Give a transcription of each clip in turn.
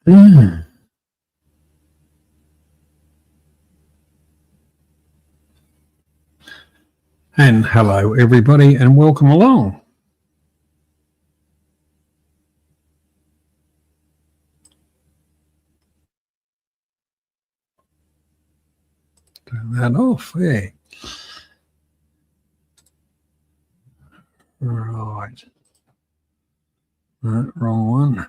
And hello, everybody, and welcome along. Turn that off. Yeah. Right. Wrong one.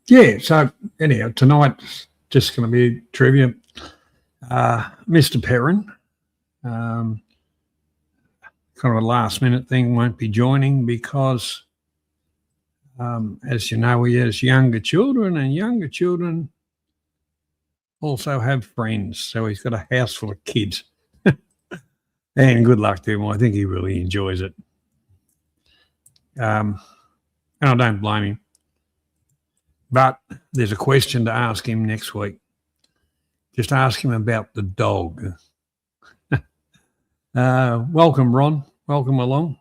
Yeah, so anyhow, tonight's just going to be trivia. Mr. Perrin, kind of a last minute thing, won't be joining because, as you know, he has younger children, and younger children also have friends. So he's got a house full of kids. And good luck to him. I think he really enjoys it. And I don't blame him. But there's a question to ask him next week. Just ask him about the dog. Welcome, Ron. Welcome along.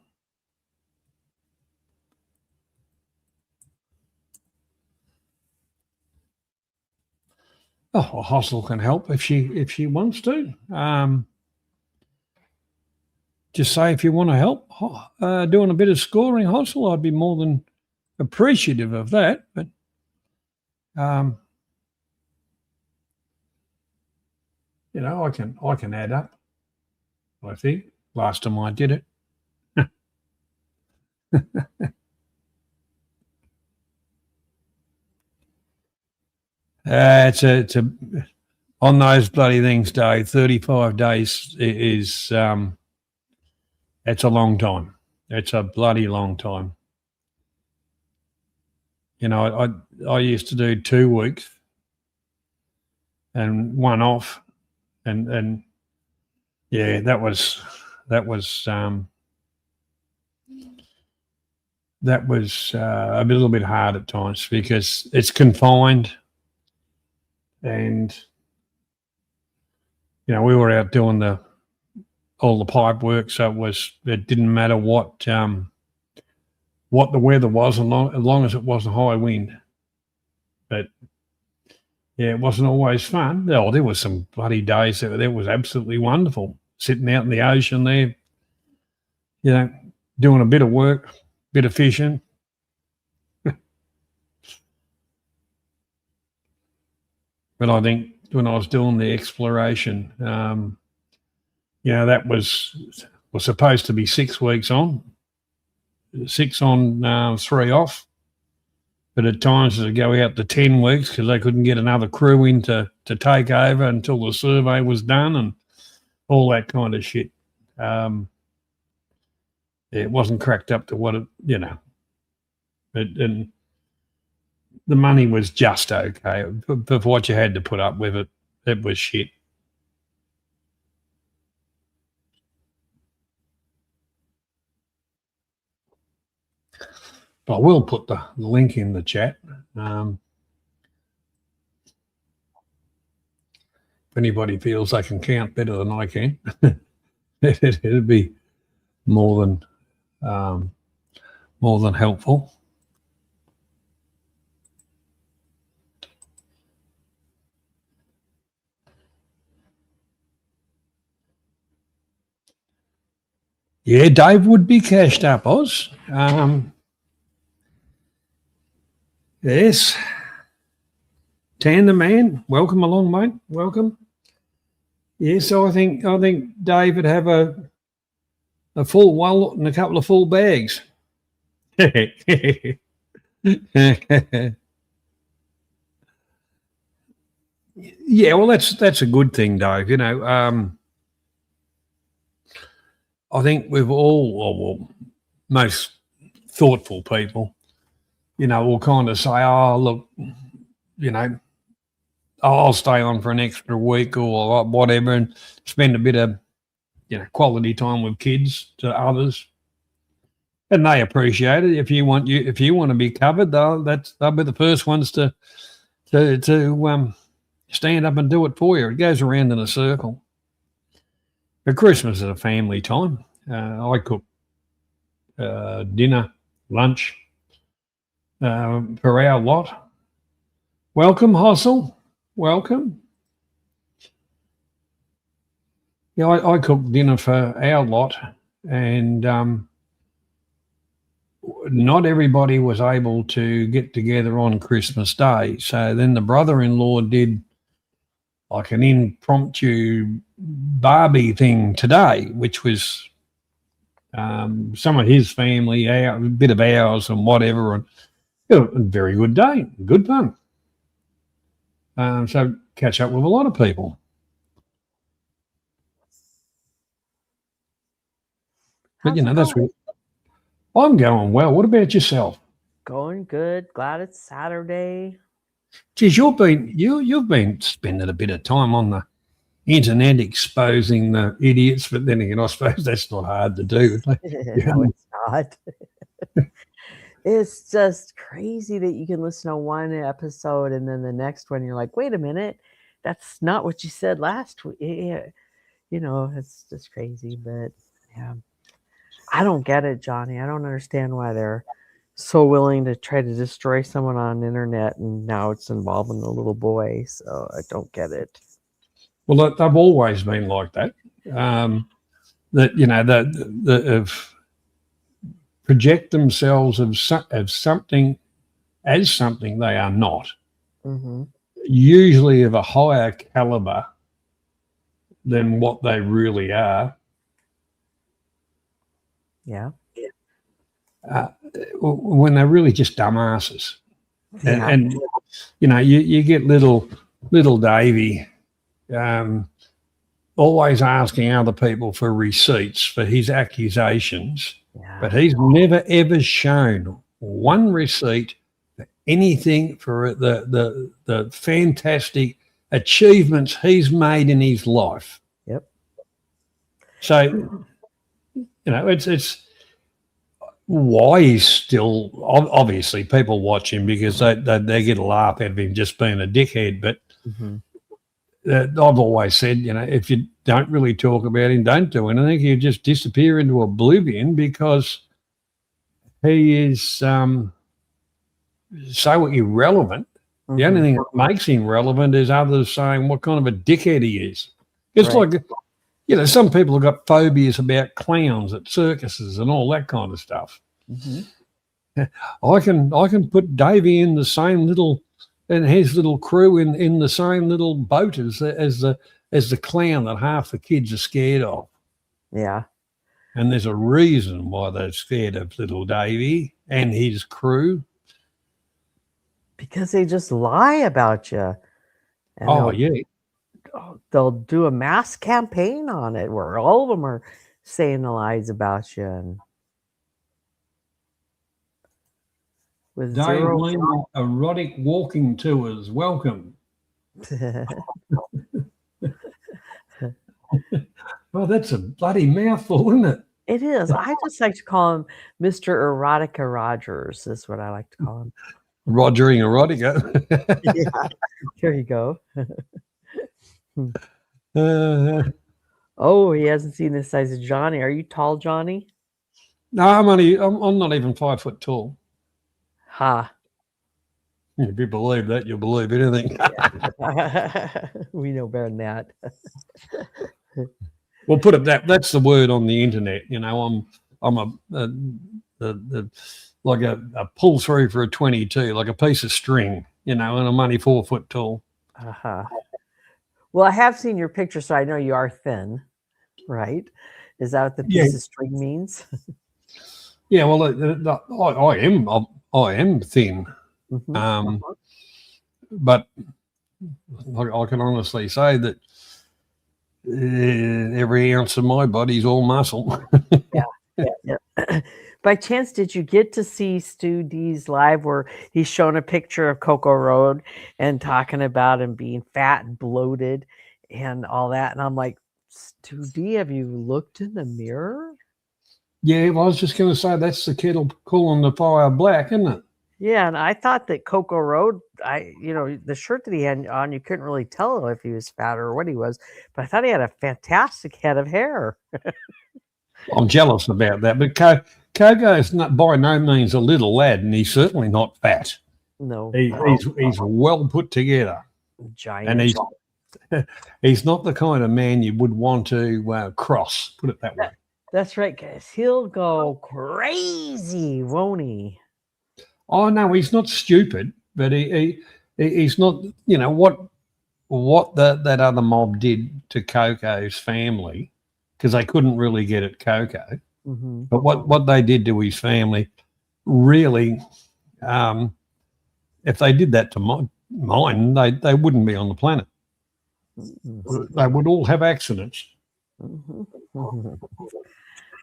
Oh, Hostel can help if she wants to. Just say if you want to help doing a bit of scoring, Hostel, I'd be more than appreciative of that. But you know, I can add up. I think last time I did it. It's a on those bloody things, Dave. 35 days is it's a long time. It's a bloody long time. You know, I used to do 2 weeks and one off, and yeah, that was a little bit hard at times because it's confined, and you know we were out doing all the pipe work, so it didn't matter what the weather was, as long as it wasn't high wind. But yeah, it wasn't always fun. Oh, there was some bloody days that was absolutely wonderful, sitting out in the ocean there, you know, doing a bit of work, bit of fishing. But I think when I was doing the exploration, you know, that was supposed to be 6 weeks on, 6 on, 3 off. But at times it'd go out to 10 weeks because they couldn't get another crew in to take over until the survey was done and all that kind of shit. It wasn't cracked up to what it, you know. And the money was just okay. But for what you had to put up with it was shit. But I will put the link in the chat. If anybody feels they can count better than I can, it'd be more than helpful. Yeah, Dave would be cashed up, Oz. Yes. Tandem man, welcome along, mate. Welcome. Yeah, so I think Dave would have a full wallet and a couple of full bags. Yeah, well, that's a good thing, Dave. You know, I think we've all, most thoughtful people, you know, will kind of say, oh, look, you know, I'll stay on for an extra week or whatever and spend a bit of, you know, quality time with kids to others. And they appreciate it. If you want to be covered, they'll be the first ones to stand up and do it for you. It goes around in a circle. But Christmas is a family time. I cook dinner, lunch, for our lot. Welcome, Hossel. Welcome. Yeah, I cooked dinner for our lot, and not everybody was able to get together on Christmas Day. So then the brother-in-law did like an impromptu Barbie thing today, which was some of his family, a bit of ours, and whatever. And it was a very good day, good fun. So catch up with a lot of people. But How's it that's going? what I'm going well. What about yourself? Going good. Glad it's Saturday. Geez, you've been spending a bit of time on the internet exposing the idiots, but then again, I suppose that's not hard to do. No, it's not. It's just crazy that you can listen to one episode and then the next one you're like, wait a minute, that's not what you said last week. Yeah, it's just crazy. But yeah, I don't get it, Johnny. I don't understand why they're so willing to try to destroy someone on the internet, and now it's involving the little boy. So I don't get it. Well, they've always been like that. That project themselves as something they are not. Mm-hmm. Usually of a higher caliber than what they really are. Yeah. When they're really just dumbasses. Yeah. And you get little Davy always asking other people for receipts for his accusations, but he's never ever shown one receipt for anything for the fantastic achievements he's made in his life. Yep. So it's why he's still, obviously people watch him because they get a laugh out of him just being a dickhead, but I've always said, if you don't really talk about him, don't do anything. He'll just disappear into oblivion because he is so irrelevant. The only thing that makes him relevant is others saying what kind of a dickhead he is. It's like, some people have got phobias about clowns at circuses and all that kind of stuff. I can put Davey in the same little, and his little crew in the same little boat as the clown that half the kids are scared of. Yeah. And there's a reason why they're scared of little Davey and his crew. Because they just lie about you. And they'll do a mass campaign on it where all of them are saying the lies about you. And with Dave Lima, erotic walking tours, welcome. Oh, that's a bloody mouthful, isn't it? It is. I just like to call him Mr. Erotica Rogers. Is what I like to call him. Rogering erotica. Yeah, here you go. Oh, he hasn't seen the size of Johnny. Are you tall, Johnny? No, I'm not even 5 foot tall. Ha. If you believe that, you'll believe anything. We know better than that. Well, put it that's the word on the internet. I'm like a pull through for a 22, like a piece of string, and I'm only 4 foot tall. Well, I have seen your picture, so I know you are thin, right? Is that what the piece of string means? Yeah, well, I am thin, but I can honestly say that every ounce of my body's all muscle. Yeah. By chance, did you get to see Stu D's live where he's showing a picture of Coco Road and talking about him being fat and bloated and all that? And I'm like, Stu D, have you looked in the mirror? Yeah, well, I was just going to say that's the kettle calling the fire black, isn't it? Yeah, and I thought that Coco Road, the shirt that he had on, you couldn't really tell if he was fat or what he was, but I thought he had a fantastic head of hair. I'm jealous about that, but Coco's not by no means a little lad, and he's certainly not fat. No, He's well put together, giant. and he's not the kind of man you would want to cross. Put it that way. That's right, guys. He'll go crazy, won't he? Oh no, he's not stupid, but he's not. You know what that other mob did to Coco's family, because they couldn't really get at Coco. Mm-hmm. But what they did to his family, really, if they did that to mine, they wouldn't be on the planet. Mm-hmm. They would all have accidents. Mm-hmm.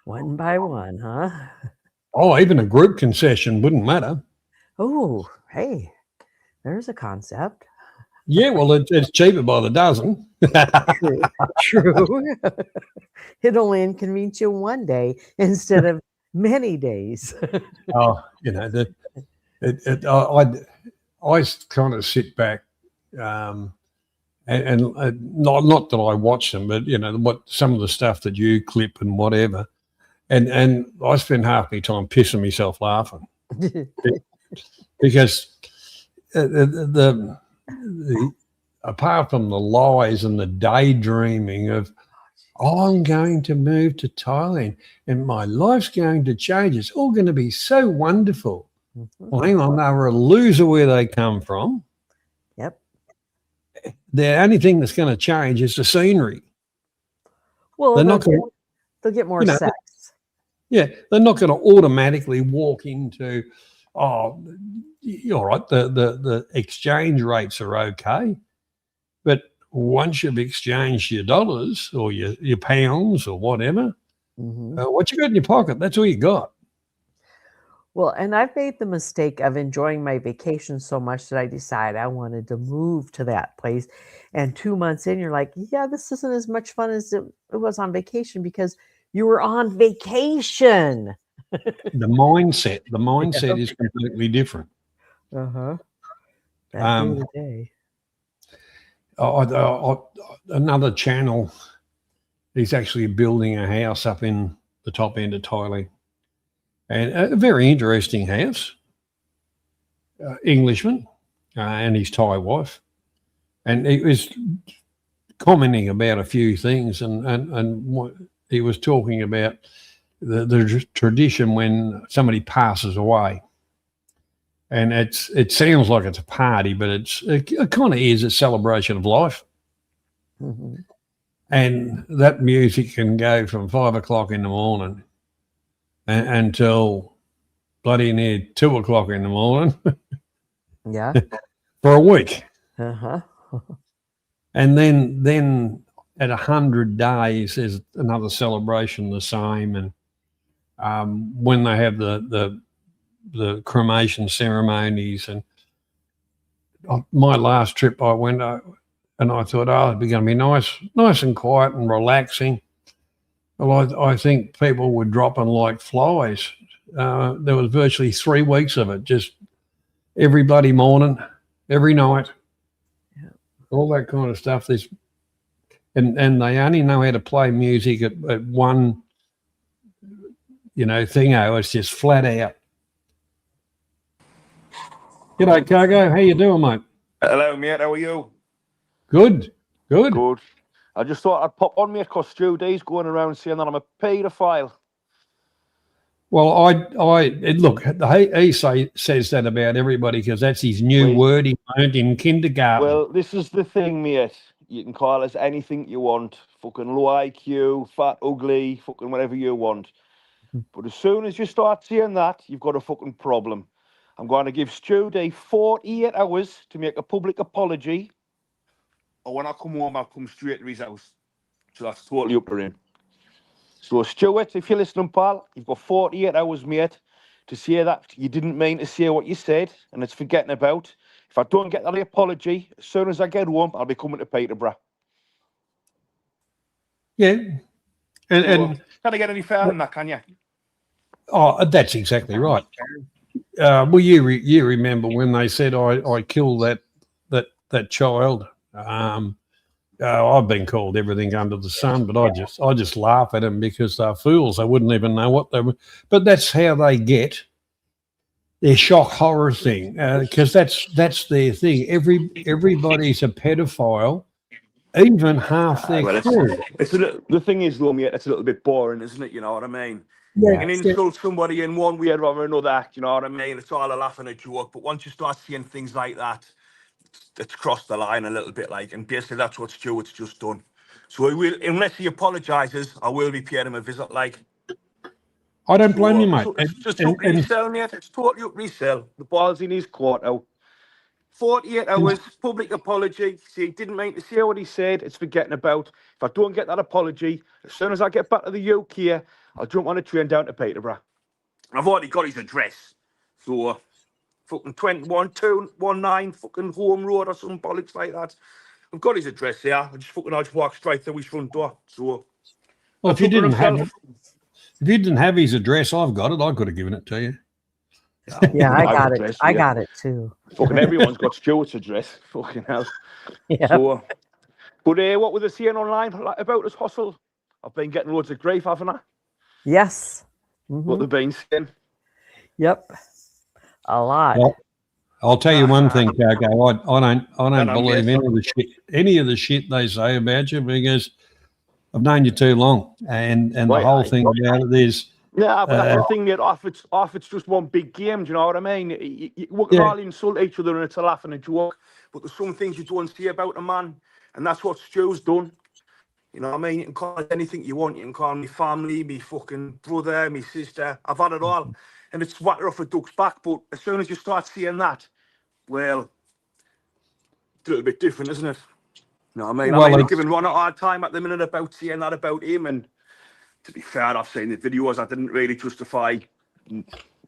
One by one, huh? Oh, even a group concession wouldn't matter. Oh, hey, there's a concept. Yeah, well, it's cheaper by the dozen. True. It only inconvenience you one day instead of many days. Oh, you know, I kind of sit back, and not that I watch them, but you know what some of the stuff that you clip and whatever, and I spend half my time pissing myself laughing because the apart from the lies and the daydreaming of, oh, I'm going to move to Thailand and my life's going to change. It's all going to be so wonderful. Mm-hmm. Well, hang on, they were a loser where they come from. Yep. The only thing that's going to change is the scenery. Well, they'll get more sex. Yeah, they're not going to automatically walk into, oh, all right, the exchange rates are okay. But once you've exchanged your dollars or your pounds or whatever, Mm-hmm. what you got in your pocket, that's all you got. Well, and I've made the mistake of enjoying my vacation so much that I decided I wanted to move to that place. And 2 months in, you're like, yeah, this isn't as much fun as it was on vacation because you were on vacation. The mindset is completely different. Uh-huh. That day. Another channel, he's actually building a house up in the top end of Thailand, and a very interesting house. Englishman and his Thai wife, and he was commenting about a few things, and what he was talking about the tradition when somebody passes away. And it sounds like it's a party, but it kind of is a celebration of life. Mm-hmm. And that music can go from 5 o'clock in the morning until bloody near 2 o'clock in the morning. Yeah. For a week. Uh-huh. And then at 100 days, there's another celebration the same. And when they have the cremation ceremonies, and my last trip I went and I thought, oh, it'd be going to be nice and quiet and relaxing. Well, I think people were dropping like flies. There was virtually 3 weeks of it, just every bloody morning, every night, all that kind of stuff. And they only know how to play music at one, thing. It's just flat out. G'day, Cargo. How you doing, mate? Hello, mate. How are you? Good. I just thought I'd pop on, mate, because Stu D's going around saying that I'm a paedophile. Well, look, he says that about everybody because that's his new word he learned in kindergarten. Well, this is the thing, mate. You can call us anything you want. Fucking low IQ, fat, ugly, fucking whatever you want. But as soon as you start saying that, you've got a fucking problem. I'm going to give Stu D 48 hours to make a public apology. Or when I come home, I'll come straight to his house. So that's totally up to him. So, Stuart, if you're listening, pal, you've got 48 hours, mate, to say that you didn't mean to say what you said, and it's forgetting about. If I don't get that apology, as soon as I get home, I'll be coming to Peterborough. Yeah. And can I get any further than that, can you? Oh, that's exactly right. Well, you remember when they said I killed that child I've been called everything under the sun, but I just laugh at them because they're fools. They wouldn't even know what they were. But that's how they get their shock horror thing, because that's their thing. Everybody's a pedophile, even half their Well, crew. the thing is, though, mate, it's a little bit boring, isn't it? You know what I mean? Yeah. You can insult somebody in one way or another, you know what I mean? It's all a laugh and a joke. But once you start seeing things like that, it's crossed the line a little bit, like, and basically that's what Stuart's just done. So he will, unless he apologises, I will be paying him a visit, like. I don't blame you, mate. So it's just up to yourself, mate. It's totally up to yourself. The ball's in his court now. 48 hours, public apology. See, he didn't mean to say what he said. It's forgetting about. If I don't get that apology, as soon as I get back to the UK, I'll jump on a train down to Peterborough. I've already got his address. So, fucking 21219 fucking Home Road or some bollocks like that. I've got his address here. I just walk straight through his front door. So, well, if you didn't have his address, I've got it. I could have given it to you. Yeah, I got it. I got it too. Fucking everyone's got Stuart's address. Fucking hell. Yeah. So, but what were they saying online about this hustle? I've been getting loads of grief, haven't I? Yes. What they've been saying. Yep. A lot. Well, I'll tell you one thing, Coco. I don't believe any of the shit they say about you, because I've known you too long, and the whole thing about it is. Yeah, but that's the thing, mate. Off it's just one big game. Do you know what I mean? We can all insult each other and it's a laugh and a joke. But there's some things you don't see about a man, and that's what Stu's done. You know what I mean? You can call it anything you want. You can call me family, me fucking brother, me sister. I've had it all, and it's water off a duck's back. But as soon as you start seeing that, well, it's a little bit different, isn't it? You know what I mean? Well, I'm giving Ron a hard time at the minute about saying that about him, and to be fair, I've seen the videos. I didn't really justify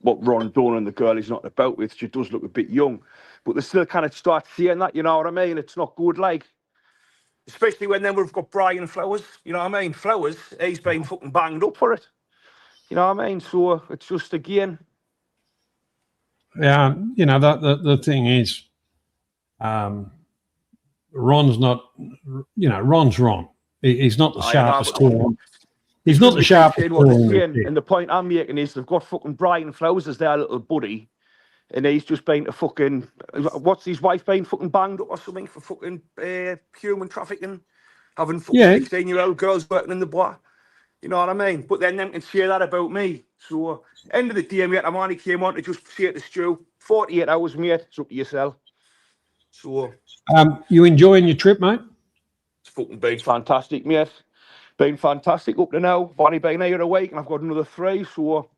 what Ron done and the girl he's not about with. She does look a bit young, but they still kind of start seeing that. You know what I mean? It's not good, like, especially when then we've got Brian Flowers. You know what I mean? Flowers, he's been fucking banged up for it. You know what I mean? So it's just again. Yeah, you know, the thing is, Ron's not. You know, Ron's Ron. He's not the sharpest tool. He's not the sharpest tool. And the point I'm making is they've got fucking Brian Flowers as their little buddy, and he's just been to fucking, what's his wife been fucking banged up or something for fucking human trafficking, having fucking 16-year-old girls working in the bar. You know what I mean? But then them can say that about me. So end of the day, mate, I'm only came on to just say to Stu, 48 hours, mate. It's up to yourself. So you enjoying your trip, mate? It's fucking been fantastic, mate. Been fantastic up to now. I've only been here a week and I've got another 3. So,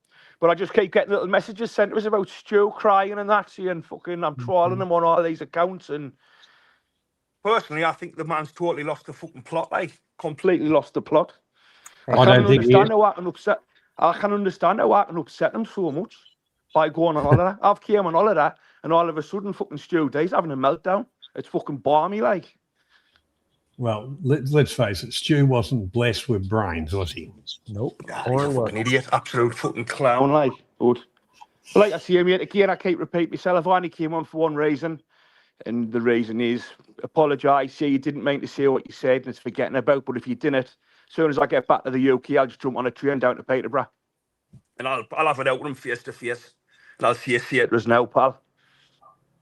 but I just keep getting little messages sent to us about Stu crying and that, saying fucking I'm trolling him on all these accounts. And personally, I think the man's totally lost the fucking plot. Like, completely lost the plot. I can understand how I can upset them so much by going on holiday. I've came on holiday and all of a sudden fucking Stu D's having a meltdown. It's fucking balmy, like. Well, let's face it, Stu wasn't blessed with brains, was he? Nope. He's a fucking idiot, absolute fucking clown, like. But like I say, mate, again, I keep repeating myself. I only came on for one reason, and the reason is apologise. Say you didn't mean to say what you said, and it's forgetting about. But if you didn't, as soon as I get back to the UK, I'll just jump on a train down to Peterborough, and I'll have it out with him face to face, and I'll say it as now, pal.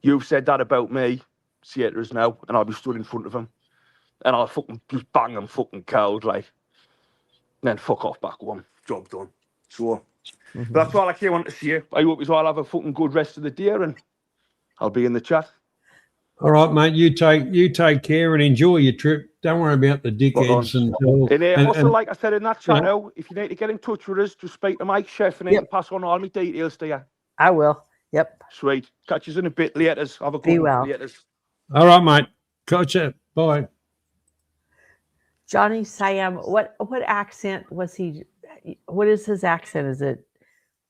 You've said that about me. Say it as now, and I'll be stood in front of him. And I'll fucking just bang them fucking cold, like, and then fuck off back home. Job done. So, that's all I came on to say. I hope you all have a fucking good rest of the day, and I'll be in the chat. All right, mate. You take care and enjoy your trip. Don't worry about the dickheads. Also, like I said in that chat, now, if you need to get in touch with us, just speak to Mike Chef and he can pass on all my details to you. I will. Yep. Sweet. Catch you in a bit. Laters. Have a good one. Laters. All right, mate. Catch you. Bye. Johnny Siam, what accent was he? What is his accent? Is it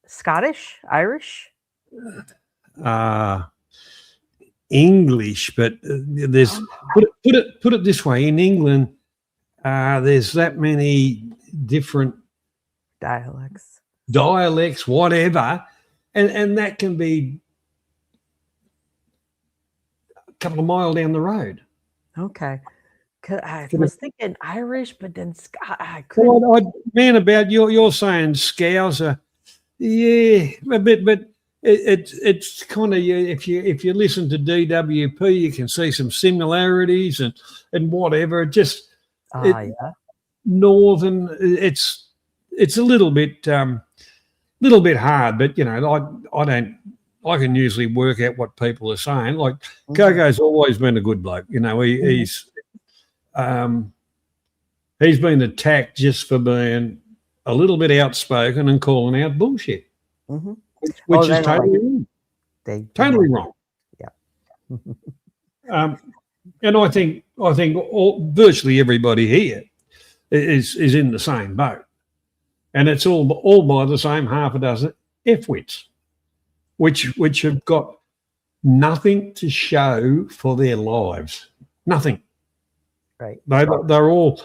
Scottish, Irish? English, but there's put it this way: in England, there's that many different dialects, whatever, and that can be a couple of miles down the road. Okay. I was thinking Irish, but then I couldn't. Well, man, about you're saying Scouser, yeah, but it's kind of, if you listen to DWP, you can see some similarities and whatever. Just Yeah. Northern, it's a little bit hard, but I can usually work out what people are saying. Like Coco's always been a good bloke. He's been attacked just for being a little bit outspoken and calling out bullshit, which is totally wrong. Totally wrong. Yeah. And I think virtually everybody here is in the same boat, and it's all by the same half a dozen F-wits, which have got nothing to show for their lives, nothing. Right. They're all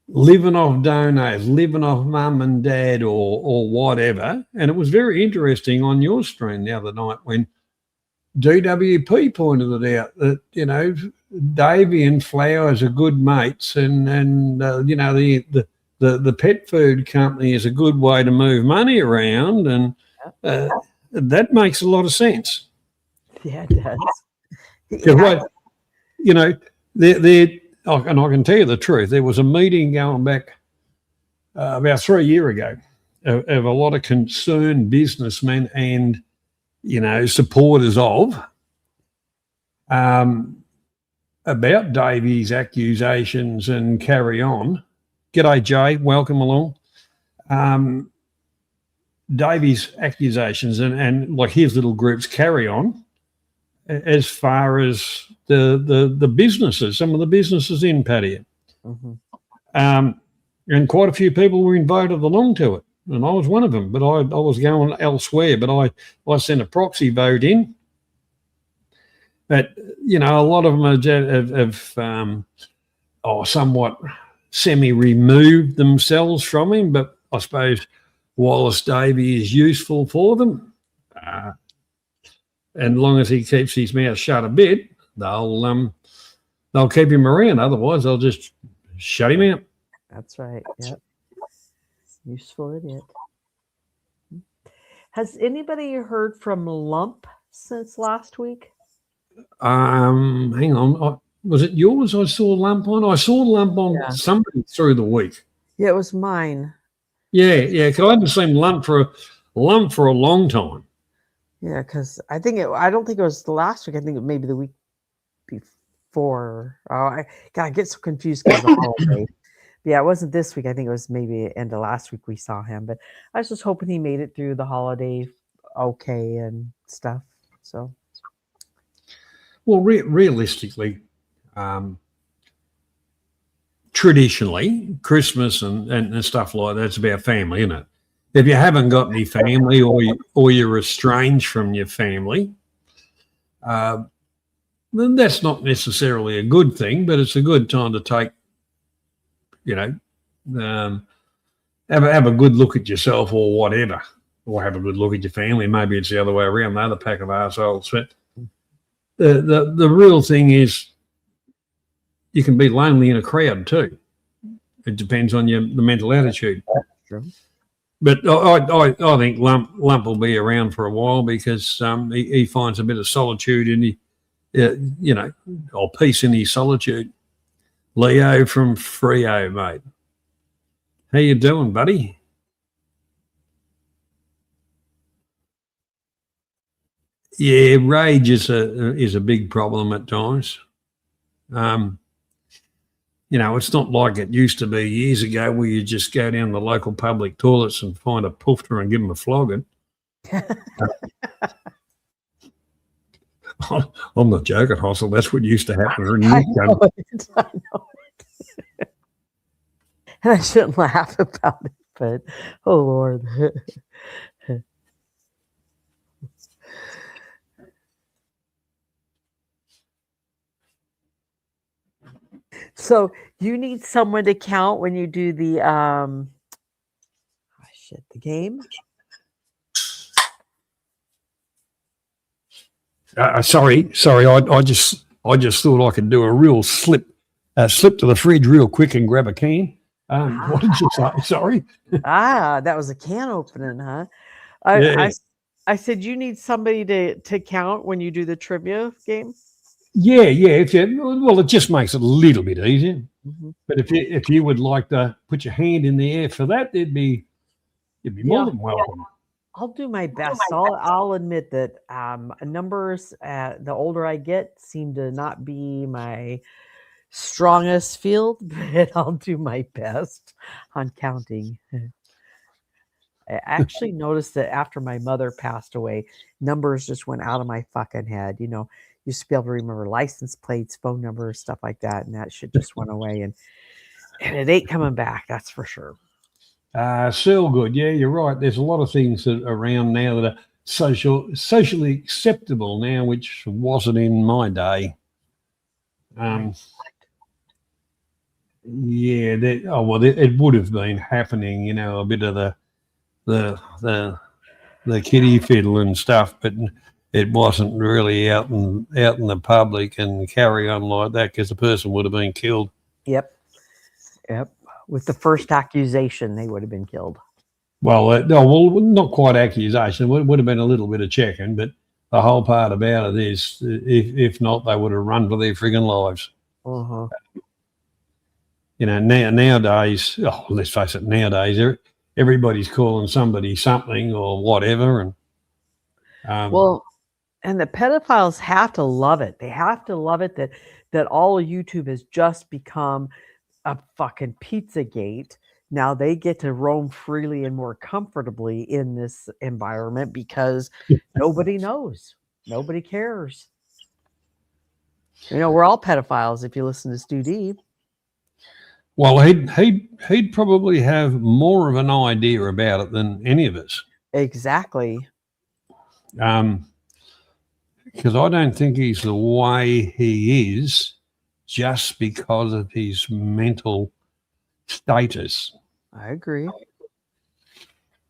living off donos, living off mum and dad or whatever. And it was very interesting on your stream the other night when DWP pointed it out that, Davey and Flowers are good mates and the pet food company is a good way to move money around, and that makes a lot of sense. Yeah, it does. They're and I can tell you the truth. There was a meeting going back about 3 years ago of a lot of concerned businessmen and, supporters of about Davey's accusations and carry on. G'day, Jay. Welcome along. Davey's accusations and like his little group's carry on as far as the businesses, some of the businesses in Pattaya. And quite a few people were invited along to it. And I was one of them, but I was going elsewhere, but I sent a proxy vote in. But, a lot of them have somewhat semi-removed themselves from him, but I suppose Wallace Davey is useful for them. And as long as he keeps his mouth shut a bit, they'll keep him around. Otherwise, they'll just shut him out. That's right. Yep. Useful idiot. Has anybody heard from Lump since last week? Hang on. Was it yours I saw Lump on? I saw Lump on somebody through the week. Yeah, it was mine. Yeah, because I haven't seen Lump for a long time. Yeah, because I don't think it was the last week. I think it may be the week before. I get so confused because of the holiday. Yeah, it wasn't this week. I think it was maybe end of last week we saw him. But I was just hoping he made it through the holiday okay and stuff. So, well, realistically, traditionally, Christmas and stuff like that's about family, isn't it? If you haven't got any family or you're estranged from your family, then that's not necessarily a good thing, but it's a good time to take, have a good look at yourself or whatever, or have a good look at your family. Maybe it's the other way around, the other pack of arseholes. But the real thing is you can be lonely in a crowd too. It depends on the mental attitude. True. But I think Lump will be around for a while because he finds a bit of solitude in or peace in his solitude. Leo from Freo, mate. How you doing, buddy? Yeah, rage is a big problem at times. It's not like it used to be years ago where you just go down the local public toilets and find a poofter and give them a flogging. I'm not joking, Hossel. That's what used to happen. I know it. And I shouldn't laugh about it, but oh Lord. So you need someone to count when you do the the game. Sorry. I just thought I could do a real slip slip to the fridge real quick and grab a can. What did you say? Sorry. That was a can opening, huh? Yeah. I said you need somebody to count when you do the trivia game. Yeah. Well, it just makes it a little bit easier. Mm-hmm. But if you would like to put your hand in the air for that, you'd be more than welcome. I'll do my best. I'll admit that numbers, the older I get, seem to not be my strongest field, but I'll do my best on counting. I actually noticed that after my mother passed away, numbers just went out of my fucking head. Used to be able to remember license plates, phone numbers, stuff like that, and that shit just went away. And it ain't coming back, that's for sure. So good. Yeah, you're right. There's a lot of things around now that are socially acceptable now, which wasn't in my day. Yeah, it would have been happening, a bit of the kiddie fiddle and stuff, but it wasn't really out in the public and carry on like that because the person would have been killed. Yep. With the first accusation, they would have been killed. Well, not quite accusation. It would have been a little bit of checking, but the whole part about it is, if not, they would have run for their friggin' lives. Uh-huh. Nowadays, let's face it, nowadays everybody's calling somebody something or whatever, and and the pedophiles have to love it. They have to love it that all of YouTube has just become a fucking Pizzagate. Now they get to roam freely and more comfortably in this environment because nobody knows. Nobody cares. We're all pedophiles if you listen to Stu D. Well, he'd probably have more of an idea about it than any of us. Exactly. Because I don't think he's the way he is just because of his mental status. I agree.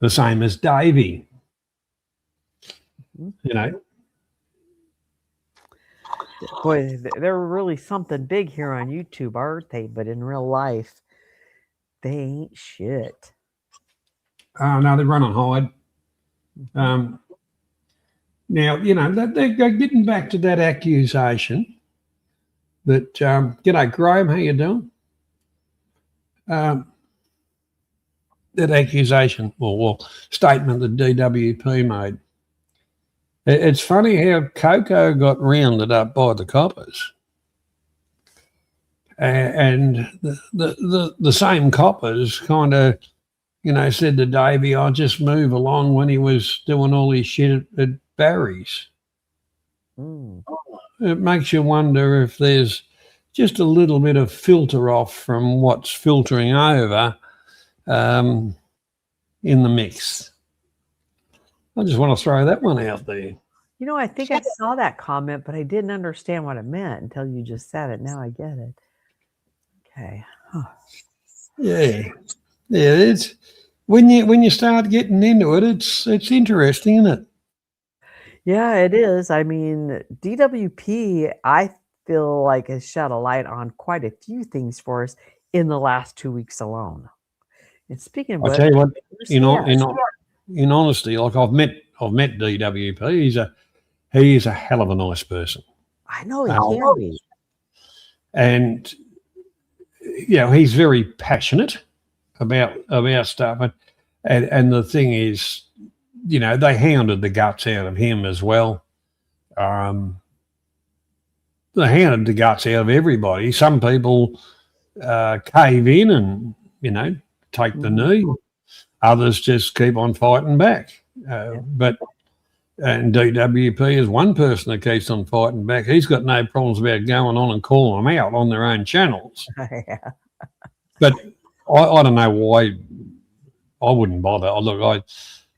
The same as Davey. Boy, they're really something big here on YouTube, aren't they? But in real life, they ain't shit. No, they run on hide. Now, they're getting back to that accusation that, g'day, Graham, how you doing? That accusation or statement that DWP made. It's funny how Coco got rounded up by the coppers, and the same coppers kind of, said to Davey, "I'll just move along" when he was doing all his shit at Barry's. It makes you wonder if there's just a little bit of filter off from what's filtering over in the mix. I just want to throw that one out there. I think I saw that comment, but I didn't understand what it meant until you just said it. Now I get it. Okay. Huh. Yeah. It's when you start getting into it, it's interesting, isn't it? Yeah, it is. I mean, DWP, I feel like has shed a light on quite a few things for us in the last 2 weeks alone. And speaking of, I'll tell you what, in honesty, like I've met DWP. He is a hell of a nice person. I know he can be. And he's very passionate about stuff. And the thing is, they hounded the guts out of him as well. They hounded the guts out of everybody. Some people cave in and, take the knee. Others just keep on fighting back. And DWP is one person that keeps on fighting back. He's got no problems about going on and calling them out on their own channels. Yeah. But I don't know why I wouldn't bother. Look,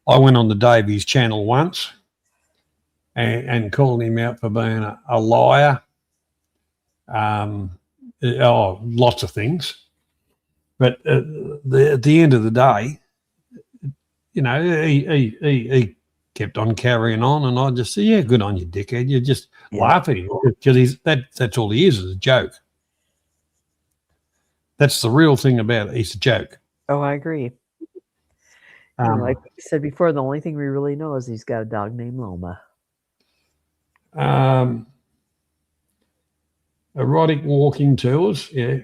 I went on the Davies channel once and called him out for being a liar. Lots of things. But at the end of the day, he kept on carrying on, and I just said, "Yeah, good on you, dickhead." You just laugh at him because that's all he is a joke. That's the real thing about it. It's a joke. Oh, I agree. Like I said before, the only thing we really know is he's got a dog named Loma. Erotic walking tours. Yeah.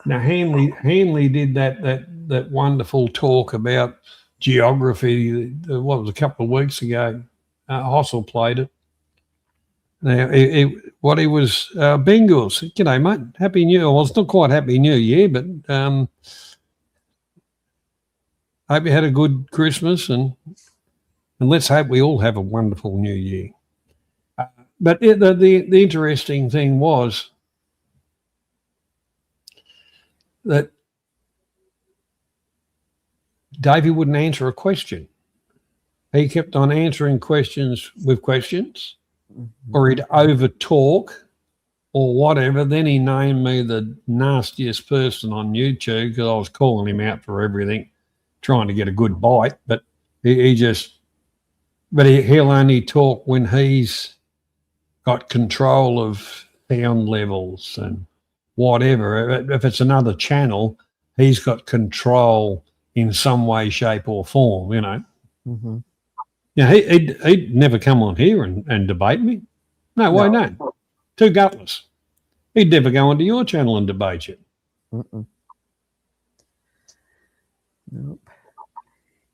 Now Hanley did that wonderful talk about geography. What was a couple of weeks ago? Hossel played it. Now what he was Bengals. G'day, mate. Happy New Year. Well, it's not quite Happy New Year, but hope you had a good Christmas and let's hope we all have a wonderful New Year. But the interesting thing was that Davey wouldn't answer a question. He kept on answering questions with questions, or he'd over talk or whatever. Then he named me the nastiest person on YouTube because I was calling him out for everything, trying to get a good bite. But he'll only talk when he's got control of sound levels and whatever. If it's another channel, he's got control in some way, shape, or form. Mm-hmm. Yeah, he'd never come on here and debate me. No, why not? Too gutless. He'd never go onto your channel and debate you. Mm-mm. Nope.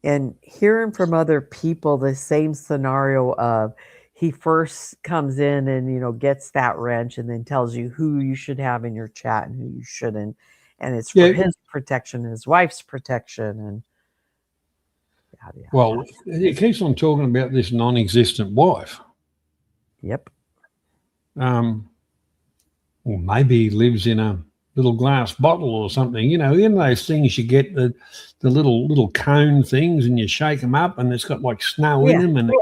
And hearing from other people the same scenario of he first comes in and gets that wrench and then tells you who you should have in your chat and who you shouldn't, and it's for his protection, his wife's protection, and well, he keeps on talking about this non-existent wife. Yep. Or maybe he lives in a little glass bottle or something. In those things you get the little cone things and you shake them up and it's got like snow in them and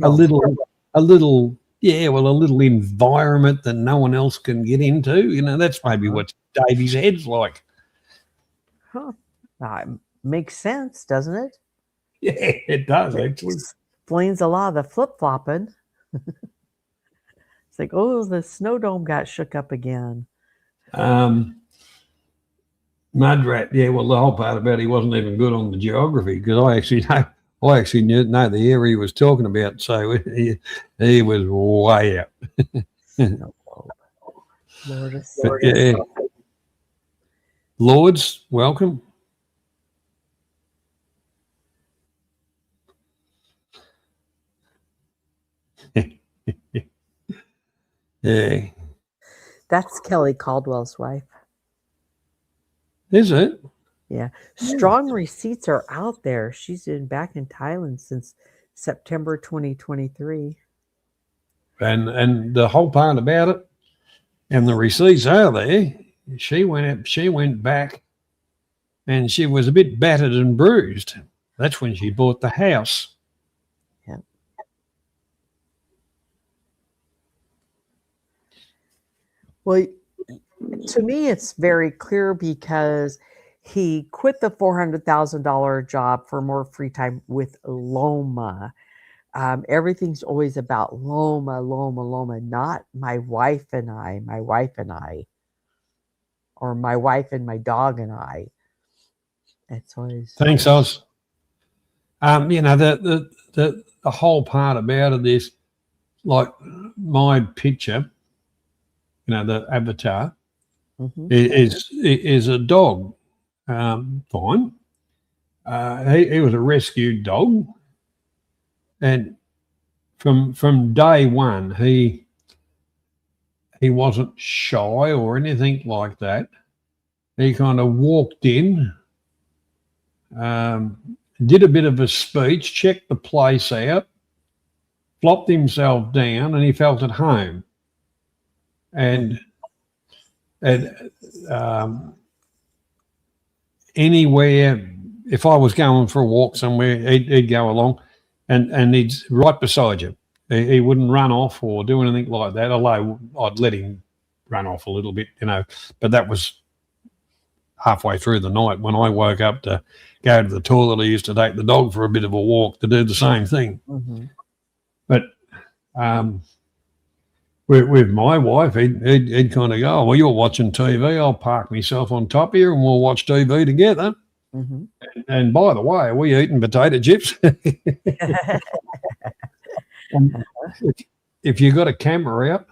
a little environment that no one else can get into. That's maybe what Davey's head's like. Huh. Makes sense, doesn't it? Yeah, it does actually. Explains a lot of the flip-flopping. It's like, oh, the snow dome got shook up again. Mudrat, yeah, well, the whole part about he wasn't even good on the geography because I actually know the area he was talking about, so he was way out. Lords, welcome. Yeah. That's Kelly Caldwell's wife. Is it? Yeah. Strong receipts are out there. She's been back in Thailand since September 2023. And the whole part about it, and the receipts are there. She went back and she was a bit battered and bruised. That's when she bought the house. Yeah. Well, to me, it's very clear because he quit the $400,000 job for more free time with Loma. Everything's always about Loma, not my wife and I, or my wife and my dog and I. It's always thanks, Oz. The whole part about it is like my picture, the avatar is a dog. Fine. He was a rescued dog, and from day one he wasn't shy or anything like that. He kind of walked in, did a bit of a speech, checked the place out, flopped himself down, and he felt at home. And anywhere, if I was going for a walk somewhere, he'd go along, and he's right beside you. He wouldn't run off or do anything like that, although I'd let him run off a little bit, but that was halfway through the night. When I woke up to go to the toilet, I used to take the dog for a bit of a walk to do the same thing. Mm-hmm. But with my wife, he'd kind of go, "Oh, well, you're watching TV. I'll park myself on top here and we'll watch TV together." Mm-hmm. And by the way, are we eating potato chips? If you've got a camera out,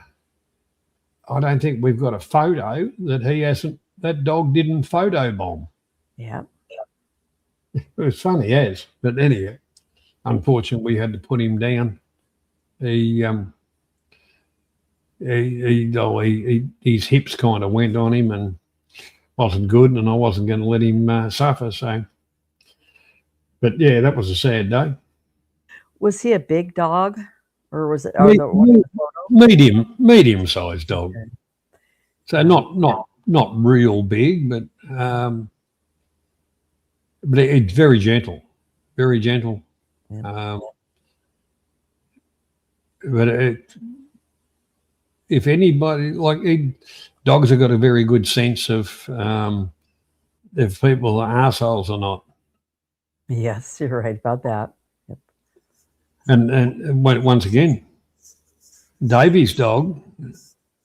I don't think we've got a photo that dog didn't photobomb. Yeah. It was funny as, but anyway, unfortunately, we had to put him down. His hips kind of went on him and wasn't good, and I wasn't going to let him suffer. So, but yeah, that was a sad day. Was he a big dog, or was it Medium-sized dog? Okay. So not real big, but it's very gentle, very gentle. Yeah. But if anybody dogs have got a very good sense of if people are assholes or not. Yes, you're right about that. Yep. And once again, Davey's dog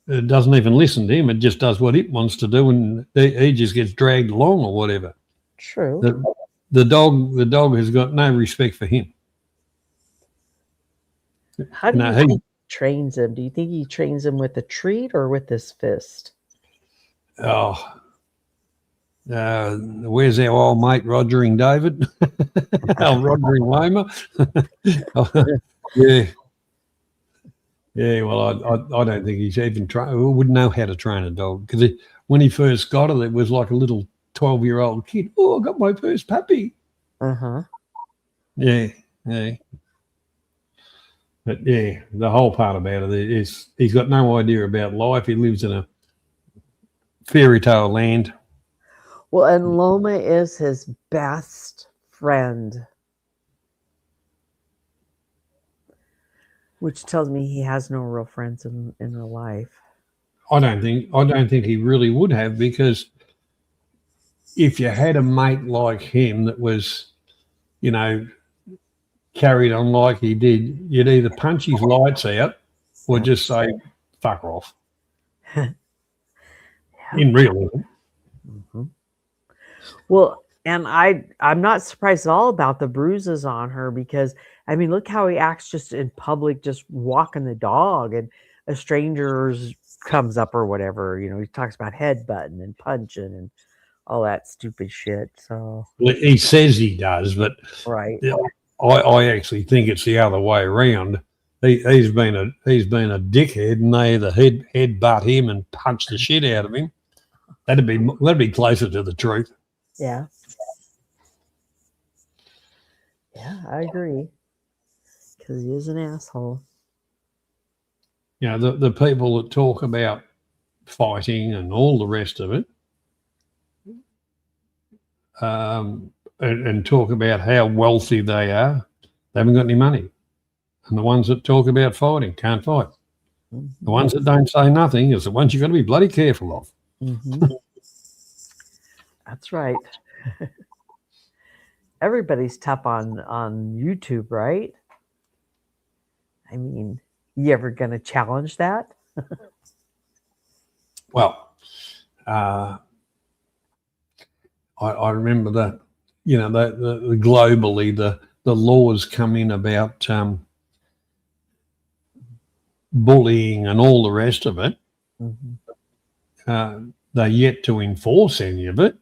doesn't even listen to him. It just does what it wants to do, and he just gets dragged along or whatever. True. The dog has got no respect for him. How do you think he trains him? Do you think he trains him with a treat or with his fist? Oh, where's our old mate Rogering David? Rogering Loma. Yeah. Yeah, well, I don't think he's even wouldn't know how to train a dog, because when he first got it was like a little 12-year-old kid. Oh, I got my first puppy. Uh-huh. Yeah. But yeah, the whole part about it is he's got no idea about life. He lives in a fairy tale land. Well, and Loma is his best friend, which tells me he has no real friends in real life. I don't think he really would have, because if you had a mate like him that was, carried on like he did, you'd either punch his lights out or just say, fuck off. Yeah. In realism. Mm-hmm. Well, and I'm not surprised at all about the bruises on her, because, I mean, look how he acts just in public, just walking the dog, and a stranger comes up or whatever, he talks about headbutting and punching and all that stupid shit. So he says he does, but right. I actually think it's the other way around. He's been a dickhead, and they either headbutt him and punch the shit out of him. That'd be closer to the truth. Yeah. Yeah, I agree. Because he is an asshole. The people that talk about fighting and all the rest of it, and talk about how wealthy they are, they haven't got any money. And the ones that talk about fighting can't fight. Mm-hmm. The ones that don't say nothing is the ones you've got to be bloody careful of. Mm-hmm. That's right. Everybody's tough on YouTube, right? I mean, you ever going to challenge that? Well, I remember that, the globally, the laws come in about bullying and all the rest of it. Mm-hmm. They're yet to enforce any of it.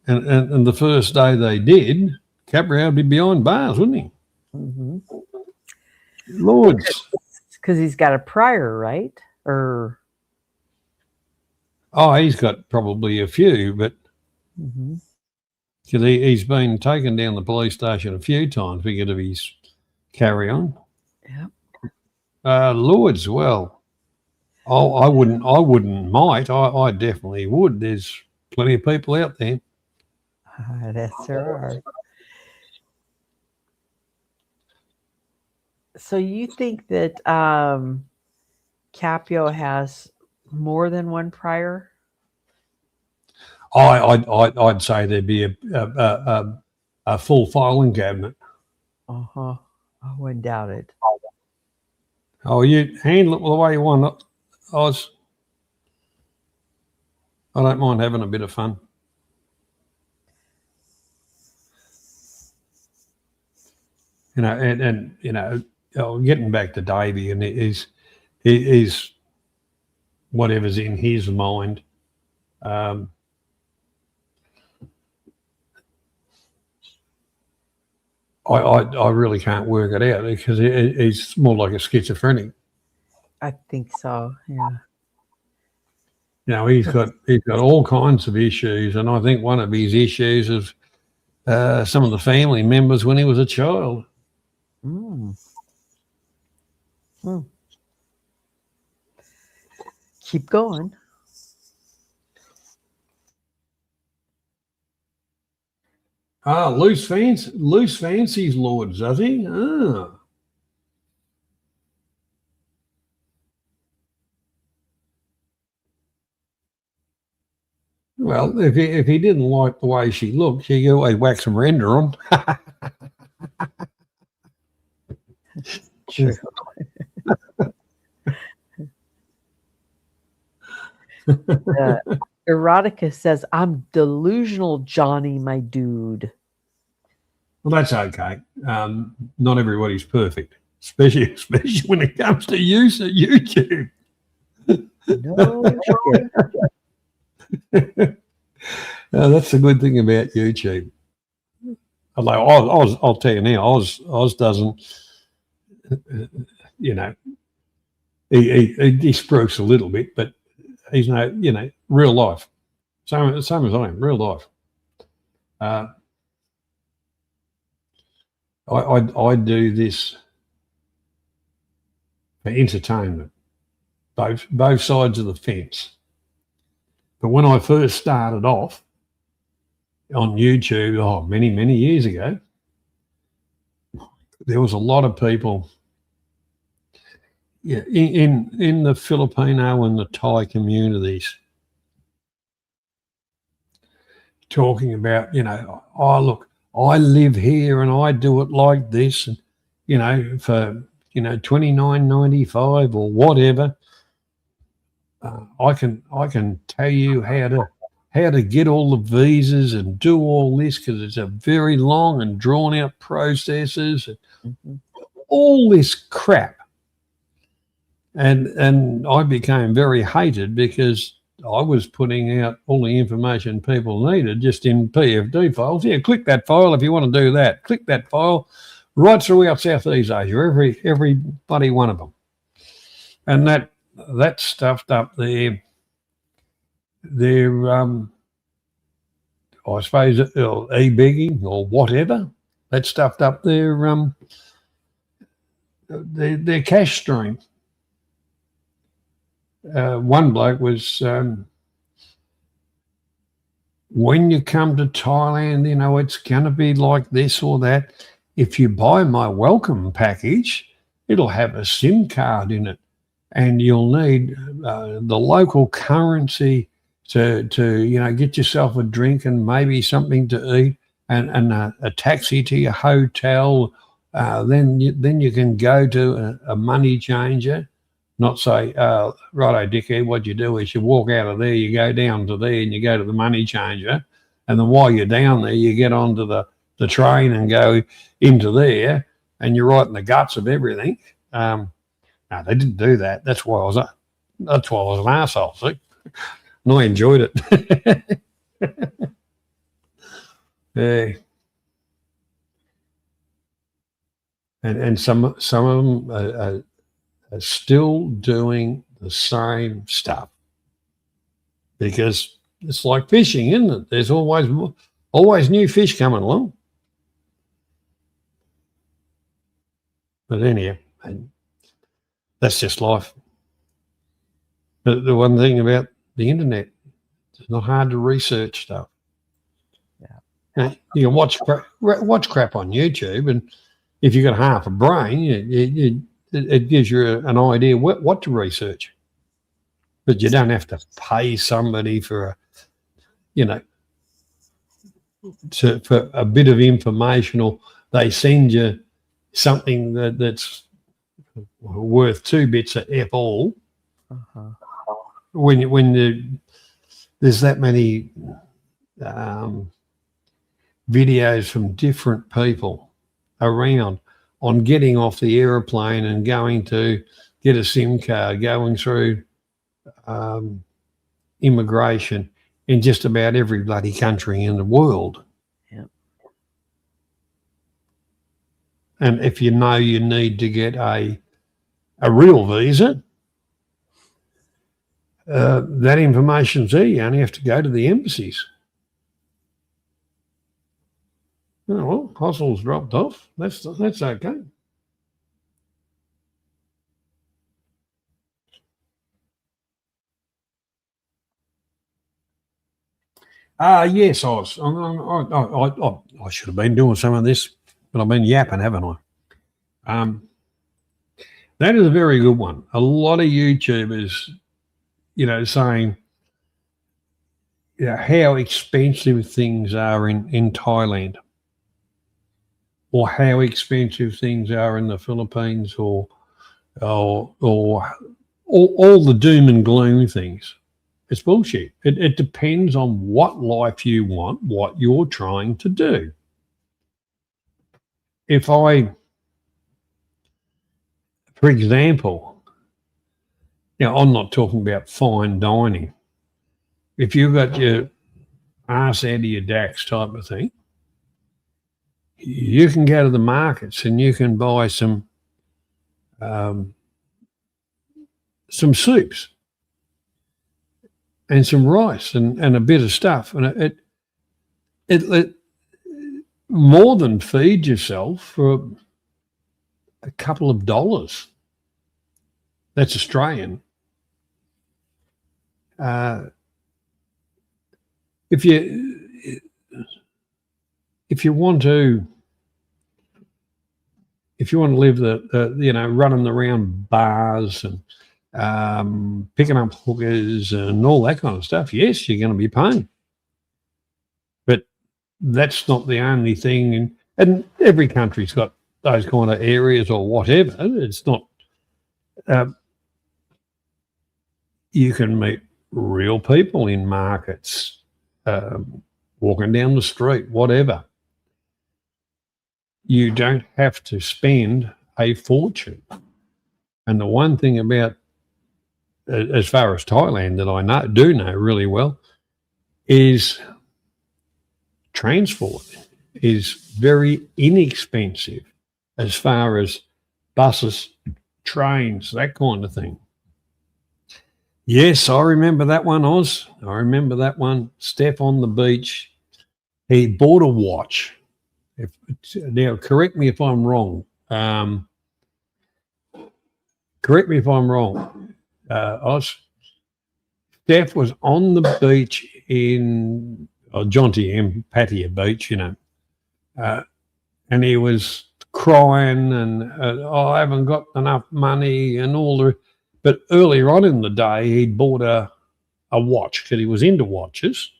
And the first day they did, Capra would be behind bars, wouldn't he? Mm-hmm. Lords. Because he's got a prior, right? Or he's got probably a few, but because he's been taken down the police station a few times because of his carry on. Yeah. Lords, well, I wouldn't might. I definitely would. There's plenty of people out there. Yes, there are. So you think that Capio has more than one prior? I'd say there'd be a full filing cabinet. I wouldn't doubt it. Oh, you handle it the way you want. I don't mind having a bit of fun. You know, and you know, getting back to Davey, and he's whatever's in his mind. I really can't work it out because he's more like a schizophrenic. I think so. Yeah. You know, he's got all kinds of issues, and I think one of his issues is some of the family members when he was a child. Mm. Mm. Keep going. Loose fancies lords, does he? Ah. Well, if he didn't like the way she looked, he could always wax some render on. True. Erotica says, "I'm delusional, Johnny, my dude." Well, that's okay. Not everybody's perfect, especially when it comes to use of YouTube. No shit. That's the good thing about YouTube. Although I'll tell you now, Oz doesn't. You know, he spruiks a little bit, but he's real life. Same as I am, real life. I do this for entertainment, both sides of the fence. But when I first started off on YouTube, many years ago, there was a lot of people, in the Filipino and the Thai communities, talking about, oh look, I live here and I do it like this, and for $29.95 or whatever. I can tell you how to get all the visas and do all this because it's a very long and drawn out processes, and all this crap. And I became very hated because I was putting out all the information people needed just in PFD files. Yeah, click that file if you want to do that. Click that file right throughout Southeast Asia, every one of them. And that stuffed up their I suppose e-begging or whatever. That stuffed up their cash stream. One bloke was, when you come to Thailand, it's going to be like this or that. If you buy my welcome package, it'll have a SIM card in it, and you'll need the local currency to get yourself a drink and maybe something to eat, and a taxi to your hotel. Then you can go to a money changer. Not say, righto, dickhead, what you do is you walk out of there, you go down to there and you go to the money changer. And then while you're down there, you get onto the train and go into there, and you're right in the guts of everything. No, they didn't do that. That's why I was an arsehole, see? And I enjoyed it. Yeah. And some of them are still doing the same stuff because it's like fishing, isn't it? There's always new fish coming along. But anyhow, that's just life. But the one thing about the internet, it's not hard to research stuff. Yeah, you can watch crap on YouTube, and if you've got half a brain, it gives you an idea what to research. But you don't have to pay somebody for for a bit of information, or they send you something that's worth 2 bits of F all. Uh-huh. There's that many videos from different people around on getting off the aeroplane and going to get a SIM card, going through immigration in just about every bloody country in the world. Yep. And if you know you need to get a real visa, that information's there. You only have to go to the embassies. Oh, well, Hossel's dropped off. That's okay. Yes, Oz. I should have been doing some of this, but I've been yapping, haven't I? That is a very good one. A lot of YouTubers, saying, how expensive things are in Thailand, or how expensive things are in the Philippines, or all the doom and gloom things. It's bullshit. It depends on what life you want, what you're trying to do. For example, I'm not talking about fine dining. If you've got your ass out of your dax type of thing, you can go to the markets and you can buy some soups and some rice and a bit of stuff, and it more than feed yourself for a couple of dollars. That's Australian. If you want to live the running around bars and picking up hookers and all that kind of stuff, yes, you're going to be paying. But that's not the only thing. And every country's got those kind of areas or whatever. It's not... you can meet real people in markets, walking down the street, whatever. You don't have to spend a fortune. And the one thing about, as far as Thailand, that I do know really well, is transport is very inexpensive as far as buses, trains, that kind of thing. Yes, I remember that one, Oz. I remember that one. Steph on the beach. He bought a watch. Now, correct me if I'm wrong. Oz. Steph was on the beach in Jonty M. Pattaya Beach, and he was crying and I haven't got enough money and all the... But earlier on in the day, he'd bought a watch because he was into watches.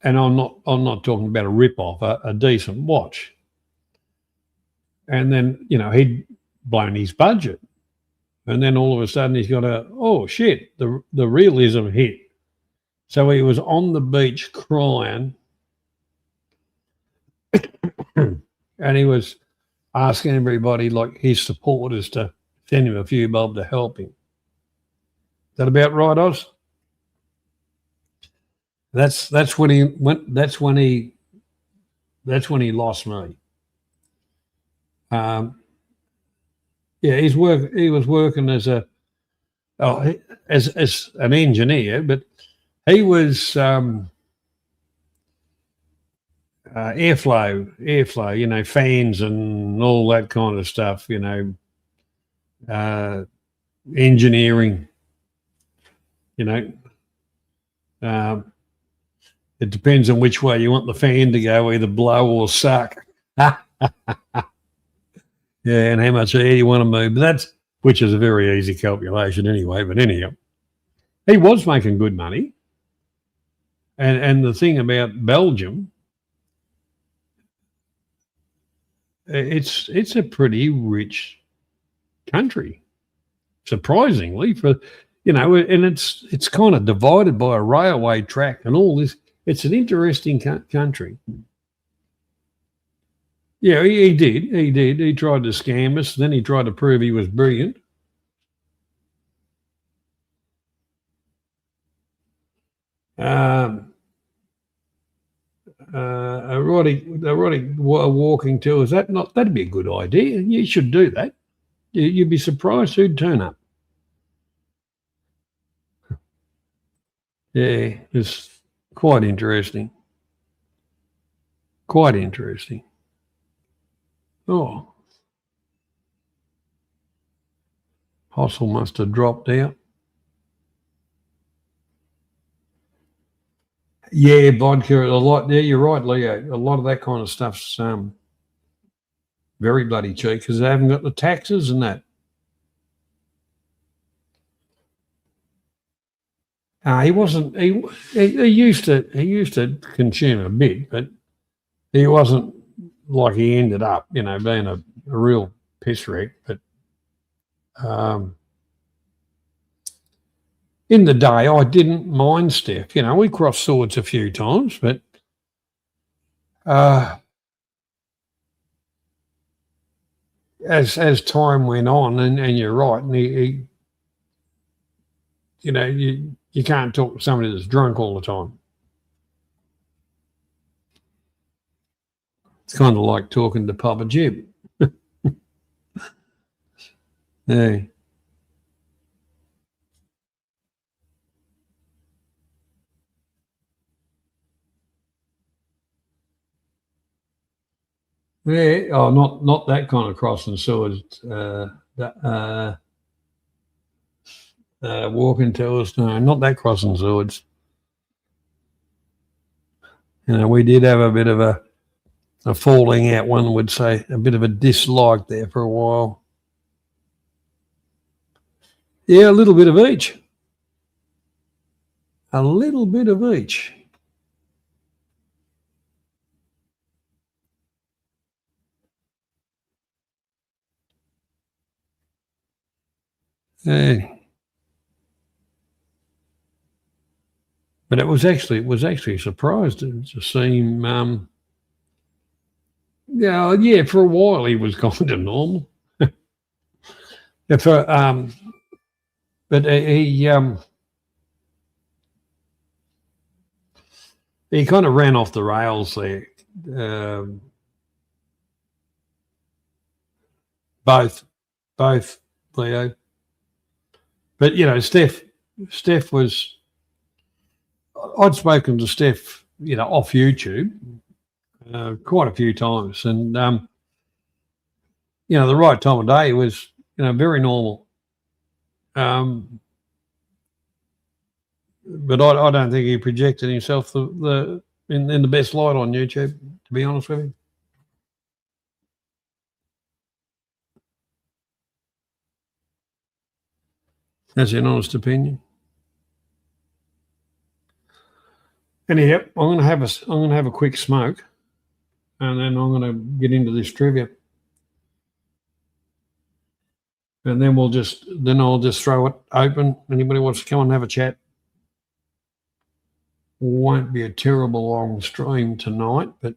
And I'm not talking about a rip-off, a decent watch. And then, he'd blown his budget. And then all of a sudden he's got the realism hit. So he was on the beach crying and he was asking everybody, like his supporters, to send him a few bob to help him. Is that about right, Oz? That's when he went. That's when he lost me. He was working as as an engineer, but he was airflow, fans and all that kind of stuff, engineering, it depends on which way you want the fan to go, either blow or suck. Yeah, and how much air you want to move. But which is a very easy calculation anyway. But anyhow, he was making good money. And the thing about Belgium, it's a pretty rich country, surprisingly, for and it's kind of divided by a railway track and all this. It's an interesting country. Yeah, he did. He did. He tried to scam us. Then he tried to prove he was brilliant. Erotic walking tours. That'd be a good idea. You should do that. You'd be surprised who'd turn up. Yeah, it's quite interesting. Quite interesting. Oh, Hossel must have dropped out. Yeah, vodka, a lot. Yeah, you're right, Leo. A lot of that kind of stuff's very bloody cheap because they haven't got the taxes and that. He wasn't. He used to consume a bit, but he wasn't like he ended up, being a real piss wreck. But in the day, I didn't mind Steph. We crossed swords a few times, but as time went on, and you're right, and he you can't talk to somebody that's drunk all the time. It's kind of like talking to Papa Jib. Yeah. Yeah. Oh, not that kind of crossing swords. Walking tours. No, not that crossing swords. We did have a bit of a falling out, one would say, a bit of a dislike there for a while. Yeah, a little bit of each. A little bit of each. But it was actually surprised to see him. Yeah, for a while he was kind of normal. But he kind of ran off the rails there. Both, Leo. But Steph was. I'd spoken to Steph, off YouTube, quite a few times, and the right time of day was, very normal. But I don't think he projected himself in the best light on YouTube, to be honest with you. That's an honest opinion. Anyhow, I'm gonna have a quick smoke, and then I'm gonna get into this trivia, and then I'll just throw it open. Anybody wants to come and have a chat? Won't be a terrible long stream tonight, but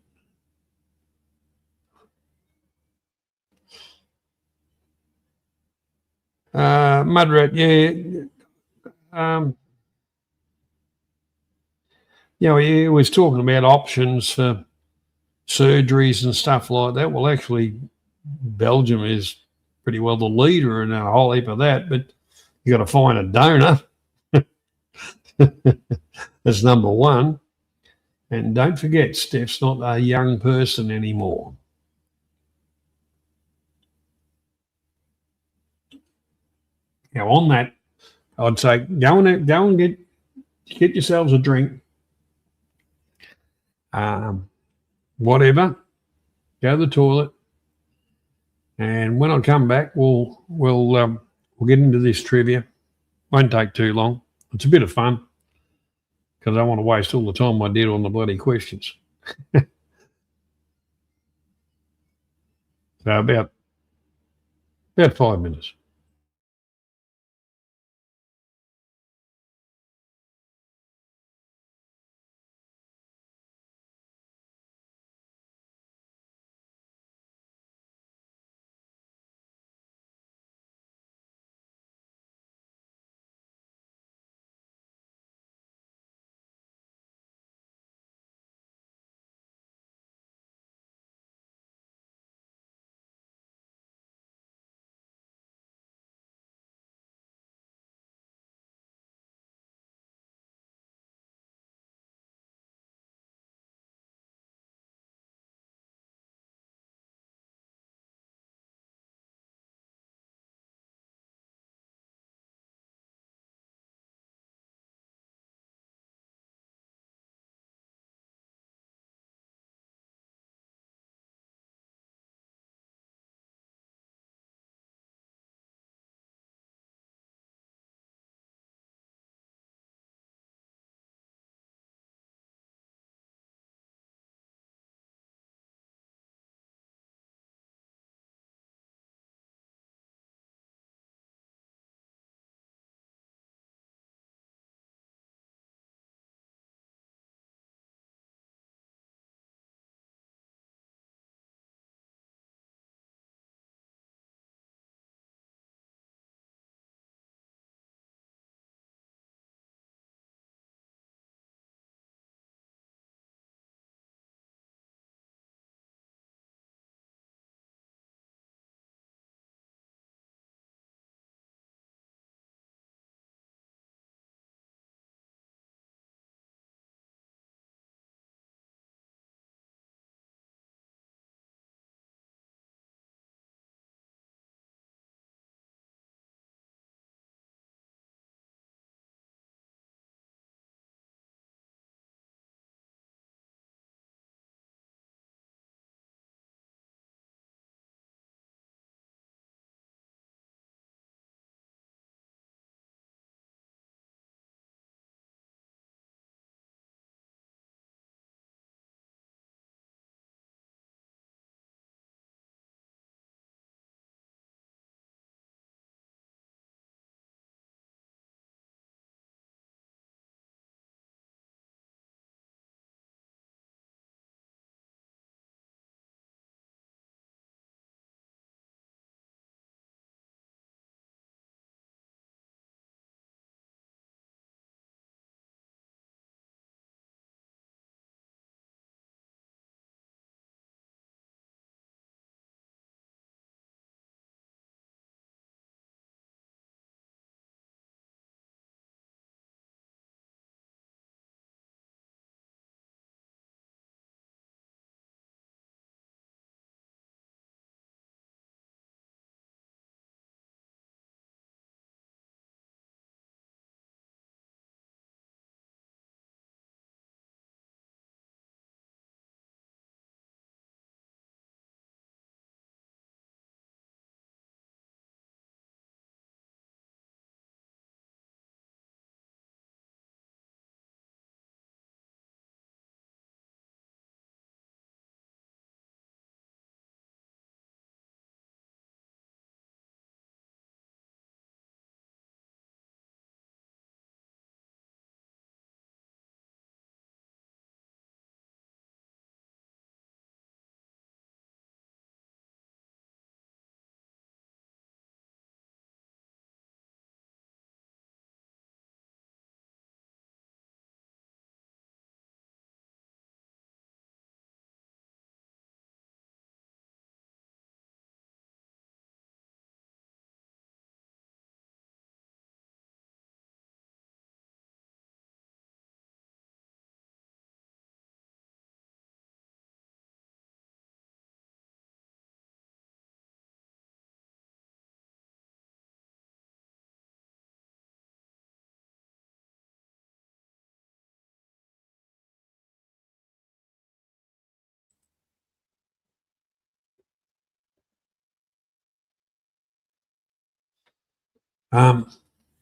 Mudrat, he was talking about options for surgeries and stuff like that. Well, actually, Belgium is pretty well the leader in a whole heap of that, but you got to find a donor. That's number one. And don't forget, Steph's not a young person anymore. Now, on that, I'd say go and get yourselves a drink. Whatever. Go to the toilet. And when I come back, we'll get into this trivia. Won't take too long. It's a bit of fun because I don't want to waste all the time I did on the bloody questions. So about 5 minutes.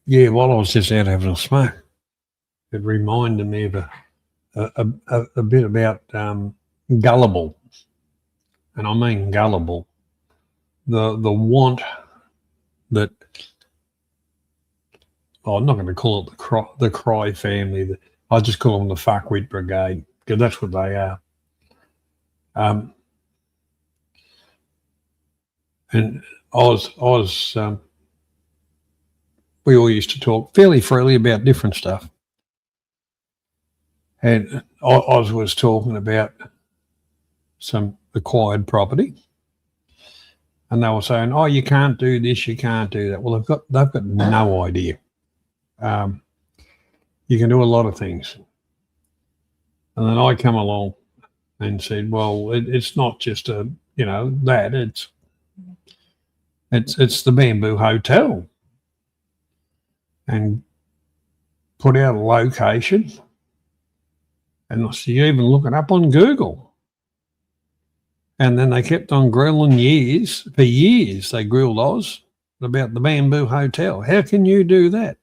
Yeah, while I was just out having a smoke, it reminded me of a bit about gullible, and I mean gullible. the want that, I'm not going to call it the Cry family. I'll just call them the Fuckwit Brigade, because that's what they are. And we all used to talk fairly freely about different stuff. And Oz was talking about some acquired property. And they were saying, oh, you can't do this, you can't do that. Well, they've got no idea. You can do a lot of things. And then I come along and said, well, it's not just that, it's the Bamboo Hotel. And put out a location. And so you even look it up on Google. And then they kept on grilling for years. They grilled Oz about the Bamboo Hotel. How can you do that?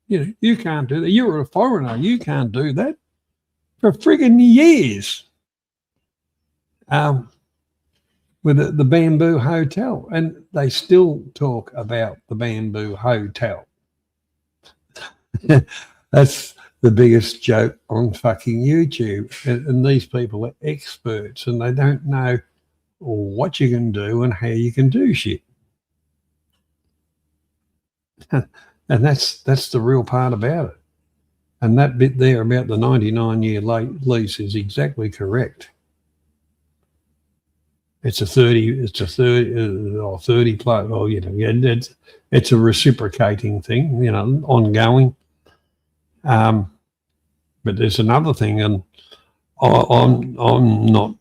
You can't do that. You're a foreigner. You can't do that. For friggin' years. With the Bamboo Hotel. And they still talk about the Bamboo Hotel. That's the biggest joke on fucking YouTube. And these people are experts and they don't know what you can do and how you can do shit. And that's the real part about it. And that bit there about the 99-year lease is exactly correct. It's a 30 plus, it's a reciprocating thing, ongoing. But there's another thing, and I'm not.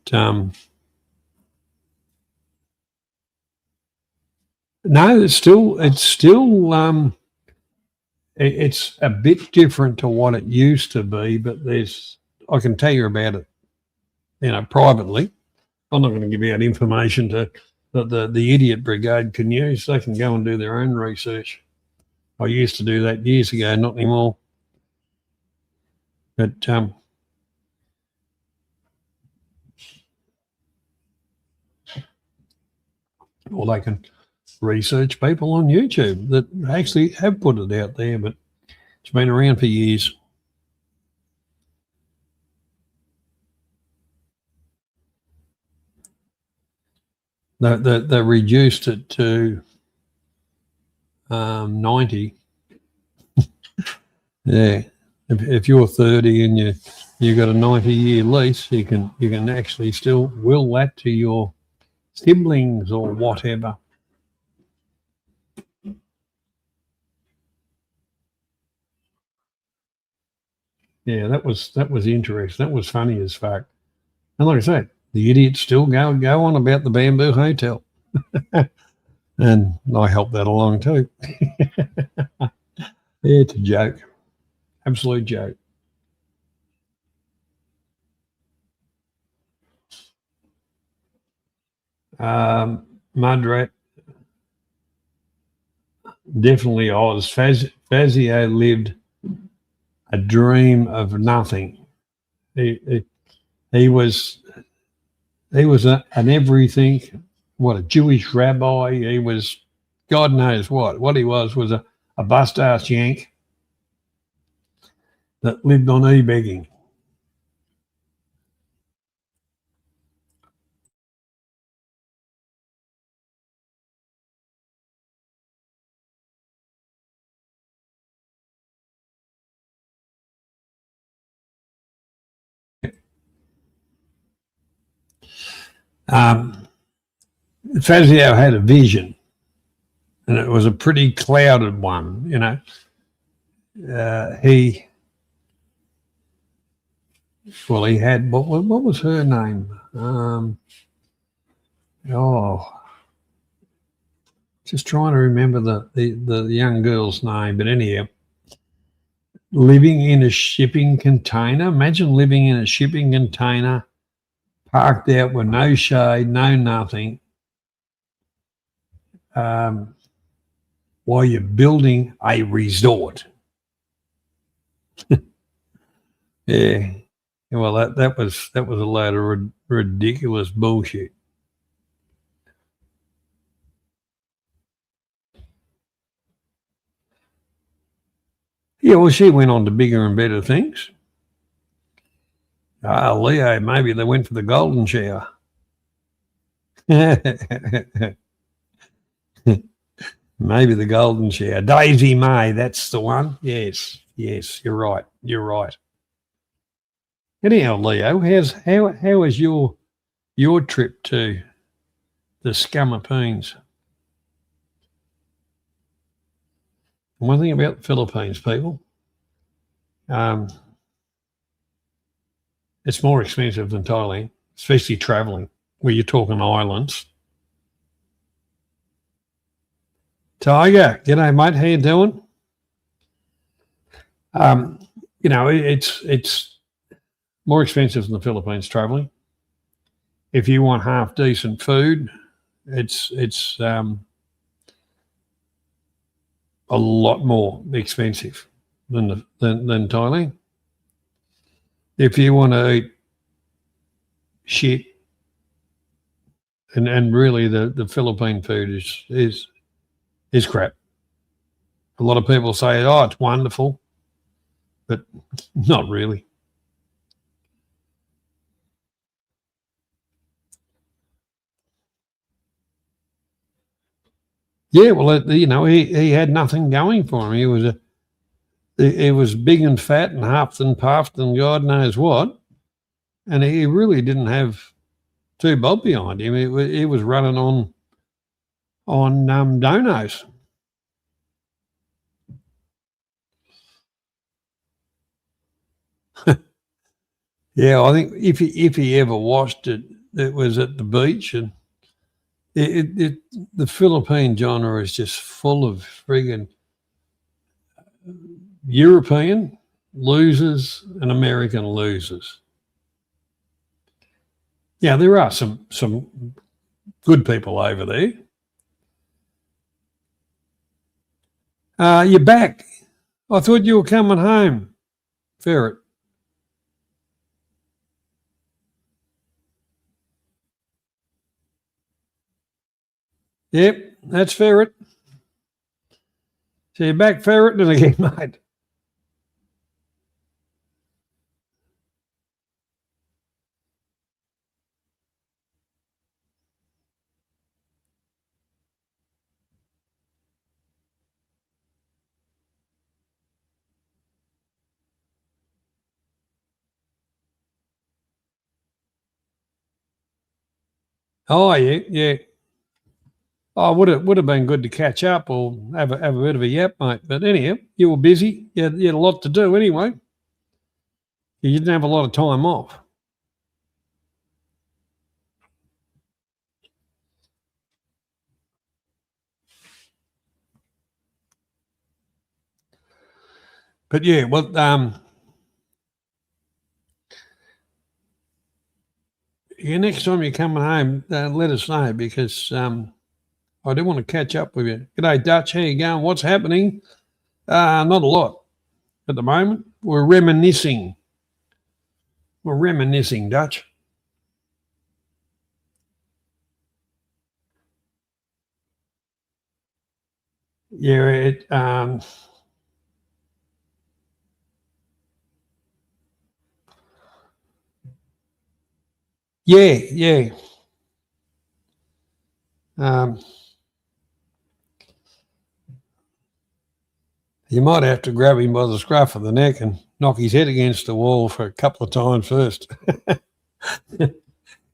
No, it's a bit different to what it used to be. But I can tell you about it, privately. I'm not going to give out information that the idiot brigade can use. They can go and do their own research. I used to do that years ago, not anymore. But or they can research people on YouTube that actually have put it out there, but it's been around for years. They reduced it to 90. Yeah. If you're 30 and you've got a 90-year lease, you can actually still will that to your siblings or whatever. Yeah, that was interesting. That was funny as fuck. And like I said, the idiots still go on about the Bamboo Hotel. And I helped that along too. Yeah, it's a joke. Absolute joke. Mudrat, definitely Oz. Fazio lived a dream of nothing. He was an everything. What, a Jewish rabbi? He was, God knows what. What he was a bust-ass yank that lived on e-begging. Fazio had a vision, and it was a pretty clouded one, he had, what was her name? Just trying to remember the young girl's name, but anyhow, living in a shipping container. Imagine living in a shipping container, parked out with no shade, no nothing, while you're building a resort. Yeah. Well, that was a load of ridiculous bullshit. Yeah, well, she went on to bigger and better things. Leo, maybe they went for the golden shower. Maybe the golden shower. Daisy May, that's the one. Yes, you're right. You're right. Anyhow, Leo, how was your trip to the Scamapoons? One thing about the Philippines, people, it's more expensive than Thailand, especially travelling, where you're talking islands. Tiger, g'day, mate. How you doing? It's more expensive than the Philippines travelling. If you want half decent food, it's a lot more expensive than Thailand. If you want to eat shit, and really the Philippine food is crap. A lot of people say, oh, it's wonderful, but not really. Yeah, well, he had nothing going for him. He was big and fat and huffed and puffed and God knows what, and he really didn't have two bob behind him. He was running on donos. Yeah, I think if he ever watched it, it was at the beach, and the Philippine genre is just full of friggin' European losers and American losers. Yeah, there are some good people over there. You're back. I thought you were coming home, Ferret. Yep, that's Ferret. So you're back ferreting again, mate. Oh, yeah. Oh, would have been good to catch up or have a bit of a yap, mate. But anyhow, you were busy. You had a lot to do anyway. You didn't have a lot of time off. But yeah, well, next time you're coming home, let us know because I do want to catch up with you. G'day, Dutch. How you going? What's happening? Not a lot at the moment. We're reminiscing. Dutch. Yeah, yeah. You might have to grab him by the scruff of the neck and knock his head against the wall for a couple of times first.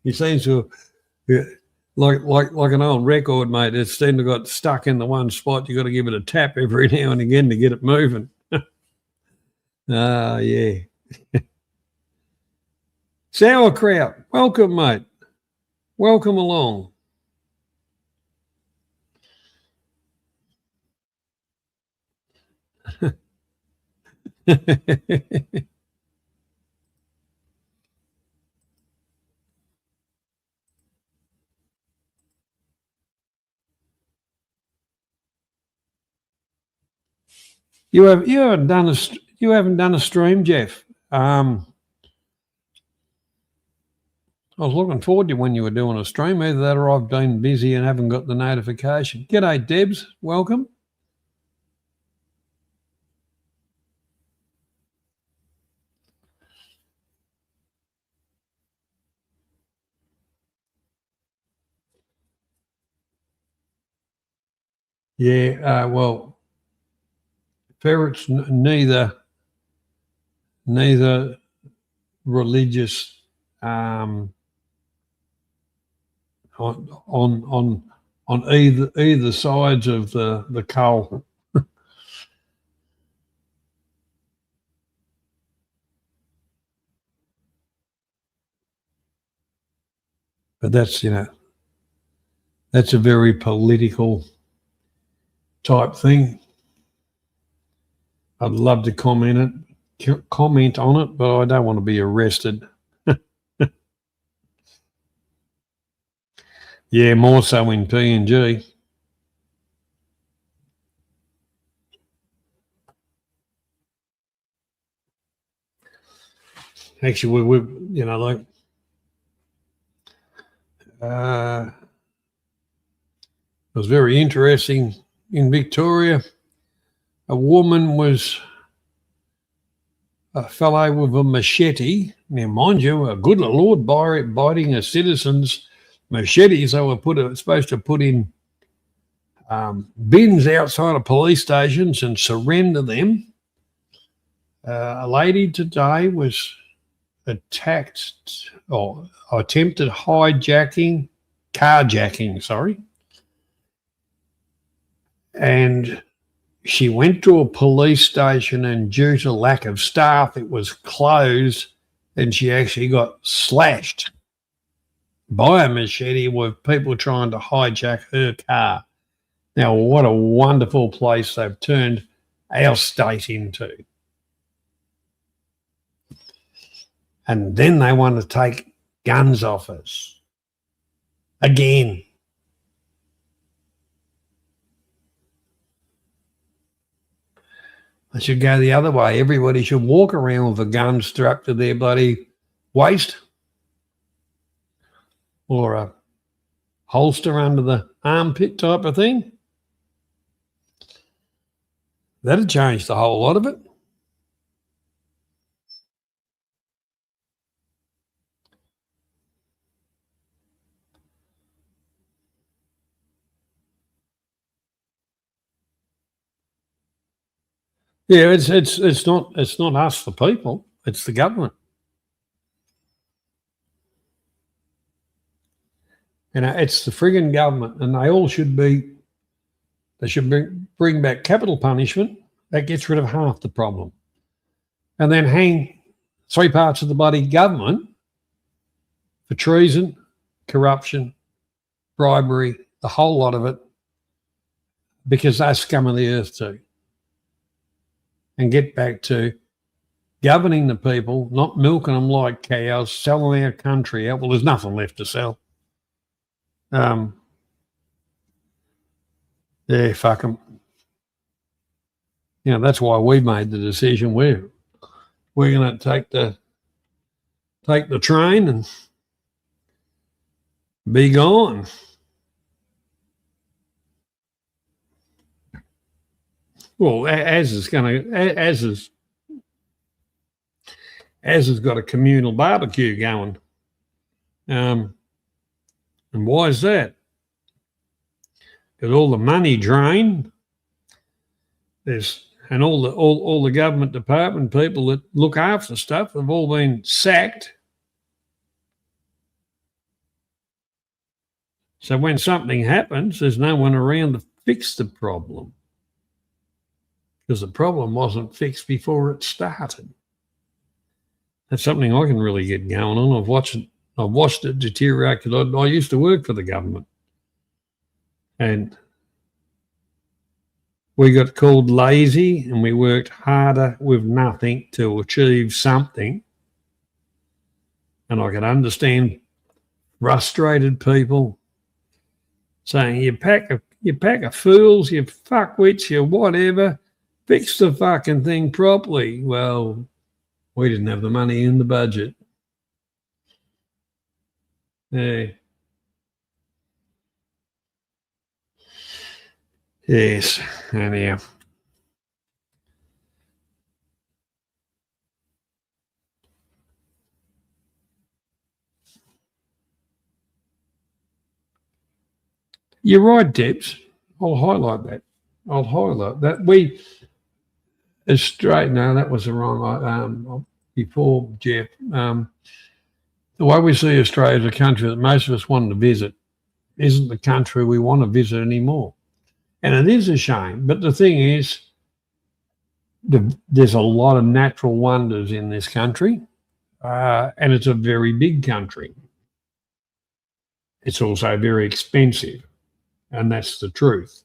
He seems to, like an old record, mate. It's seemed to got stuck in the one spot. You got to give it a tap every now and again to get it moving. Yeah. Sauerkraut, welcome, mate. Welcome along. You haven't done a stream, Jeff. I was looking forward to when you were doing a stream. Either that or I've been busy and haven't got the notification. G'day, Debs. Welcome. Yeah, well, ferrets neither religious on either sides of the coal. But that's that's a very political type thing. I'd love to comment on it, but I don't want to be arrested. Yeah, more so in PNG. Actually, we like it was very interesting in Victoria. A woman was a fellow with a machete. Now, mind you, a good Lord biting a citizen's machetes. They were supposed to put in bins outside of police stations and surrender them. A lady today was attacked or attempted carjacking, sorry. And she went to a police station, and due to lack of staff, it was closed, and she actually got slashed by a machete with people trying to hijack her car. Now, what a wonderful place they've turned our state into. And then they want to take guns off us. Again. They should go the other way. Everybody should walk around with a gun strapped to their bloody waist or a holster under the armpit type of thing. That'd change the whole lot of it. Yeah, it's not us, the people. It's the government. It's the friggin' government, and they all should be. They should bring back capital punishment. That gets rid of half the problem, and then hang 3 parts of the bloody government for treason, corruption, bribery, the whole lot of it, because they're scum of the earth too. And get back to governing the people, not milking them like cows, selling our country out. Well, there's nothing left to sell. Yeah, fuck them. That's why we made the decision. We're going to take the train and be gone. Well, as has got a communal barbecue going. And why is that? Because all the money drained. And all the government department people that look after stuff have all been sacked. So when something happens, there's no one around to fix the problem, because the problem wasn't fixed before it started. That's something I can really get going on. I've watched it deteriorate, because I used to work for the government, and we got called lazy, and we worked harder with nothing to achieve something. And I can understand frustrated people saying, you pack of fools, you fuckwits, you whatever, fix the fucking thing properly. Well, we didn't have the money in the budget. Yeah. Yes, anyhow. You're right, Debs. I'll highlight that. I'll highlight that. We Australia. No, that was the wrong. Before Jeff, the way we see Australia as a country that most of us want to visit isn't the country we want to visit anymore, and it is a shame. But the thing is, there's a lot of natural wonders in this country, and it's a very big country. It's also very expensive, and that's the truth.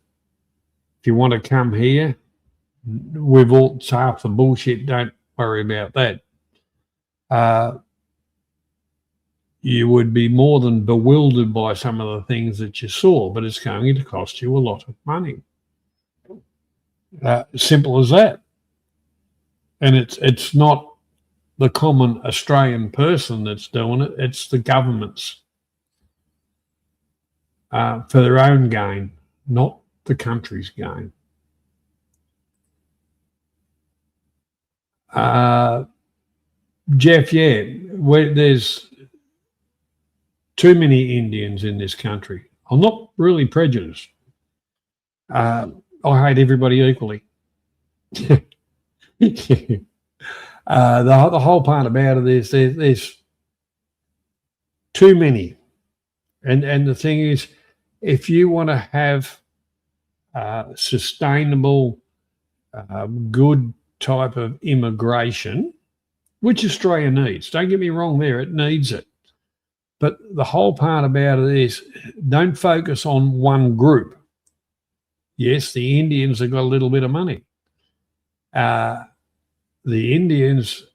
If you want to come here, we've all half the bullshit. Don't worry about that. You would be more than bewildered by some of the things that you saw, but it's going to cost you a lot of money. Simple as that. And it's not the common Australian person that's doing it. It's the governments for their own gain, not the country's gain. Jeff, yeah, there's too many Indians in this country. I'm not really prejudiced. I hate everybody equally. The whole part about it is there's too many. And the thing is, if you want to have sustainable, good type of immigration, which Australia needs, don't get me wrong there, it needs it. But the whole part about it is don't focus on one group. Yes, the Indians have got a little bit of money. The Indians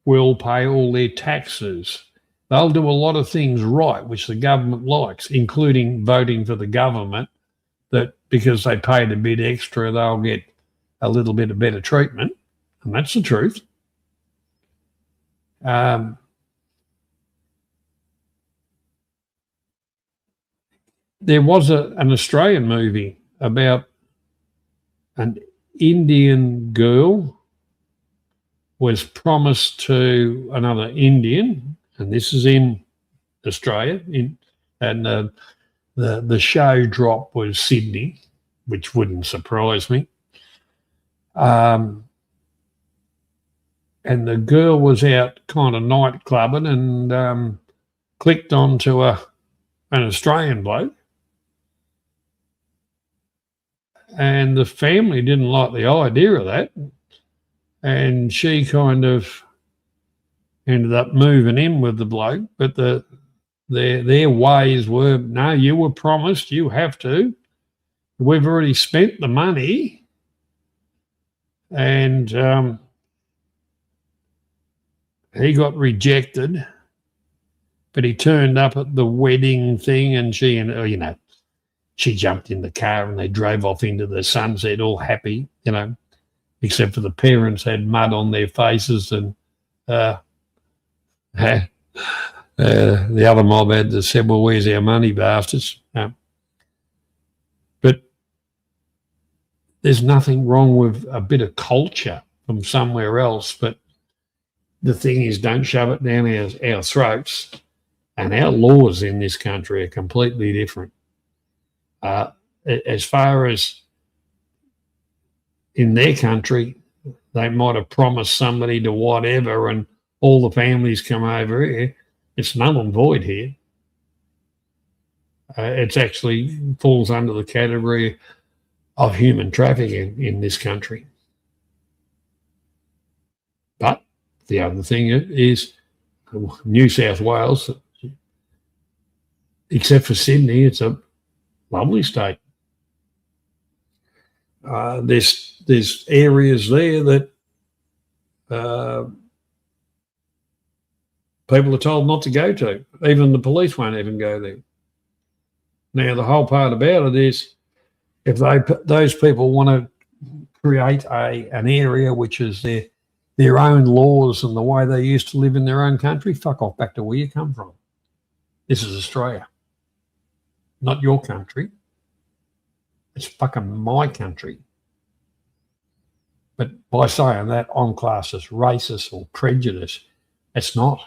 will pay all their taxes. They'll do a lot of things right, which the government likes, including voting for the government, that because they paid a bit extra, they'll get a little bit of better treatment. And that's the truth. There was an Australian movie about an Indian girl was promised to another Indian, and this is in Australia, and the show drop was Sydney, which wouldn't surprise me. And the girl was out kind of night clubbing and clicked onto an Australian bloke. And the family didn't like the idea of that. And she kind of ended up moving in with the bloke. But their ways were, no, you were promised, you have to. We've already spent the money. And he got rejected. But he turned up at the wedding thing and she jumped in the car and they drove off into the sunset all happy, except for the parents had mud on their faces and the other mob had said, well, where's our money, bastards? But there's nothing wrong with a bit of culture from somewhere else, but the thing is, don't shove it down our throats, and our laws in this country are completely different. As far as in their country, they might have promised somebody to whatever and all the families come over here. It's null and void here. It's actually falls under the category of human trafficking in this country. But the other thing is New South Wales, except for Sydney, it's a lovely state. There's areas there that people are told not to go to. Even the police won't even go there. Now, the whole part about it is if those people want to create an area which is their own laws and the way they used to live in their own country, fuck off back to where you come from. This is Australia. Not your country. It's fucking my country. But by saying that, I'm classed as racist or prejudiced. It's not.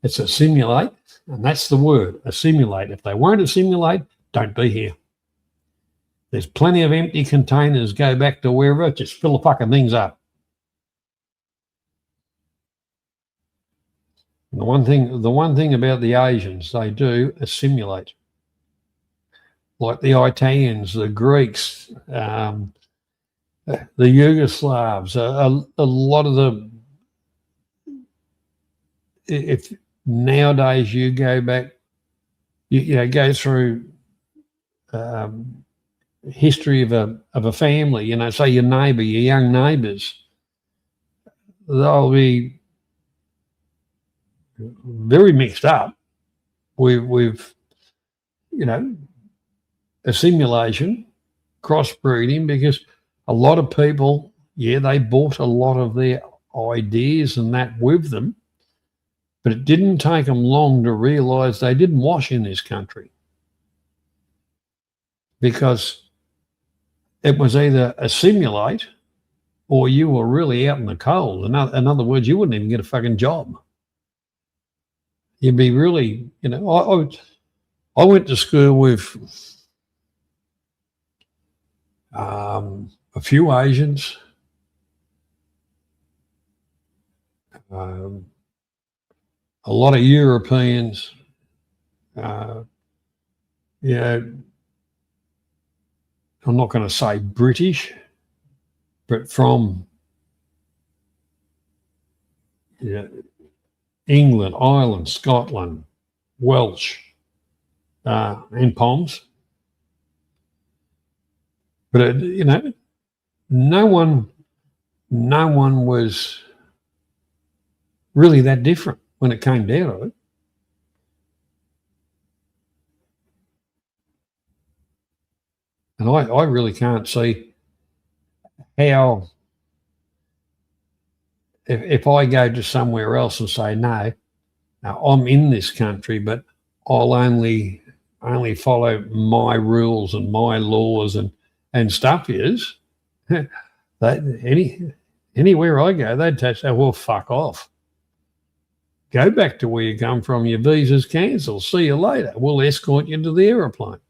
It's assimilate, and that's the word, assimilate. If they won't assimilate, don't be here. There's plenty of empty containers. Go back to wherever, just fill the fucking things up. And the one thing about the Asians, they do assimilate. Like the Italians, the Greeks, the Yugoslavs, a lot of the. If nowadays you go back, go through history of a family, say your neighbour, your young neighbours, they'll be very mixed up with assimilation, crossbreeding, because a lot of people, they bought a lot of their ideas and that with them, but it didn't take them long to realise they didn't wash in this country, because it was either assimilate or you were really out in the cold. In other words, you wouldn't even get a fucking job. You'd be really, I went to school with a few Asians, a lot of Europeans, I'm not going to say British, but from England, Ireland, Scotland, Welsh, and Poms. But no one was really that different when it came down to it. And I really can't see how, if I go to somewhere else and say, no, I'm in this country, but I'll only follow my rules and my laws and stuff is, anywhere I go, they'd say, well, fuck off. Go back to where you come from. Your visa's cancelled. See you later. We'll escort you to the aeroplane.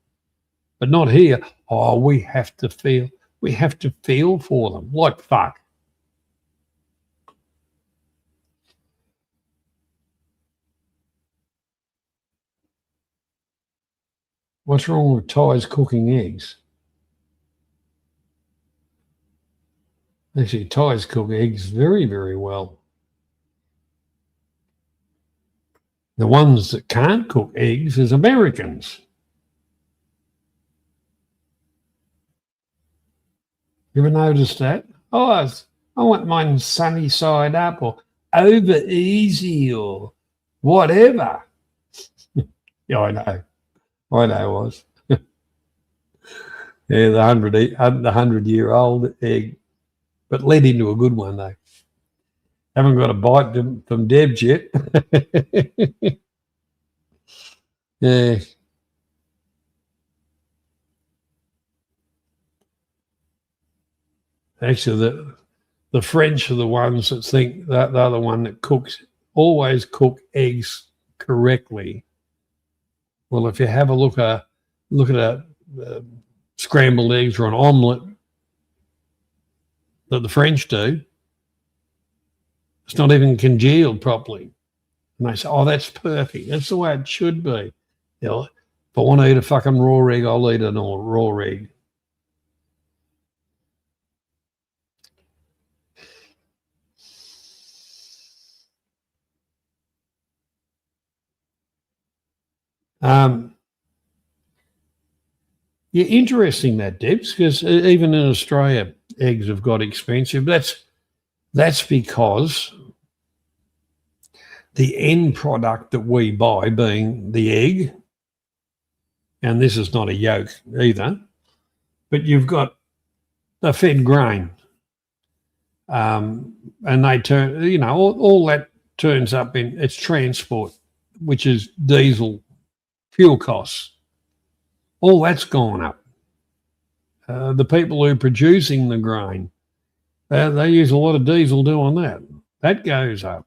But not here. Oh, we have to feel for them. Like fuck. What's wrong with Thais cooking eggs? Actually, Thais cook eggs very, very well. The ones that can't cook eggs is Americans. You ever noticed that? Oh, I want mine sunny side up or over easy or whatever. Yeah, I know. I know it was. Yeah, the 100-year-old egg, but led into a good one though. Haven't got a bite from Debs yet. Yeah. Actually, the French are the ones that think that they're the one that always cook eggs correctly. Well, if you have a look at a scrambled eggs or an omelette that the French do, it's not even congealed properly. And they say, oh, that's perfect. That's the way it should be. If I want to eat a fucking raw egg, I'll eat a raw egg. Yeah, interesting that, Debs, because even in Australia, eggs have got expensive. That's because the end product that we buy, being the egg, and this is not a yolk either, but you've got a fed grain, and they turn, all that turns up in its transport, which is diesel fuel costs. All that's gone up. The people who are producing the grain, they use a lot of diesel doing that. That goes up.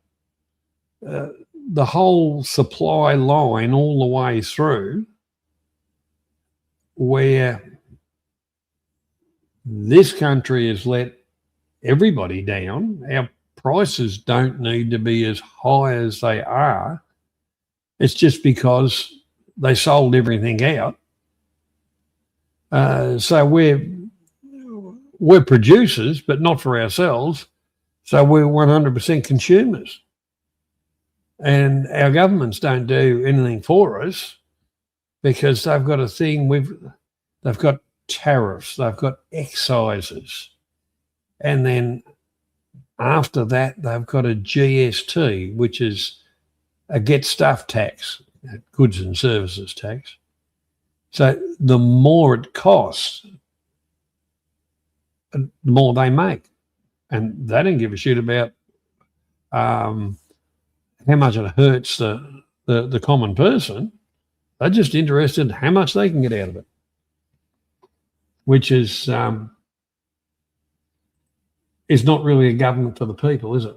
the whole supply line all the way through, where this country has let everybody down. Our prices don't need to be as high as they are. It's just because they sold everything out. So we're producers, but not for ourselves. So we're 100% consumers. And our governments don't do anything for us because they've got a thing they've got tariffs, they've got excises. And then after that, they've got a GST, which is a get stuff tax, goods and services tax. So the more it costs, the more they make. And they don't give a shit about how much it hurts the common person. They're just interested in how much they can get out of it, which is not really a government for the people, is it?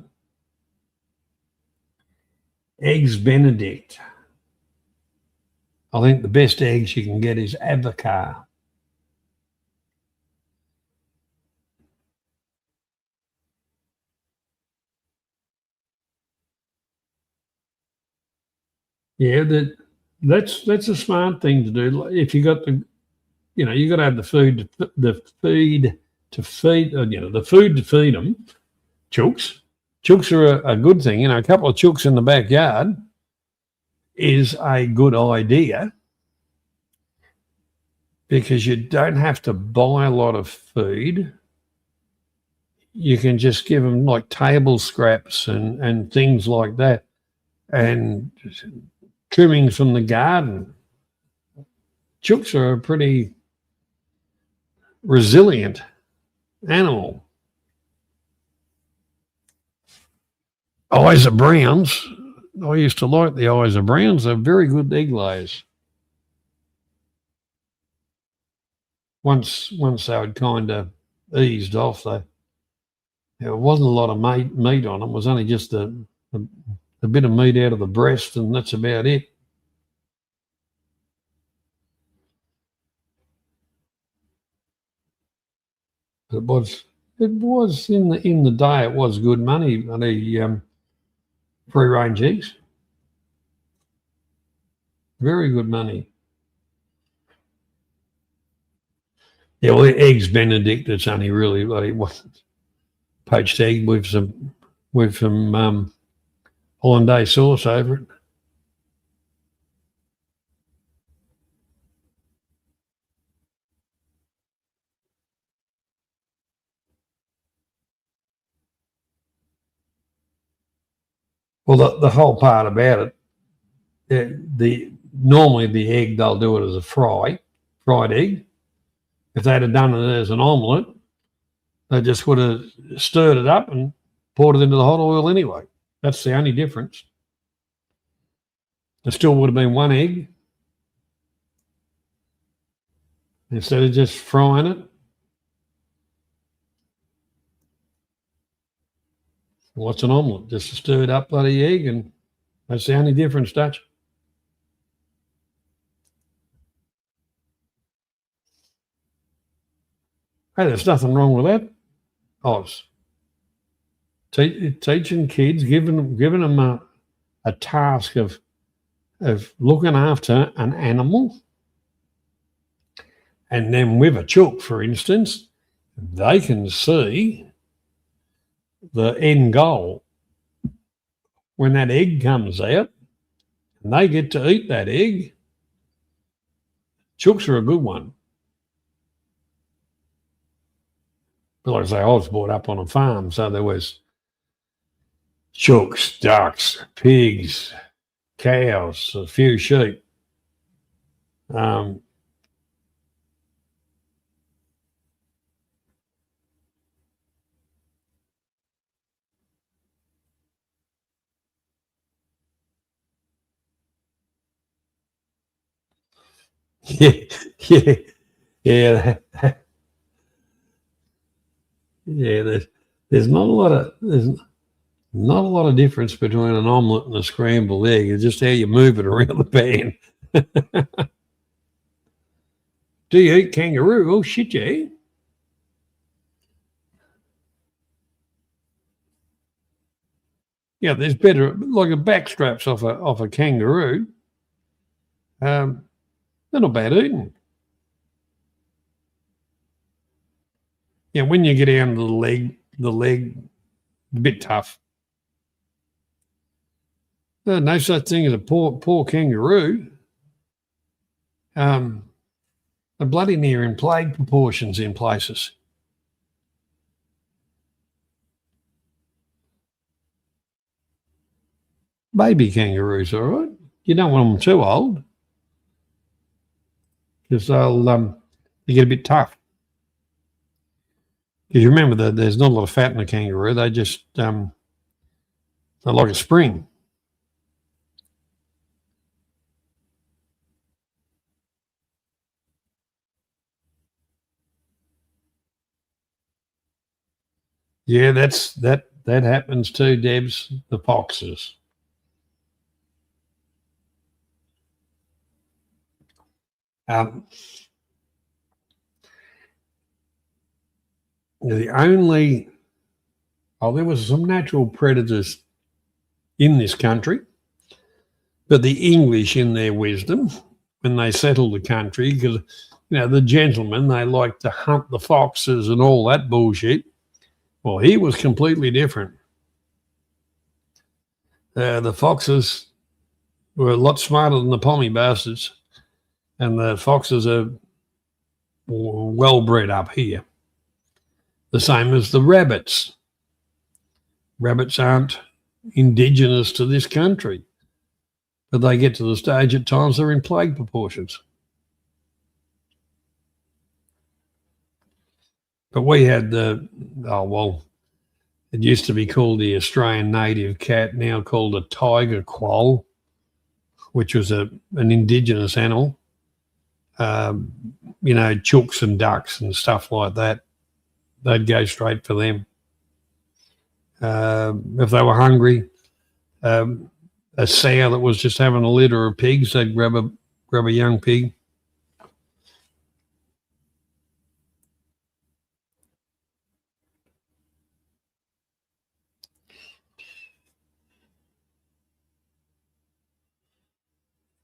Eggs Benedict. I think the best eggs you can get is avocado. Yeah, that's a smart thing to do. If you got you got to have the food to feed them. Chooks. Chooks are a good thing. A couple of chooks in the backyard is a good idea because you don't have to buy a lot of food. You can just give them like table scraps and things like that and trimmings from the garden. Chooks are a pretty resilient animal. Eyes of Browns. I used to like the Eyes of Browns. They're very good egg layers. Once they had kind of eased off, there wasn't a lot of meat on them. It was only just a bit of meat out of the breast, and that's about it. It was in the day. It was good money. The free range eggs, very good money. Yeah, well, eggs Benedict. It's only really poached egg with some hollandaise sauce over it. Well, the whole part about it, normally the egg, they'll do it as a fried egg. If they'd have done it as an omelette, they just would have stirred it up and poured it into the hot oil anyway. That's the only difference. There still would have been one egg instead of just frying it. What's an omelette? Just a stirred up bloody egg, and that's the only difference, Dutch. Hey, there's nothing wrong with that. Oz. Teaching kids, giving them a task of looking after an animal, and then with a chook, for instance, they can see the end goal when that egg comes out, and they get to eat that egg. Chooks are a good one. But like I say, I was brought up on a farm, so there was chooks, ducks, pigs, cows, a few sheep. Yeah. Yeah. There's not a lot of Not a lot of difference between an omelette and a scrambled egg. It's just how you move it around the pan. Do you eat kangaroo? Oh, shit, yeah. Yeah, there's better, like a back straps off a kangaroo. They're not bad eating. Yeah, when you get down to the leg, a bit tough. No such thing as a poor kangaroo. They're bloody near in plague proportions in places. Baby kangaroos, all right. You don't want them too old because they get a bit tough. Because you remember that there's not a lot of fat in a kangaroo. They just they're like a spring. Yeah, that happens too, Debs. The foxes. Um, the only there was some natural predators in this country, but the English, in their wisdom, when they settled the country, because the gentlemen, they like to hunt the foxes and all that bullshit. Well, he was completely different. The foxes were a lot smarter than the pommy bastards, and the foxes are well bred up here. The same as the rabbits. Rabbits aren't indigenous to this country, but they get to the stage at times they're in plague proportions. But we had it used to be called the Australian native cat, now called a tiger quoll, which was an indigenous animal. Chooks and ducks and stuff like that. They'd go straight for them. If they were hungry, a sow that was just having a litter of pigs, they'd grab a young pig.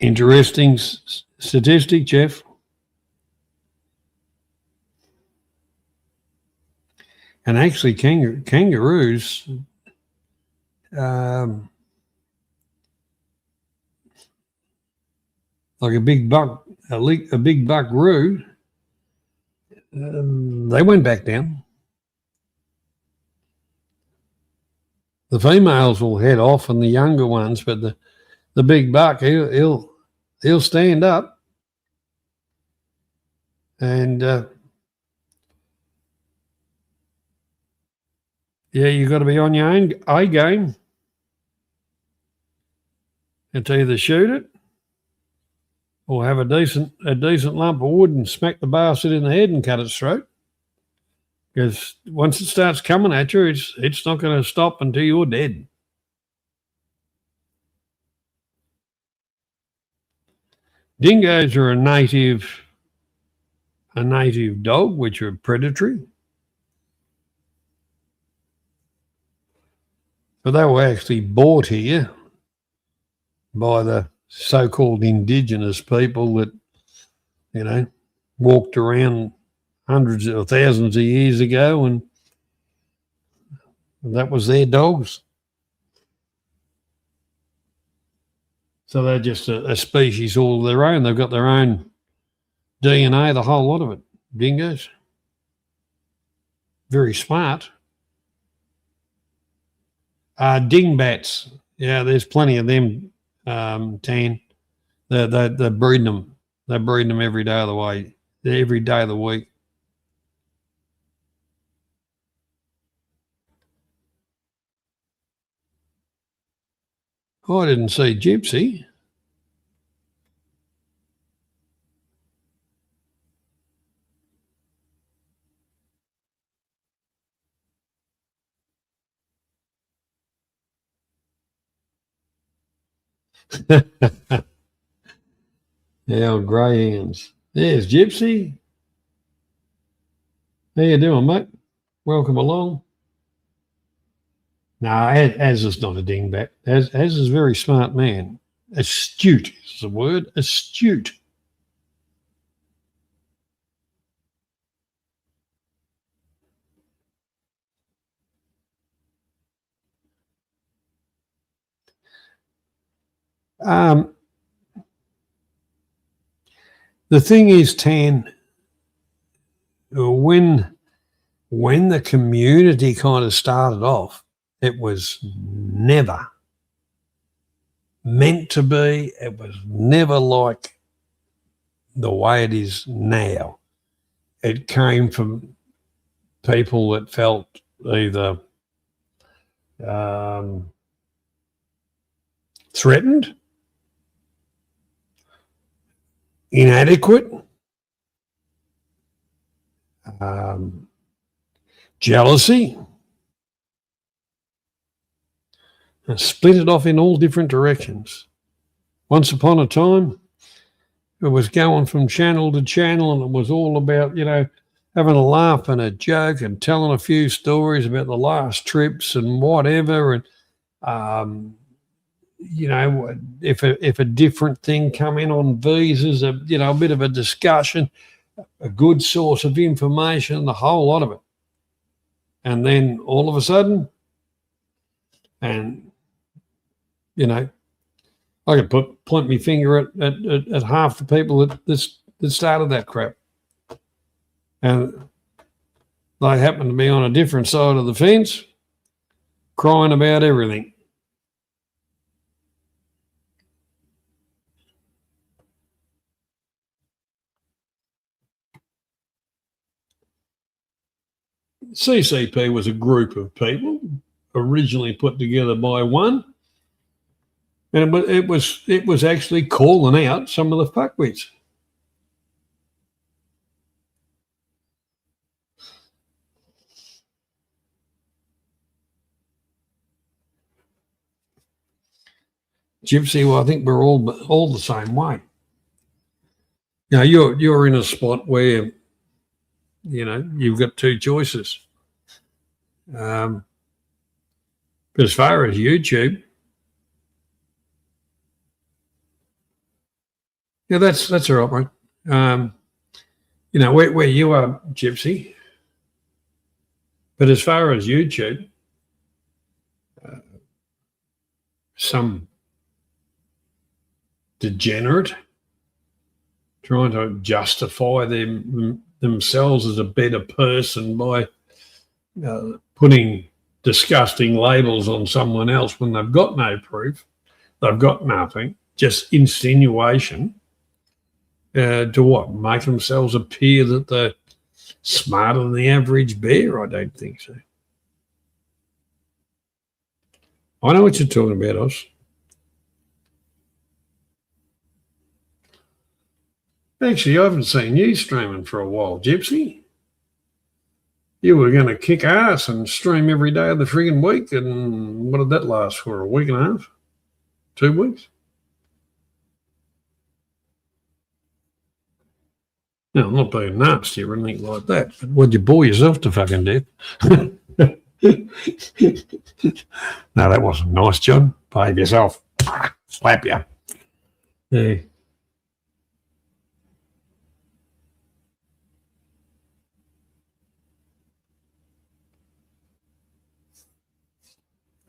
Interesting statistic, Jeff. And actually, kangaroos, like a big buckaroo, they went back down. The females will head off, and the younger ones, but the big buck, he'll stand up, and you've got to be on your own A game. And to either shoot it or have a decent lump of wood and smack the bastard in the head and cut its throat. Because once it starts coming at you, it's not going to stop until you're dead. Dingoes are a native dog, which are predatory. But they were actually brought here by the so-called indigenous people that, walked around hundreds or thousands of years ago, and that was their dogs. So they're just a species all of their own. They've got their own DNA, the whole lot of it. Dingoes. Very smart. Dingbats. Yeah, there's plenty of them, Tan. They're breeding them. They're breeding them every day of the week. Oh, I didn't see Gypsy. Yeah, old grey hands. There's Gypsy. How you doing, mate? Welcome along. No, Az is not a dingbat. Az is a very smart man. Astute is the word. Astute. The thing is, Tan, when the community kind of started off, it was never meant to be. It was never like the way it is now. It came from people that felt either threatened, inadequate, jealousy, and split it off in all different directions. Once upon a time, it was going from channel to channel, and it was all about, having a laugh and a joke and telling a few stories about the last trips and whatever. And, if a different thing come in on visas, a bit of a discussion, a good source of information, the whole lot of it. And then all of a sudden, and, I could point my finger at half the people that started that crap. And they happen to be on a different side of the fence, crying about everything. CCP was a group of people originally put together by one, and it was actually calling out some of the fuckwits. Gypsy, well, I think we're all the same way. Now you're in a spot where you've got two choices. But as far as YouTube, yeah, that's all right, mate. Where you are, Gypsy. But as far as YouTube, some degenerate trying to justify themselves as a better person by putting disgusting labels on someone else when they've got no proof, they've got nothing, just insinuation to what? Make themselves appear that they're smarter than the average bear? I don't think so. I know what you're talking about, Oz. Actually, I haven't seen you streaming for a while, Gypsy. You were going to kick ass and stream every day of the frigging week, and what did that last for? A week and a half? 2 weeks? No, I'm not being nasty or anything like that, but what'd you bore yourself to fucking death? No, that wasn't nice, John. Behave yourself. Slap you. Yeah.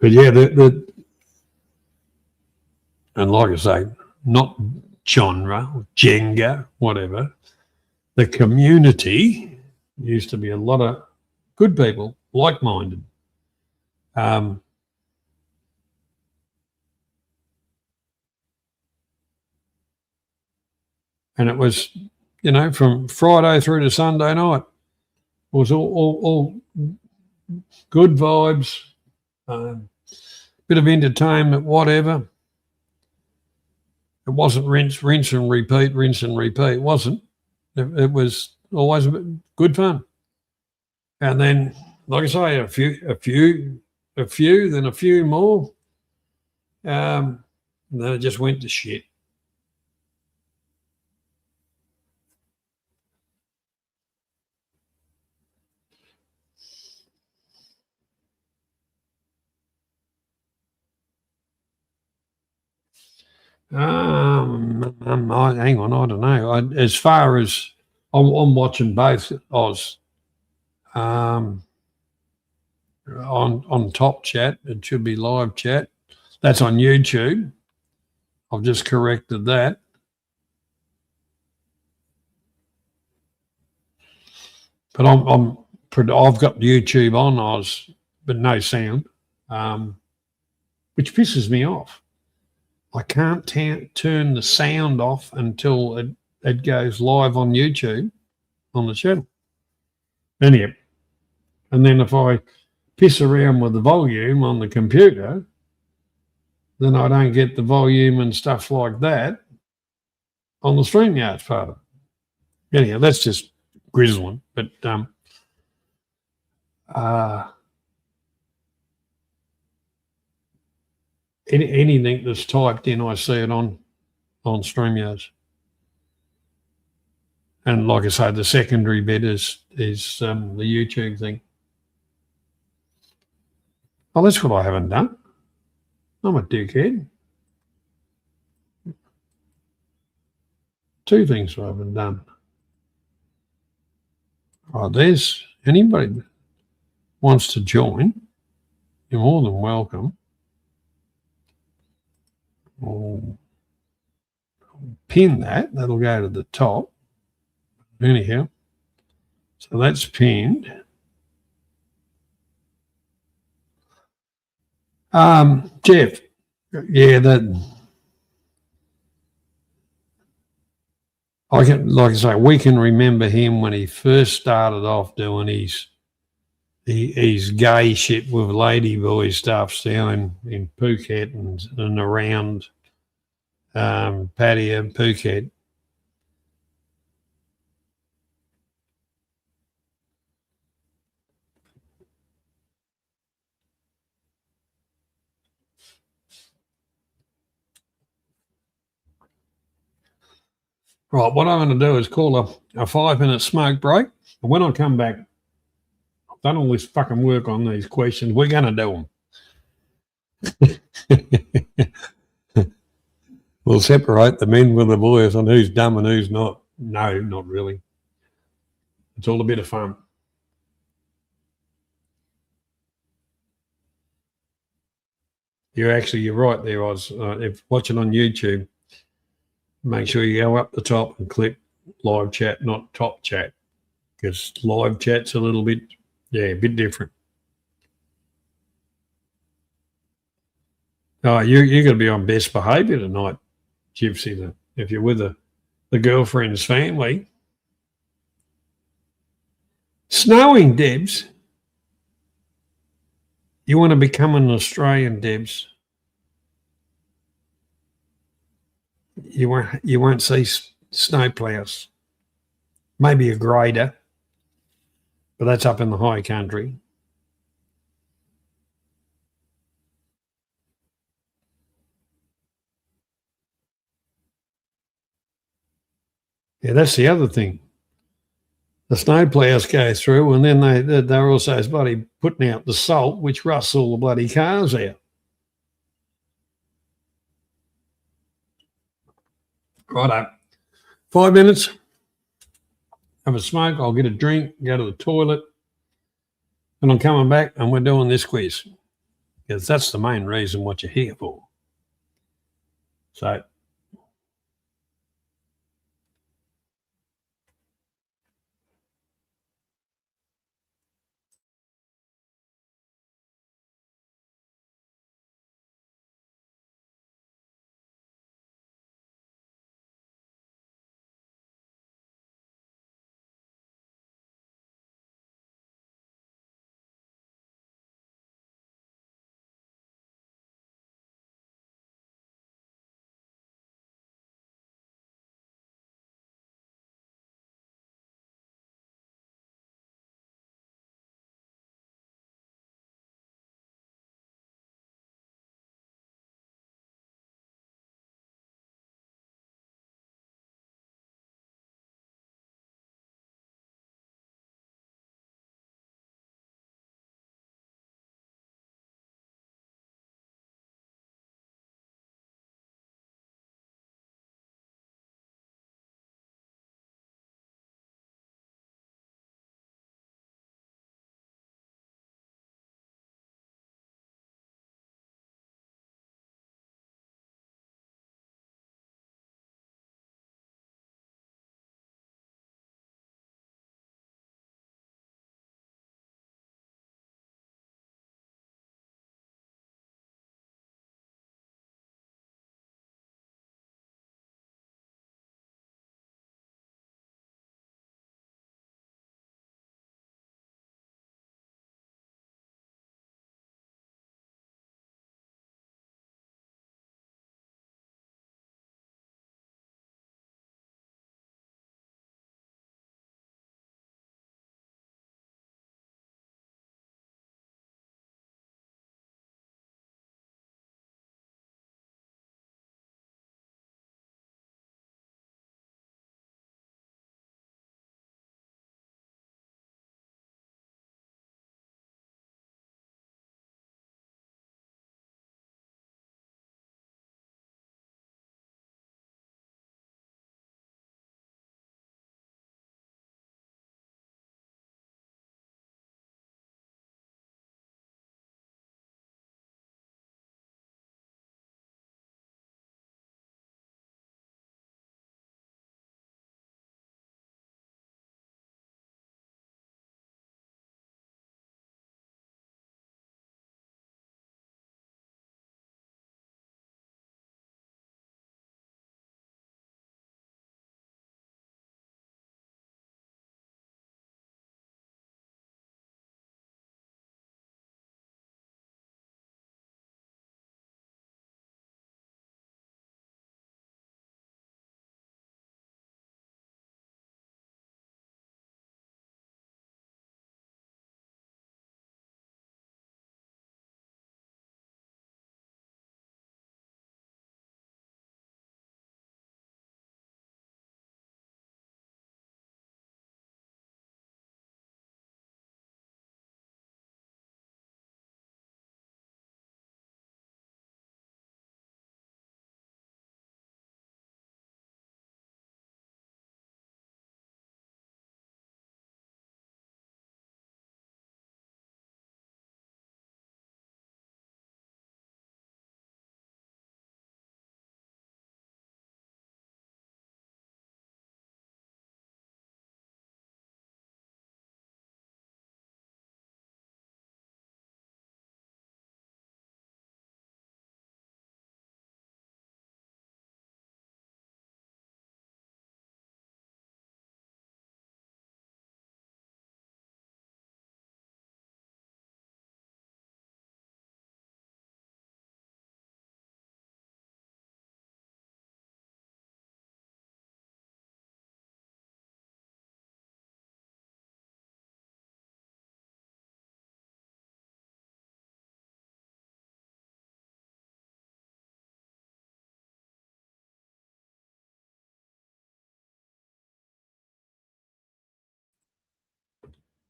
But yeah, and like I say, not genre, Jenga, whatever. The community used to be a lot of good people, like-minded. And it was, from Friday through to Sunday night, it was all good vibes, bit of entertainment, whatever. It wasn't rinse and repeat. It wasn't. It was always good fun. And then, like I say, a few, then a few more. And then it just went to shit. Hang on, I don't know. As far as I'm watching both Oz, on Top Chat, it should be live chat. That's on YouTube. I've just corrected that. But I've got YouTube on Oz, but no sound, which pisses me off. I can't turn the sound off until it goes live on YouTube on the channel. Anyhow, and then if I piss around with the volume on the computer, then I don't get the volume and stuff like that on the StreamYard part of it. Anyhow, that's just grizzling. But anything that's typed in, I see it on StreamYard. And like I say, the secondary bit is the YouTube thing. Oh, that's what I haven't done. I'm a dickhead. 2 things I haven't done. Oh, there's anybody wants to join, you're more than welcome. I'll pin that. That'll go to the top. Anyhow, so that's pinned. Jeff, yeah, that I can, like I say, we can remember him when he first started off doing his gay shit with ladyboy stuff down in Phuket and around Pattaya and Phuket. Right, what I'm going to do is call a 5-minute smoke break. And when I come back, I've done all this fucking work on these questions. We're going to do them. We'll separate the men with the boys on who's dumb and who's not. No, not really. It's all a bit of fun. You're right there, Oz. If watching on YouTube, make sure you go up the top and click live chat, not top chat, because live chat's a little bit, a bit different. Oh, you're going to be on best behaviour tonight, Gypsy, if you're with the girlfriend's family. Snowing, Debs. You want to become an Australian, Debs. You won't see snow ploughs. Maybe a grader, but that's up in the high country. Yeah, that's the other thing. The snow ploughs go through, and then they're also bloody putting out the salt, which rusts all the bloody cars out. Righto. 5 minutes. Have a smoke. I'll get a drink, go to the toilet, and I'm coming back, and we're doing this quiz because that's the main reason what you're here for. So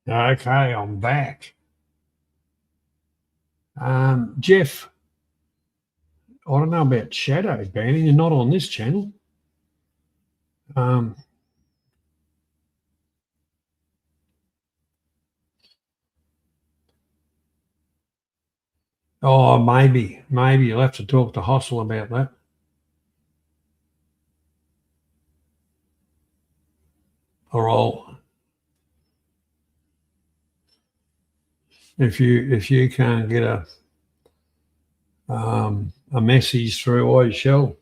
Okay, I'm back. Jeff, I don't know about shadow banning. You're not on this channel. Oh, maybe you'll have to talk to Hostel about that. Or if you can't get a message through, I shall.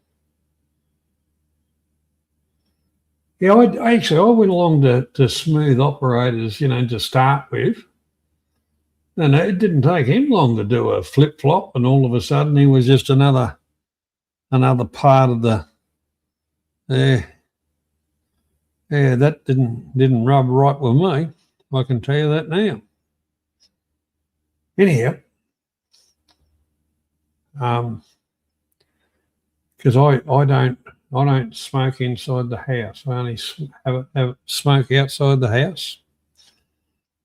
Yeah, I went along to Smooth Operators, to start with. And it didn't take him long to do a flip flop, and all of a sudden he was just another part of the. Yeah, that didn't rub right with me. I can tell you that now. Anyhow, because I don't smoke inside the house. I only have smoke outside the house.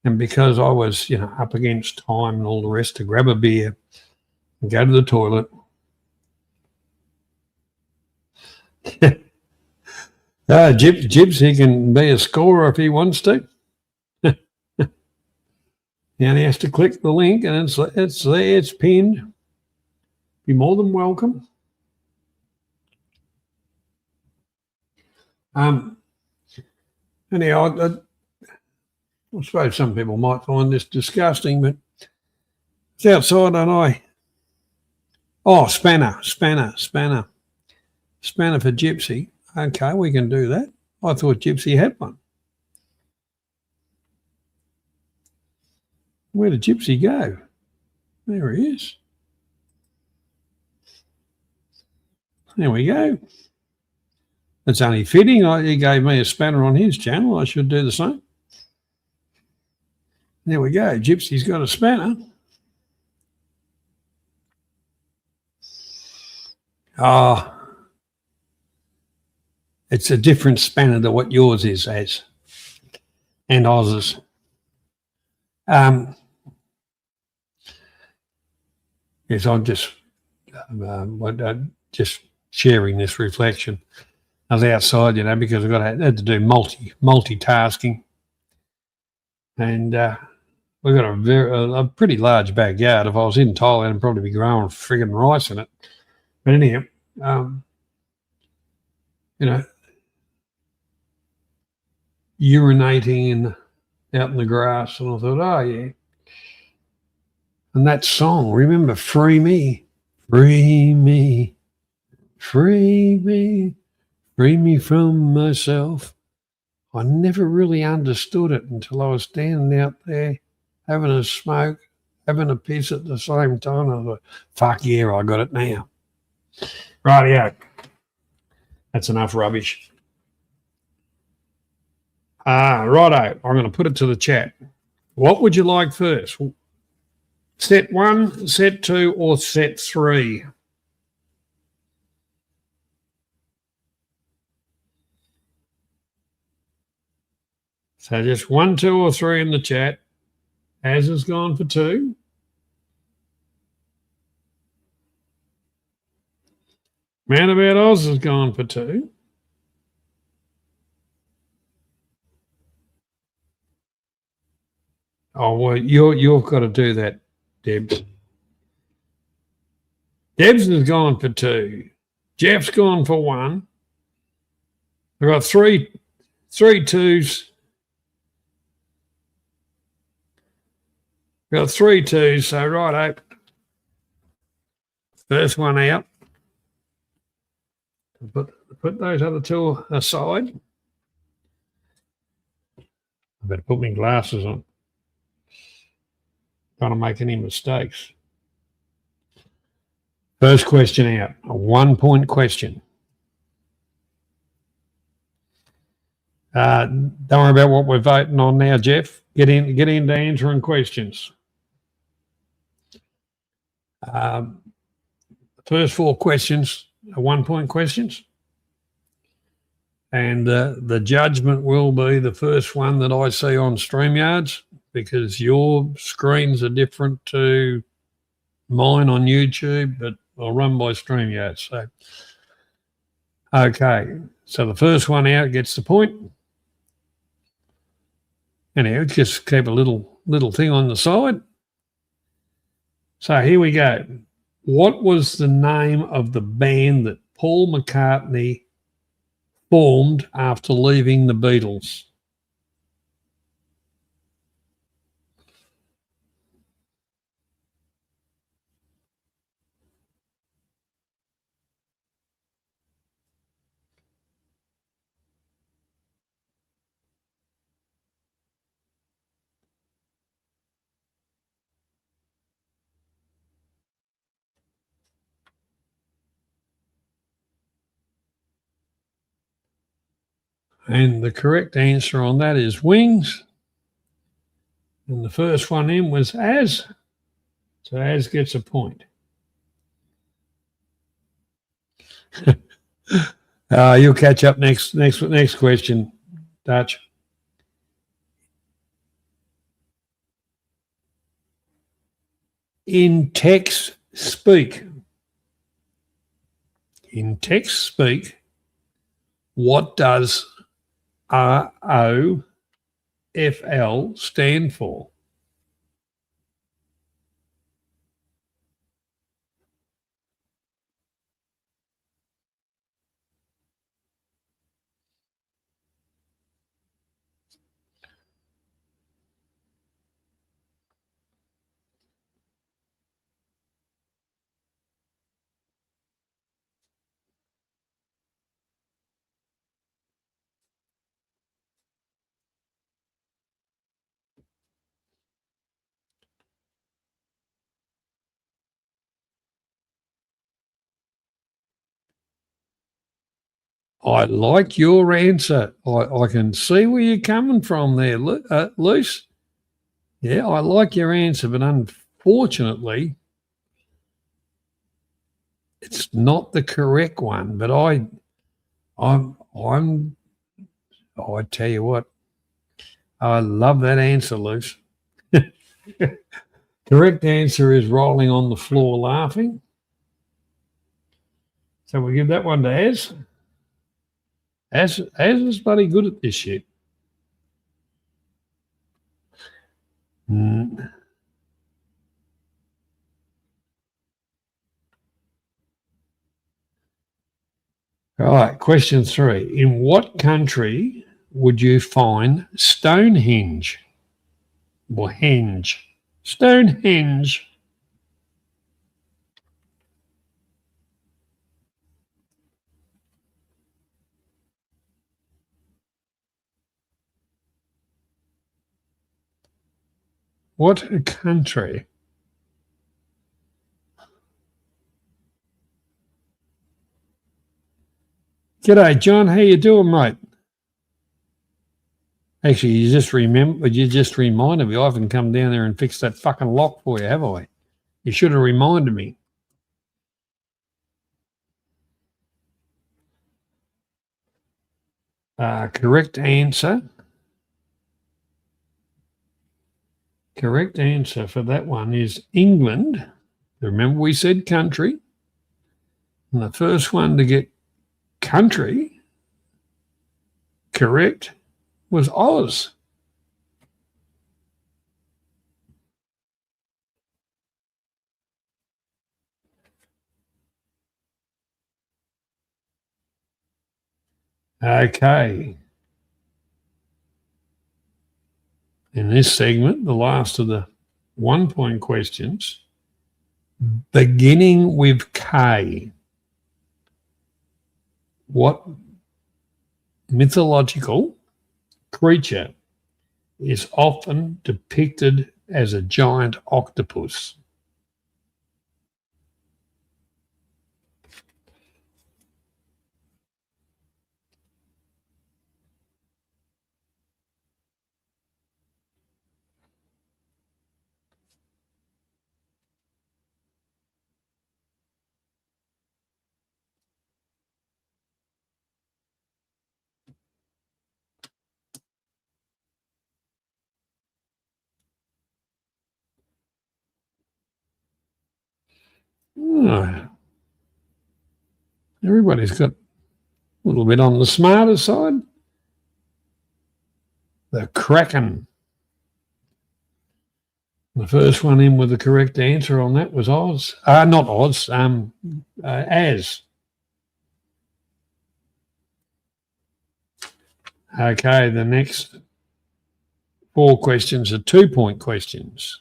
And because I was, up against time and all the rest to grab a beer and go to the toilet. Jibs, he can be a scorer if he wants to. And he has to click the link and it's there, it's pinned. Be more than welcome. Anyhow, I suppose some people might find this disgusting, but it's outside and spanner for Gypsy. Okay, we can do that. I thought Gypsy had one. Where did Gypsy go? There he is. There we go. It's only fitting. He gave me a spanner on his channel. I should do the same. There we go. Gypsy's got a spanner. It's a different spanner to what yours is, Az, and Oz's. Yes, I'm just sharing this reflection. I was outside, because I had to do multitasking, and we've got a pretty large backyard. If I was in Thailand, I'd probably be growing friggin' rice in it. But anyhow, urinating out in the grass, and I thought, oh yeah. And that song, remember, free me, free me, free me, free me from myself. I never really understood it until I was standing out there having a smoke, having a piss at the same time. I thought, fuck yeah, I got it now. Rightio. That's enough rubbish. Righto. I'm going to put it to the chat. What would you like first? Set 1, set 2, or set 3? So just 1, 2, or 3 in the chat. Az has gone for 2. Man About Oz has gone for 2. Oh, well, you've got to do that, Debs. Debs has gone for 2. Jeff's gone for 1. I've got three twos. Got 3 twos, so righto. First one out. Put those other 2 aside. I better put my glasses on. Don't make any mistakes. First question out, a 1-point question. Don't worry about what we're voting on now, Jeff. Get into answering questions. The first 4 questions are 1-point questions. And the judgment will be the first one that I see on StreamYards because your screens are different to mine on YouTube, but I'll run by StreamYard. So, okay. So the first one out gets the point. Anyhow, just keep a little thing on the side. So here we go. What was the name of the band that Paul McCartney formed after leaving the Beatles? And the correct answer on that is Wings. And the first one in was Az. So Az gets a point. You'll catch up next question, Dutch. In text speak, what does ROFL stand for? I like your answer. I can see where you're coming from there, Luce. Yeah, I like your answer, but unfortunately, it's not the correct one. But I tell you what, I love that answer, Luce. Correct answer is rolling on the floor laughing. So we give that one to Az. Az is bloody good at this shit. Mm. All right, question 3. In what country would you find Stonehenge? Or henge? Stonehenge. What country? G'day, John. How you doing, mate? Actually, you just reminded me. I haven't come down there and fixed that fucking lock for you, have I? You should have reminded me. Correct answer. Correct answer for that one is England. Remember we said country. And the first one to get country correct was Oz. Okay. In this segment, the last of the 1 point questions, beginning with K, what mythological creature is often depicted as a giant octopus? Oh, everybody's got a little bit on the smarter side. The Kraken. The first one in with the correct answer on that was Oz. Not Oz, Az. Okay, the next 4 questions are 2-point questions.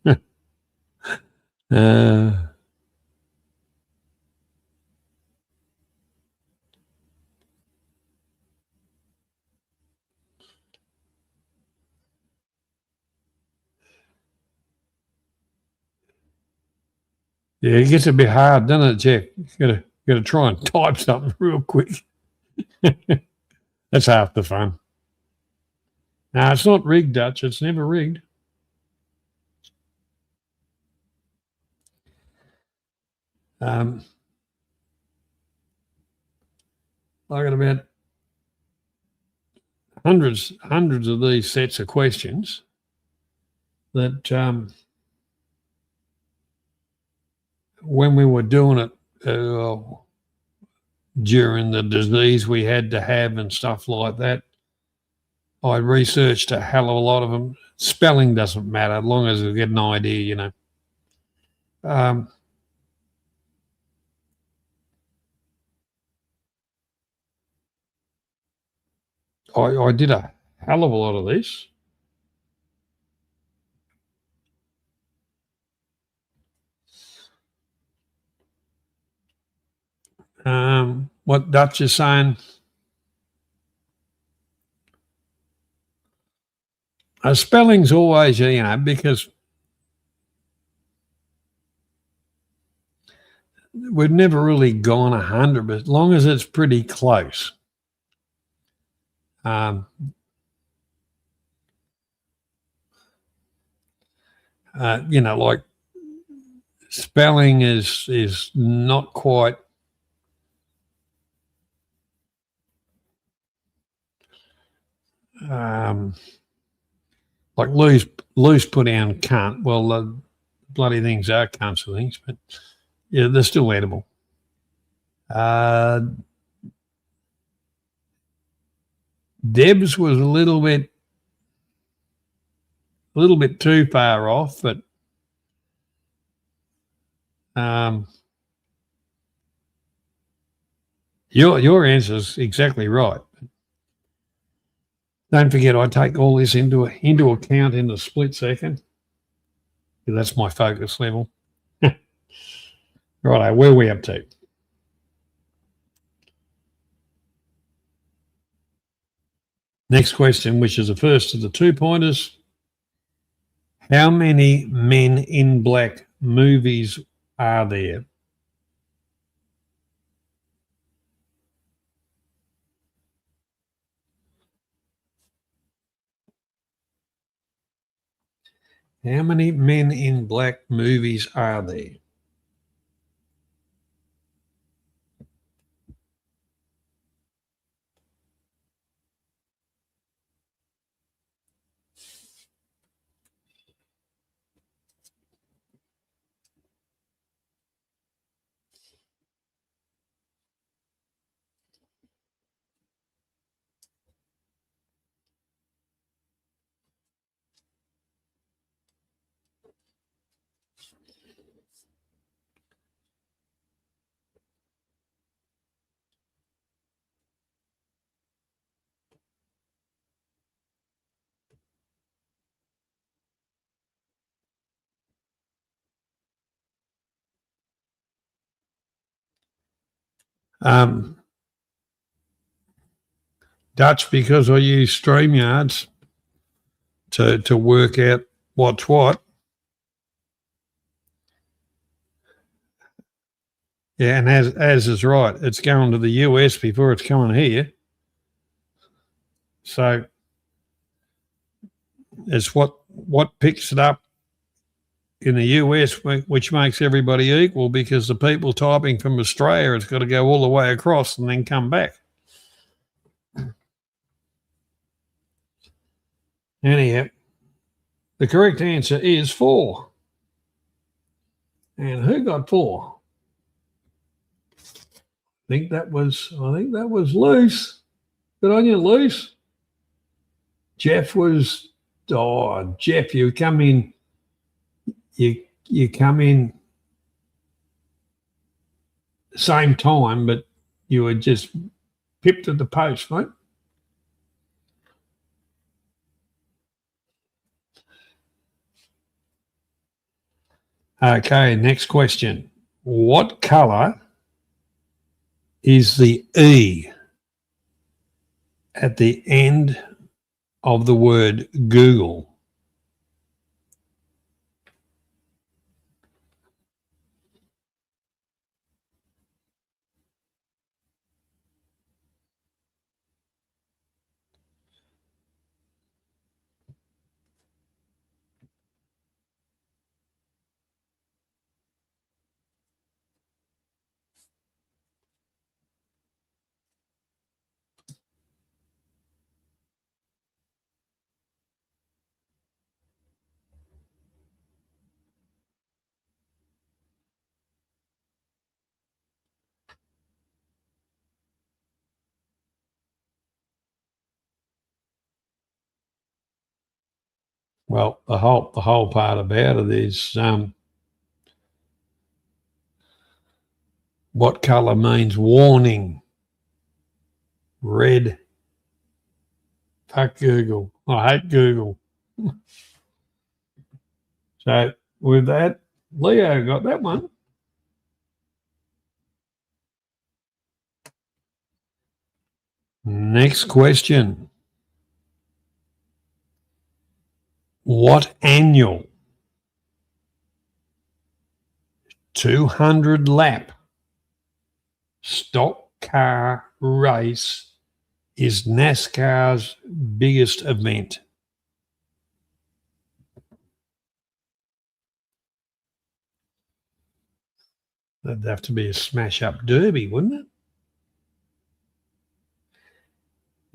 uh, Yeah, it gets a bit hard, doesn't it, Jeff? You gotta try and type something real quick. That's half the fun. No, it's not rigged, Dutch. It's never rigged. I got about hundreds of these sets of questions that when we were doing it during the disease we had to have and stuff like that, I researched a hell of a lot of them. Spelling doesn't matter as long as we get an idea, you know. I did a hell of a lot of this. What Dutch is saying, spelling's always, you know, because we've never really gone 100, but as long as it's pretty close. You know, like spelling is not quite like Lou's put down can't. Well, the bloody things are cunts of things, but yeah, they're still edible. Deb's was a little bit too far off, but your answer is exactly right. Don't forget, I take all this into account in a split second. That's my focus level. Righto, where are we up to? Next question, which is the first of the 2-pointers. How many Men in Black movies are there? How many Men in Black movies are there? Dutch, because I use StreamYards to work out what's what. Yeah, and as is right, it's going to the US before it's coming here. So it's what picks it up in the US, which makes everybody equal, because the people typing from Australia, it's got to go all the way across and then come back. Anyhow, the correct answer is 4. And who got 4? I think that was Loose. Good on you, Loose. Jeff was Jeff, you come in same time, but you were just pipped at the post, mate. Okay, next question. What colour is the E at the end of the word Google? Well, the whole part about it is what colour means warning. Red. Fuck Google. I hate Google. So with that, Leo got that one. Next question. What annual 200 lap stock car race is NASCAR's biggest event? That'd have to be a smash up derby, wouldn't it?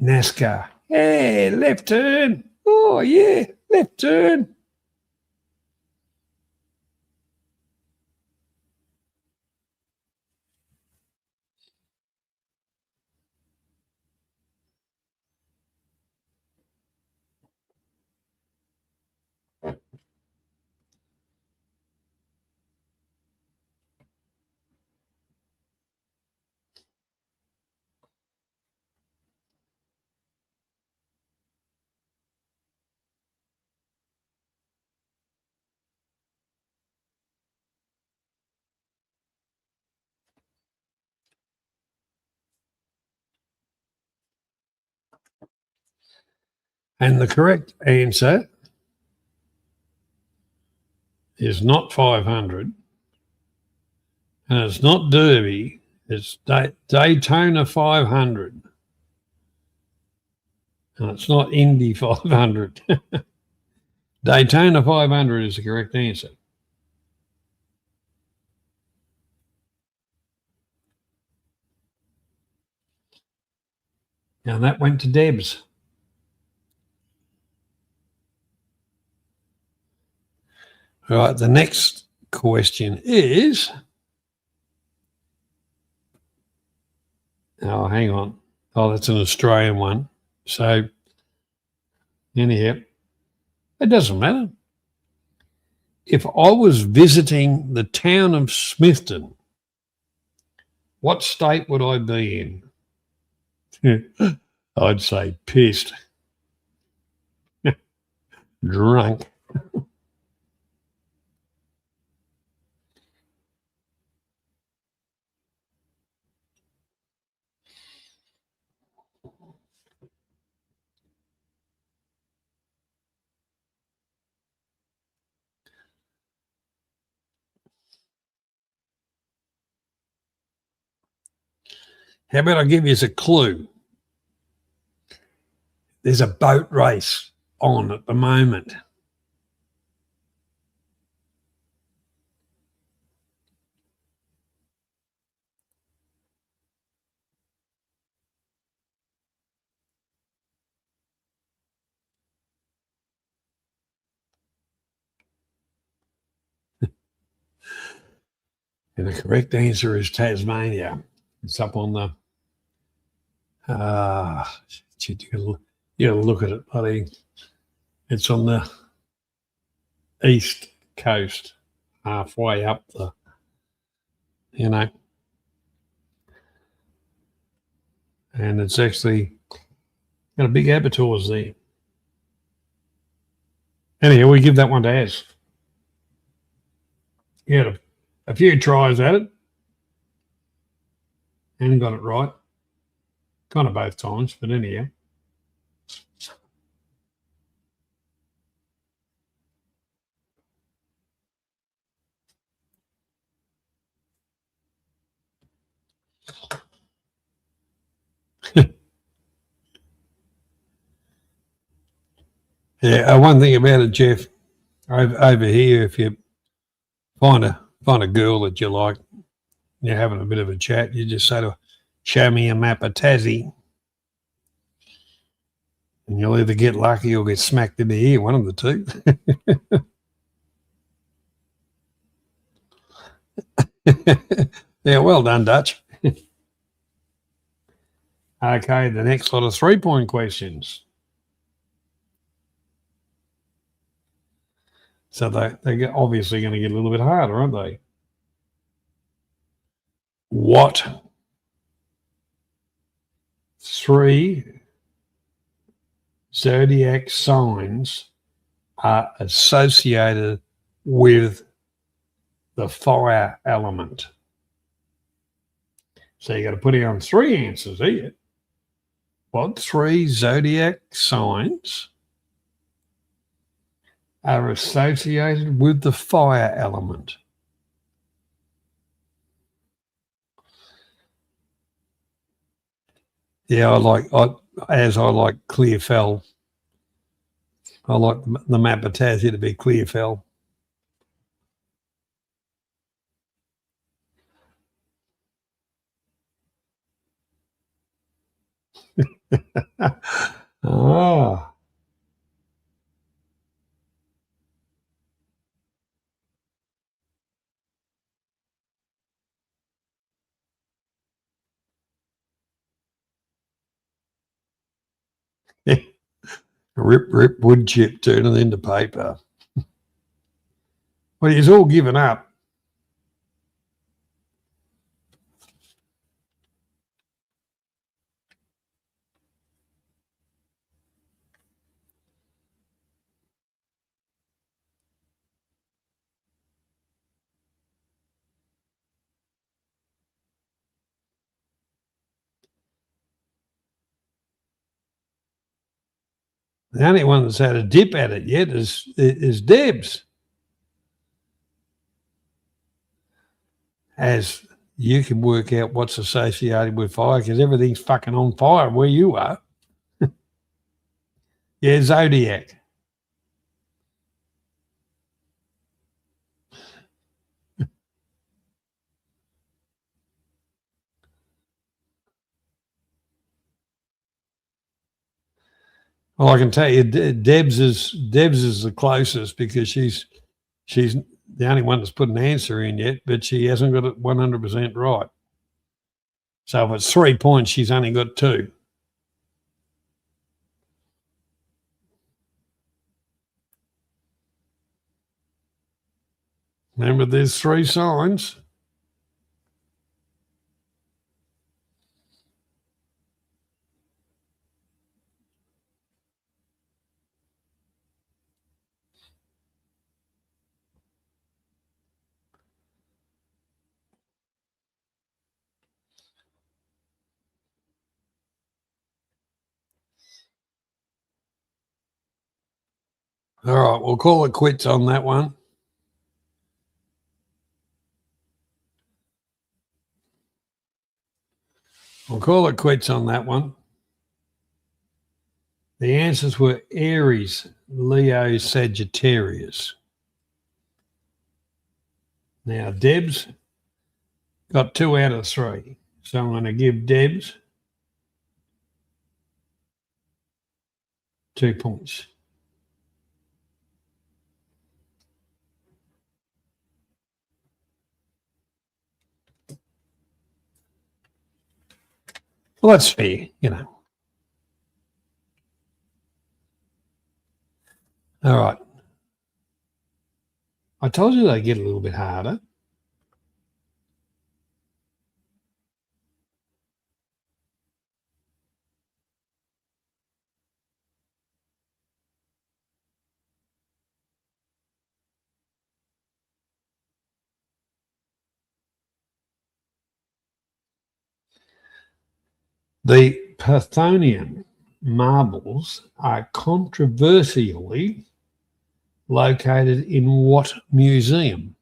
NASCAR. Hey, left turn. Oh, yeah, left turn. And the correct answer is not 500, and it's not Derby, it's Daytona 500. And it's not Indy 500. Daytona 500 is the correct answer. And that went to Debs. All right, the next question is, oh, hang on. Oh, that's an Australian one. So, anyhow, it doesn't matter. If I was visiting the town of Smithton, what state would I be in? I'd say pissed, drunk. How about I give you as a clue? There's a boat race on at the moment. And the correct answer is Tasmania. It's up on the. Shit, you gotta look at it, buddy. It's on the east coast, halfway up the. You know, and it's actually got a big abattoirs there. Anyhow, we give that one to Az. He had a few tries at it and got it right. Kind of both times, but anyhow. Yeah, one thing about it, Jeff, over here, if you find a girl that you like, you're having a bit of a chat, you just say to her, show me a map of Tassie. And you'll either get lucky or get smacked in the ear, one of the two. Yeah, well done, Dutch. Okay, the next lot of 3-point questions. So they're obviously going to get a little bit harder, aren't they? What 3 zodiac signs are associated with the fire element? So you got to put down 3 answers here. What 3 zodiac signs are associated with the fire element? Yeah, I like clear fell. I like the map of Tassie to be clear fell. Ah. Rip wood chip turning into paper. Well, he's all given up. The only one that's had a dip at it yet is Debs. As you can work out what's associated with fire because everything's fucking on fire where you are. Yeah, zodiac. Well, I can tell you, Debs is the closest because she's the only one that's put an answer in yet, but she hasn't got it 100% right. So if it's 3 points, she's only got 2. Remember, there's 3 signs. All right, we'll call it quits on that one. We'll call it quits on that one. The answers were Aries, Leo, Sagittarius. Now, Debs got 2 out of 3. So I'm going to give Debs 2 points. Well, that's fair, you know. All right. I told you they get a little bit harder. The Parthenian marbles are controversially located in what museum?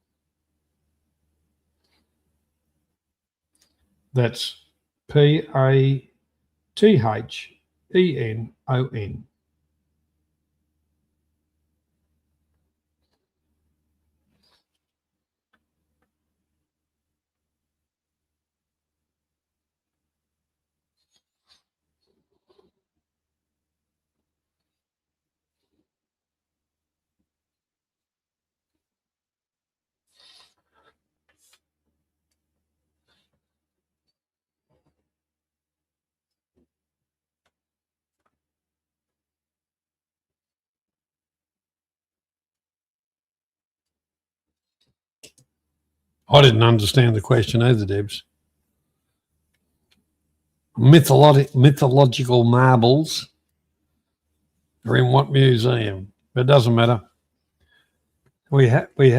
That's Pathenon. I didn't understand the question either, Debs. Mythological marbles are in what museum? It doesn't matter. We have an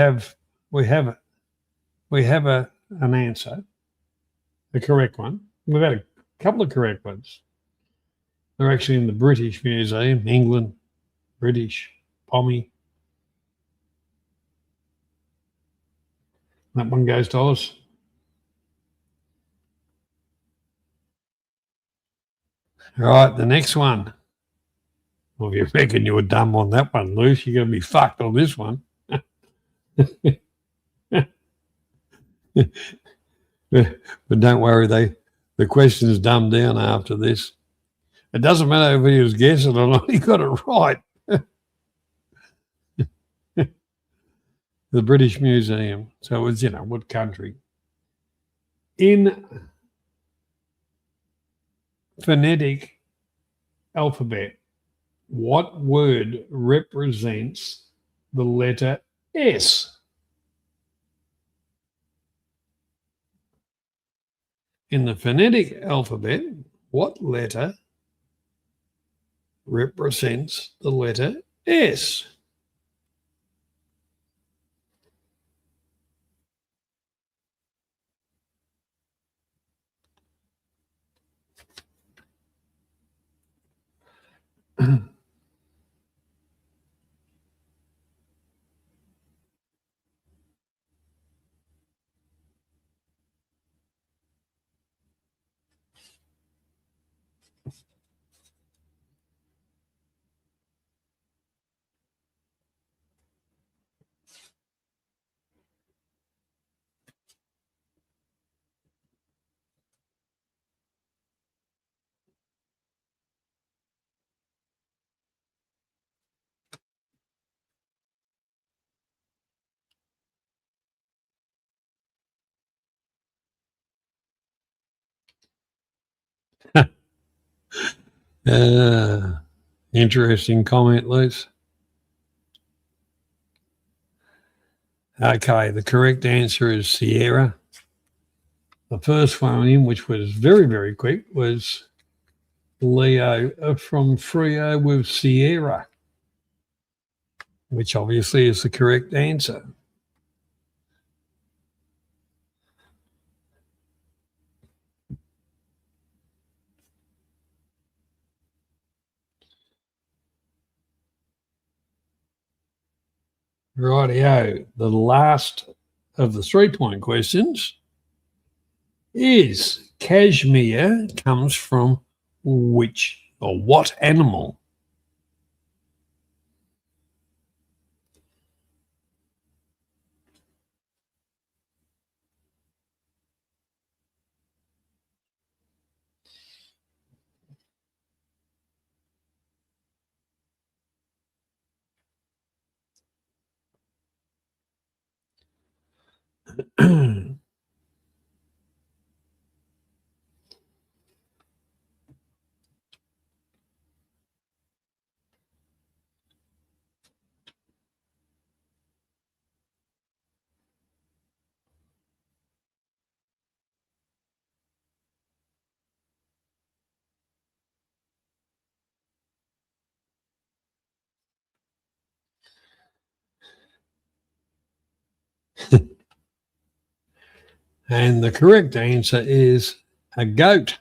answer, the correct one. We've had a couple of correct ones. They're actually in the British Museum, England, British, Pommy. That one goes to us. All right, the next one. Well, if you reckon you were dumb on that one, Luce, you're going to be fucked on this one. But don't worry, the question's dumbed down after this. It doesn't matter if he was guessing or not, he got it right. The British Museum. So it was, what country? In phonetic alphabet, what word represents the letter S? In the phonetic alphabet, what letter represents the letter S? Interesting comment, Luce. Okay, the correct answer is Sierra. The first one in, which was very, very quick, was Leo from Frio with Sierra, which obviously is the correct answer. Rightio. The last of the 3-point questions is cashmere comes from which or what animal? And the correct answer is a goat.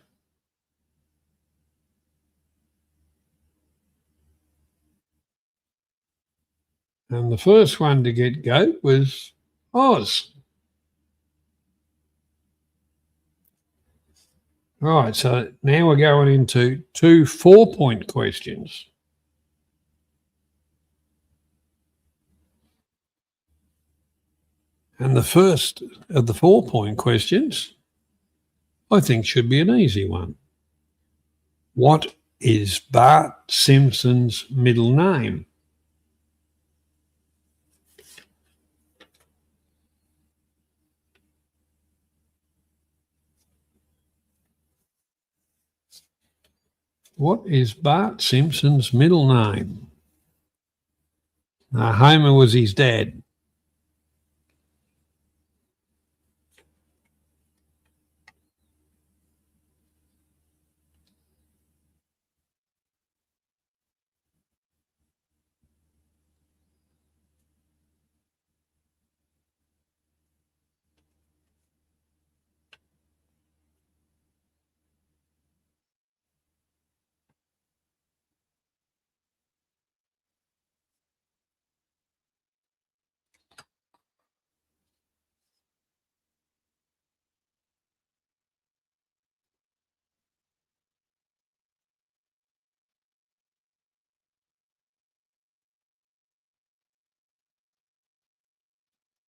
And the first one to get goat was Oz. All right, so now we're going into 2 4-point questions. And the first of the 4-point questions, I think, should be an easy one. What is Bart Simpson's middle name? What is Bart Simpson's middle name? Homer was his dad.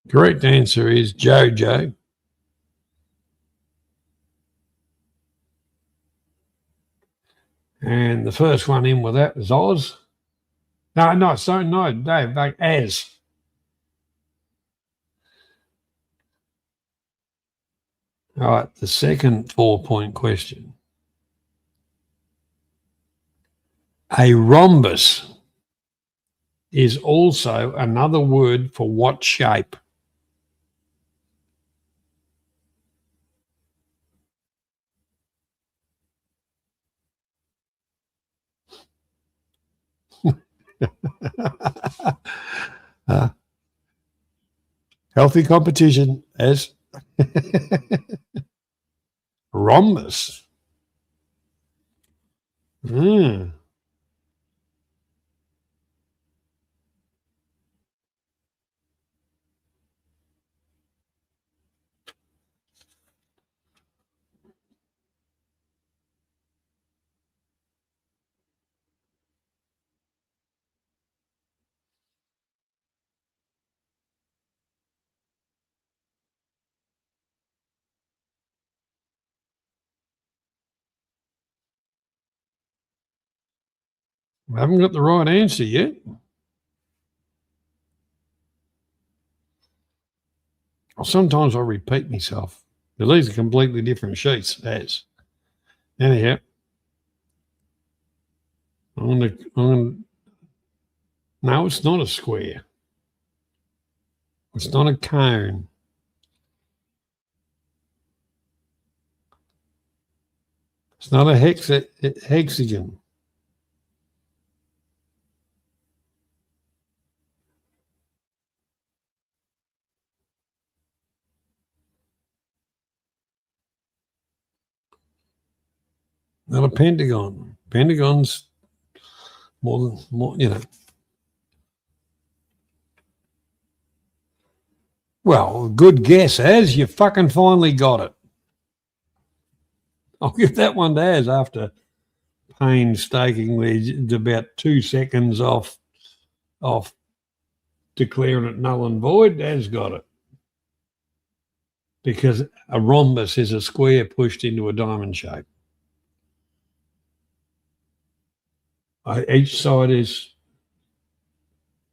Correct answer is Jojo. And the first one in with that was Oz. No, Dave, Az. All right, the second 4-point question. A rhombus is also another word for what shape? Healthy competition, as rhombus. I haven't got the right answer yet. Sometimes I repeat myself. But these are completely different sheets. As anyhow, no, it's not a square. It's not a cone. It's not a hexagon. Not a pentagon. Pentagon's more, Well, good guess, Az. You fucking finally got it. I'll give that one to Az after painstakingly about 2 seconds off declaring it null and void. Az got it. Because a rhombus is a square pushed into a diamond shape. Each side is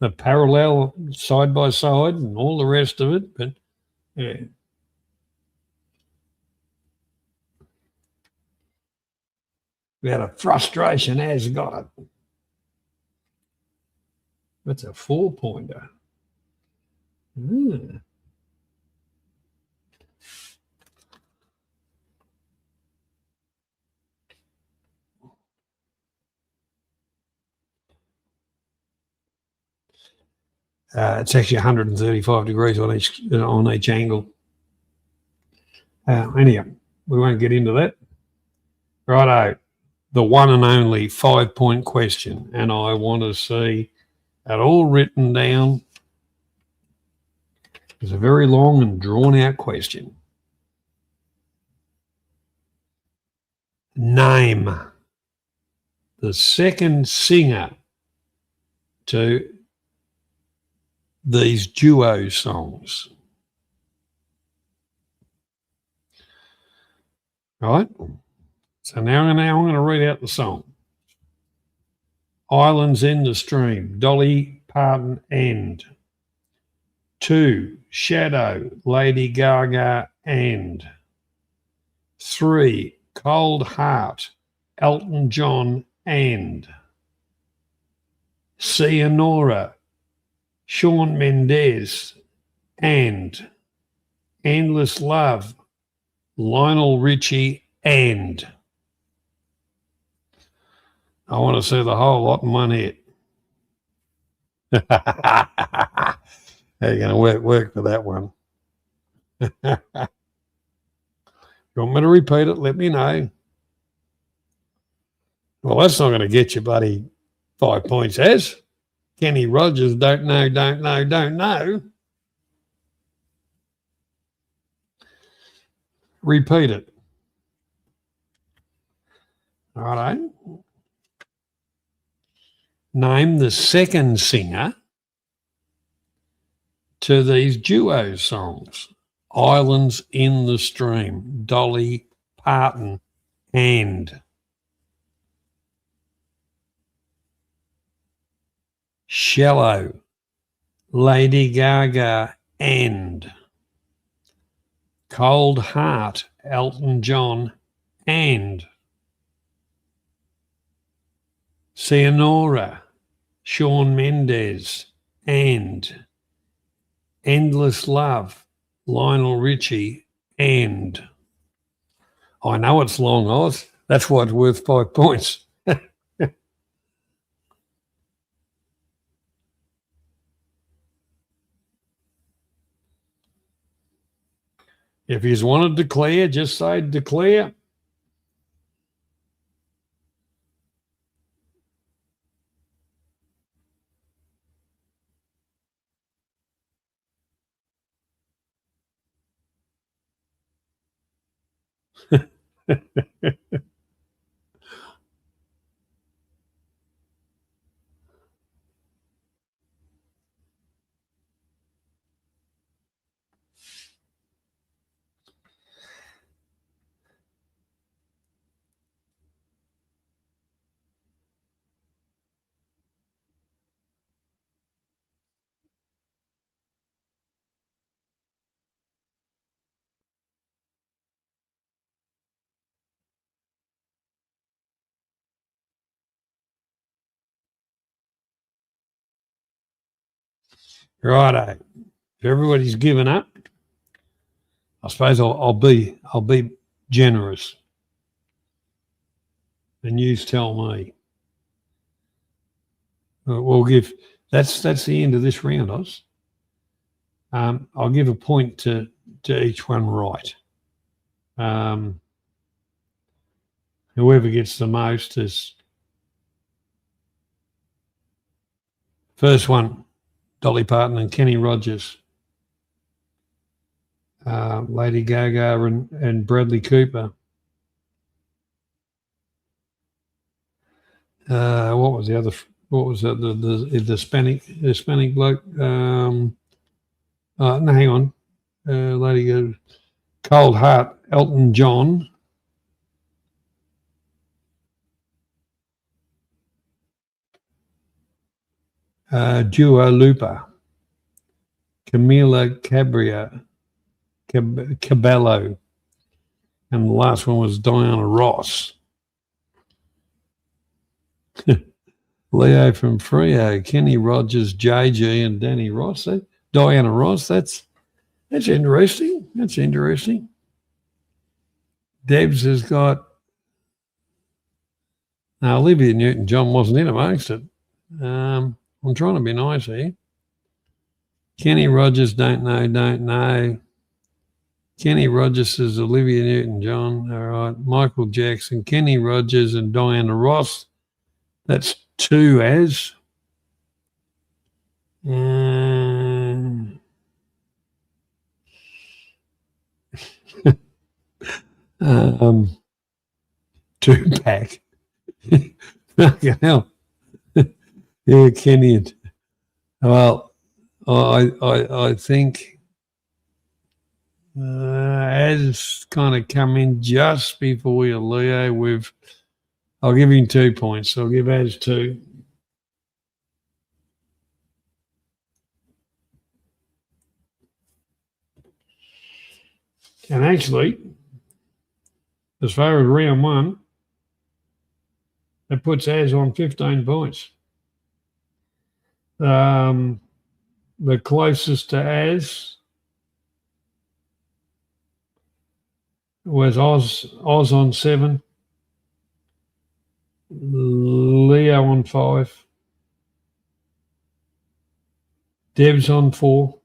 a parallel side by side and all the rest of it, but yeah. We had a frustration, Az got it. That's a 4-pointer. It's actually 135 degrees on each angle. Anyhow, we won't get into that. Righto, the one and only 5-point question, and I want to see it all written down. It's a very long and drawn-out question. Name the second singer to these duo songs. Right? So now I'm going to read out the song. Islands in the Stream, Dolly Parton, and 2, Shadow, Lady Gaga, and 3, Cold Heart, Elton John, and Sienora, Shawn Mendes, and Endless Love, Lionel Richie, and I want to see the whole lot in one hit. How are you going to work for that one? You want me to repeat it? Let me know. Well, that's not going to get you, buddy. 5 points, as Kenny Rogers, don't know. Repeat it. All right. Name the second singer to these duo songs. Islands in the Stream, Dolly Parton, and Shallow, Lady Gaga, and Cold Heart, Elton John, and Sienora, Shawn Mendes, and Endless Love, Lionel Richie, and I know it's long, Oz. That's why it's worth 5 points. If you want to declare, just say declare. Righto. If everybody's given up, I suppose I'll be generous, and you tell me. We'll give that's the end of this round, Oz. I'll give a point to each one right. Whoever gets the most is first one. Dolly Parton and Kenny Rogers, Lady Gaga and Bradley Cooper. What was the other? What was that? The Hispanic bloke? No, hang on. Lady Gaga, Cold Heart, Elton John. Dua Lipa, Camila Cabello, and the last one was Diana Ross. Leo from Freo, Kenny Rogers, JG, and Danny Ross. Diana Ross. That's interesting. That's interesting. Debs has got. Now Olivia Newton-John wasn't in amongst it. I'm trying to be nice here. Kenny Rogers, don't know. Kenny Rogers says Olivia Newton-John. All right. Michael Jackson, Kenny Rogers, and Diana Ross. That's 2 as. Tupac. Fucking hell. Yeah, Kenny. Well, I think as kind of come in just before you, Leo. I'll give him 2 points. I'll give Az 2. And actually, as far as round 1, that puts Az on 15 points. The closest to Az was Oz on 7, Leo on 5, Deb's on 4,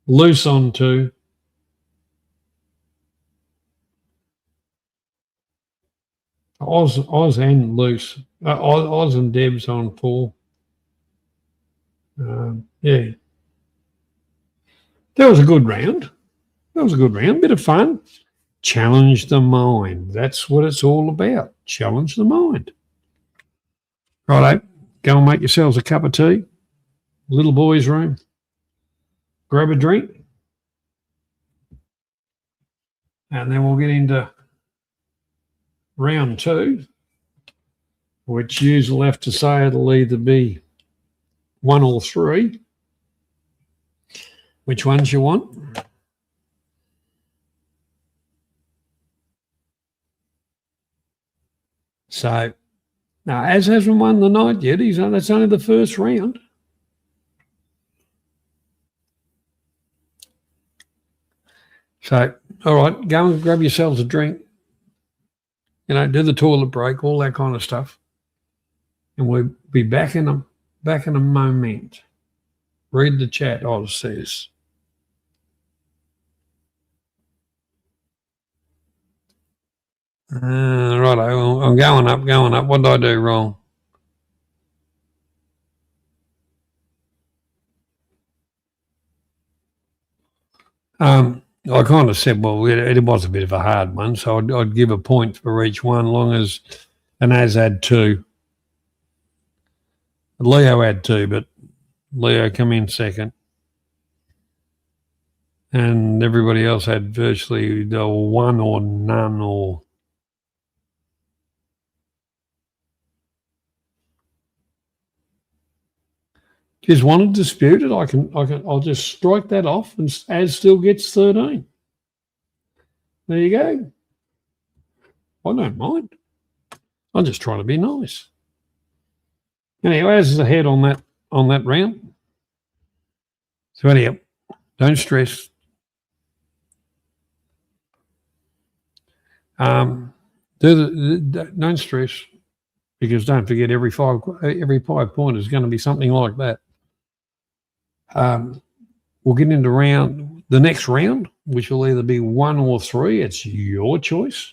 Loose on 2, Oz and Loose, Oz and Deb's on 4. Yeah, that was a good round. Bit of fun. Challenge the mind. That's what it's all about. Challenge the mind. Righto, go and make yourselves a cup of tea. Little boy's room. Grab a drink. And then we'll get into round 2, which you'll have to say it'll either be 1 or 3. Which ones you want? So, now, Az hasn't won the night yet. That's only the first round. So, all right, go and grab yourselves a drink. Do the toilet break, all that kind of stuff. And we'll be back in a moment. Read the chat, Oz says. Righto, I'm going up. What did I do wrong? I kind of said, well, it was a bit of a hard one, so I'd give a point for each one, long as an Az had 2. Leo had 2, but Leo come in second. And everybody else had virtually 1 or none or... Just want to dispute it, I'll just strike that off, and Az still gets 13. There you go. I don't mind. I'm just trying to be nice. Anyway, Az is ahead on that round. So anyhow, don't stress. Don't stress, because don't forget every 5 point is going to be something like that. We'll get into the next round, which will either be 1 or 3. It's your choice.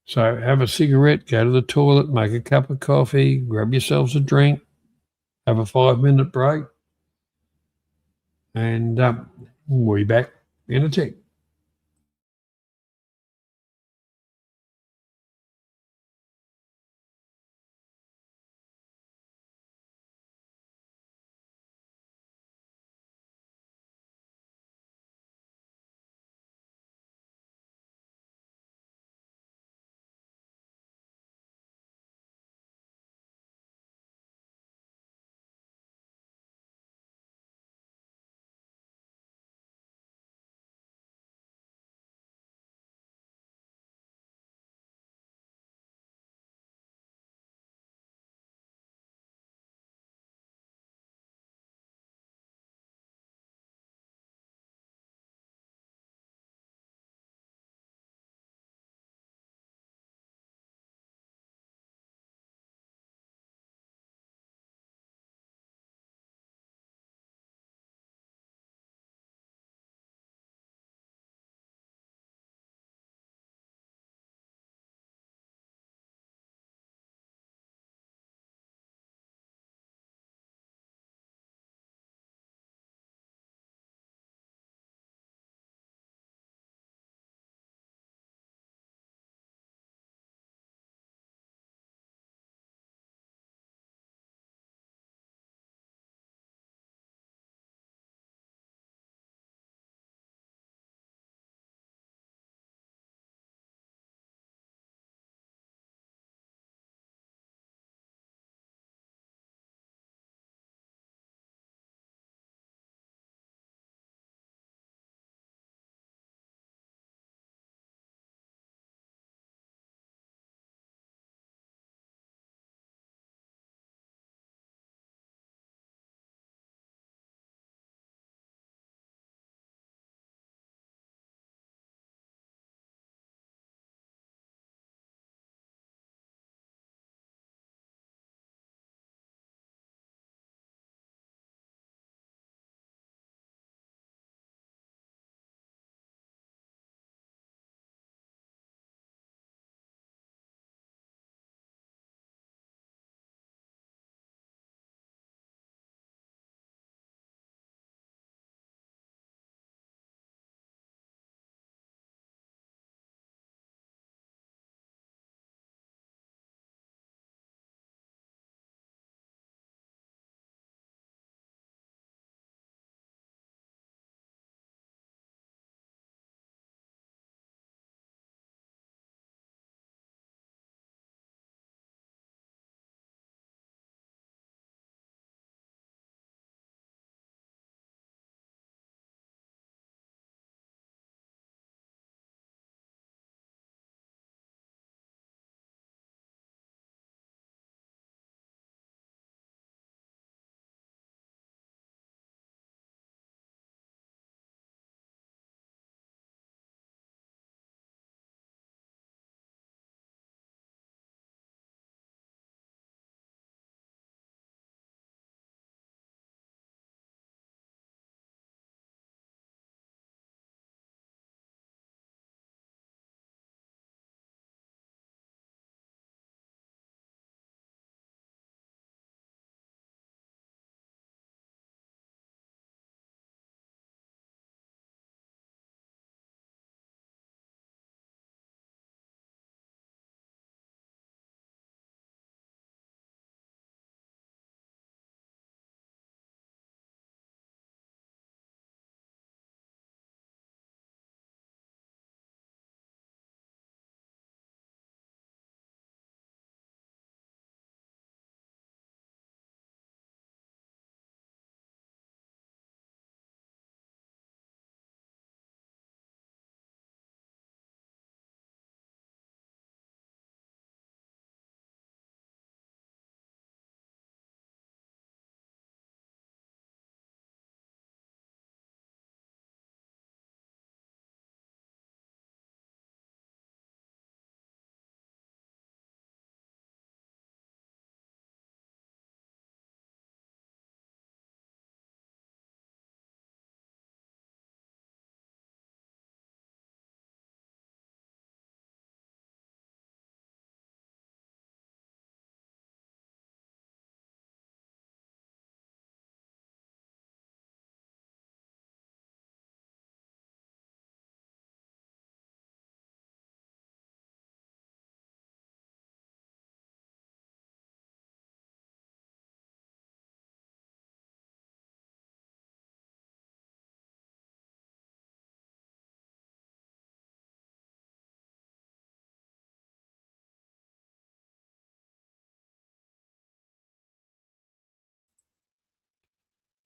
So have a cigarette, go to the toilet, make a cup of coffee, grab yourselves a drink, have a 5-minute break, and we'll be back in a tick.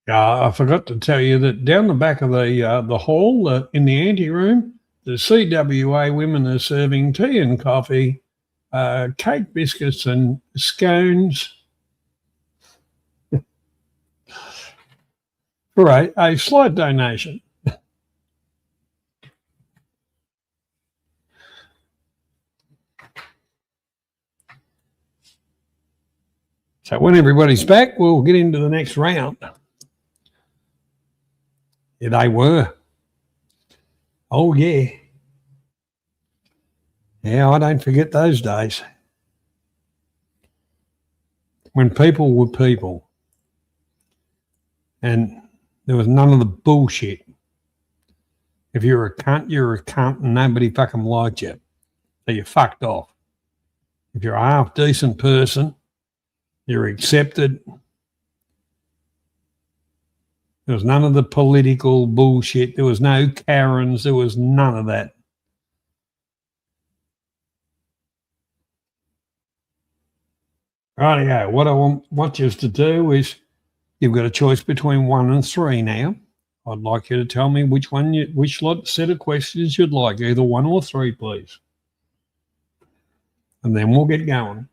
I forgot to tell you that down the back of the hall in the anteroom, the CWA women are serving tea and coffee, cake, biscuits, and scones for a slight donation. So when everybody's back, we'll get into the next round. Yeah, they were. Oh, yeah. Yeah, I don't forget those days. When people were people. And there was none of the bullshit. If you're a cunt and nobody fucking liked you. So you fucked off. If you're a half decent person, you're accepted. There was none of the political bullshit. There was no Karens. There was none of that. Rightio. What I want you to do is you've got a choice between 1 and 3 now. I'd like you to tell me which set of questions you'd like, either 1 or 3, please. And then we'll get going.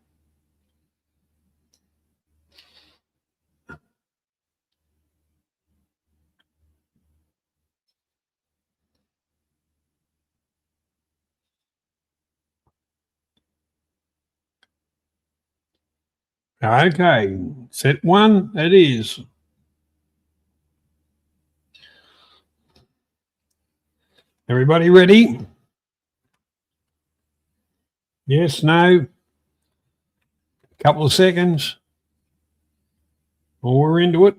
Okay, set 1, it is. Everybody ready? Yes, no? Couple of seconds. Well, we're into it.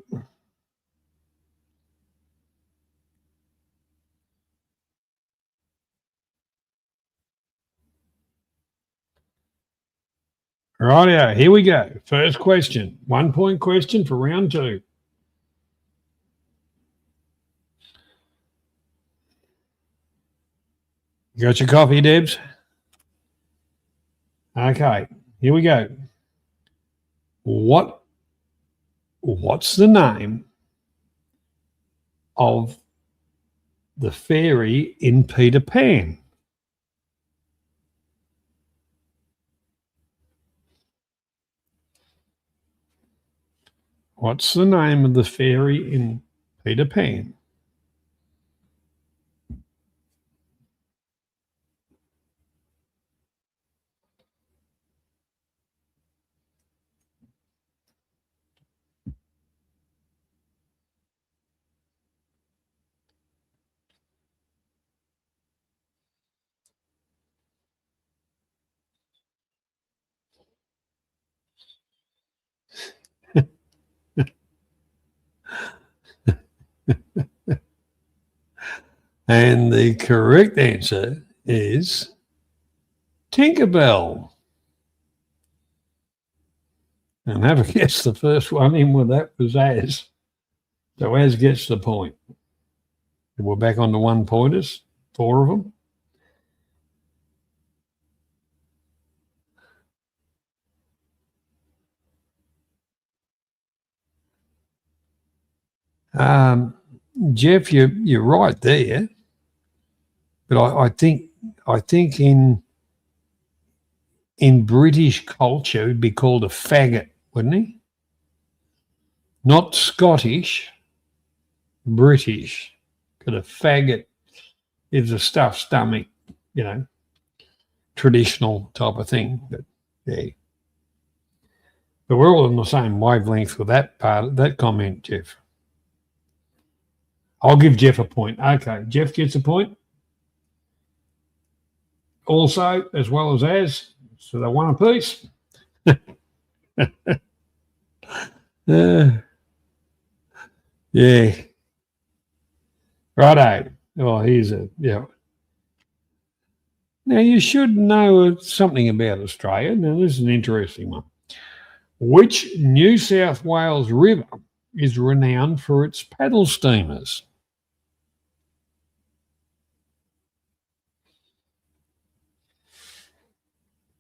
Rightio, here we go. First question. 1 point question for round 2. You got your coffee, Debs? Okay, here we go. What's the name of the fairy in Peter Pan? What's the name of the fairy in Peter Pan? And the correct answer is Tinkerbell. And have a guess, the first one in with that was Az. So Az gets the point. We're back on the 1 pointers, 4 of them. Jeff, you're right there. But I think in British culture, he'd be called a faggot, wouldn't he? Not Scottish, British. Because a faggot is a stuffed stomach, traditional type of thing. But yeah. But we're all on the same wavelength with that part, that comment, Jeff. I'll give Jeff a point. Okay, Jeff gets a point. Also, as well as Az, so they're 1 apiece. Yeah. Righto. Oh, here's yeah. Now, you should know something about Australia. Now, this is an interesting one. Which New South Wales river is renowned for its paddle steamers?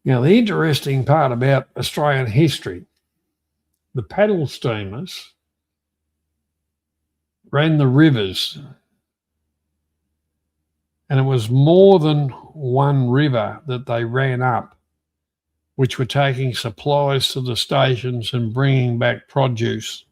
Now, the interesting part about Australian history, the paddle steamers ran the rivers. And it was more than one river that they ran up, which were taking supplies to the stations and bringing back produce.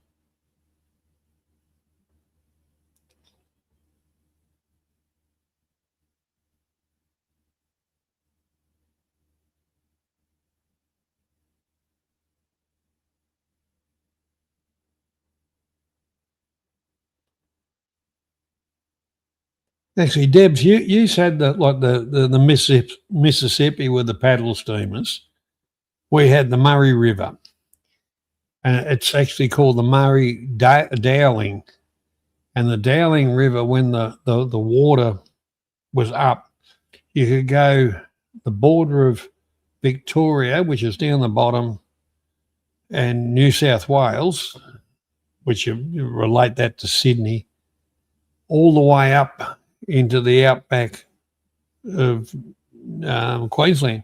Actually, Debs, you said that like the Mississippi were the paddle steamers. We had the Murray River, and it's actually called the Murray Dowling. And the Dowling River, when the water was up, you could go the border of Victoria, which is down the bottom, and New South Wales, which you relate that to Sydney, all the way up into the outback of Queensland.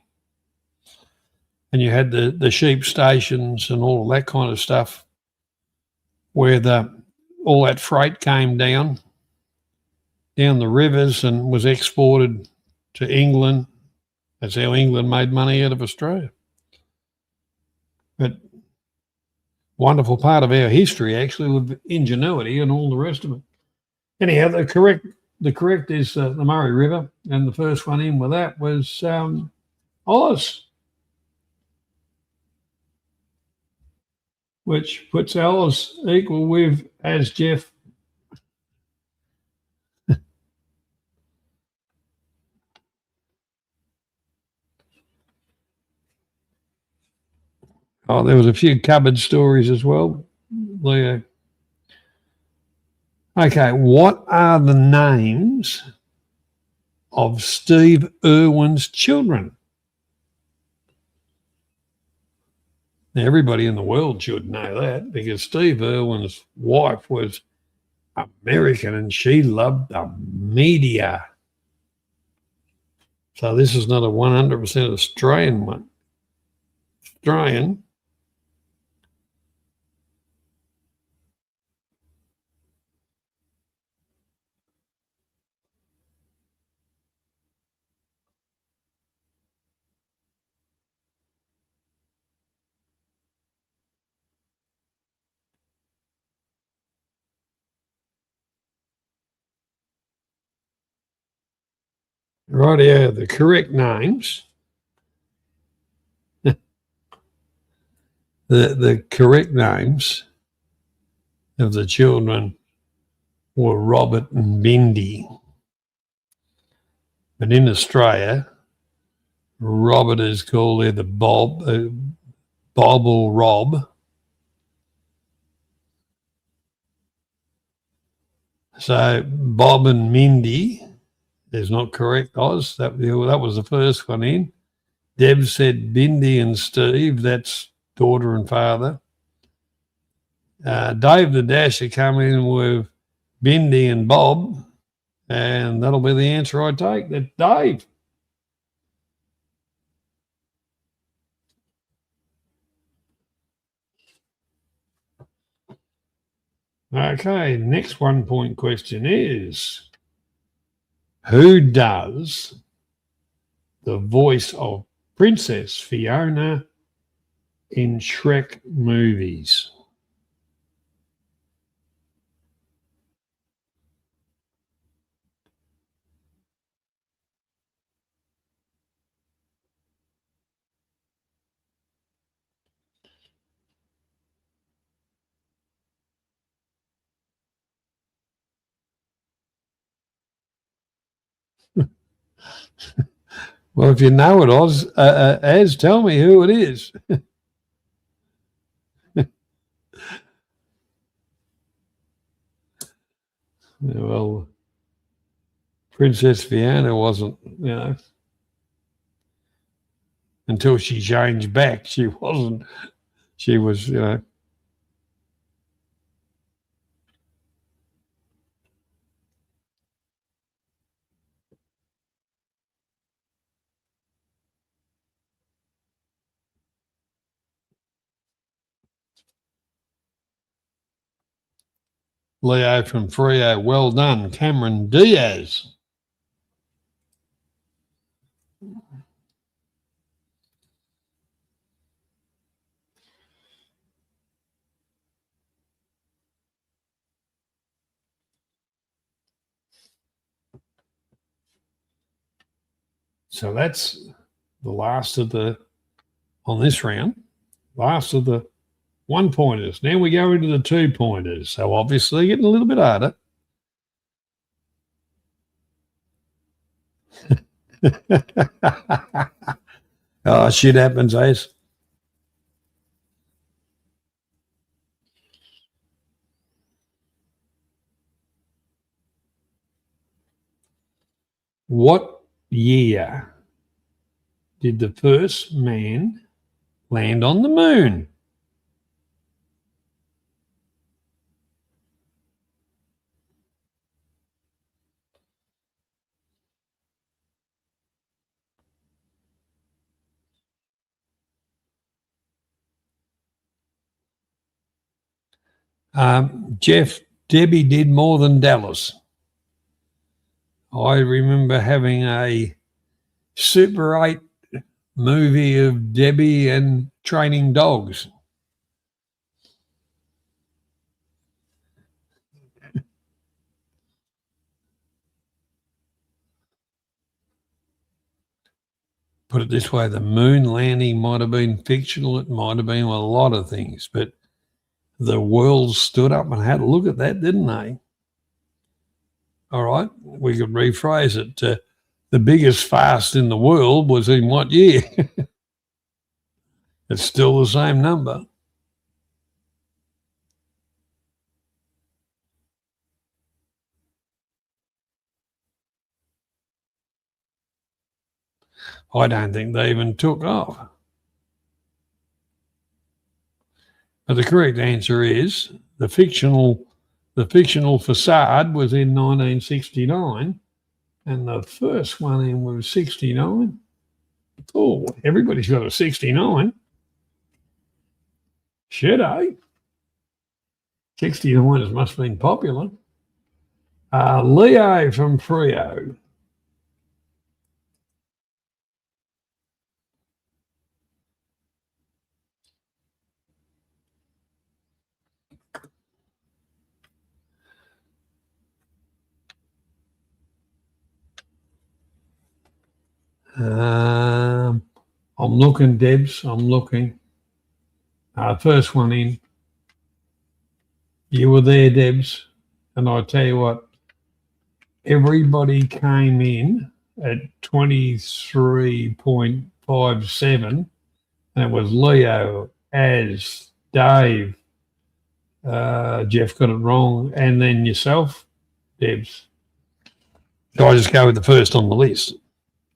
And you had the sheep stations and all that kind of stuff where all that freight came down the rivers and was exported to England. That's how England made money out of Australia. But wonderful part of our history, actually, with ingenuity and all the rest of it. Anyhow, the correct is the Murray River, and the first one in with that was Oz, which puts Oz equal with, as Jeff there was a few cupboard stories as well. Okay, what are the names of Steve Irwin's children? Now, everybody in the world should know that because Steve Irwin's wife was American and she loved the media. So this is not a 100% Australian one. Australian. Rightio, the correct names. The correct names of the children were Robert and Bindi. But in Australia, Robert is called either Bob or Rob. So Bob and Mindy is not correct, Oz. That was the first one in. Deb said Bindi and Steve. That's daughter and father. Dave the Dasher come in with Bindi and Bob, and that'll be the answer I take. That's Dave. Okay, next 1 point question is, who does the voice of Princess Fiona in Shrek movies? Well, if you know it, Oz, Az, tell me who it is. Well, Princess Fiona wasn't, until she changed back, she wasn't. She was, Leo from Frio, well done. Cameron Diaz. So that's the last of the, on this round, last of the 1-pointers. Now we go into the 2-pointers. So obviously getting a little bit harder. Oh, shit happens, Ace. What year did the first man land on the moon? Jeff, Debbie did more than Dallas. I remember having a Super 8 movie of Debbie and training dogs. Put it this way, the moon landing might have been fictional. It might have been a lot of things, but the world stood up and had a look at that, didn't they? All right, we could rephrase it. The biggest fast in the world was in what year? It's still the same number. I don't think they even took off. But the correct answer is the fictional facade was in 1969, and the first one in was 69. Oh, everybody's got a 69. Shit, eh? 69 must have been popular. Leo from Frio. I'm looking, Debs. I'm looking. First one in. You were there, Debs. And I tell you what, everybody came in at 23.57. And it was Leo, Az, Dave, Jeff got it wrong, and then yourself, Debs. So I just go with the first on the list.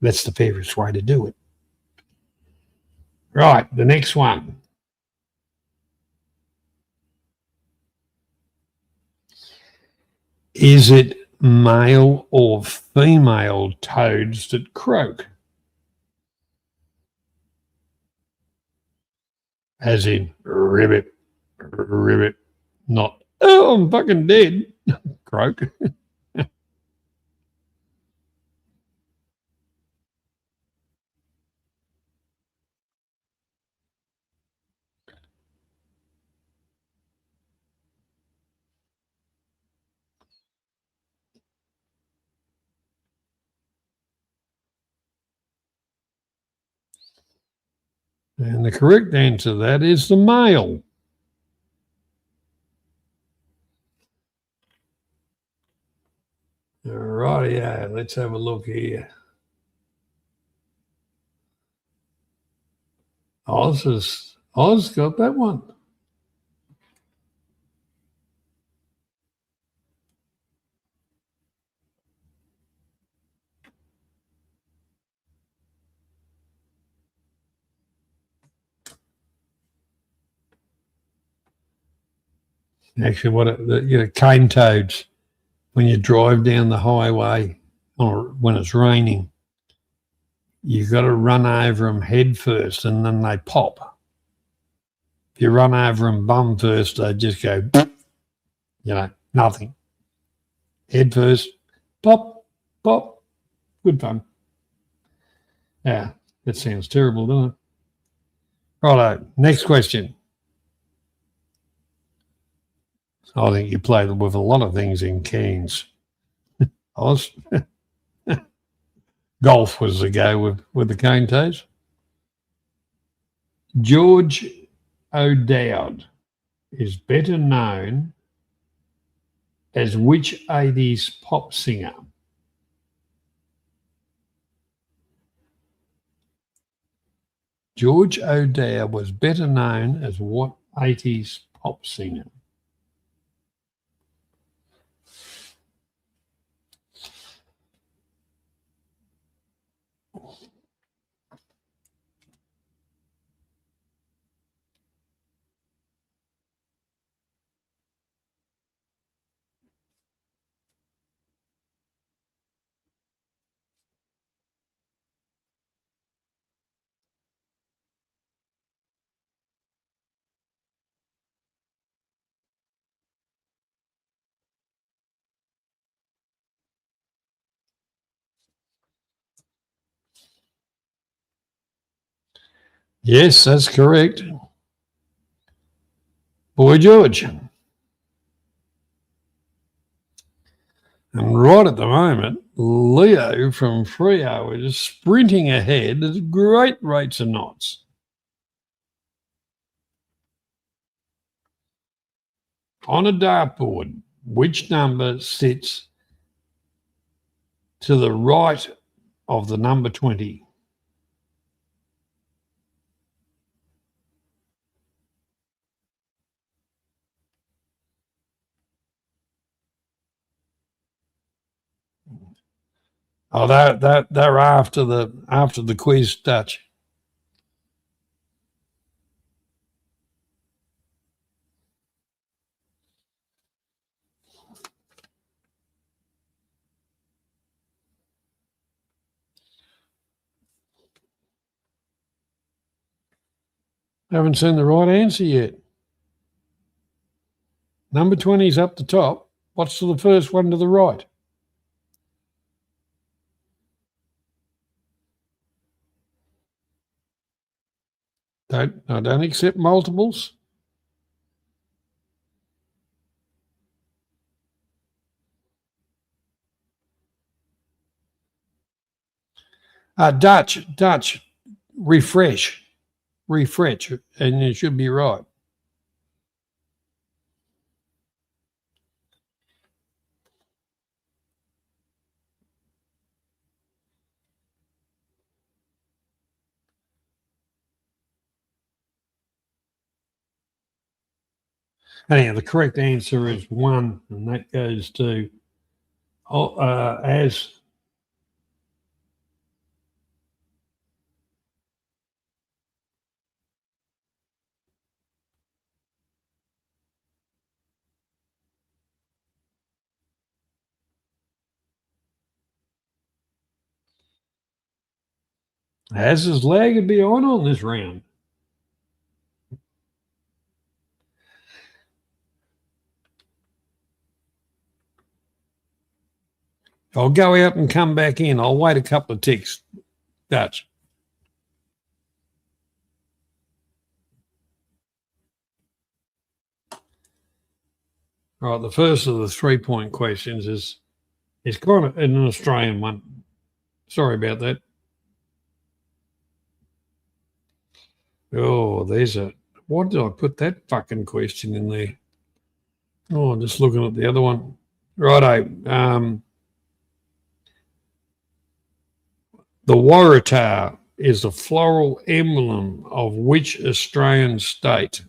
That's the fairest way to do it. Right, the next one. Is it male or female toads that croak? As in ribbit, ribbit, not, oh, I'm fucking dead, croak. And the correct answer to that is the male. Rightio, let's have a look here. Oz got that one. Actually, cane toads, when you drive down the highway or when it's raining, you've got to run over them head first and then they pop. If you run over them bum first, they just go, Nothing. Head first. Pop, pop. Good fun. Yeah, that sounds terrible, doesn't it? Righto, next question. I think you played with a lot of things in cans. Oz. Golf was the go with the cane toes. George O'Dowd is better known as which 80s pop singer? George O'Dowd was better known as what 80s pop singer? Yes, that's correct. Boy George. And right at the moment, Leo from Freo is sprinting ahead at great rates of knots. On a dartboard, which number sits to the right of the number 20? Oh, they're after the quiz, Dutch. Haven't seen the right answer yet. Number 20 is up the top. What's the first one to the right? I don't accept multiples. Dutch, refresh, and it should be right. Anyhow, the correct answer is 1, and that goes to as his leg would be on this round. I'll go out and come back in. I'll wait a couple of ticks. Dutch. All right, the first of the 3-point questions is kind of an Australian one. Sorry about that. Oh, why did I put that fucking question in there? Oh, I'm just looking at the other one. Righto. The Waratah is the floral emblem of which Australian state?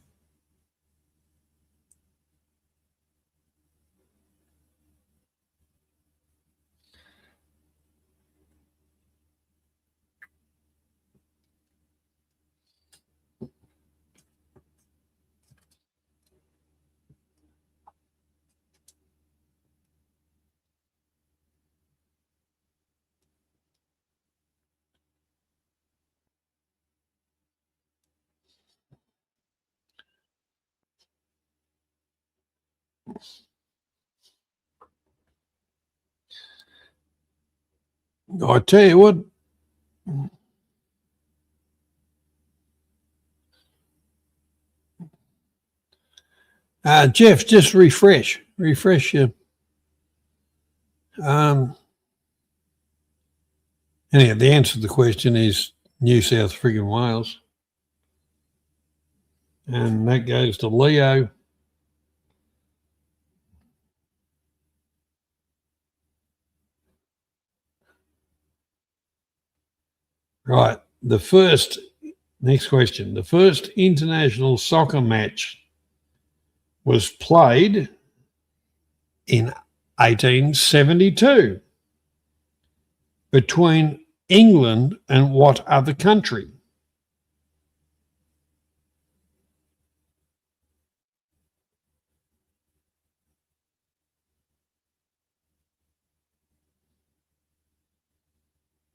I tell you what, Jeff, just refresh you. Anyhow, the answer to the question is New South friggin' Wales. And that goes to Leo. Right. Next question. The first international soccer match was played in 1872 between England and what other country?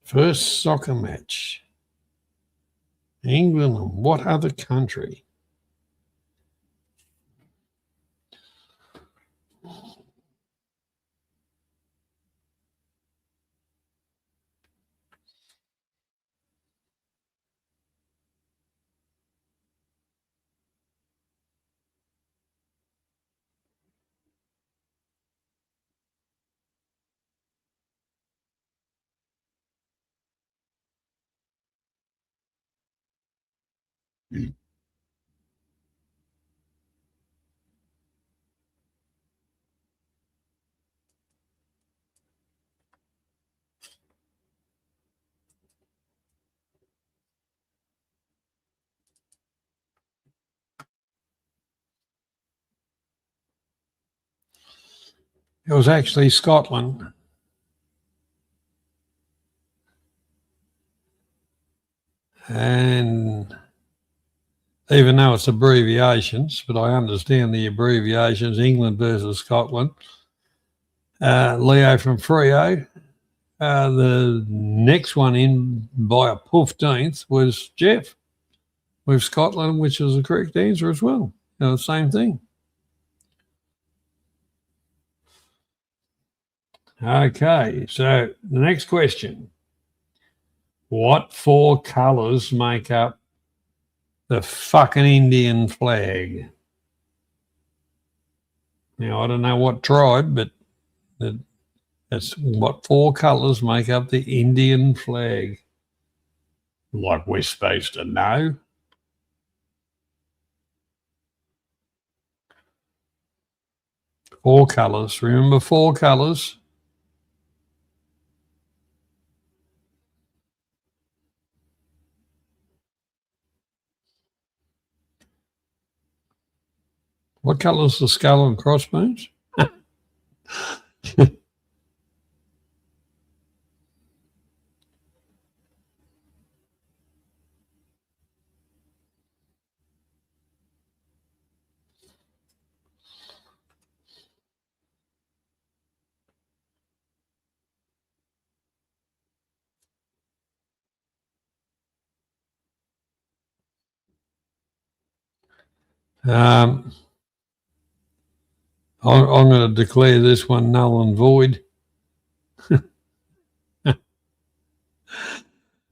First soccer match. England and what other country? It was actually Scotland. And even though it's abbreviations, but I understand the abbreviations, England versus Scotland. Leo from Freo. The next one in by a 15th was Jeff with Scotland, which is the correct answer as well. Same thing. Okay, so the next question. What four colours make up the fucking Indian flag? Now, I don't know what tribe, but that's what four colours make up the Indian flag. Like we're supposed to know. Four colours. Remember 4 colours? What colour's the skull and crossbones? I'm going to declare this one null and void.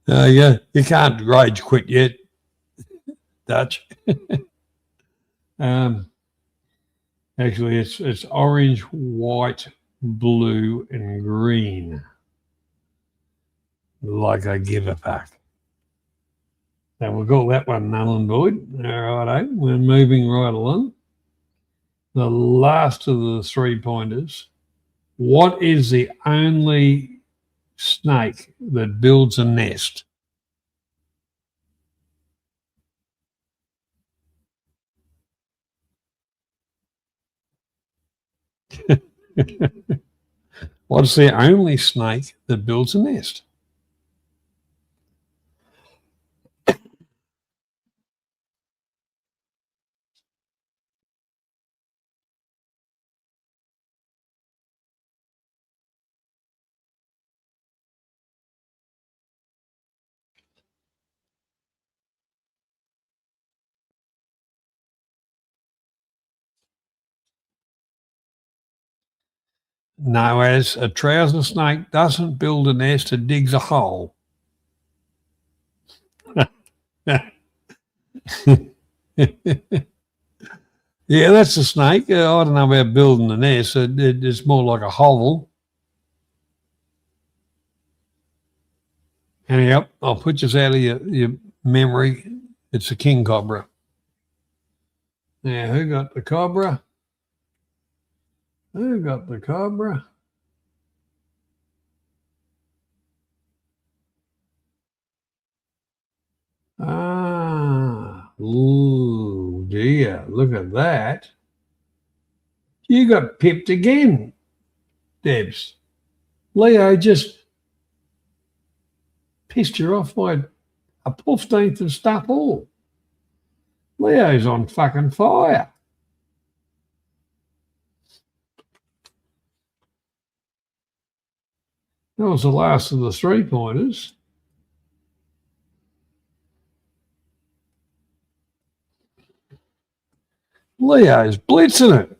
Yeah, you can't rage quit yet, Dutch. Actually, it's orange, white, blue, and green. Like I give a fuck. So we'll call that one null and void. All righto, we're moving right along. The last of the 3 pointers. What is the only snake that builds a nest? What's the only snake that builds a nest? No, as a trouser snake doesn't build a nest, it digs a hole. Yeah, that's a snake. I don't know about building a nest. It's more like a hovel. And yep, I'll put this out of your memory. It's a king cobra. Now, who got the cobra? Who got the cobra? Ooh, dear, look at that. You got pipped again, Debs. Leo just pissed you off by a 15th of stuff all. Leo's on fucking fire. That was the last of the 3-pointers. Leo's blitzing it.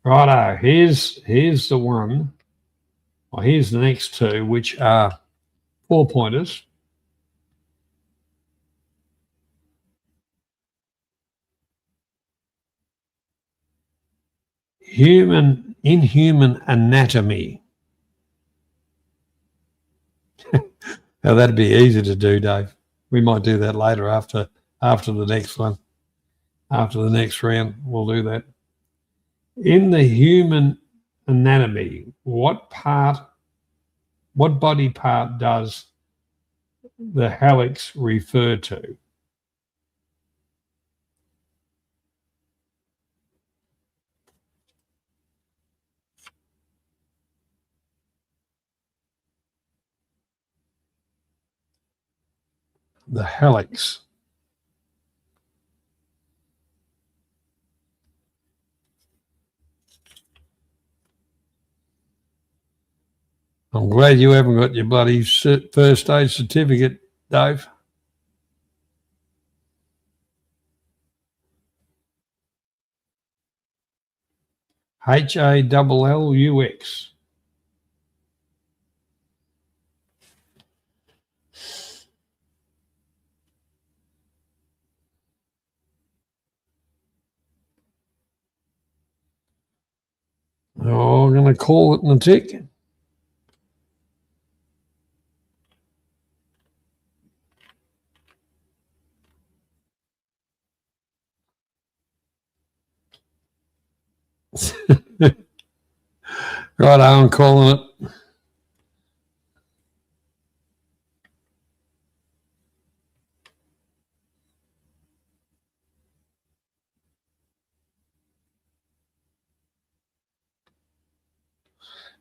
Righto, here's the one. Well, here's the next two, which are 4-pointers. Inhuman anatomy. Now that'd be easy to do, Dave. We might do that later after the next one. After the next round, we'll do that. In the human anatomy, what body part does the hallux refer to? The hallux. I'm glad you haven't got your bloody first aid certificate, Dave. HALLUX. Oh, I'm going to call it in a tick. Right, I'm calling it.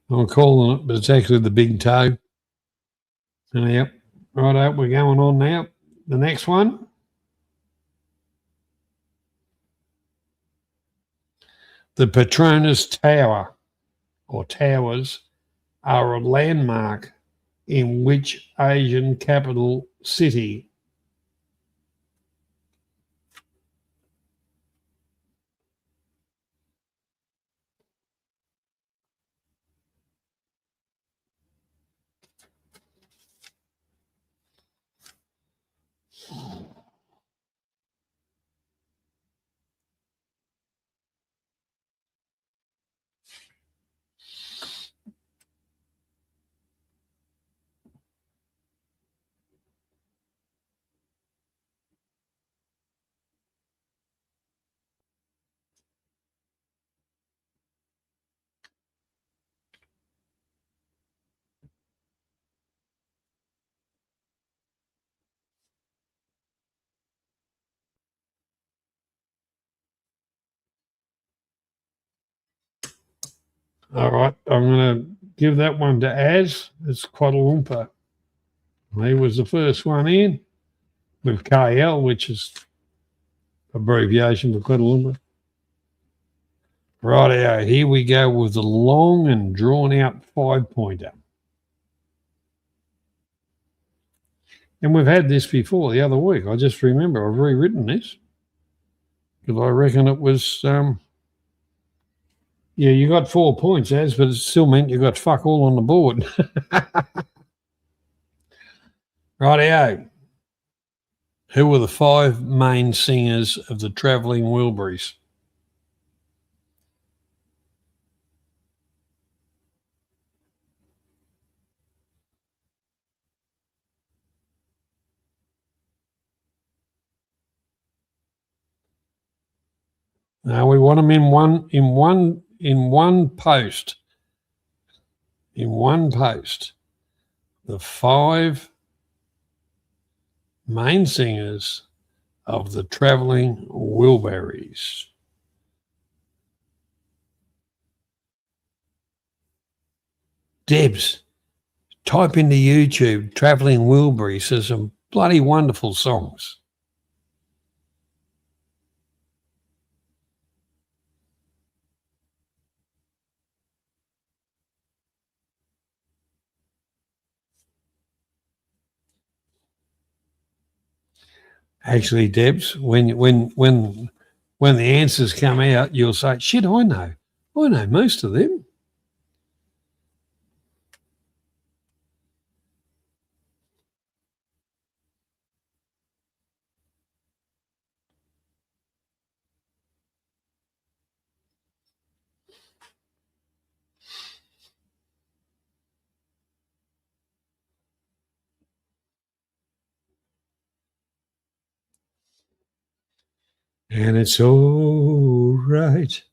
I'm calling it, but it's actually the big toe. And yep, right, we're going on now. The next one. The Petronas Tower, or towers, are a landmark in which Asian capital city? All right, I'm going to give that one to Az. It's Kuala Lumpur. He was the first one in with KL, which is abbreviation for Kuala Lumpur. Rightio, here we go with the long and drawn out 5-pointer. And we've had this before the other week. I just remember I've rewritten this because I reckon it was, Yeah, you got 4 points, Az, but it still meant you got fuck all on the board. Rightio. Who were the 5 main singers of the Travelling Wilburys? Now we want them in one post. In one post. The 5 main singers of the Travelling Wilburys. Debs, type into YouTube Travelling Wilburys. There's some bloody wonderful songs. Actually, Debs, when the answers come out, you'll say, "Shit, I know most of them." And it's all right.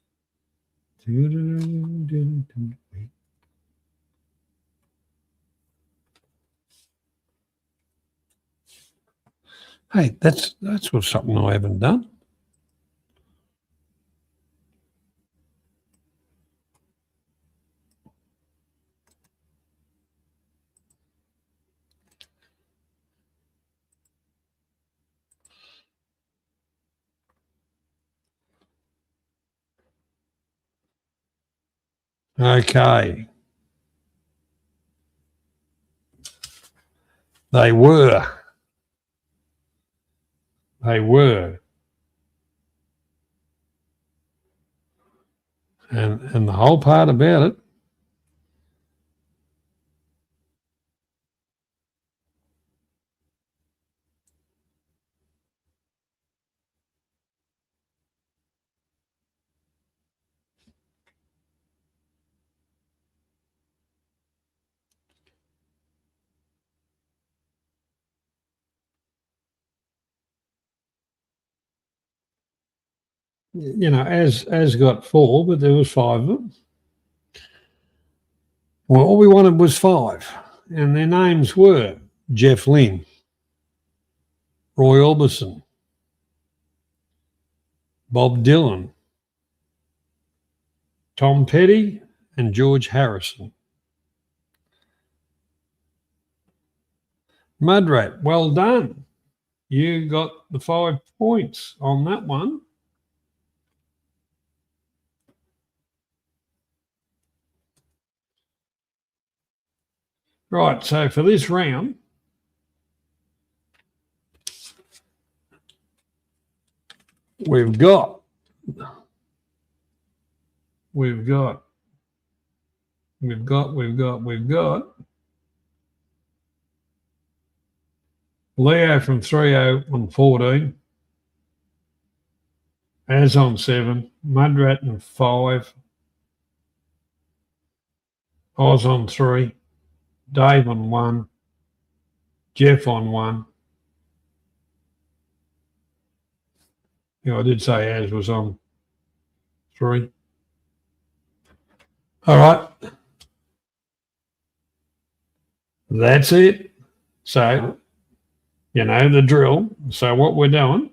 Hey, that's what's something I haven't done. Okay. They were. And the whole part about it, as got 4, but there was 5 of them. Well, all we wanted was 5, and their names were Jeff Lynne, Roy Orbison, Bob Dylan, Tom Petty, and George Harrison. Mudrat, well done. You got the 5 points on that one. Right, so for this round, we've got Leo from 30 on 14, Az on 7, Mudrat on 5, Oz on 3, Dave on 1, Jeff on 1. I did say Az was on 3. All right. That's it. So, the drill. So what we're doing,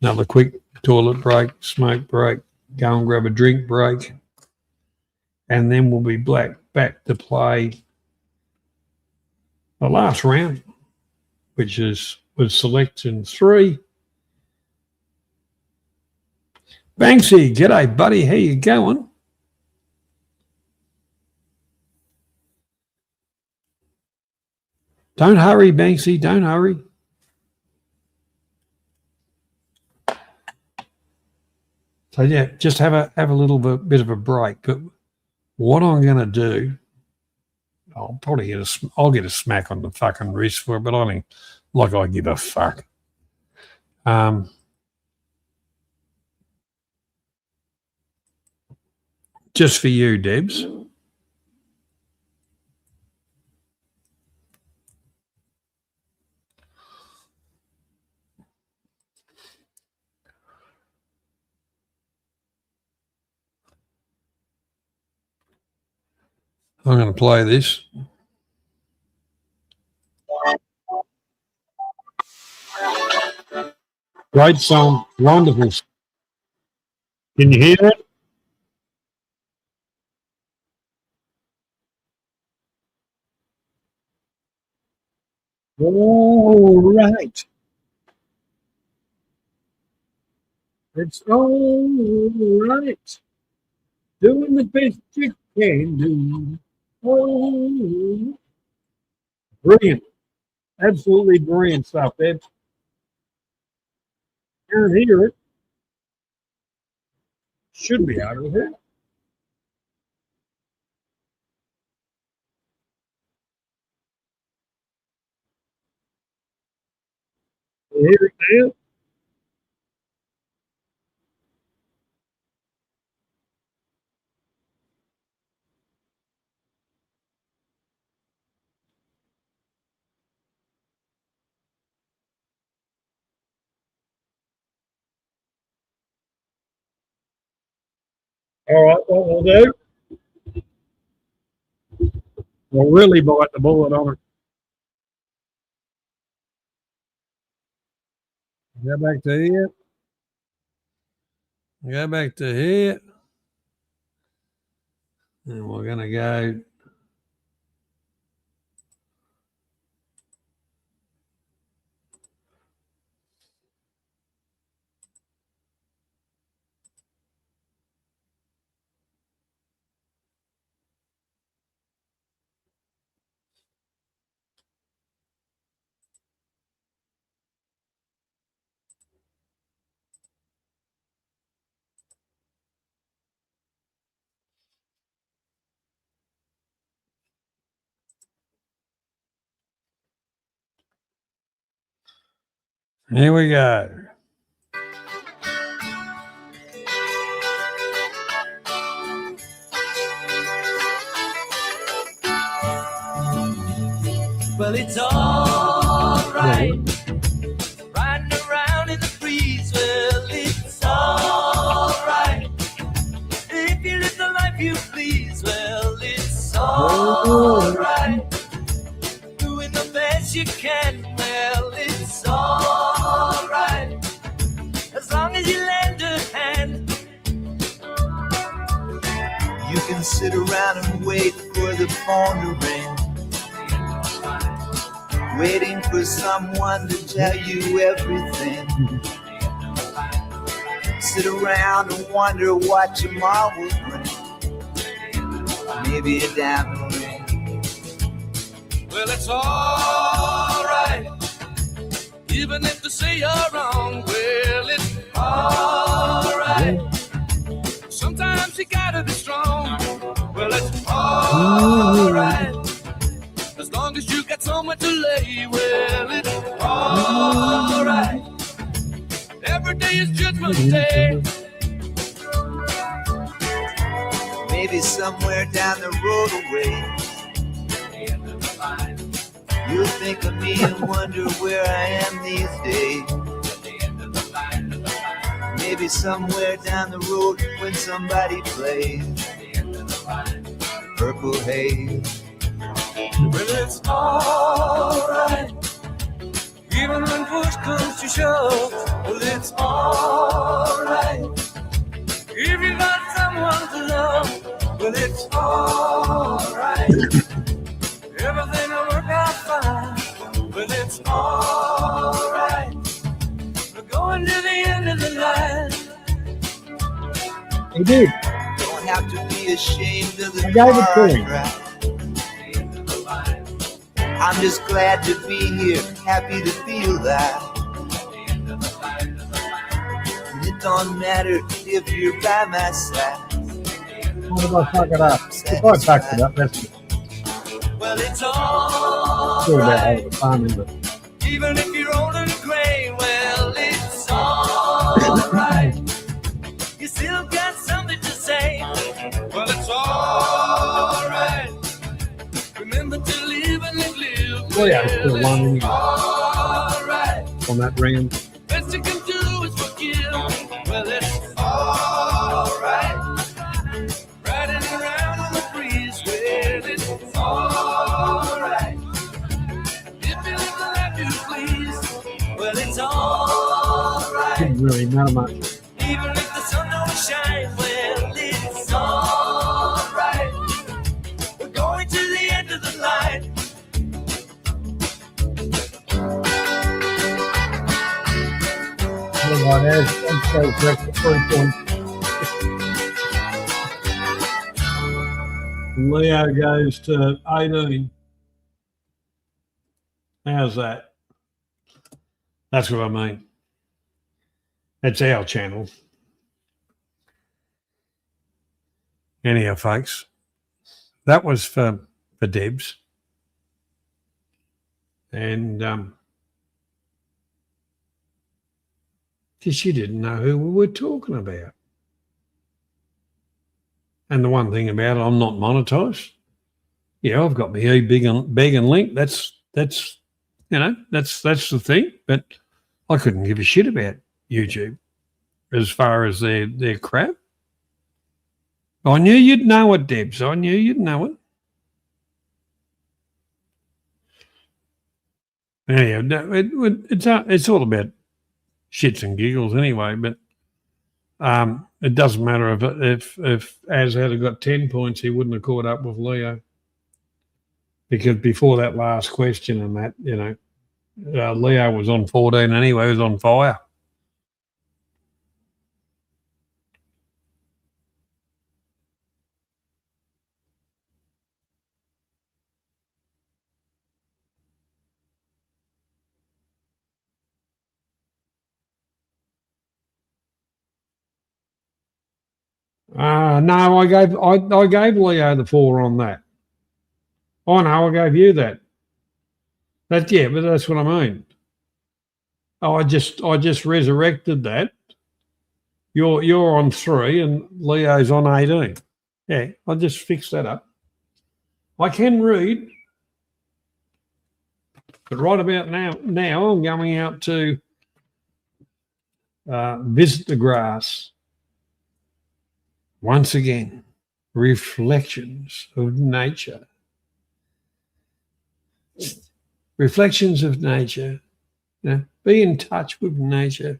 another quick toilet break, smoke break, go and grab a drink break, and then we'll be back to play the last round, which was selection 3. Banksy, g'day, buddy. How you going? Don't hurry, Banksy. Don't hurry. So yeah, just have a little bit of a break. But what I'm going to do, I'll probably I'll get a smack on the fucking wrist for it, but I think like I give a fuck. Just for you, Debs. I'm going to play this. Great song, wonderful. Can you hear it? All right. It's all right. Doing the best you can do. Oh, brilliant. Absolutely brilliant stuff, Deb. Can't hear it. Should be able to hear it. You hear it now? All right, what we'll do, we'll really bite the bullet on it. Go back to here. Go back to here. And we're going to go. Here we go. Well, it's all right. Riding around in the breeze. Well, it's all right. If you live the life you please. Well, it's all right. Doing the best you can. Well, it's all right. As long as you lend a hand. You can sit around and wait for the phone to ring. Waiting for someone to tell you everything. Sit around and wonder what tomorrow will bring. Maybe a diamond ring. Well, it's all right. Even if they say you're wrong. Well, it's all right. Sometimes you gotta be strong. Well, it's all right. As long as you got somewhere to lay, well, it's all right. Every day is Judgment Day. Maybe somewhere down the road away, you'll think of me and wonder where I am these days. Maybe somewhere down the road when somebody plays Purple Haze. Well, it's all right. Even when push comes to shove. Well, it's all right. If you got someone to love. Well, it's all right. Everything will work out fine. Well, it's all right. We're going to the end of the line. He did. Don't have to be ashamed of the I gave it to him. drive. I'm just glad to be here, happy to feel that. it don't matter if you're by my side. What if I fuck it up? If I fuck it up, that's Well, it's all about alright. having fun, isn't it? Even if you're old and gray, well, it's alright. You still got something to say. Well, it's alright. Remember to live and live. Well, yeah, it's still one anyway Alright. on that round. Best you can do is forgive. Well, it's alright. Riding around on the breeze. Well, it's alright. If you live the life you please. Well, it's alright. Didn't really matter much. Even if the sun don't shine, well, it's alright. We're going to the end of the line. All right, as so correct for 3 points. Leo goes to 18. How's that? That's what I mean. It's our channel. Anyhow, folks, that was for Debs. And because she didn't know who we were talking about. And the one thing about it, I'm not monetized. Yeah, I've got my big and link. That's the thing. But I couldn't give a shit about YouTube as far as their crap. I knew you'd know it, Debs. I knew you'd know it. Anyhow, it's all about shits and giggles anyway. But it doesn't matter if Az had got 10 points, he wouldn't have caught up with Leo, because before that last question and that, Leo was on 14 anyway. He was on fire. No, I gave Leo the 4 on that. Oh no, I gave you that. But that's what I mean. Oh, I just resurrected that. You're on 3 and Leo's on 18. Yeah, I just fixed that up. I can read, but right about now I'm going out to visit the grass. Once again, reflections of nature. Reflections of nature. Be in touch with nature.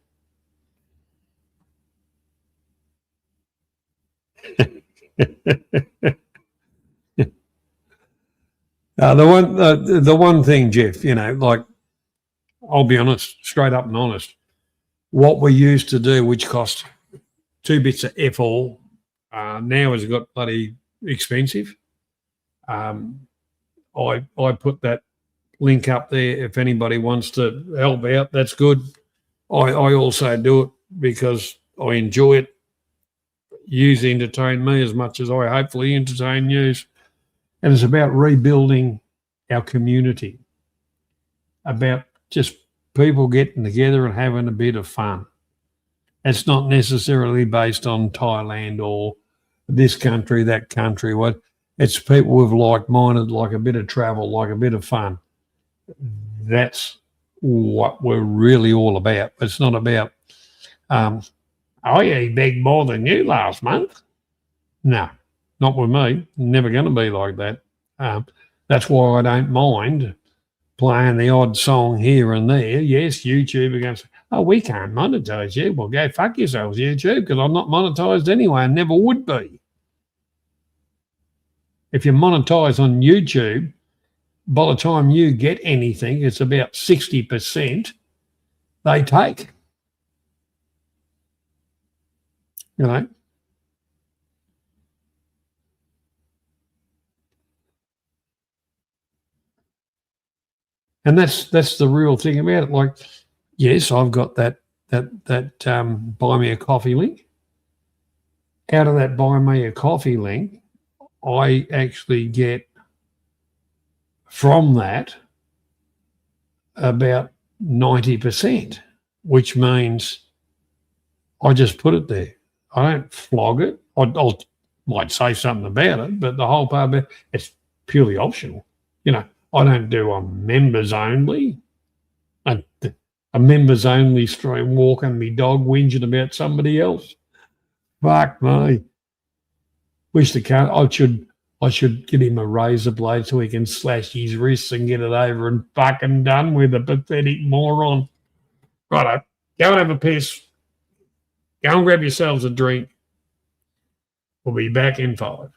The one thing, Jeff, I'll be honest, straight up and honest, what we used to do, which cost 2 bits of F all, now has got bloody expensive. I put that link up there. If anybody wants to help out, that's good. I also do it because I enjoy it. Yous entertain me as much as I hopefully entertain yous. And it's about rebuilding our community, about just people getting together and having a bit of fun. It's not necessarily based on Thailand or this country, that country. It's people with like-minded, like a bit of travel, like a bit of fun. That's what we're really all about. It's not about, he begged more than you last month. No, not with me. Never going to be like that. That's why I don't mind playing the odd song here and there. Yes, YouTube are going to say, oh, we can't monetize you. Well, go fuck yourselves, YouTube, because I'm not monetized anyway and never would be. If you monetize on YouTube, by the time you get anything, it's about 60% they take. And that's the real thing about it. Like, yes, I've got that buy me a coffee link. Out of that buy me a coffee link, I actually get from that about 90%, which means I just put it there. I don't flog it. I'll might say something about it, but the whole part of it, it's purely optional. You know, I don't do a members only. A members only stream walking me dog whinging about somebody else. Fuck me. Wish the car. I should get him a razor blade so he can slash his wrists and get it over and fucking done with, a pathetic moron. Righto, go and have a piss. Go and grab yourselves a drink. We'll be back in 5.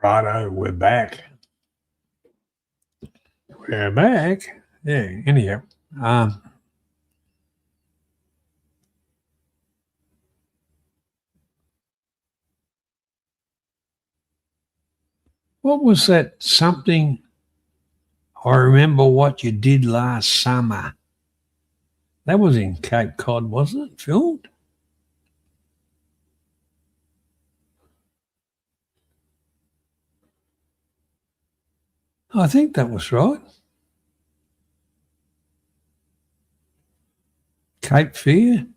Righto, we're back. We're back. Yeah, anyhow. What was that something? I remember what you did last summer. That was in Cape Cod, wasn't it? Filmed? I think that was right. Cape Fear.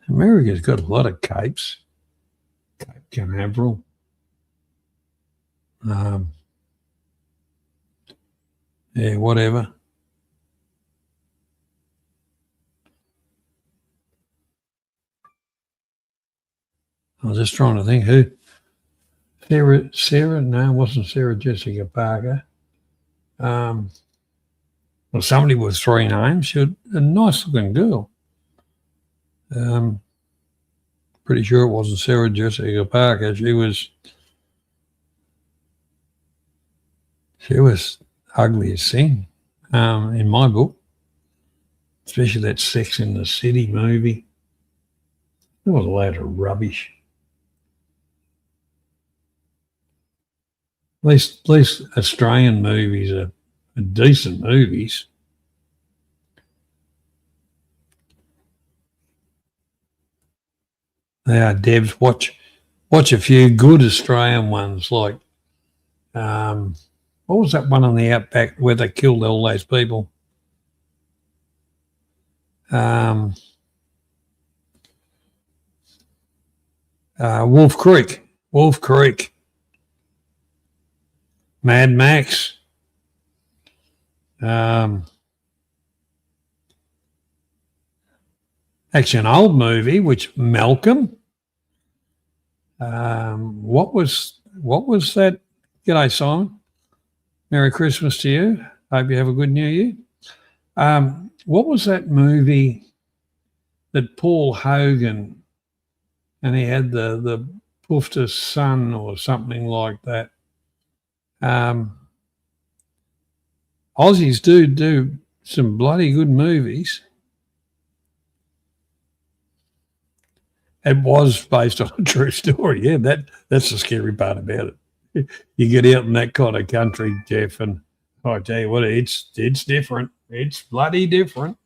America's got a lot of capes. Cape Canaveral. Yeah, whatever. I was just trying to think who. Sarah, no, it wasn't Sarah Jessica Parker. Well, somebody with three names. She was a nice looking girl. Pretty sure it wasn't Sarah Jessica Parker. She was ugly as sin in my book, especially that Sex in the City movie. There was a load of rubbish. At least Australian movies are decent movies. They are, Debs. Watch a few good Australian ones, like what was that one on the outback where they killed all those people? Wolf Creek. Mad Max. Actually, an old movie, which Malcolm. What was that? G'day, Simon. Merry Christmas to you. Hope you have a good New Year. What was that movie that Paul Hogan, and he had the Poofter son or something like that? Aussies do some bloody good movies. It was based on a true story. Yeah, that's the scary part about it. You get out in that kind of country, Jeff, and I tell you what, it's different. It's bloody different.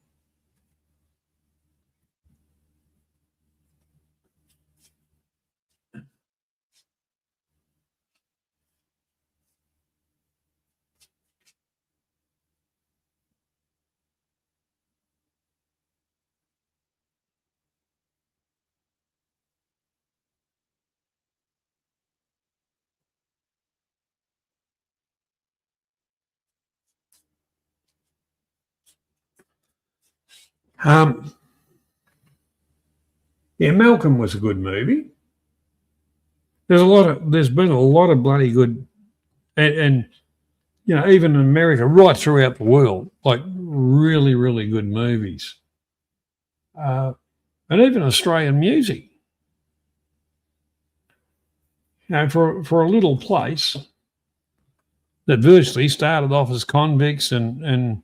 Yeah, Malcolm was a good movie. There's been a lot of bloody good, and you know, even in America, right throughout the world, like really, really good movies. And even Australian music. You know, for a little place that virtually started off as convicts and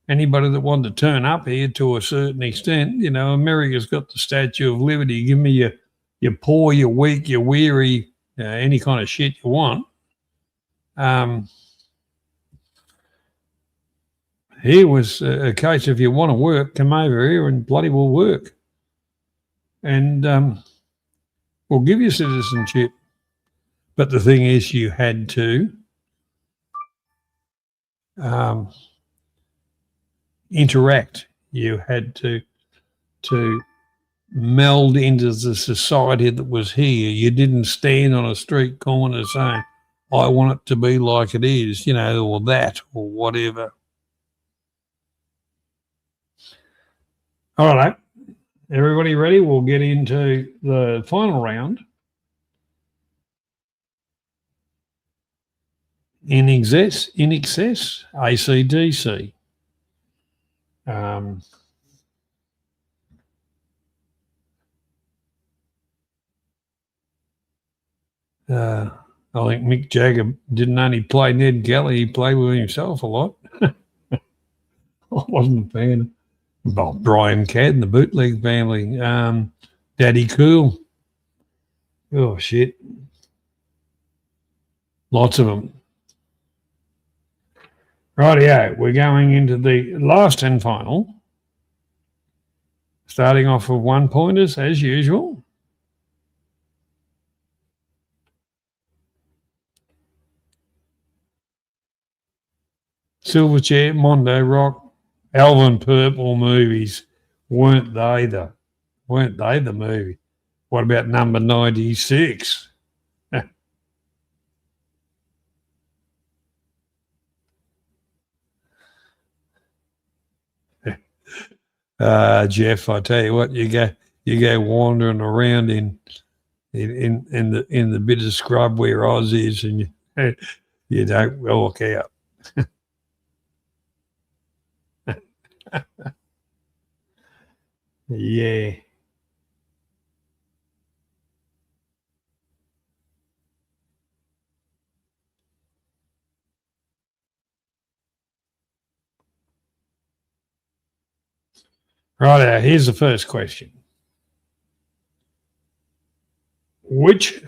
anybody that wanted to turn up here to a certain extent, you know, America's got the Statue of Liberty. Give me your poor, your weak, your weary, any kind of shit you want. Here was a case, if you want to work, come over here and bloody will work. And we'll give you citizenship. But the thing is, you had to interact. You had to meld into the society that was here. You didn't stand on a street corner saying, I want it to be like it is, you know, or that, or whatever. All right. Everybody ready? We'll get into the final round. in excess, AC/DC. I think Mick Jagger didn't only play Ned Kelly, he played with himself a lot. I wasn't a fan of Brian Cadd and the Bootleg Family. Daddy Cool. Oh, shit. Lots of them. Rightio, we're going into the last and final. Starting off with 1 pointers as usual. Silverchair, Mondo Rock, Alvin Purple movies. Weren't they the movie? What about number 96? Jeff, I tell you what, you go wandering around in the bit of scrub where Oz is, and you don't walk out. Yeah. Right, here's the first question. Which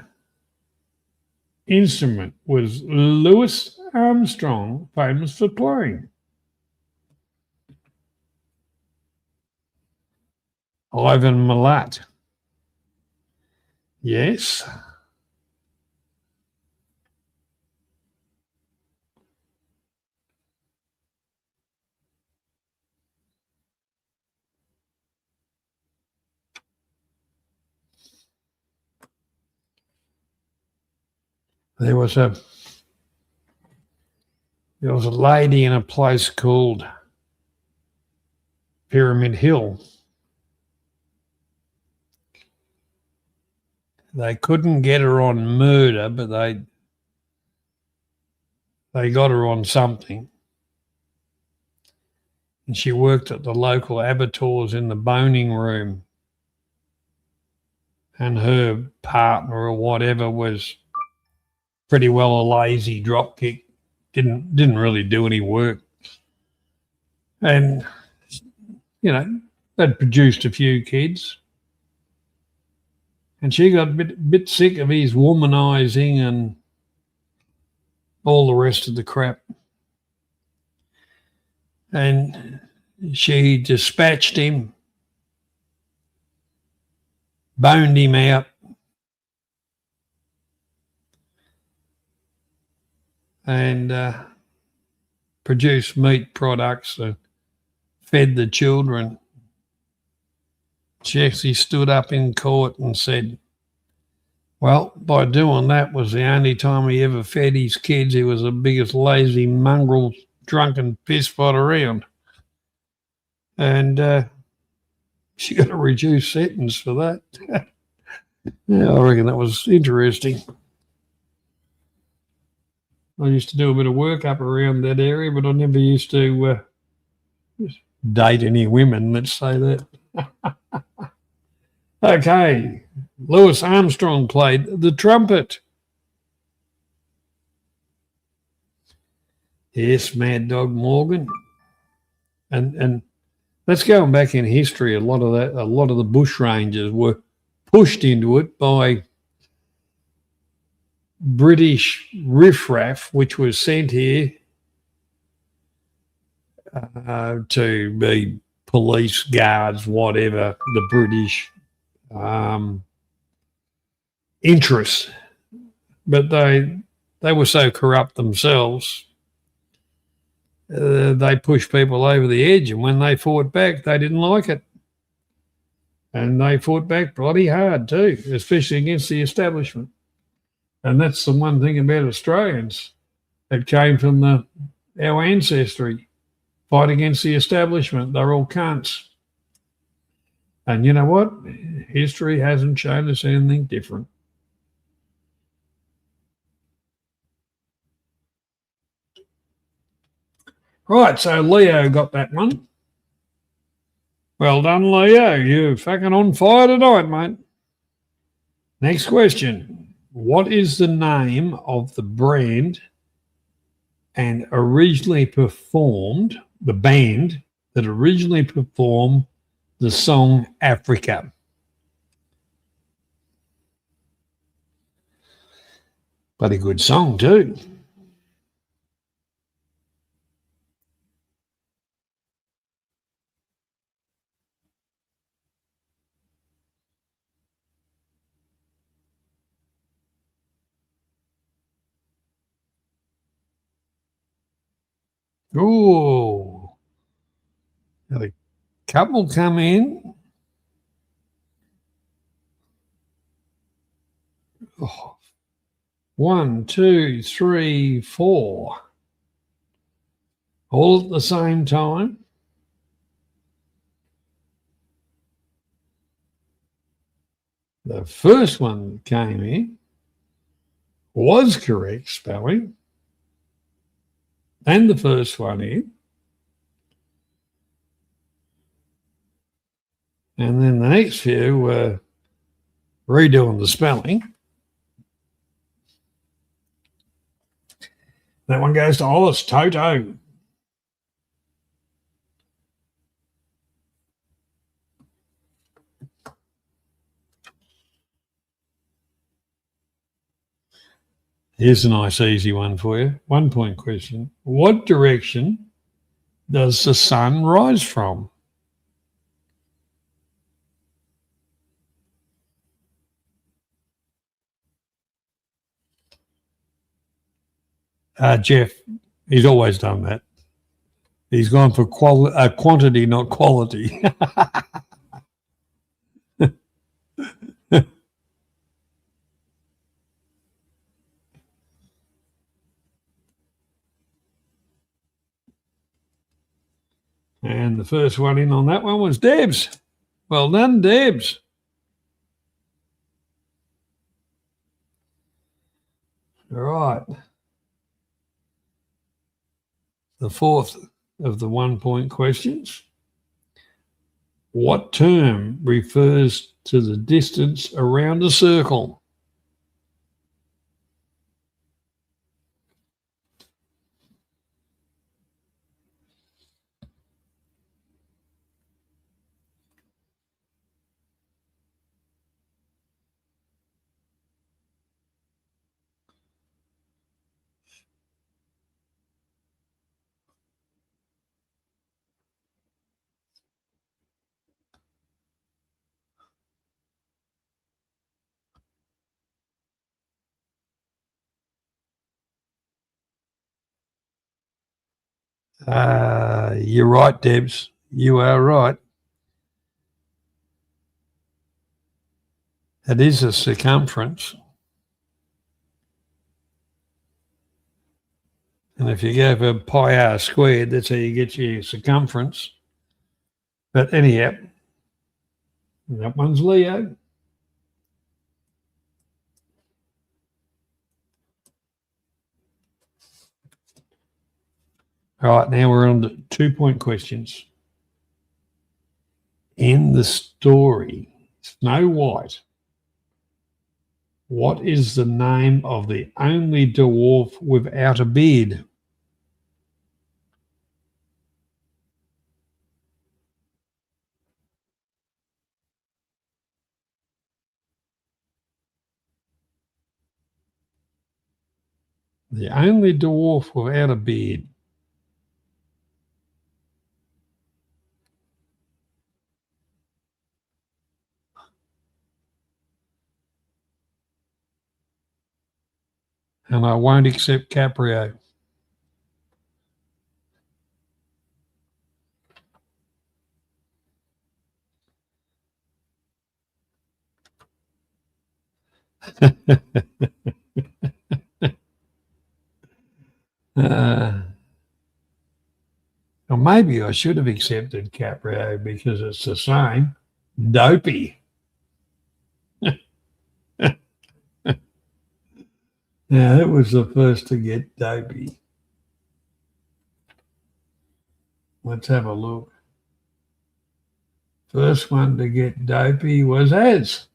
instrument was Louis Armstrong famous for playing? Ivan Milat. Yes. There was a lady in a place called Pyramid Hill. They couldn't get her on murder, but they got her on something. And she worked at the local abattoirs in the boning room. And her partner or whatever was pretty well a lazy dropkick. Didn't really do any work. And, they'd produced a few kids. And she got a bit sick of his womanizing and all the rest of the crap. And she dispatched him, boned him out, and produced meat products and fed the children. She actually stood up in court and said, well, by doing that was the only time he ever fed his kids. He was the biggest lazy mongrel drunken pisspot around. And she got a reduced sentence for that. Yeah, I reckon that was interesting. I used to do a bit of work up around that area, but I never used to date any women, let's say that. Okay, Louis Armstrong played the trumpet. Yes, Mad Dog Morgan. And let's go back in history. A lot of the bush rangers were pushed into it by British riffraff, which was sent here to be police guards, whatever the British interests. But they were so corrupt themselves, they pushed people over the edge, and when they fought back, they didn't like it. And they fought back bloody hard too, especially against the establishment. And that's the one thing about Australians that came from our ancestry. Fight against the establishment. They're all cunts. And you know what? History hasn't shown us anything different. Right, so Leo got that one. Well done, Leo. You're fucking on fire tonight, mate. Next question. What is the name of the brand and originally performed, the band that originally performed the song Africa? Bloody good song too. Oh, had a couple come in. Oh, 1, 2, 3, 4. All at the same time. The first one that came in was correct spelling. And the first one in. And then the next few were redoing the spelling. That one goes to Hollis Toto. Here's a nice easy one for you. 1 point question. What direction does the sun rise from? Jeff, he's always done that. He's gone for quantity, not quality. And the first one in on that one was Debs. Well done, Debs. All right. The fourth of the 1 point questions. What term refers to the distance around a circle? You're right, Debs. You are right. It is a circumference. And if you go for pi r squared, that's how you get your circumference. But anyhow, that one's Leo. All right, now we're on to 2 point questions. In the story, Snow White, what is the name of the only dwarf without a beard? The only dwarf without a beard. And I won't accept Caprio. Or maybe I should have accepted Caprio because it's the same. Dopey. Yeah, it was the first to get dopey. Let's have a look. First one to get dopey was Az.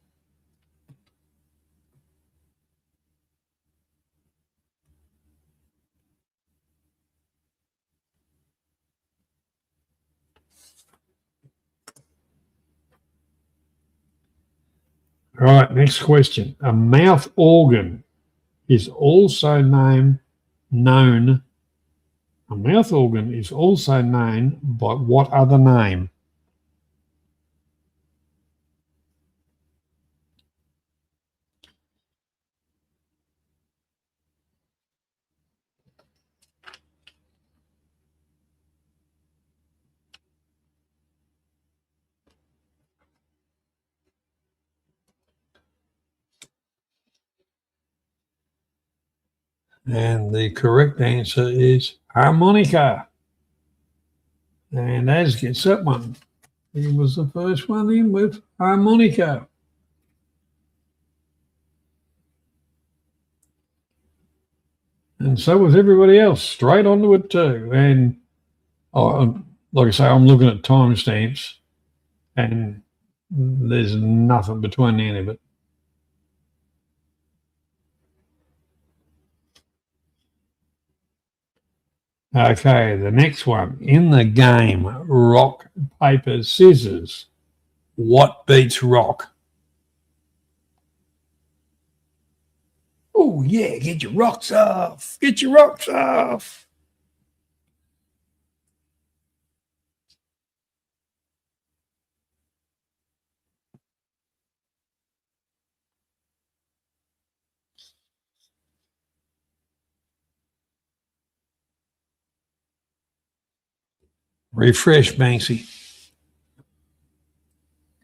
All right, next question. A mouth organ is also known. A mouth organ is also known by what other name? And the correct answer is harmonica. And Az gets that one. He was the first one in with harmonica. And so was everybody else, straight onto it too. And like I say, I'm looking at timestamps, and there's nothing between any of it. Okay, the next one. In the game Rock, Paper, Scissors, what beats rock? Oh, yeah, get your rocks off. Get your rocks off. Refresh, Banksy.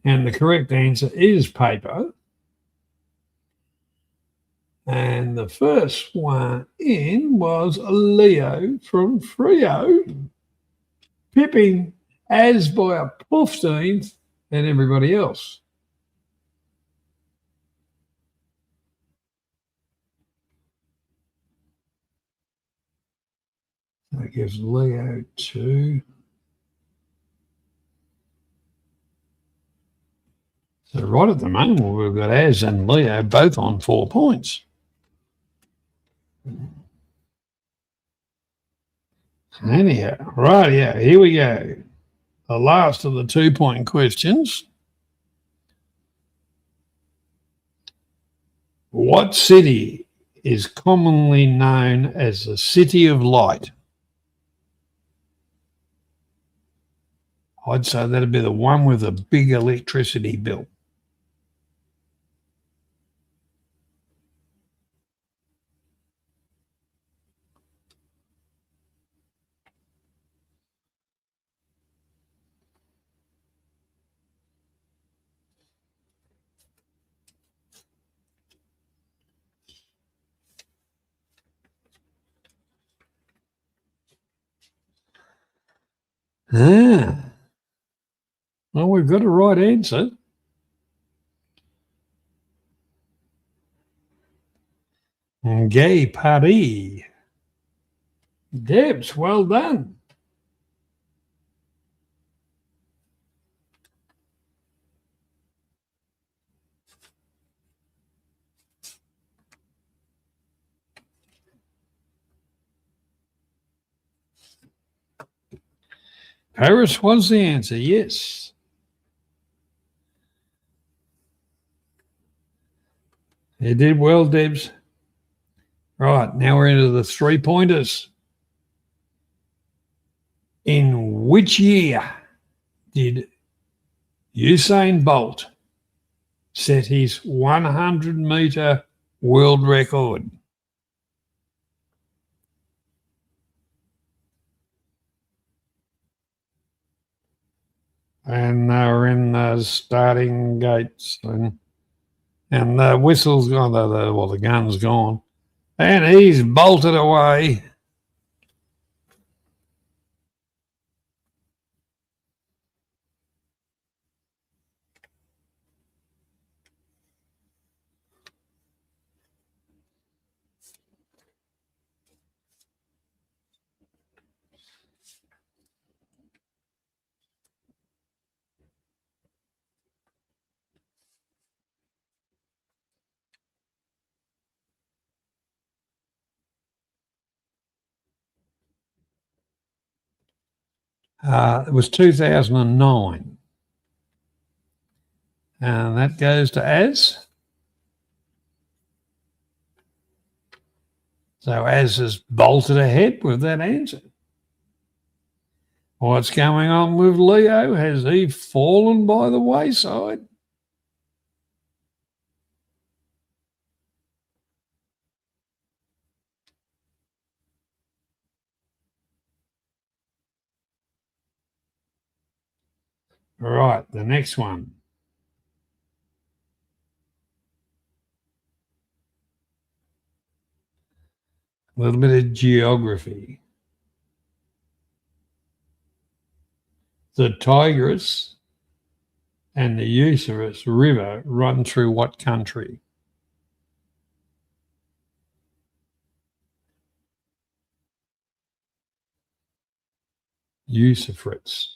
And the correct answer is paper. And the first one in was Leo from Frio, pipping Az by a 15th and everybody else. That gives Leo 2. So right at the moment, we've got Az and Leo both on 4 points. Anyhow, right, yeah, here we go. The last of the 2-point questions. What city is commonly known as the City of Light? I'd say that'd be the one with a big electricity bill. Ah. Well, we've got a right answer. Gay Paris. Debs, well done. Paris was the answer, yes. You did well, Debs. Right, now we're into the 3-pointers. In which year did Usain Bolt set his 100-meter world record? And they were in the starting gates, and the whistle's gone, the gun's gone, and he's bolted away. It was 2009. And that goes to Az. So Az has bolted ahead with that answer. What's going on with Leo? Has he fallen by the wayside? All right, the next one. A little bit of geography. The Tigris and the Euphrates River run through what country? Euphrates.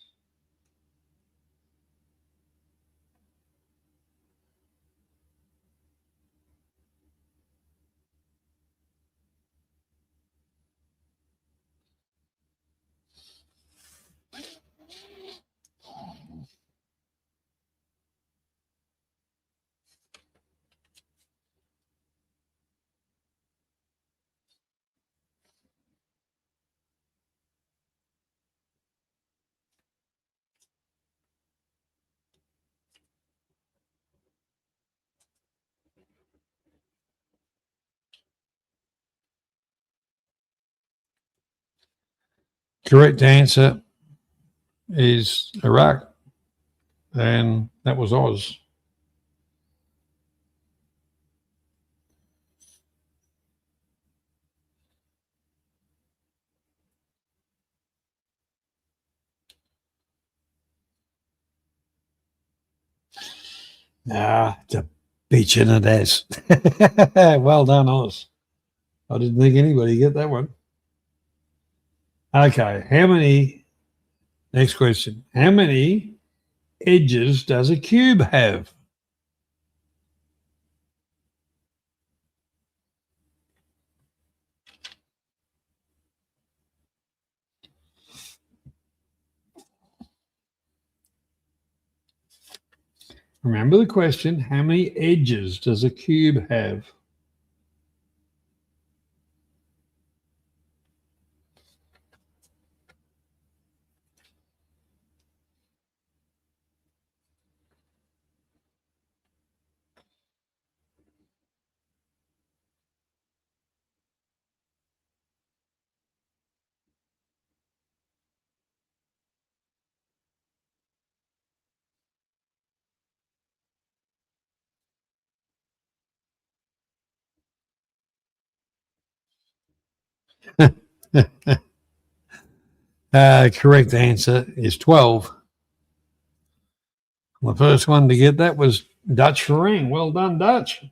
Correct answer is Iraq, and that was Oz. It's a beach in it as. Well done, Oz. I didn't think anybody get that one. Okay, next question. How many edges does a cube have? Remember the question, how many edges does a cube have? Correct answer is 12. The first one to get that was Dutch Farang. Well done, Dutch.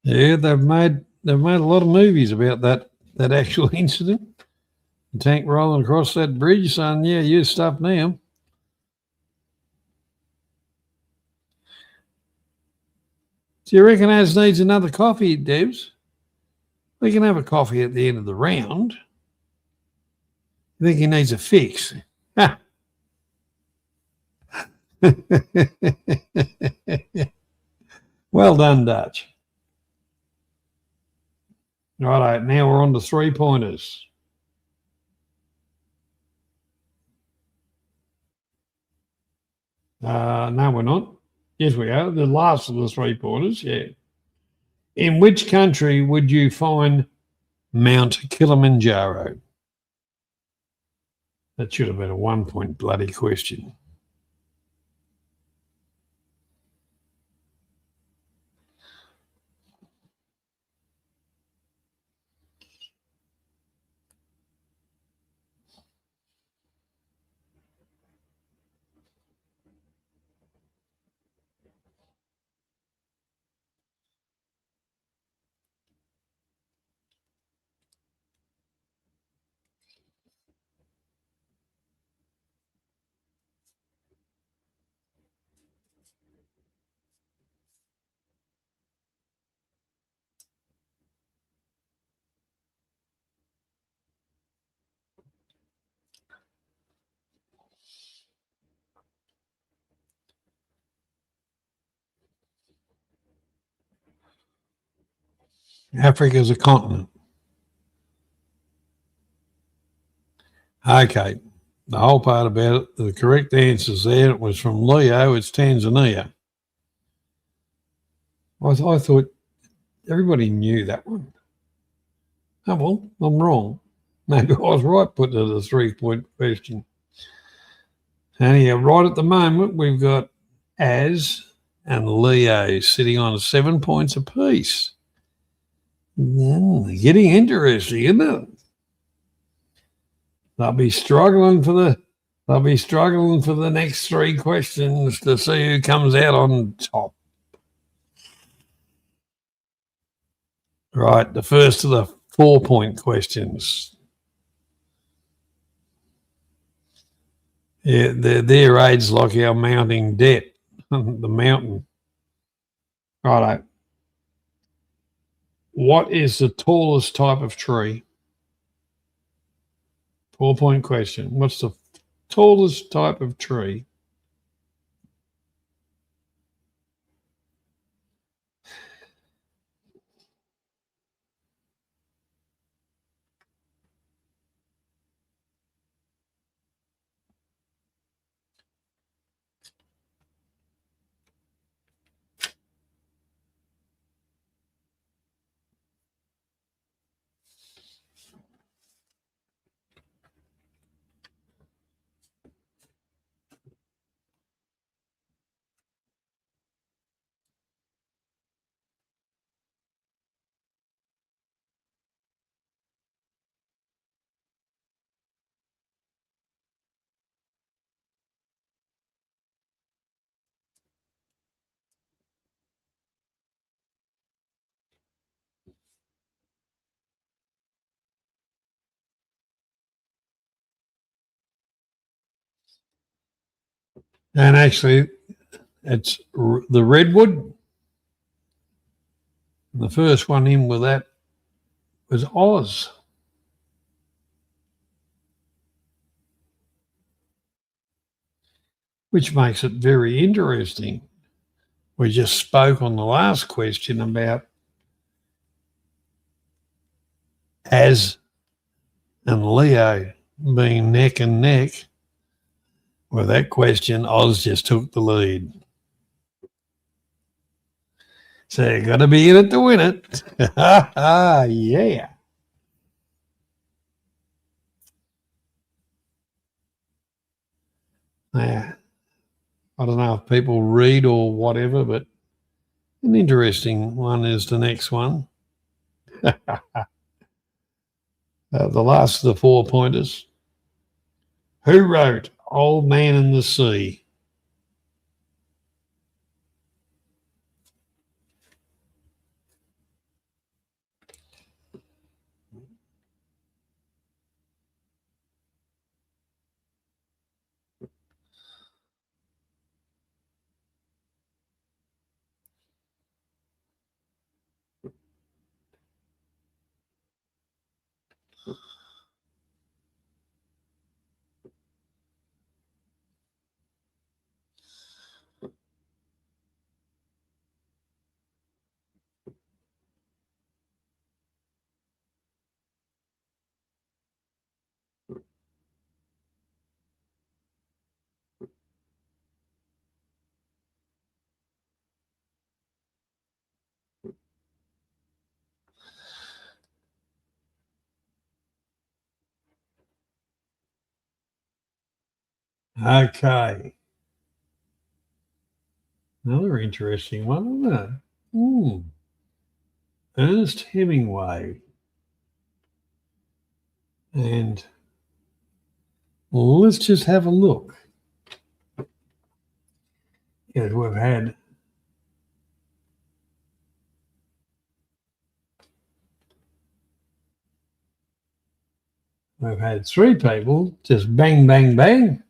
Yeah, they've made a lot of movies about that actual incident. The tank rolling across that bridge saying, yeah, you stuff now. Do you reckon Az needs another coffee, Debs? We can have a coffee at the end of the round. I think he needs a fix. Well done, Dutch. Righto, now we're on to 3-pointers. No, we're not. Yes, we are. The last of the 3-pointers, yeah. In which country would you find Mount Kilimanjaro? That should have been a 1-point bloody question. Africa's a continent. Okay. The whole part about it, the correct answer's there. It was from Leo. It's Tanzania. I thought everybody knew that one. Oh, well, I'm wrong. Maybe I was right putting it as a 3-point question. Anyhow, right at the moment, we've got Az and Leo sitting on 7 points apiece. Getting interesting, isn't it? They'll be struggling for the next 3 questions to see who comes out on top. Right, the first of the 4-point questions. Yeah, their age like our mounting debt, the mountain. Righto. What is the tallest type of tree? 4-point question. What's the tallest type of tree? And actually, it's the redwood. The first one in with that was Oz. Which makes it very interesting. We just spoke on the last question about Az and Leo being neck and neck. Well, that question, Oz just took the lead. So you got to be in it to win it. Yeah. Now, I don't know if people read or whatever, but an interesting one is the next one. The last of the 4-pointers. Who wrote Old Man in the Sea? Okay. Another interesting one, isn't it? Ernest Hemingway. And let's just have a look. Yes, we've had 3 people just bang, bang, bang.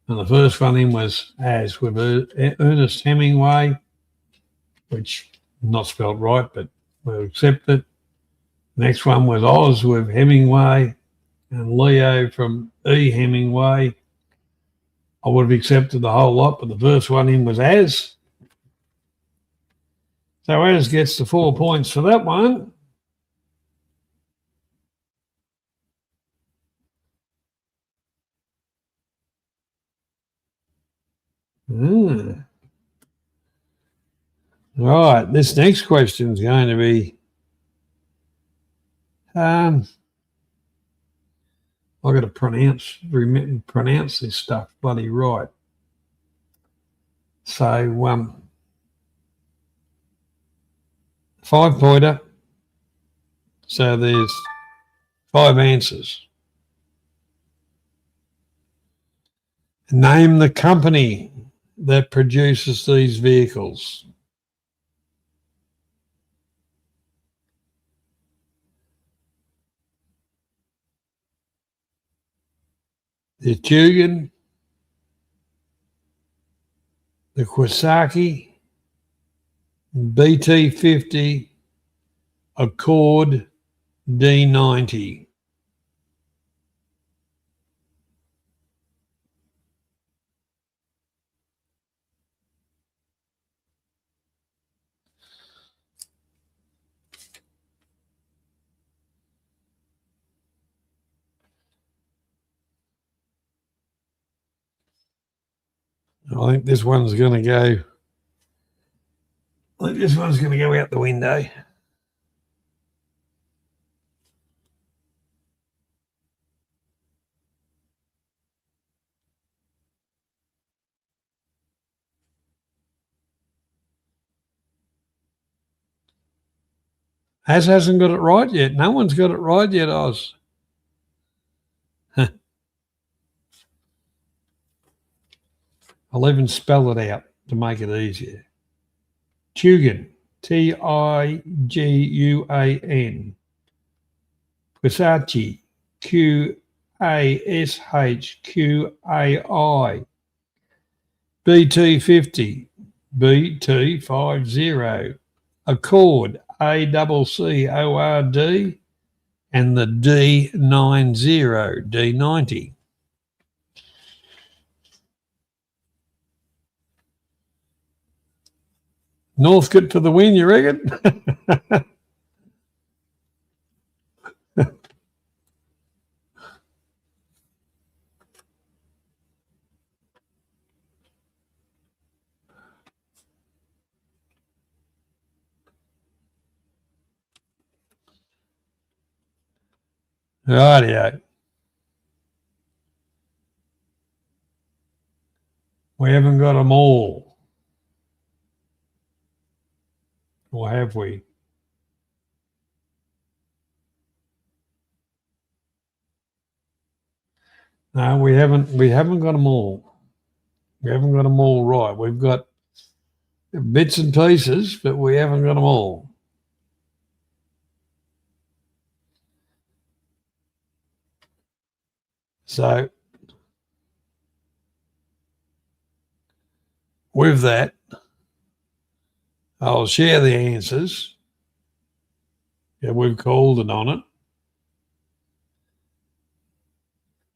And the first one in was Az with Ernest Hemingway, which not spelled right, but we'll accept it. Next one was Oz with Hemingway and Leo from E. Hemingway. I would have accepted the whole lot, but the first one in was Az. So Az gets the 4 points for that one. Right, this next question is going to be, I've got to pronounce this stuff bloody right. So, 5-pointer. So there's 5 answers. Name the company that produces these vehicles. The Tugan, the Kawasaki, BT50, Accord, D90. I think this one's going to go. I think this one's going to go out the window. Az hasn't got it right yet. No one's got it right yet, Oz. I'll even spell it out to make it easier. Tugan, Tiguan. Kawasaki, Qashqai. BT50, BT50. Accord, ACCORD, and the D90. Northcote for the win, you reckon? Rightio. We haven't got them all. Or have we? No, we haven't got them all. We haven't got them all right. We've got bits and pieces, but we haven't got them all. So with that, I'll share the answers. Yeah, we've called it on it.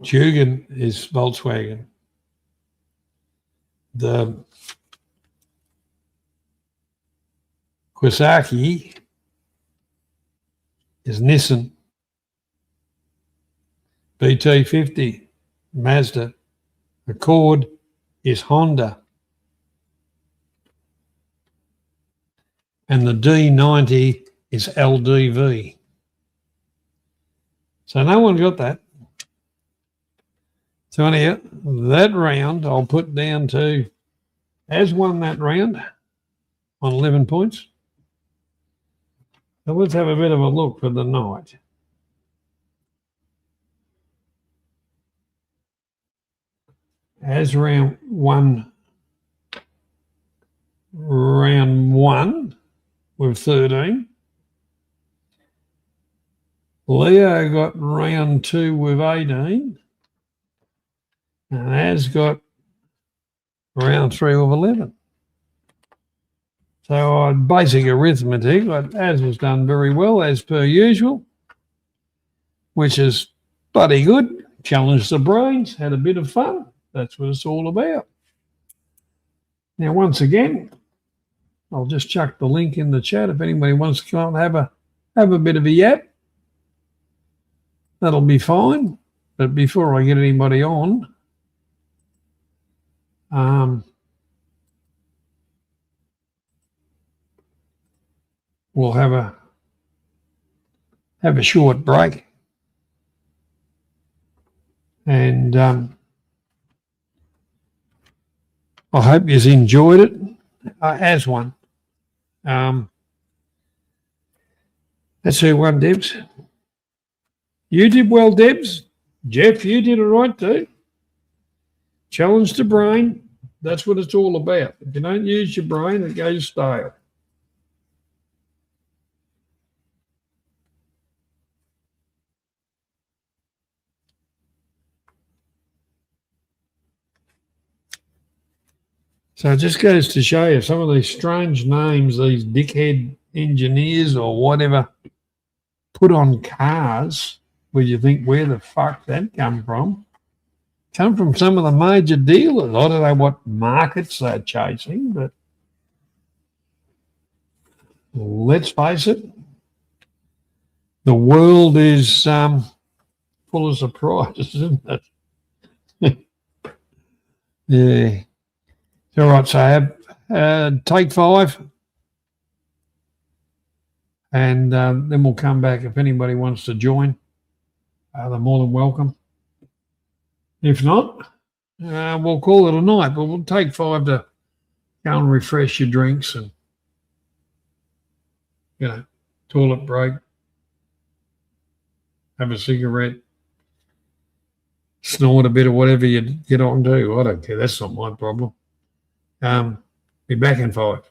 Tugan is Volkswagen. The Kawasaki is Nissan. BT50, Mazda. Accord is Honda. And the D90 is LDV. So no one got that. So anyhow, that round I'll put down to Az won that round on 11 points. So let's have a bit of a look for the night. Az round one with 13. Leo got round 2 with 18. And Az got round 3 with 11. So basic arithmetic, Az was done very well as per usual, which is bloody good. Challenged the brains, had a bit of fun. That's what it's all about. Now, once again, I'll just chuck the link in the chat if anybody wants to come and have a bit of a yap. That'll be fine. But before I get anybody on, we'll have a short break. And I hope you've enjoyed it as one. That's who won, Debs. You did well, Debs. Jeff, you did all right too. Challenge the brain. That's what it's all about. If you don't use your brain, it goes stale. So it just goes to show you some of these strange names these dickhead engineers or whatever put on cars where you think, where the fuck that come from? Come from some of the major dealers. I don't know what markets they're chasing, but let's face it, the world is full of surprises, isn't it? Yeah. All right, so take 5, and then we'll come back. If anybody wants to join, they're more than welcome. If not, we'll call it a night, but we'll take 5 to go and refresh your drinks and, toilet break, have a cigarette, snort a bit of whatever you get on to. I don't care. That's not my problem. Be back in 5.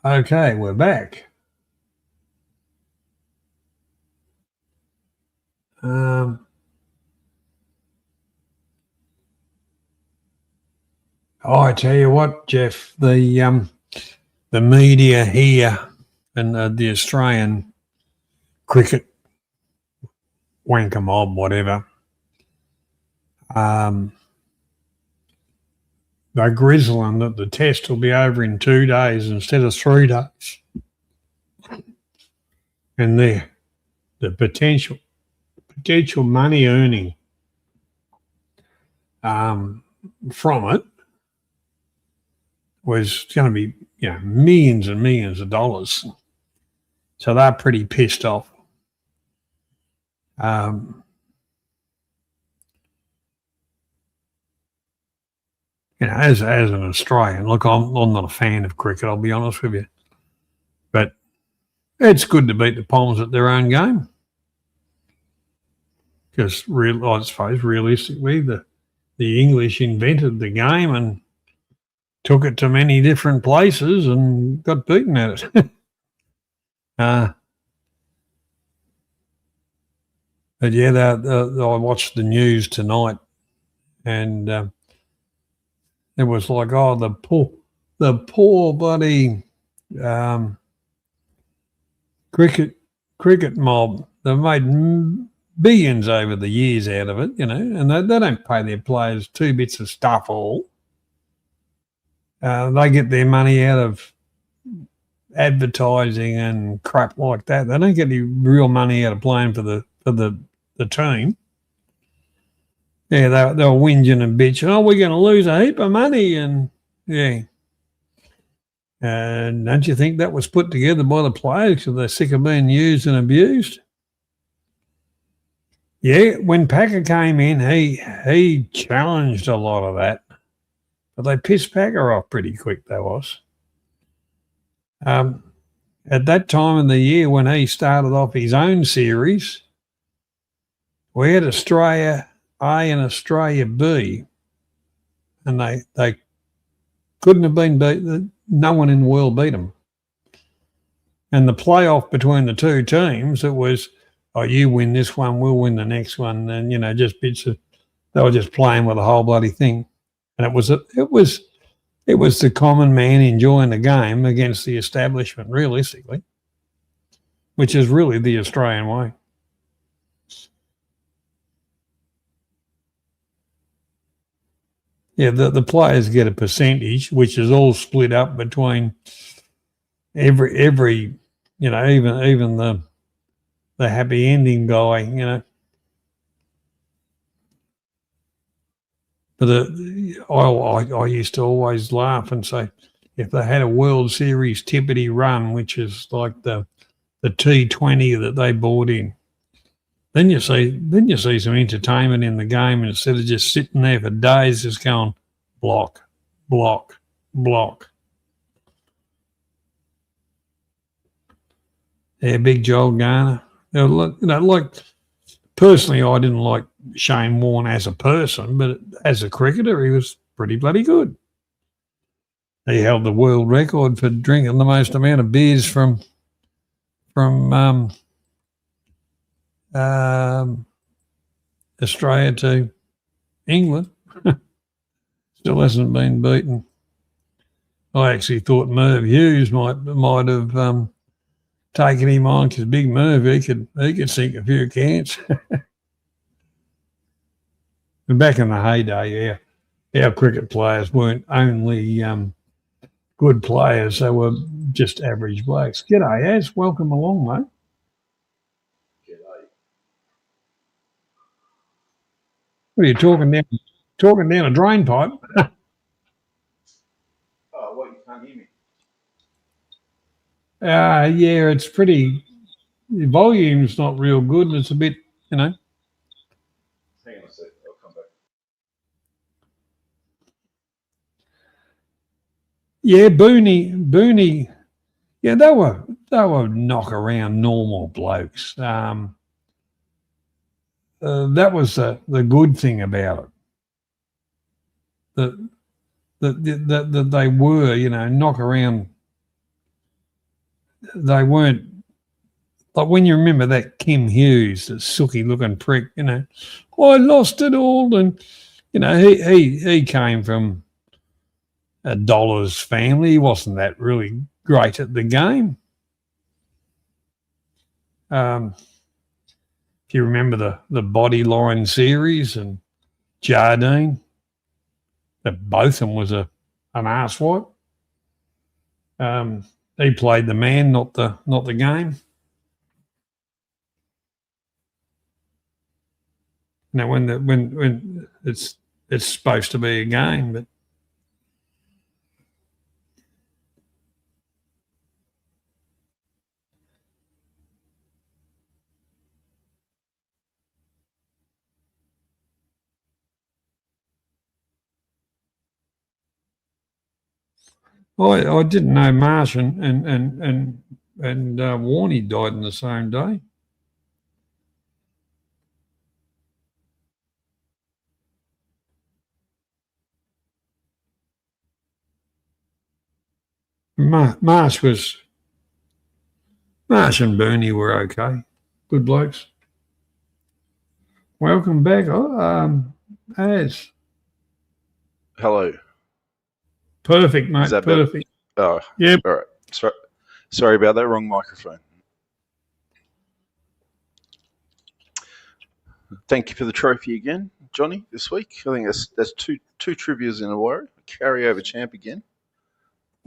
Okay, we're back. I tell you what, Jeff, the media here and the Australian cricket wanker mob, whatever, they're grizzling that the test will be over in 2 days instead of 3 days. And the potential money earning from it was going to be, millions and millions of dollars. So they're pretty pissed off. As an Australian, look, I'm not a fan of cricket, I'll be honest with you. But it's good to beat the Poms at their own game. Because I suppose realistically, the English invented the game and took it to many different places and got beaten at it. But yeah, I watched the news tonight, and it was like, oh, the poor bloody cricket mob. They've made billions over the years out of it, and they don't pay their players 2 bits of stuff all. They get their money out of advertising and crap like that. They don't get any real money out of playing for the team. Yeah, they were whinging and bitching. Oh, we're going to lose a heap of money, and yeah. And don't you think that was put together by the players because they're sick of being used and abused? Yeah, when Packer came in, he challenged a lot of that, but they pissed Packer off pretty quick. That was. At that time of the year when he started off his own series, we had Australia A and Australia B, and they couldn't have been beat. No one in the world beat them. And the playoff between the two teams, it was, oh, you win this one, we'll win the next one, and just bits of. They were just playing with the whole bloody thing, and it was the common man enjoying the game against the establishment, realistically, which is really the Australian way. Yeah, the players get a percentage, which is all split up between every even the happy ending guy, But I used to always laugh and say, if they had a World Series tippity run, which is like the T20 that they bought in, then you see some entertainment in the game, instead of just sitting there for days just going block, block, block. Yeah, big Joel Garner. Like personally, I didn't like Shane Warne as a person, but as a cricketer, he was pretty bloody good. He held the world record for drinking the most amount of beers from Australia to England. Still hasn't been beaten. I actually thought Merv Hughes might have taken him on, because Big Merv, he could sink a few cans. But back in the heyday, our cricket players weren't only good players; they were just average blokes. G'day, Az. Welcome along, mate. What are you talking down a drain pipe? Oh, what, you can't hear me? Yeah, it's pretty. The volume's not real good. It's a bit, Hang on a sec, I'll come back. Yeah, Booney. Yeah, they were knock around normal blokes. That was the good thing about it. That they were, knock around they weren't like when you remember that Kim Hughes, the sooky looking prick, I lost it all, and he came from a Dollars family. He wasn't that really great at the game. If you remember the Bodyline series and Jardine, that Botham was an arsewipe. He played the man, not the game. Now, when it's supposed to be a game, but I didn't know Marsh and Warney died on the same day. Marsh and Bernie were okay, good blokes. Welcome back, Az. Hello. Perfect, mate. Is that Perfect. Oh, yep. All right. Sorry about that. Wrong microphone. Thank you for the trophy again, Johnny. This week, I think that's two trivias in a row. Carryover champ again.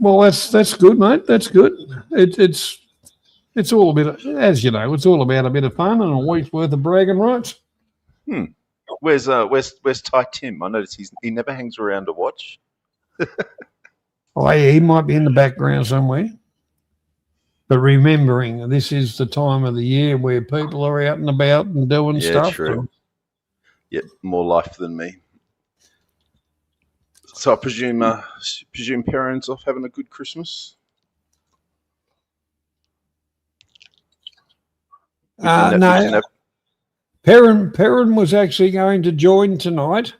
Well, that's good, mate. That's good. It's all a bit, as you know, it's all about a bit of fun and a week's worth of bragging rights. Where's Ty Tim? I notice he never hangs around to watch. Oh, yeah, he might be in the background somewhere. But remembering this is the time of the year where people are out and about and doing stuff. True. Yep, more life than me. So I presume Perrin's off having a good Christmas. No, Perrin was actually going to join tonight,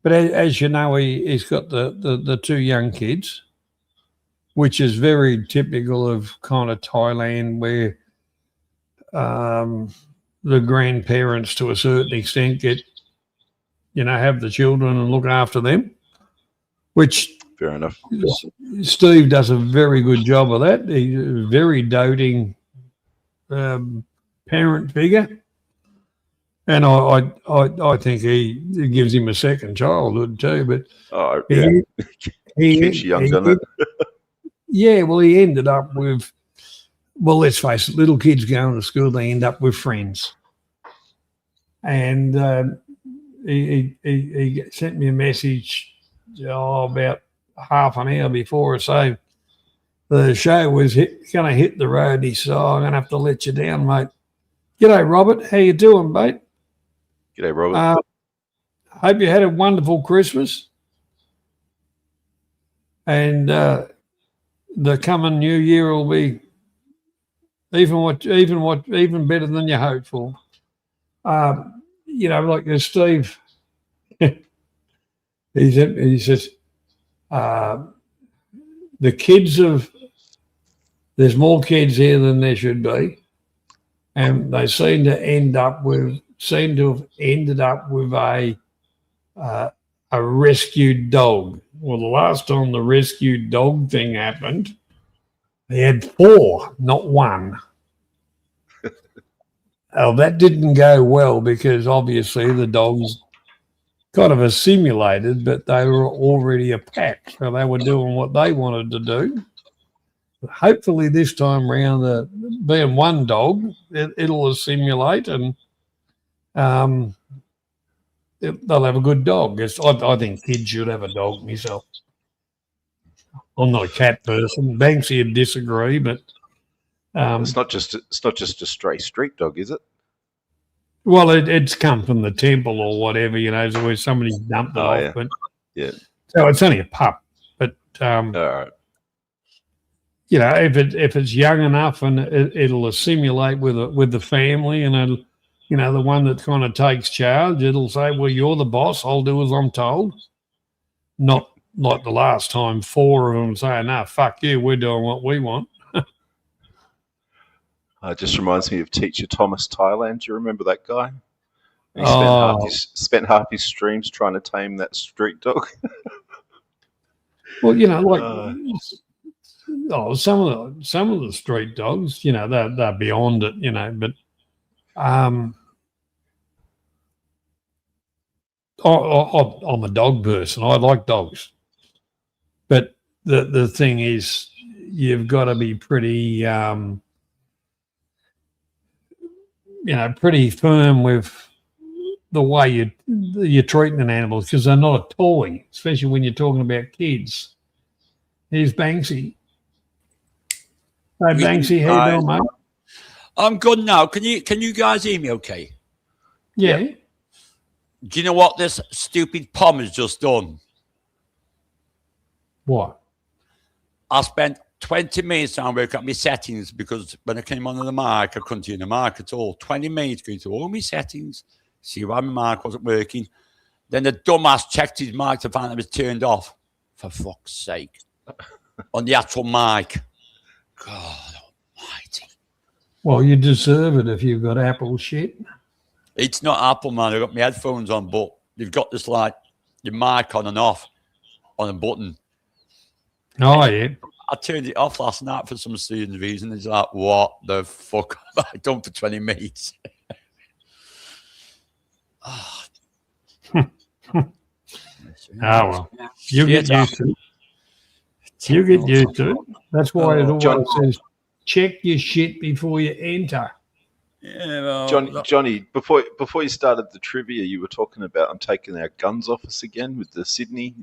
but as you know, he's got the two young kids, which is very typical of kind of Thailand, where the grandparents, to a certain extent, have the children and look after them. Which, fair enough. Steve does a very good job of that. He's a very doting parent figure, and I think he gives him a second childhood too. But he keeps you young, doesn't it? Yeah, well, he ended up with. Well, let's face it, little kids going to school, they end up with friends, and he sent me a message. About half an hour before, so the show was going to hit the road. He said, I'm going to have to let you down, mate. G'day, Robert. How you doing, mate? G'day, Robert. Hope you had a wonderful Christmas. And the coming new year will be even better than you hoped for. Like Steve... He says, the kids there's more kids here than there should be, and they seem to have ended up with a rescued dog. Well, the last time the rescued dog thing happened, they had 4, not 1. Oh, that didn't go well because obviously the dogs kind of assimilated, but they were already a pack, so they were doing what they wanted to do. But hopefully this time around, being one dog, it'll assimilate and they'll have a good dog. I think kids should have a dog myself. I'm not a cat person. Banksy would disagree, but it's not just a stray street dog, is it? Well, it's come from the temple or whatever, where somebody's dumped it off. Yeah. But yeah. So it's only a pup, but all right. If it's young enough and it'll assimilate with the family, and the one that kind of takes charge, it'll say, "Well, you're the boss. I'll do as I'm told." Not like the last time 4 of them saying, "No, fuck you. We're doing what we want." It just reminds me of Teacher Thomas Thailand. Do you remember that guy? He spent half his streams trying to tame that street dog. Well, some of the street dogs, they're beyond it, but I'm a dog person. I like dogs, but the thing is, you've got to be pretty, pretty firm with the way you're treating an animal, because they're not a toy, especially when you're talking about kids. Here's Banksy. Hey, Banksy, how you doing, mate? I'm good now. Can you guys hear me okay? Yeah. Do you know what this stupid POM has just done? What? I spent 20 minutes trying to work out my settings, because when I came on the mic, I couldn't hear the mic at all. 20 minutes going through all my settings, see why my mic wasn't working. Then the dumbass checked his mic to find it was turned off. For fuck's sake. On the actual mic. God almighty. Well, you deserve it if you've got Apple shit. It's not Apple, man. I've got my headphones on, but they've got this, like, your mic on and off on a button. Oh, yeah. I turned it off last night for some strange reason. It's like, what the fuck have I done for 20 minutes? Oh, well. You get used to it. You get used to it. That's why it always says, check your shit before you enter. Yeah, well, Johnny, before you started the trivia, you were talking about I'm taking our guns off us again with the Sydney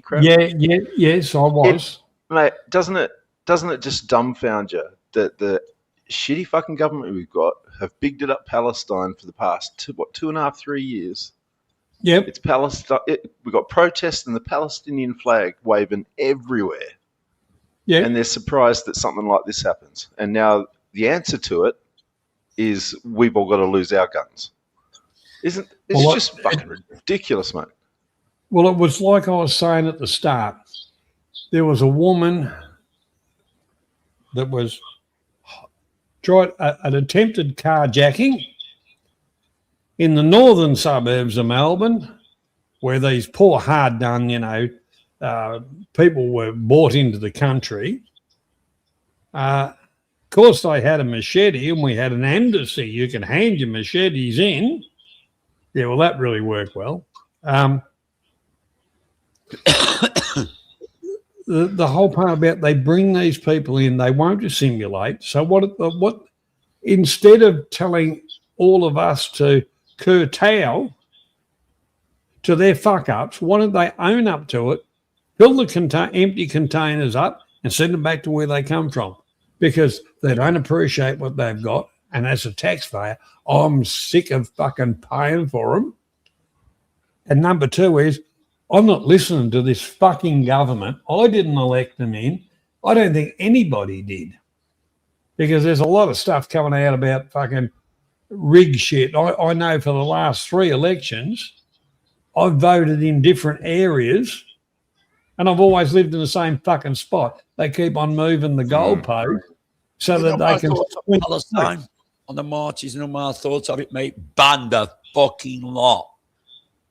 crowd. Yes, I was. Mate, doesn't it just dumbfound you that the shitty fucking government we've got have bigged it up Palestine for the past 2.5, 3 years? Yep. It's Palestine. We've got protests and the Palestinian flag waving everywhere. Yeah. And they're surprised that something like this happens. And now the answer to it is we've all got to lose our guns. It's just fucking ridiculous, mate. Well, it was like I was saying at the start. There was a woman that was tried an attempted carjacking in the northern suburbs of Melbourne, where these poor hard done, people were brought into the country. Of course, they had a machete, and we had an embassy. You can hand your machetes in. Yeah, well, that really worked well. The whole part about they bring these people in, they won't assimilate. So what? Instead of telling all of us to curtail to their fuck ups, why don't they own up to it, fill the empty containers up, and send them back to where they come from? Because they don't appreciate what they've got, and as a taxpayer, I'm sick of fucking paying for them. And number two is, I'm not listening to this fucking government. I didn't elect them in. I don't think anybody did. Because there's a lot of stuff coming out about fucking rig shit. I know for the last 3 elections, I've voted in different areas, and I've always lived in the same fucking spot. They keep on moving the goalpost so that they can... Palestine on the marches, and all my thoughts of it, mate. Ban the fucking lot.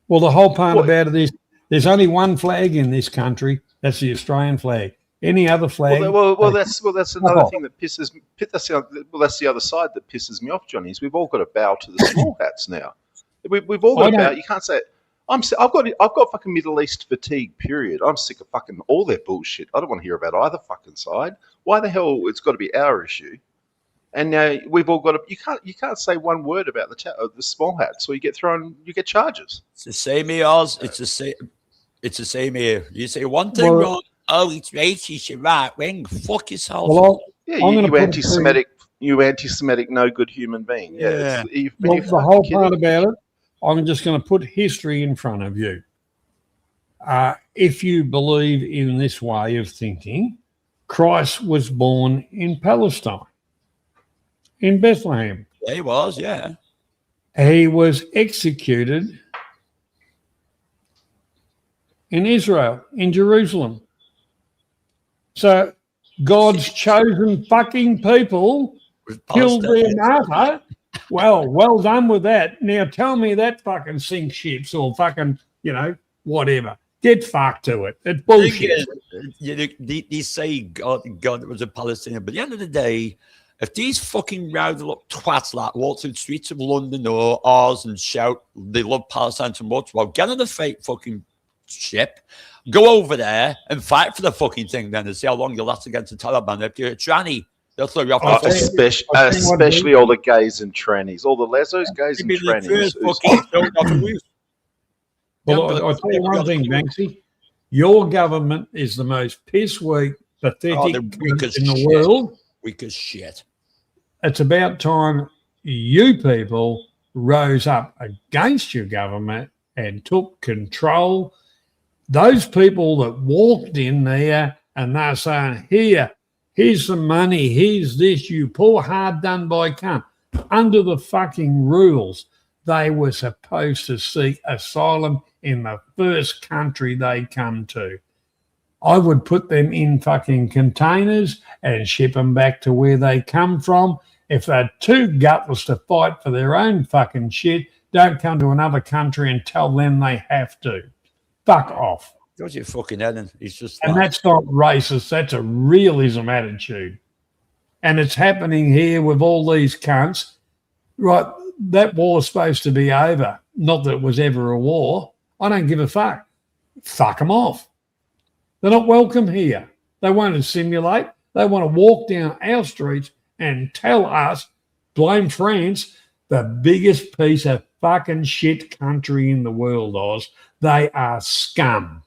Well, the whole part about it is, there's only one flag in this country. That's the Australian flag. Any other flag? Well, that's another thing that pisses me. That's the other side that pisses me off, Johnny. Is we've all got to bow to the small hats now. We've all got to bow. You can't say I've got fucking Middle East fatigue. Period. I'm sick of fucking all their bullshit. I don't want to hear about either fucking side. Why the hell it's got to be our issue? And now we've all got to. You can't say one word about the small hats, or you get charges. It's the same here, Oz. It's the same here. You say one thing wrong, it's racist, you're right wing. Fuck yourself. Well, you anti-Semitic, no good human being. Yeah. The whole part about it, I'm just going to put history in front of you. If you believe in this way of thinking, Christ was born in Palestine, in Bethlehem. Yeah, he was, yeah. He was executed in Israel, in Jerusalem. So God's chosen fucking people killed their Palestinians. NATO. Well done with that. Now tell me that fucking sink ships or fucking, whatever. Get fucked to it. It's bullshit. They say God was a Palestinian, but at the end of the day, if these fucking rowdy little twats like walk through the streets of London or ours and shout they love Palestine so much, well, get on the fake fucking ship, go over there and fight for the fucking thing then and see how long you'll last against the Taliban. If you're a tranny, they'll throw you off the especially all the gays and trannies, all the lesos, gays and trannies. Well, I'll tell you one thing, Banksy. Your government is the most piss-weak, pathetic in the world. Weak as shit. It's about time you people rose up against your government and took control. Those people that walked in there and they're saying, here's some money, here's this, you poor hard done by cunt. Under the fucking rules, they were supposed to seek asylum in the first country they come to. I would put them in fucking containers and ship them back to where they come from. If they're too gutless to fight for their own fucking shit, don't come to another country and tell them they have to. Fuck off. Goes your fucking head in. He's just and that's not racist. That's a realism attitude. And it's happening here with all these cunts. Right, that war's supposed to be over. Not that it was ever a war. I don't give a fuck. Fuck them off. They're not welcome here. They want to simulate. They want to walk down our streets and tell us, blame France, the biggest piece of fucking shit country in the world, Oz. They are scum.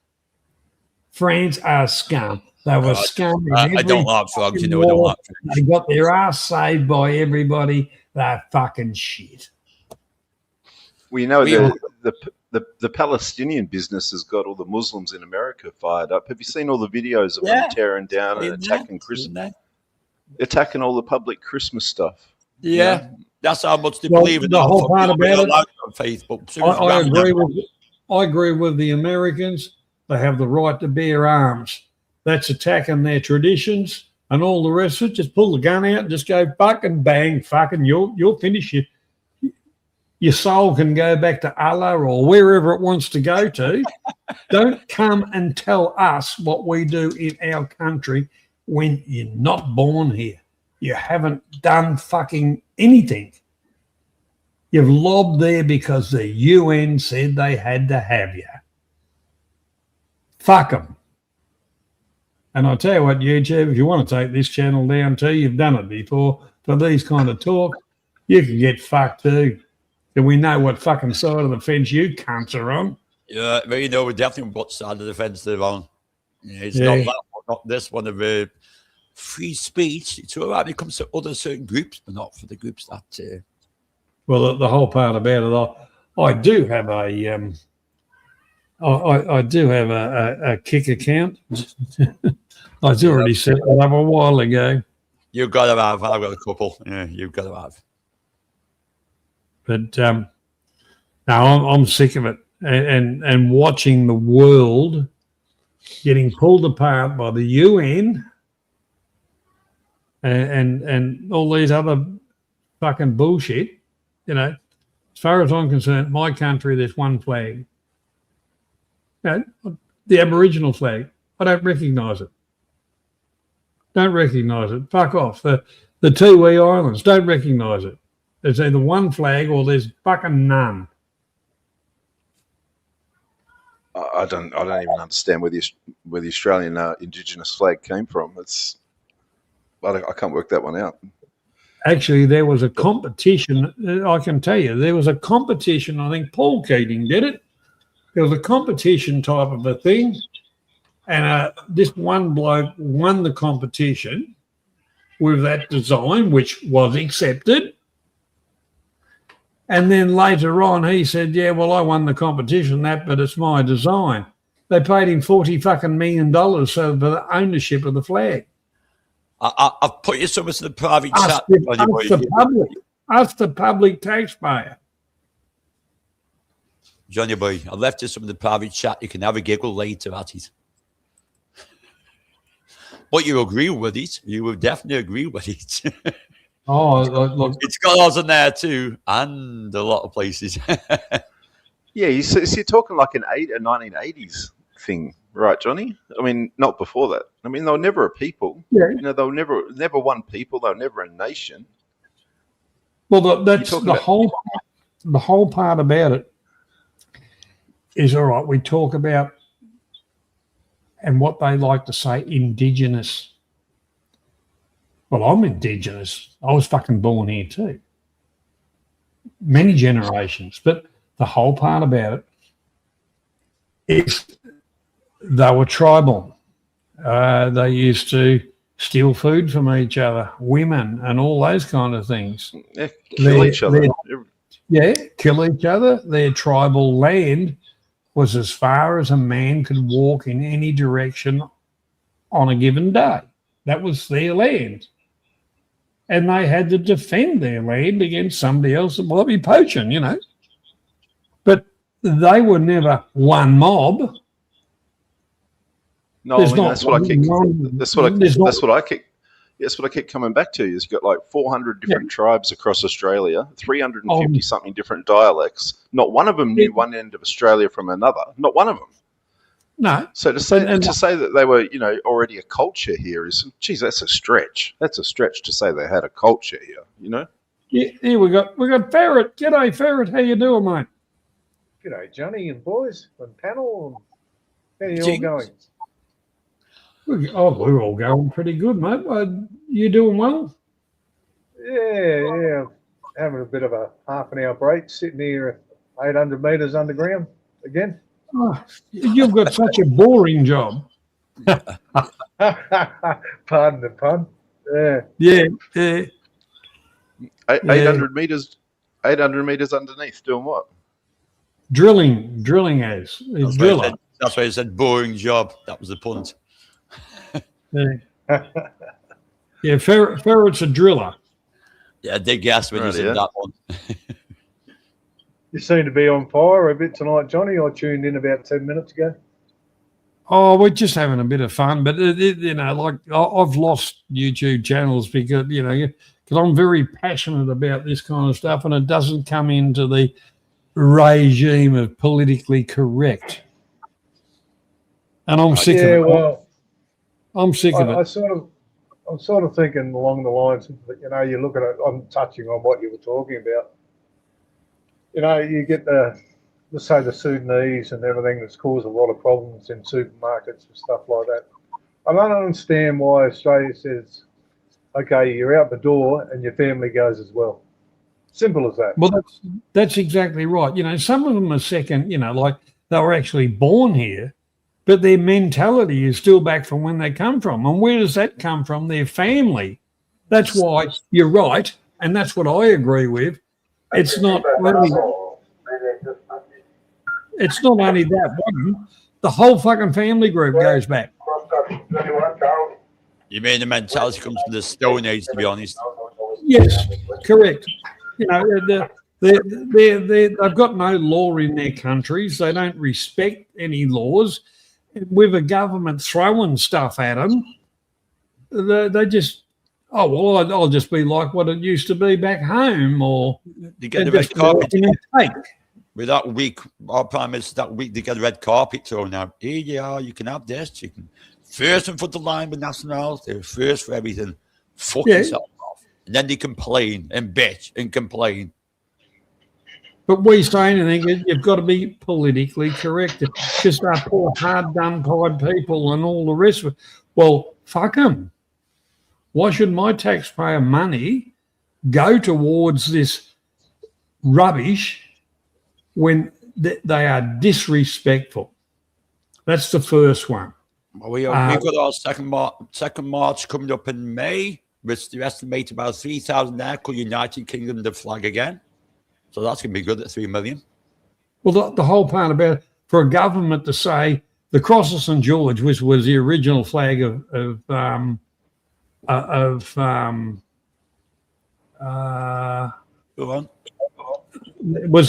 France are scum. They were scum. I don't like frogs. I don't like frogs. They got their ass saved by everybody. They're fucking shit. Well, the Palestinian business has got all the Muslims in America fired up. Have you seen all the videos of them tearing down and attacking Christmas? Attacking all the public Christmas stuff. Yeah, that's how much they believe in the whole part about it. On Facebook. I agree with the Americans. They have the right to bear arms. That's attacking their traditions and all the rest of it. Just pull the gun out and just go fucking bang, fucking you'll finish it. Your soul can go back to Allah or wherever it wants to go to. Don't come and tell us what we do in our country when you're not born here. You haven't done fucking anything. You've lobbed there because the UN said they had to have you. Fuck them. And I'll tell you what, YouTube, if you want to take this channel down too, you've done it before. For these kind of talk, you can get fucked too. And we know what fucking side of the fence you cunts are on. Yeah, well, we're definitely what side of the fence they're on. Yeah, it's not that one, not this one of free speech. It's all right when it comes to other certain groups, but not for the groups that... Well, the whole part about it, I do have a... I do have a kick account. I'd already set that up a while ago. You've got to have. I've got a couple. Yeah, you've got to have. But now I'm sick of it, and watching the world getting pulled apart by the UN and all these other fucking bullshit. As far as I'm concerned, my country, there's one flag. The Aboriginal flag. I don't recognise it. Don't recognise it. Fuck off. The Tiwi Islands. Don't recognise it. There's either one flag or there's fucking none. I don't even understand where the Australian Indigenous flag came from. I can't work that one out. Actually, there was a competition. I can tell you, there was a competition. I think Paul Keating did it. There was a competition type of a thing, and this one bloke won the competition with that design, which was accepted. And then later on, he said, "Yeah, well, I won the competition, but it's my design." They paid him $40 million for the ownership of the flag. I've put you somewhere to the private chat. Us, the public taxpayer. Johnny boy, I left you some of the private chat. You can have a giggle later at it. But you agree with it. You will definitely agree with it. Oh, look. It's got ours in there too, and a lot of places. Yeah, you're talking like a 1980s thing, right, Johnny? I mean, not before that. I mean, they were never a people. Yeah. You know, they were never one people. They were never a nation. Well, that's the whole part about it is, all right, we talk about, and what they like to say, indigenous. Well, I'm indigenous. I was fucking born here too. Many generations. But the whole part about it is they were tribal. They used to steal food from each other, women, and all those kind of things. Yeah, kill each other. Yeah, kill each other. Their tribal land was as far as a man could walk in any direction on a given day. That was their land. And they had to defend their land against somebody else that might be poaching, you know. But they were never one mob. No, I mean, that's what I keep coming back to. Is you've got like 400 different tribes across Australia, 350 something different dialects. Not one of them knew one end of Australia from another. Not one of them. No. So to say that they were, you know, already a culture here is, geez, that's a stretch. That's a stretch to say they had a culture here, you know. Yeah, here we got Ferret. G'day, Ferret. How you doing, mate? G'day, Johnny and boys and panel. How are you all going? We're all going pretty good, mate. You doing well? Yeah. Having a bit of a half an hour break, sitting here at 800 metres underground again. Oh, you've got such a boring job. Pardon the pun. Yeah. 800 metres. 800 metres underneath, doing what? Drilling as a driller. That's why I said boring job. That was the punt. Yeah, Ferret's a driller. Yeah, I did guess when you said that one. You seem to be on fire a bit tonight, Johnny. I tuned in about 10 minutes ago. Oh, we're just having a bit of fun, but you know, like I've lost YouTube channels because I'm very passionate about this kind of stuff, and it doesn't come into the regime of politically correct. And I'm sick of it. Well, I'm sick of it. I'm sort of thinking along the lines of, you look at it. I'm touching on what you were talking about. You get let's say the Sudanese and everything that's caused a lot of problems in supermarkets and stuff like that. I don't understand why Australia says, okay, you're out the door and your family goes as well. Simple as that. Well, that's exactly right. Some of them are second, like they were actually born here, but their mentality is still back from when they come from. And where does that come from? Their family. That's why you're right, and that's what I agree with. It's not only that one. The whole fucking family group goes back. You mean the mentality comes from the Stone Age, to be honest? Yes, correct. They've got no law in their countries. They don't respect any laws. With a government throwing stuff at them, they just, I'll just be like what it used to be back home, or they get the red carpet. With that week, our Prime Minister, that week, they get the red carpet thrown out. Here you are, you can have this. You can first and foot the line with nationals. They're first for everything. Fuck yourself off. And then they complain and bitch and complain. But we say anything, you've got to be politically correct. Just our poor, hard-done-by people and all the rest of it. Well, fuck them. Why should my taxpayer money go towards this rubbish when they are disrespectful? That's the first one. Well, we've got our second march coming up in May, which they estimate about 3,000 there. Could United Kingdom the flag again? So that's going to be good at 3 million. Well, the whole part about it, for a government to say the Cross of St. George, which was the original flag was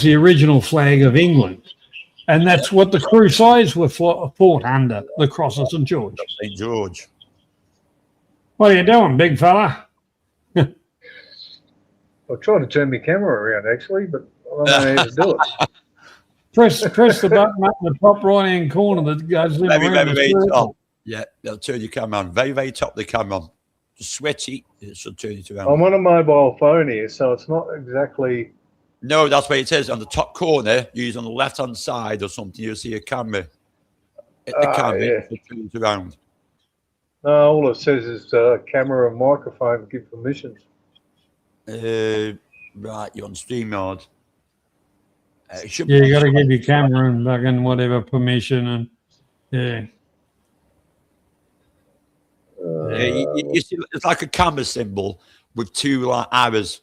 the original flag of England. And that's what the Crusades were fought under, the Cross of St. George. St. George. What are you doing, big fella? I tried to turn my camera around actually, but I don't know how to do it. Press the button up in the top right hand corner that goes in around the Very top. circle. Yeah, they'll turn your camera on. Very, very top of the camera on. Just switch it should turn it around. I'm on a mobile phone here, so it's not exactly. No, that's what it says on the top corner. Use on the left hand side or something. You'll see a camera. Hit the camera. Yeah. It turns around. No, all it says is camera and microphone give permissions. Right, you're on StreamYard. Yeah, you got to give your camera and fucking whatever permission and yeah. You see, it's like a camera symbol with two like arrows,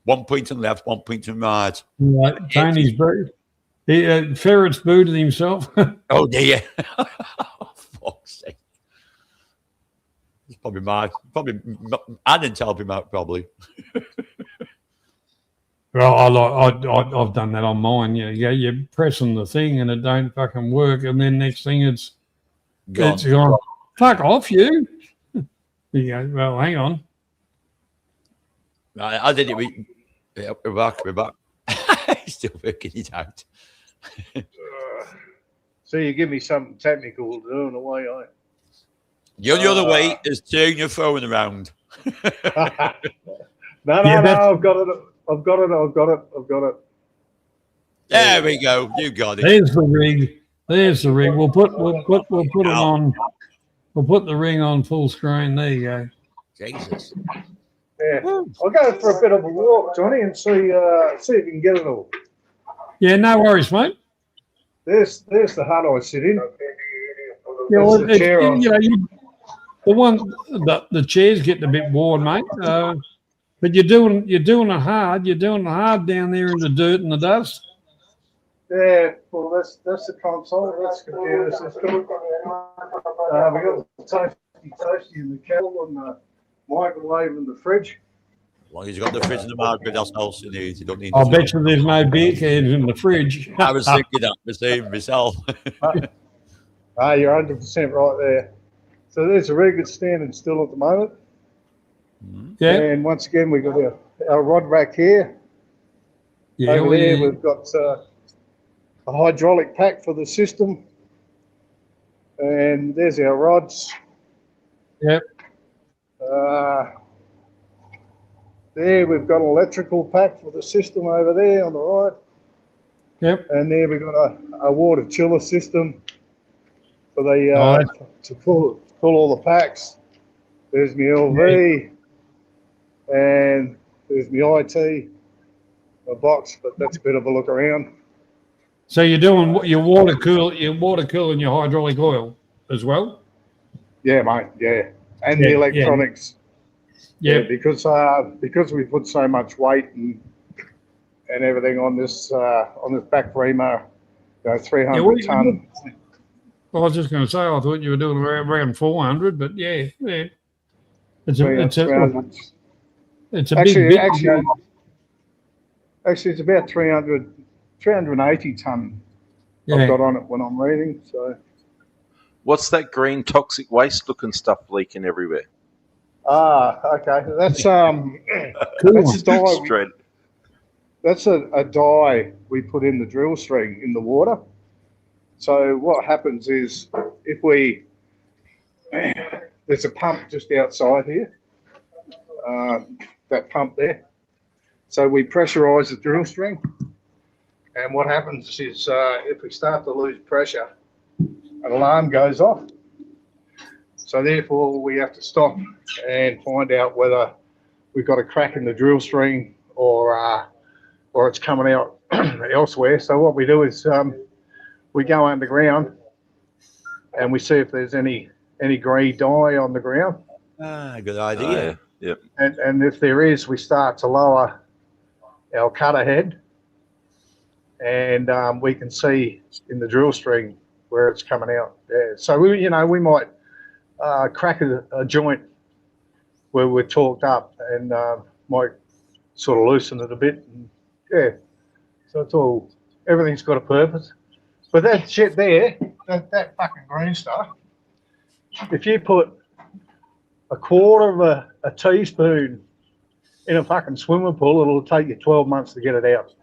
one pointing left, one pointing right. Right, Tony's booted. Ferret's booted himself. Oh dear! Oh, fuck's sake! It's probably I didn't help him out probably. Well, I've done that on mine. You're pressing the thing and it don't fucking work, and then next thing it's gone. Fuck off, you. You go, well, hang on. Right, I did it. We're back. Still working it out. So you give me something technical to do in a way, The only other way is turn your phone around. No, I've got it. There we go. You got it. There's the rig. We'll put it on. We'll put the ring on full screen. There you go. Jesus. Yeah, I'll go for a bit of a walk, Johnny, and see if you can get it all. Yeah, no worries, mate. There's the hut I sit in. Yeah, well, the chair on. The chair's getting a bit worn, mate. But you're doing it hard. You're doing it hard down there in the dirt and the dust. Yeah, well, that's the console. That's the computer system. We got the toasty in the kettle and the microwave and the fridge. As long as you've got the fridge and the microwave, that's all you need. You don't need. I'll bet you there's no beer cans in the fridge. I was thinking that the same myself. You're 100% right there. So there's a rig that's standing still at the moment. Yeah. And once again, we've got our rod rack here. Yeah, Over there, we've got a hydraulic pack for the system. And there's our rods. Yep. There, we've got an electrical pack for the system over there on the right. Yep. And there we've got a water chiller system for the to pull all the packs. There's my LV, and there's my IT, my box, but that's a bit of a look around. So you're doing your water cooling your hydraulic oil as well? Yeah, mate. Yeah, and the electronics. Yeah, because we put so much weight and everything on this back reamer, 300 ton. Well, I was just going to say, I thought you were doing around 400, but yeah. It's a big. Actually, it's about 380 ton. Yeah. I've got on it when I'm reading. So, what's that green toxic waste looking stuff leaking everywhere? Okay. That's that's a dye. That's a dye we put in the drill string in the water. So what happens is there's a pump just outside here, that pump there. So we pressurize the drill string, and what happens is if we start to lose pressure, an alarm goes off. So therefore we have to stop and find out whether we've got a crack in the drill string or it's coming out elsewhere. So what we do is we go underground and we see if there's any grey dye on the ground. Good idea. Yep. And if there is, we start to lower our cutter head, and we can see in the drill string where it's coming out. Yeah. So we might crack a joint where we're torqued up and might sort of loosen it a bit. And, yeah. So everything's got a purpose. But that shit there, that fucking green stuff, if you put a quarter of a teaspoon in a fucking swimming pool, it'll take you 12 months to get it out.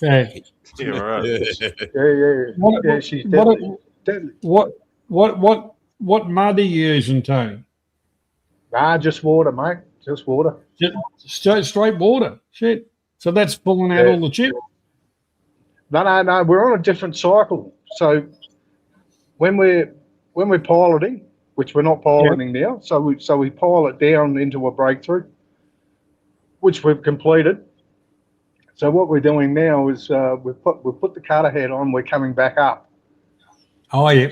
Yeah. Yeah, right. Yeah, she's deadly. Deadly. What mud are you using, Tony? Nah, just water, mate. Just water. Just straight water. Shit. So that's pulling out all the chip. No. We're on a different cycle. So when we're piloting, which we're not piloting now, so we pilot down into a breakthrough, which we've completed. So what we're doing now is we've put the cutter head on. We're coming back up. Oh yeah.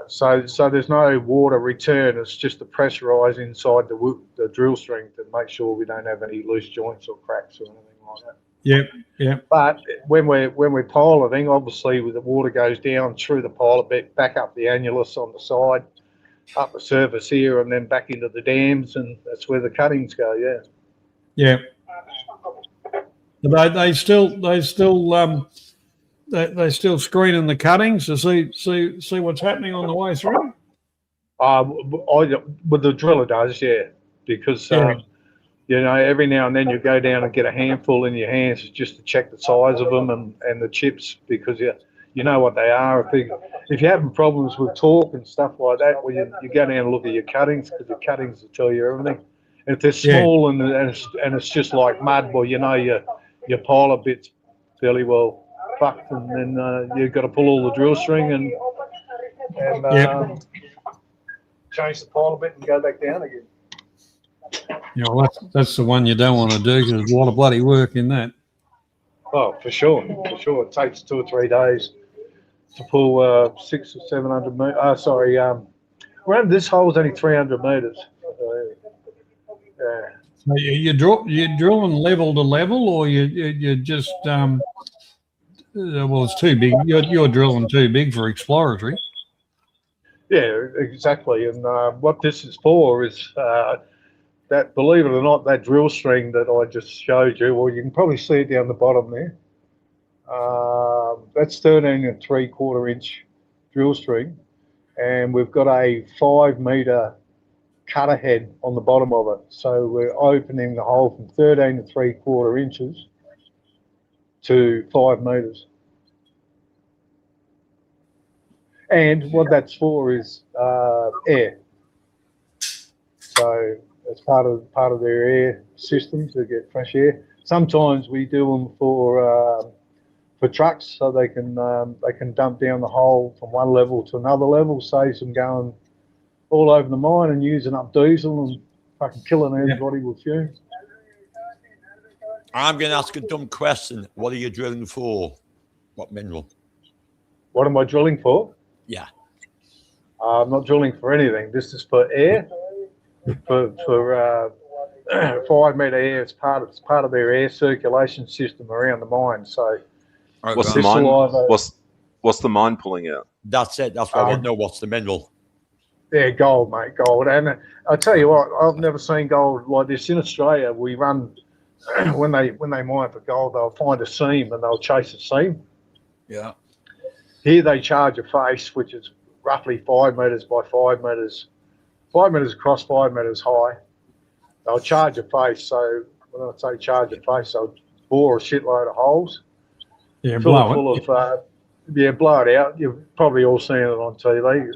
So there's no water return. It's just the pressurise inside the drill string to make sure we don't have any loose joints or cracks or anything like that. Yep. But when we're piloting, obviously, the water goes down through the pilot bit, back up the annulus on the side, up the surface here, and then back into the dams, and that's where the cuttings go. Yeah. But they still screening the cuttings to see what's happening on the way through. With the driller does, because every now and then you go down and get a handful in your hands just to check the size of them and the chips, because you know what they are. If you're having problems with torque and stuff like that, well, you go down and look at your cuttings, because your cuttings will tell you everything. And if they're small and it's just like mud, well, your pilot bit's fairly well fucked, and then you've got to pull all the drill string and change the pilot bit and go back down again. Yeah, well, that's the one you don't want to do, because there's a lot of bloody work in that. Oh, for sure. It takes 2 or 3 days to pull 600 or 700 meters. Around this hole's only 300 meters. Yeah. So you're drilling level to level, or you just well, it's too big. You're drilling too big for exploratory. Yeah, exactly. And what this is for is that, believe it or not, that drill string that I just showed you, well, you can probably see it down the bottom there. That's 13 3/4 inch drill string, and we've got a 5 meter cutter head on the bottom of it. So we're opening the hole from 13 3/4 inches to 5 meters. And what that's for is air. So it's part of their air system to get fresh air. Sometimes we do them for trucks, so they can dump down the hole from one level to another level, saves them going all over the mine and using up diesel and fucking killing everybody with fumes. I'm going to ask a dumb question. What are you drilling for? What mineral? What am I drilling for? Yeah. I'm not drilling for anything. This is for air. For 5 meter air. It's part of their air circulation system around the mine. So what's the mine? What's the mine pulling out? That's it. That's what I want to know. What's the mineral? Yeah, gold, mate, gold. And I'll tell you what, I've never seen gold like this in Australia. We run when they mine for gold, they'll find a seam and they'll chase a seam. Yeah. Here they charge a face, which is roughly 5 meters by 5 meters, 5 meters across, 5 meters high. They'll charge a face. So when I say charge a face, they'll bore a shitload of holes. Yeah, blow it. Blow it out. You've probably all seen it on TV.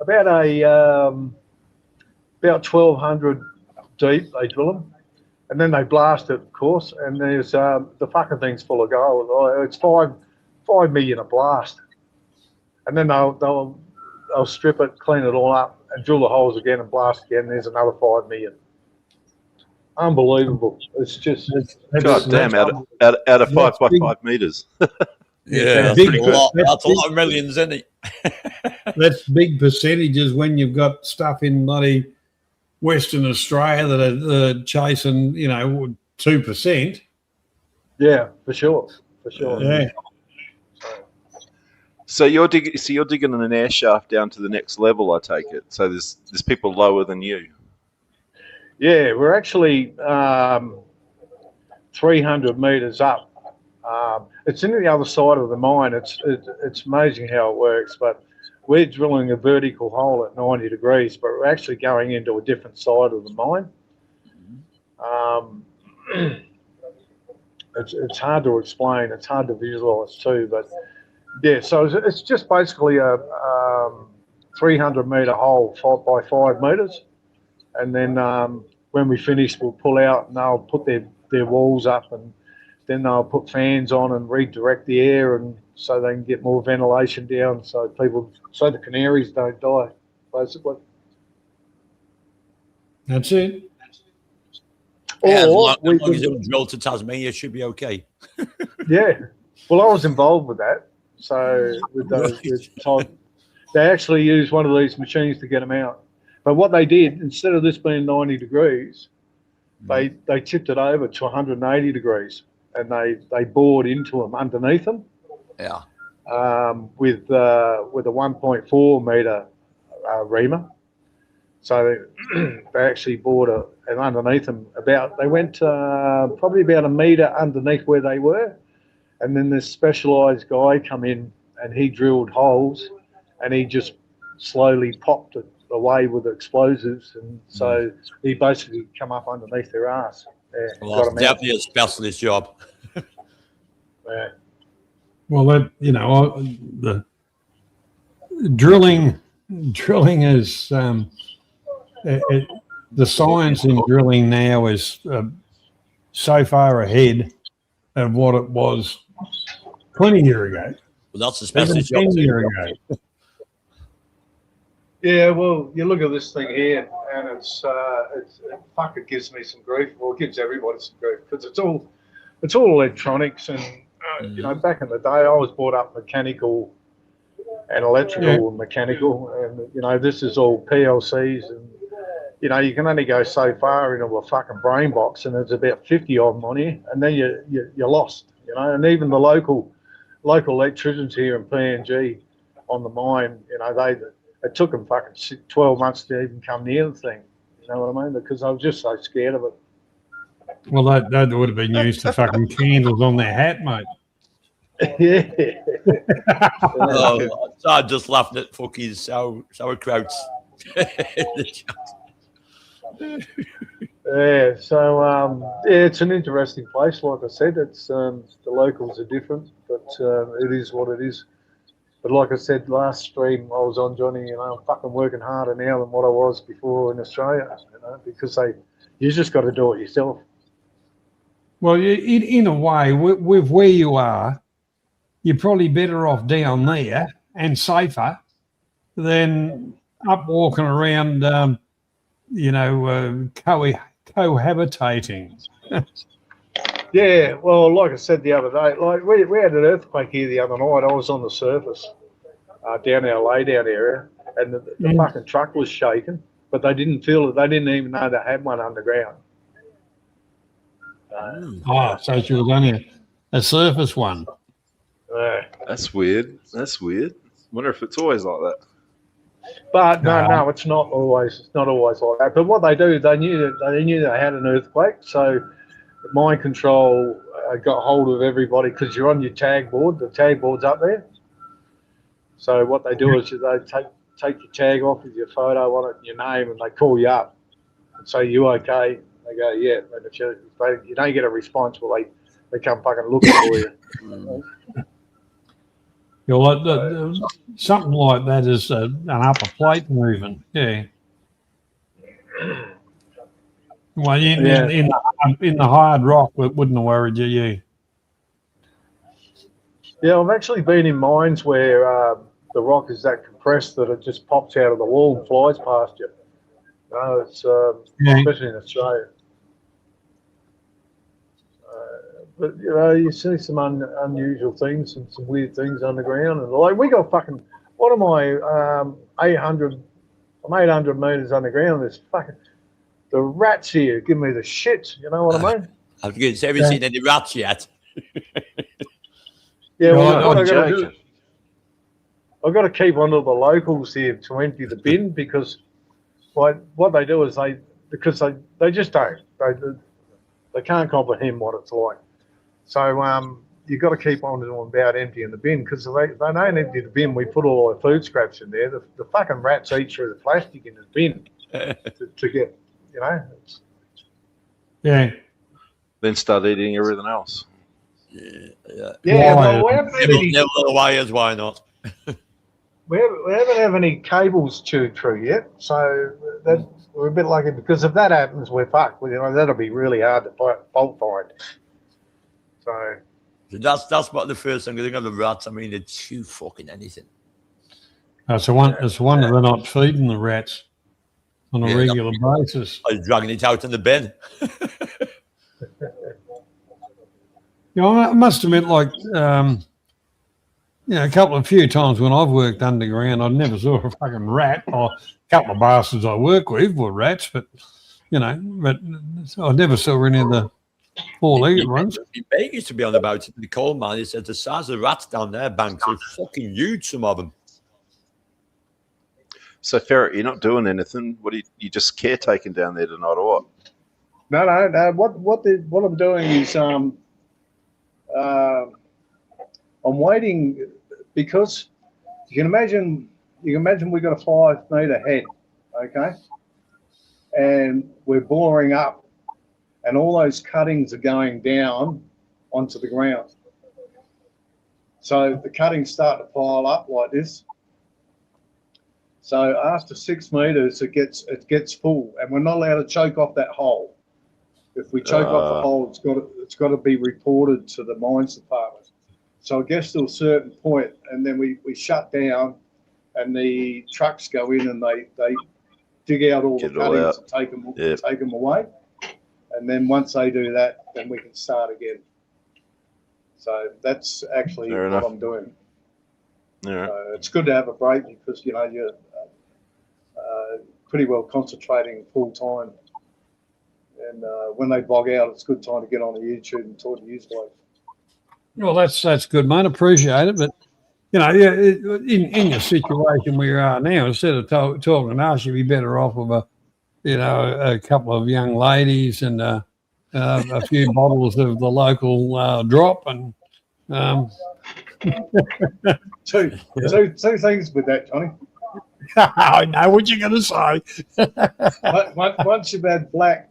About 1,200 deep, they drill them, and then they blast it, of course. And there's the fucking thing's full of gold. It's 5 million a blast, and then they'll strip it, clean it all up, and drill the holes again and blast again. There's another 5 million. Unbelievable. It's just God damn, out of 5 by 5 meters. Yeah, that's pretty good. That's a lot of millions, isn't it? That's big percentages when you've got stuff in bloody Western Australia that are chasing, 2%. Yeah, for sure. Yeah. So you're digging an air shaft down to the next level, I take it. So there's people lower than you. Yeah, we're actually 300 meters up. It's in the other side of the mine. It's amazing how it works, but we're drilling a vertical hole at 90 degrees, but we're actually going into a different side of the mine. It's hard to explain. It's hard to visualize too. But yeah, so it's just basically a 300 meter hole, 5 by 5 meters, and then when we finish, we'll pull out and they'll put their walls up, and then they'll put fans on and redirect the air, and so they can get more ventilation down, so the canaries don't die, basically. That's it. Yeah, as Or long as it was drilled to Tasmania, it should be okay. yeah, well, I was involved with that. So with those, they actually used one of these machines to get them out. But what they did, instead of this being 90 degrees, they tipped it over to 180 degrees, and they bored into them underneath them. Yeah. With a 1.4 meter reamer. So they actually bored and underneath them they went probably about a meter underneath where they were, and then this specialised guy come in and he drilled holes, and he just slowly popped it away with explosives, and so he basically come up underneath their ass. Yeah, well, that's definitely a specialist job. Yeah. Well, the drilling is the science in drilling now is so far ahead of what it was 20 years ago. Well, that's a specialist job. 10 years ago. Yeah, well, you look at this thing here, and it gives me some grief. Well, it gives everybody some grief because it's all electronics, and back in the day, I was brought up mechanical and electrical and mechanical, and this is all PLCs, and you can only go so far into a fucking brain box, and there's about 50 of them on you, and then you're lost, and even the local electricians here in PNG on the mine, it took them fucking 12 months to even come near the thing. You know what I mean? Because I was just so scared of it. Well, that would have been used to fucking candles on their hat, mate. Yeah. I just laughed at fucking sauerkrauts. Yeah, so it's an interesting place. Like I said, it's the locals are different, but it is what it is. But like I said, last stream I was on, Johnny, I'm fucking working harder now than what I was before in Australia, because you just got to do it yourself. Well, in a way, with where you are, you're probably better off down there and safer than up walking around, cohabitating. Yeah, well, like I said the other day, like we had an earthquake here the other night. I was on the surface down our laydown area, and the fucking truck was shaking, but they didn't feel it. They didn't even know they had one underground. So she was only a surface one. That's weird. Wonder if it's always like that. But no, it's not always. It's not always like that. But what they do, they knew they had an earthquake, so mine control got hold of everybody because you're on your tag board. The tag board's up there. So what they do is they take your tag off with your photo on it and your name, and they call you up and say, "You okay?" They go, "Yeah." And if you don't get a response, well, they come fucking looking for you. Something like that is an upper plate movement. Yeah. Well, in the hard rock, it wouldn't have worried you. Yeah, I've actually been in mines where the rock is that compressed that it just pops out of the wall and flies past you. It's especially in Australia. But you see some unusual things and some weird things underground, and like we got fucking. What am I? 800. I'm 800 meters underground. There's fucking the rats here give me the shits. You know what I mean? I was going to say, have you seen any rats yet? Yeah, well, I've got to keep on to the locals here to empty the bin because what they do is they just don't. They can't comprehend what it's like. So you've got to keep on to them about emptying the bin because if they don't empty the bin, we put all our food scraps in there. The fucking rats eat through the plastic in the bin to get, Yeah. then start eating everything else. Yeah, Why? well, we haven't had any, Never little wires, why not? we haven't had any cables chewed through yet, so that we're a bit lucky because if that happens, we're fucked. You know, that'll be really hard to fault find. So That's what the first thing I think of the rats. I mean, they chew fucking anything. It's a wonder they're not feeding the rats on a regular basis. I was dragging it out in the bin. You know, I must admit, like, a few times when I've worked underground, I never saw a fucking rat, or a couple of bastards I work with were rats, but I never saw any of the four-legged ones. My mate used to be on about it in the coal mine. He said the size of the rats down there, banks, are fucking huge, some of them. So, Ferret, you're not doing anything. What are you just caretaking down there tonight, or what? no. What I'm doing is I'm waiting because you can imagine we've got a 5 metre head, okay, and we're boring up, and all those cuttings are going down onto the ground. So the cuttings start to pile up like this. So after 6 metres, it gets full, and we're not allowed to choke off that hole. If we choke off the hole, it's got to be reported to the mines department. So it gets to a certain point, and then we shut down, and the trucks go in and they dig out all the cuttings and take them away. And then once they do that, then we can start again. So that's actually what I'm doing. Yeah. It's good to have a break because you're pretty well concentrating full time, and when they bog out, it's a good time to get on the YouTube and talk to you guys. Well, that's good, mate. Appreciate it, but in your situation where you are now, instead of talking to us, you'd be better off with a couple of young ladies and a few bottles of the local drop and. Two things with that, Johnny. I know what you're going to say. Once you've had black,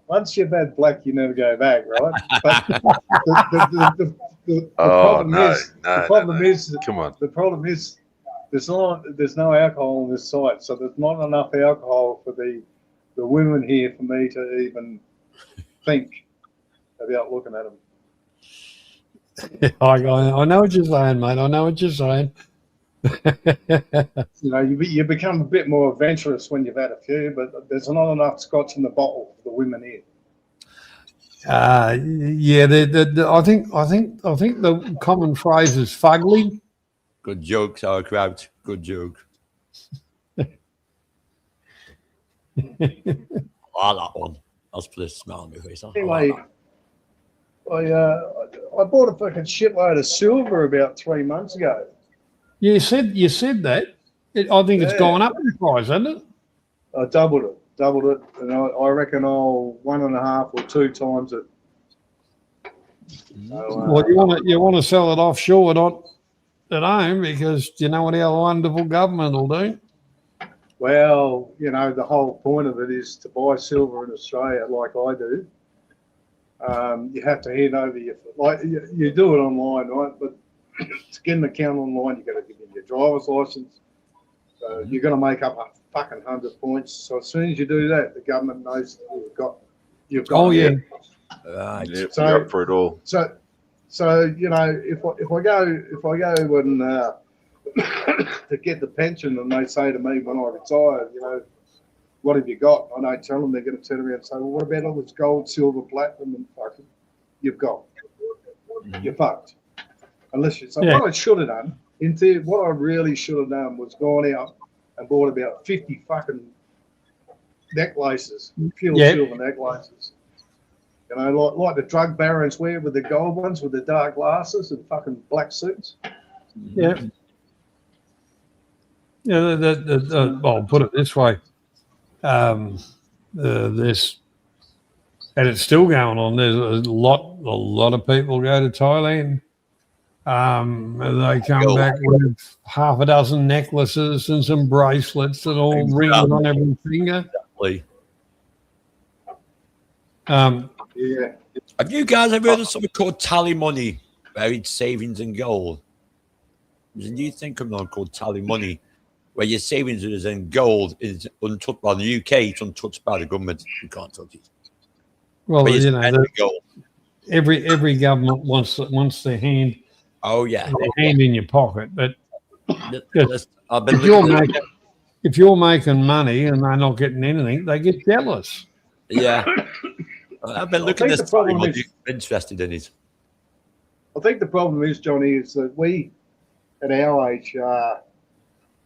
you never go back, right? But the problem is, come on. The problem is, there's no alcohol on this site, so there's not enough alcohol for the women here for me to even think about looking at them. I know what you're saying, mate. I know what you're saying. You become a bit more adventurous when you've had a few, but there's not enough scotch in the bottle for the women here. Yeah, I think the common phrase is fugly. Good joke, sauerkraut. Good joke. I like that one. That's put a smile on my face. Anyway, I bought a fucking shitload of silver about 3 months ago. You said that. I think it's gone up in price, hasn't it? I doubled it, and I reckon I'll 1.5 or 2 times it. So, Well, you want to sell it offshore, not at home, because you know what our wonderful government will do. Well, the whole point of it is to buy silver in Australia, like I do. You have to hand over you do it online, right? But to get an account online, you've got to give in your driver's license. So you're going to make up a fucking 100 points. So as soon as you do that, the government knows that you've got. Oh yeah. Right. Yep, So- you're up for it all. So if I go and to get the pension, and they say to me when I retire, what have you got? I don't tell them. They're going to turn around and say, well, what about all this gold, silver, platinum, and fucking you've got? You're fucked. Unless you. So what I should have done, what I really should have done was gone out and bought about 50 fucking necklaces, pure silver necklaces. Like the drug barons wear with the gold ones with the dark glasses and fucking black suits. Yeah. Yeah. I'll put it this way. This, and it's still going on. There's a lot of people go to Thailand. They come back with half a dozen necklaces and some bracelets and all rings on every finger. Exactly. Yeah. Have you guys ever heard of something called tally money, where it's savings and gold? Do you think of one called tally money, where your savings is in gold is untouched by the UK? It's untouched by the government. You can't touch it. Well, But you know, gold. every government wants their hand. Oh yeah, their hand in your pocket. But I've been if you're making money and they're not getting anything, they get jealous. Yeah, I've been looking at this. I'm interested in it. I think the problem is, Johnny, is that we, at our age,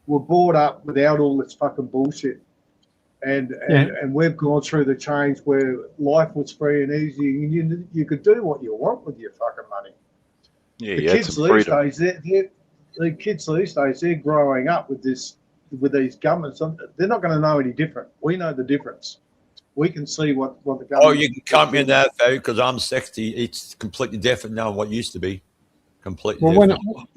were brought up without all this fucking bullshit. And we've gone through the change where life was free and easy, and you could do what you want with your fucking money. Yeah, the kids these days, they're growing up with these governments. They're not going to know any different. We know the difference. We can see what the government. Oh, you can count me in there, Ferry, because I'm 60. It's completely different now than what it used to be. Completely. Well, different.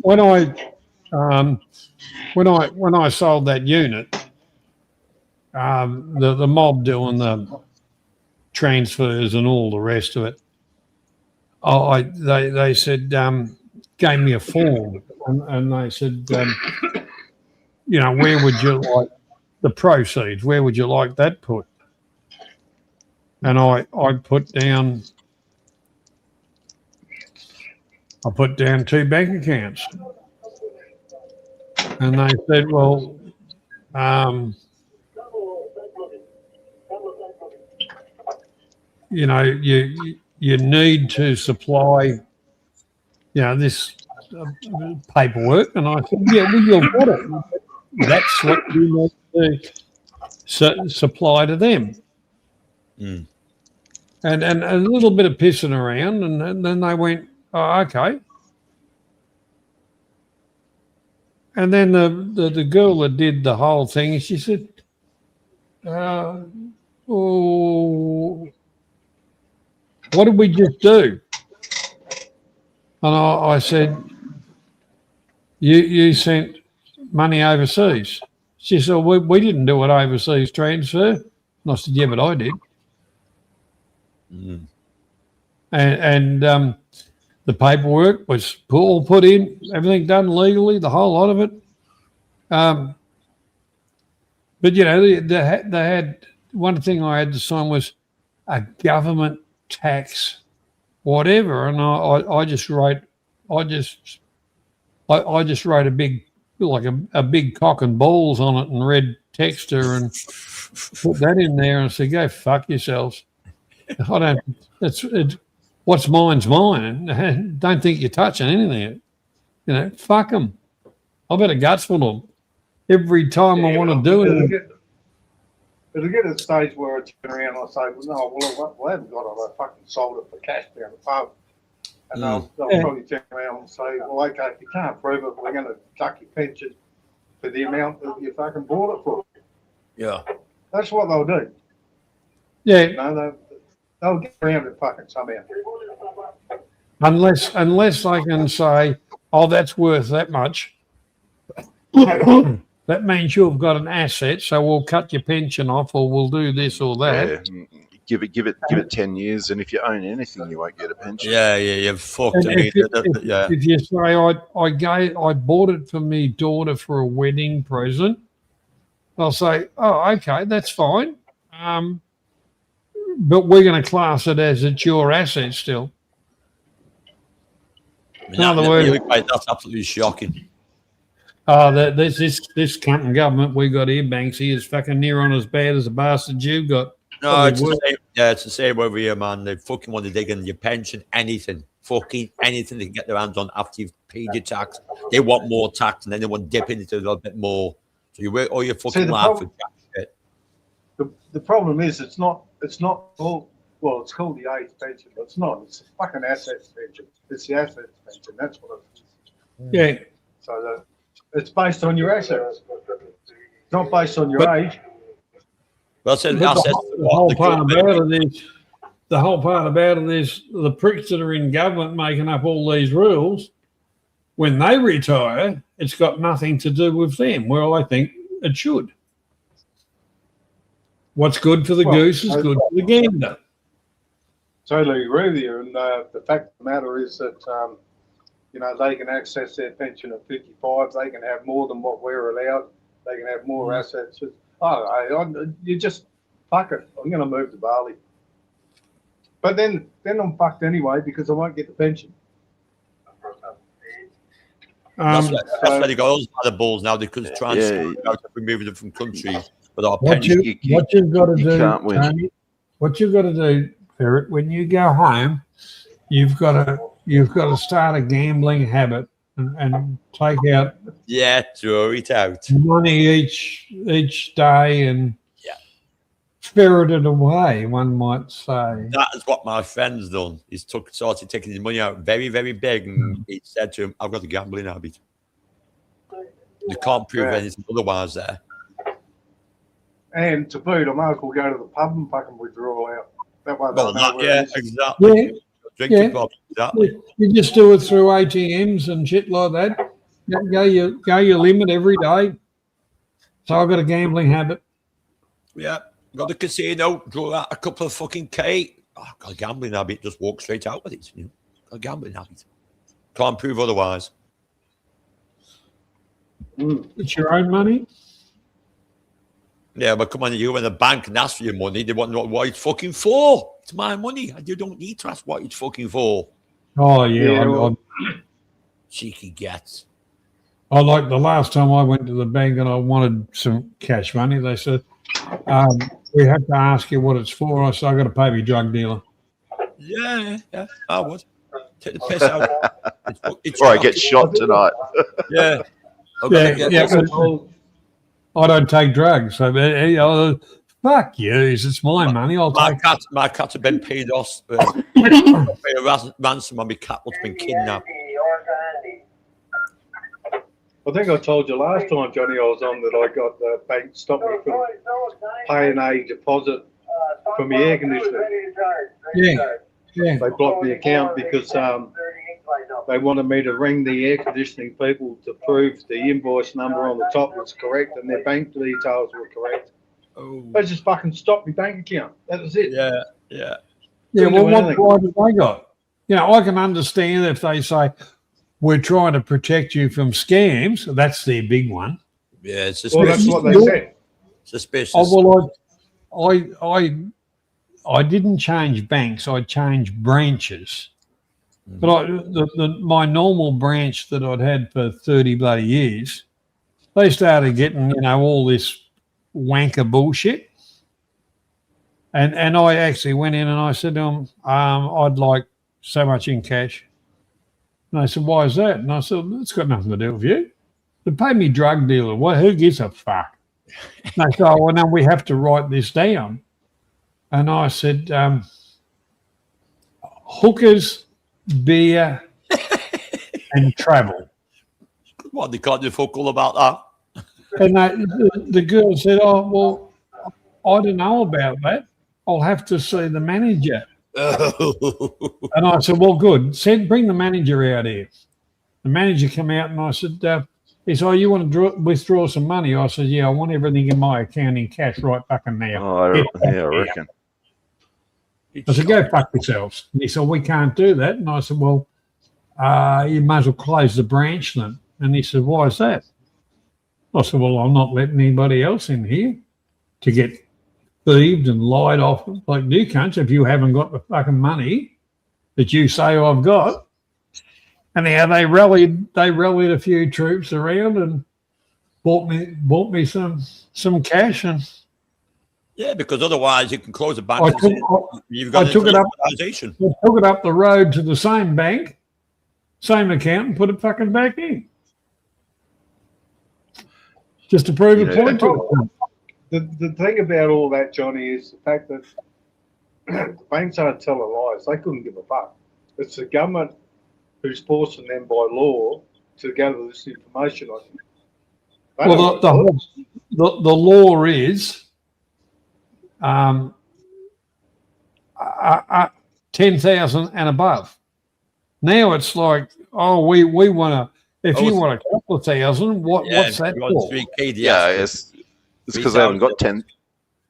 when I sold that unit, the mob doing the transfers and all the rest of it, they said, gave me a form, and they said, you know, where would you like the proceeds? Where would you like that put? And I put down 2 bank accounts, and they said, well, you know, you need to supply, you know, this paperwork. And I said, yeah, well, you've got it. That's what you need to supply to them. Mm. And a little bit of pissing around, and then they went, oh, okay. And then the girl that did the whole thing, she said, oh, what did we just do? And I said, you sent money overseas. She said, we didn't do an overseas transfer. And I said, yeah, but I did. Mm. And the paperwork was all put in, everything done legally, the whole lot of it. But, you know, they had one thing I had to sign was a government tax, whatever. And I just wrote a big, like a big cock and balls on it and red texter and put that in there and said, go fuck yourselves. What's mine's mine. And don't think you're touching anything. You know, fuck them. I've had a guts full of them. Every time I want to do it. It'll get to the stage where I turn around and I say, well, no, I haven't got it. I fucking sold it for cash down the pub. And they'll probably turn around and say, well, okay, if you can't prove it, we're going to chuck your pension for the amount that you fucking bought it for. Yeah. That's what they'll do. Yeah. You know, they'll get around it fucking somehow. Unless they can say, oh, that's worth that much. That means you've got an asset, so we'll cut your pension off, or we'll do this or that. Yeah. Give it 10 years, and if you own anything, you won't get a pension. Yeah, you're fucked. If you say I bought it for me daughter for a wedding present, they'll say, oh, okay, that's fine. But we're going to class it as it's your asset still. In other words, that's absolutely shocking. This cunt government we got here, Banksy, is fucking near on as bad as the bastards you've got. No, it's the same. Yeah, it's the same over here, man. They fucking want to dig in your pension, anything, fucking anything they can get their hands on after you've paid your tax. They want more tax, and then they want to dip into a little bit more. So you work all your fucking life for jack shit. The problem is it's not all. Well, it's called the age pension, but it's not. It's a fucking assets pension. It's the assets pension. That's what it is. Yeah. So it's based on your assets. It's not based on your age. Well, so the whole part about it is the pricks that are in government making up all these rules. When they retire, it's got nothing to do with them. Well, I think it should. What's good for the goose is good for the gander. totally agree with you. And the fact of the matter is that, you know, they can access their pension at 55. They can have more than what we're allowed. They can have more assets. I don't know. You just, fuck it. I'm going to move to Bali. But then I'm fucked anyway because I won't get the pension. That's why they got all the balls now. They could try and remove them from countries. But what you've got to do, Tony, what you've got to do, Ferret, when you go home, you've got to start a gambling habit and take out throw it out money each day and spirit it away, one might say. That is what my friend's done. He's started taking his money out very, very big, and he said to him, I've got a gambling habit. You can't prove anything otherwise there. And to boot, I might as well go to the pub and fucking withdraw out. That way exactly. Drinking pub, exactly. You just do it through ATMs and shit like that. Go your limit every day. So I've got a gambling habit. Yeah. Got the casino, draw out a couple of fucking K. Got a gambling habit, just walk straight out with it. You know? Got a gambling habit. Can't prove otherwise. It's your own money? Yeah, but come on, you in the bank and ask for your money. They want to know what it's fucking for. It's my money. You don't need to ask what it's fucking for. Oh, yeah. Cheeky gets. I like the last time I went to the bank and I wanted some cash money. They said, we have to ask you what it's for. I said, I got to pay my drug dealer. Yeah, I would. Take the piss out. Or I get shot tonight. Yeah. I don't take drugs. So, fuck you. It's my money. My cats have been paid off. Pay a ransom on my cat that's been kidnapped. I think I told you last time, Johnny, I was on that I got the bank stopped me from paying a deposit for my air conditioner. Yeah. They blocked the account because they wanted me to ring the air conditioning people to prove the invoice number on the top was correct and their bank details were correct. They just fucking stopped my bank account. That was it. Yeah, well, what right have they got? You know, I can understand if they say, we're trying to protect you from scams. That's their big one. Yeah, it's suspicious. Well, that's what they said. Suspicious. Oh, well, I didn't change banks. I changed branches. But my normal branch that I'd had for 30 bloody years, they started getting, you know, all this wanker bullshit. And I actually went in and I said to them, I'd like so much in cash. And they said, why is that? And I said, it's got nothing to do with you. They pay me drug dealer. Well, who gives a fuck? And they said, oh, well, no, we have to write this down. And I said, hookers, beer, and travel. What, they can't do fuck all about that? And the girl said, oh, well, I don't know about that. I'll have to see the manager. And I said, well, good. Bring the manager out here. The manager came out and I said, he said, oh, you want to withdraw some money? I said, yeah, I want everything in my account in cash right back in there. Oh, I reckon. I said, go fuck yourselves. And he said, we can't do that. And I said, well, you might as well close the branch then. And he said, why is that? I said, well, I'm not letting anybody else in here to get thieved and lied off like you cunts if you haven't got the fucking money that you say I've got. And how they rallied a few troops around and bought me some cash. And yeah, because otherwise you can close the bank. I took it up the road to the same bank, same account, and put it fucking back in. Just to prove a point to it. The thing about all that, Johnny, is the fact that the banks aren't telling lies. They couldn't give a fuck. It's the government who's forcing them by law to gather this information on you. Well, the law is 10,000 and above. Now it's like, oh, we want to. If you want a couple of thousand, what's that for? Yeah, it's because they haven't got 10.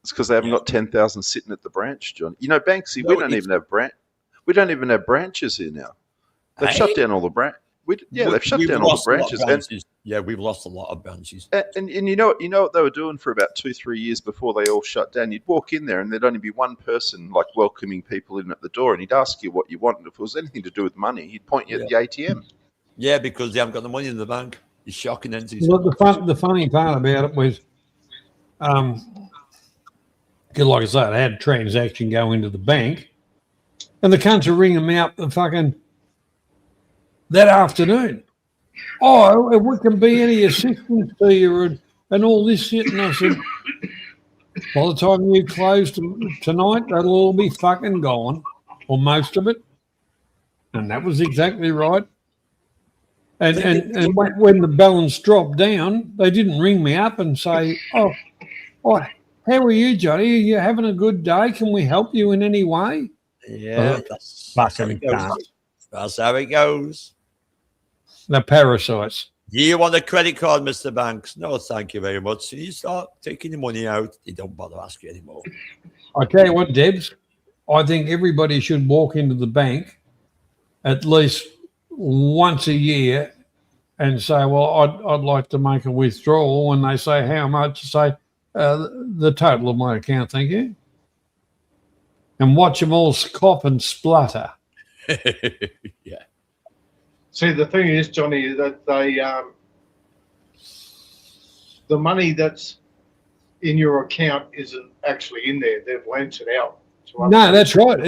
It's because they haven't got 10,000 sitting at the branch, John. You know, Banksy, we don't even have branch. We don't even have branches here now. They've shut down all the branches. They've shut down all the branches. We've lost a lot of branches. And you know what they were doing for about 2-3 years before they all shut down? You'd walk in there and there'd only be one person like welcoming people in at the door, and he'd ask you what you want. And if it was anything to do with money, he'd point you at the ATM. Yeah, because they haven't got the money in the bank. It's shocking, isn't it? Look, the funny part about it was, because like I said, I had a transaction go into the bank, and the cunts are ringing me up that afternoon. Oh, if we can be any assistance to you and all this shit. And I said, by the time you close tonight, that'll all be fucking gone, or most of it. And that was exactly right. And when the balance dropped down, they didn't ring me up and say, oh, how are you, Johnny? Are you having a good day? Can we help you in any way? Yeah, that's how it goes. That's how it goes. The parasites. Do you want a credit card, Mr. Banks? No, thank you very much. So you start taking the money out, they don't bother asking you anymore. I tell you what, Debs, I think everybody should walk into the bank at least once a year and say, well, I'd like to make a withdrawal. When they say how much, say the total of my account, thank you. And watch them all cough and splutter. Yeah. See, the thing is, Johnny, that they the money that's in your account isn't actually in there. They've lent it out. No, that's right.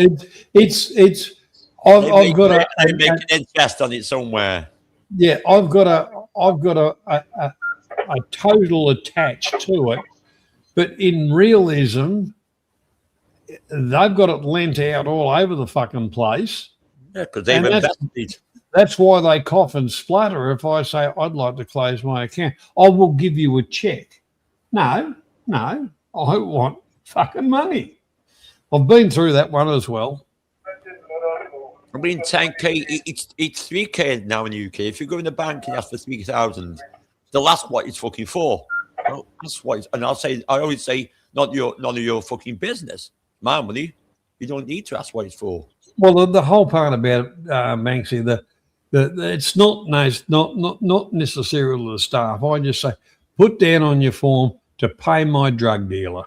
It's. I've got a. They make an interest on it somewhere. Yeah, I've got a total attached to it, but in realism, they've got it lent out all over the fucking place. Yeah, because they've invested. That's why they cough and splutter if I say, I'd like to close my account. I will give you a check. No, I want fucking money. I've been through that one as well. I mean, 10K, it's 3K now in the UK. If you go in the bank and ask for 3,000, they'll ask what it's fucking for. Well, that's what it's, and I always say, none of your fucking business. My money, you don't need to ask what it's for. Well, the whole part about it, Banksy, it's not necessarily the staff. I just say, put down on your form to pay my drug dealer.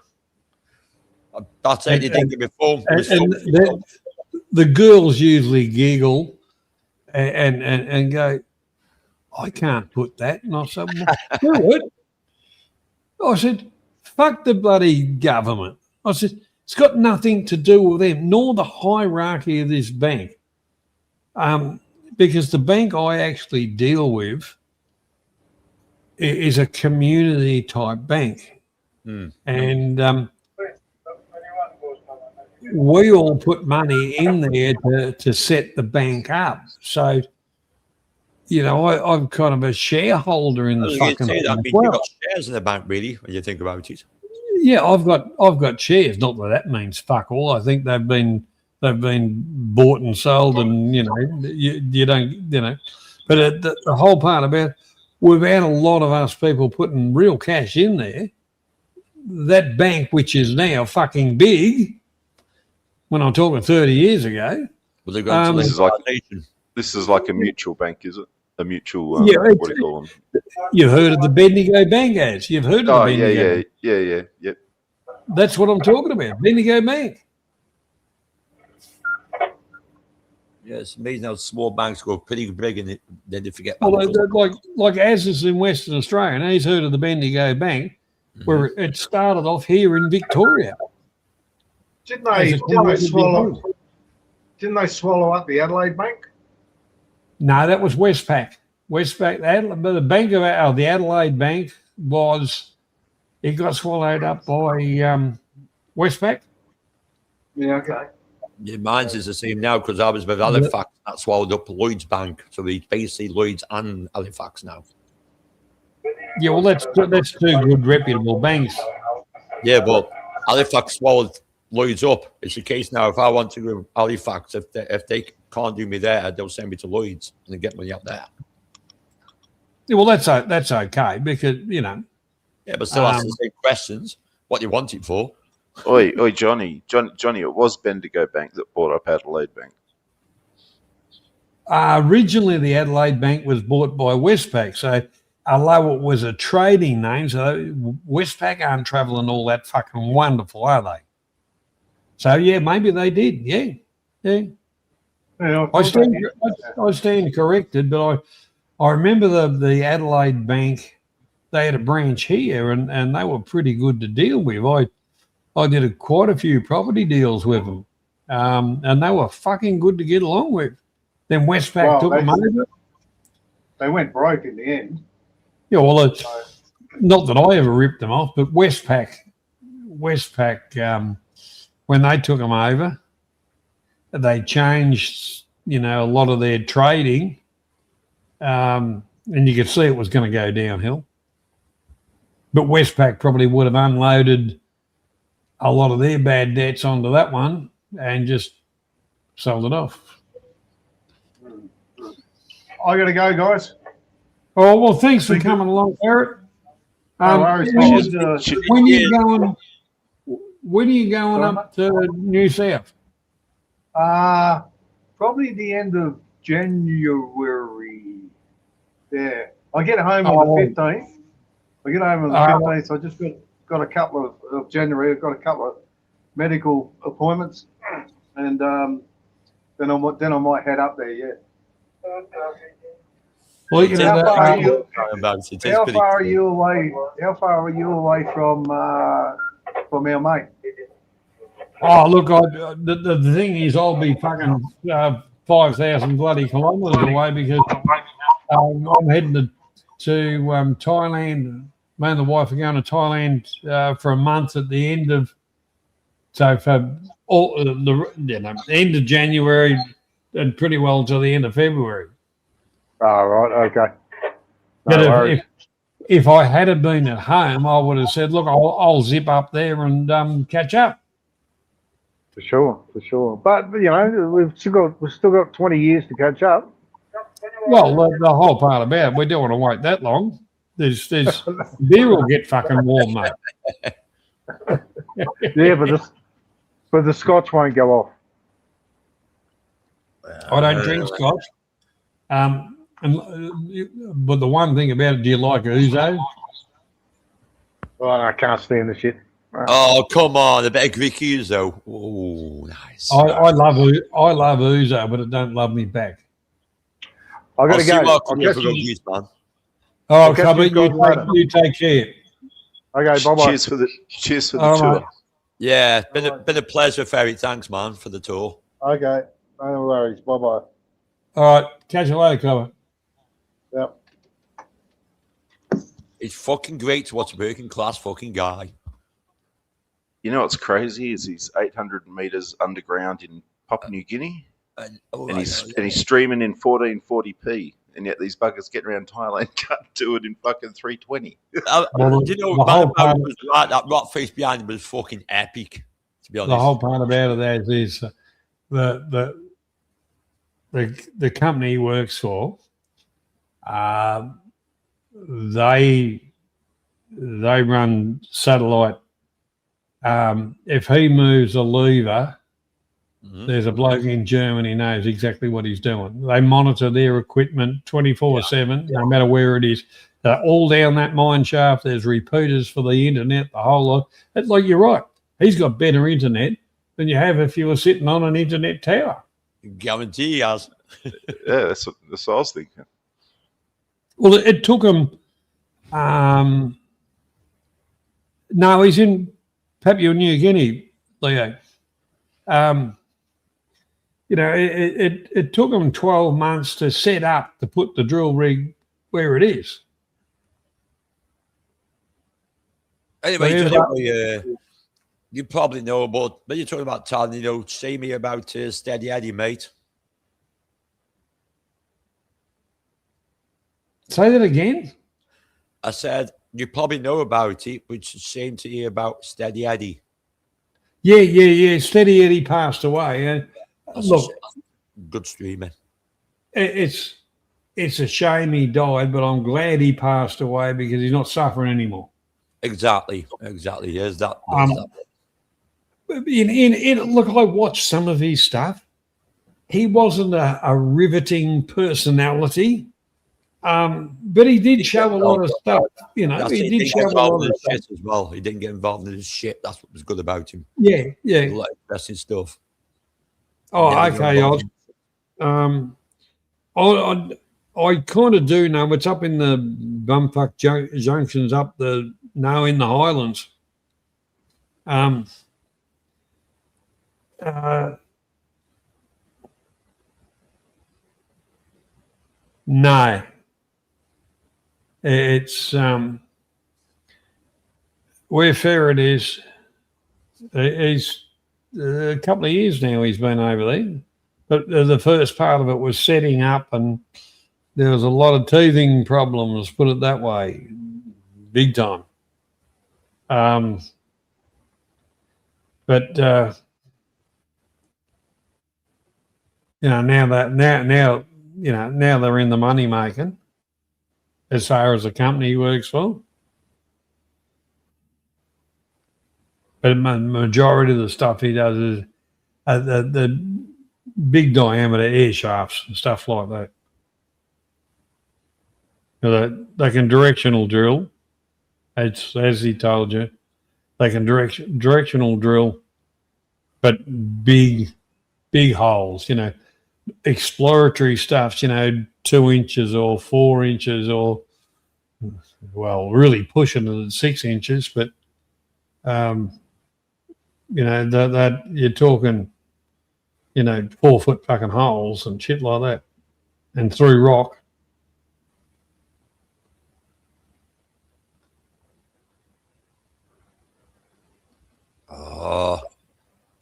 That's it. You didn't give me form. The girls usually giggle and go, I can't put that. And I said, well, do it. I said, fuck the bloody government. I said, it's got nothing to do with them, nor the hierarchy of this bank. Because the bank I actually deal with is a community type bank. And we all put money in there to set the bank up. So, you know, I'm kind of a shareholder in the fucking thing. You've got shares in the bank, really, when you think about it. Yeah, I've got shares. Not that means fuck all. I think they've been bought and sold, and you don't. But the whole part about we've had a lot of us people putting real cash in there. That bank, which is now fucking big, when I'm talking 30 years ago. Well, they've got this is like a mutual bank, is it? A mutual, what do you call them? You've heard of the Bendigo Bank ads. You've heard of the Bendigo. Yeah. That's what I'm talking about, Bendigo Bank. Yeah, it's amazing how small banks go pretty big and then they forget. Well, like as is in Western Australia, and he's heard of the Bendigo Bank, where it started off here in Victoria. Didn't they swallow up the Adelaide Bank? No, that was Westpac. The Bank of the Adelaide Bank it got swallowed up by Westpac. Yeah, okay. Yeah, mine's is the same now because I was with Halifax. That swallowed up Lloyd's Bank, so we basically Lloyd's and Halifax now. Yeah, well, that's two good reputable banks. Yeah, but Halifax swallowed Lloyd's up. It's the case now. If I want to go to Halifax, if they can't do me there, they'll send me to Lloyd's and get money up there. Yeah, well, that's okay because Yeah, but still ask the same questions. What you want it for? Oi, Johnny, it was Bendigo Bank that bought up Adelaide Bank. Originally, the Adelaide Bank was bought by Westpac. So, although it was a trading name, so Westpac aren't travelling all that fucking wonderful, are they? So, yeah, maybe they did. Yeah. Yeah, I stand corrected, but I remember the Adelaide Bank, they had a branch here and they were pretty good to deal with. I did quite a few property deals with them, and they were fucking good to get along with. Then Westpac took them over. They went broke in the end. Yeah, well, not that I ever ripped them off, but Westpac, when they took them over, they changed, a lot of their trading, and you could see it was going to go downhill. But Westpac probably would have unloaded a lot of their bad debts onto that one and just sold it off. I got to go, guys. Oh, well, thanks for coming along, Barrett. When are you going up to New South? Probably the end of January. Yeah. I get home on the 15th. I get home on the 15th. So I just got a couple of January. I've got a couple of medical appointments, and then I might head up there. Yeah. Well, how far are you away? How far are you away from our mate? Oh, look, the thing is, I'll be fucking 5,000 bloody kilometres away because I'm heading to Thailand. Me and the wife are going to Thailand for a month at the end of, so for all the end of January and pretty well till the end of February. Oh, right, okay. But if I had been at home, I would have said, look, I'll zip up there and catch up. For sure. But we've still got 20 years to catch up. Well, the whole part about it, we don't want to wait that long. There's beer will get fucking warm, mate. Yeah, but the scotch won't go off. I don't drink scotch. But the one thing about it, do you like ouzo? Well, I can't stand the shit. Oh, come on, a bit of Greek ouzo. Oh, nice. I love ouzo, but it don't love me back. I got to go. Oh, Cubby, you take care. Okay, bye-bye. Cheers for the tour. Mate. Yeah, been a pleasure, Ferry. Thanks, man, for the tour. Okay, no worries. Bye-bye. All right, catch you later, Cubby. Yep. It's fucking great to watch a working class fucking guy. You know what's crazy is he's 800 meters underground in Papua New Guinea, and he's streaming in 1440p, and yet these buggers getting around Thailand can't do it in fucking 320. Do you know that rock face behind him was fucking epic? To be honest, the whole part about it is the company he works for. They run satellite. If he moves a lever, there's a bloke in Germany knows exactly what he's doing. They monitor their equipment 24/7, no matter where it is. All down that mine shaft, there's repeaters for the internet, the whole lot. It's like you're right. He's got better internet than you have if you were sitting on an internet tower. Guarantee he has. Yeah, that's what I was thinking. Well, it took him. No, he's in Papua New Guinea, Leo. It took them 12 months to set up to put the drill rig where it is. Anyway, you probably know about, but you're talking about telling, say me about Steady Eddie, mate. Say that again? I said, you probably know about it, which is shame to hear about Steady Eddie. Yeah. Steady Eddie passed away. Look, good streamer. It's a shame he died, but I'm glad he passed away because he's not suffering anymore. Exactly. Yes, that. Look, I watched some of his stuff. he wasn't a riveting personality, but he did show a lot of stuff. You know, That's he it. did He show got a lot involved of in stuff. shit as well. He didn't get involved in his shit. That's what was good about him. Yeah, A yeah. lot of interesting stuff. Oh, Never got okay. involved in- I kind of do know. It's up in the Bumfuck Junctions, up in the Highlands. No, it's where Ferret is. He's a couple of years now. He's been over there, but the first part of it was setting up, and there was a lot of teething problems. Put it that way, big time. But you know, now they're in the money making as far as the company he works for. But the majority of the stuff he does is the big diameter air shafts and stuff like that. You know, they can directional drill. It's, as he told you, they can directional drill, but big holes. You know, exploratory stuff. You know, 2 inches or 4 inches, or well, really pushing it at 6 inches. But you know that you're talking, you know, 4 foot fucking holes and shit like that, and through rock. Oh,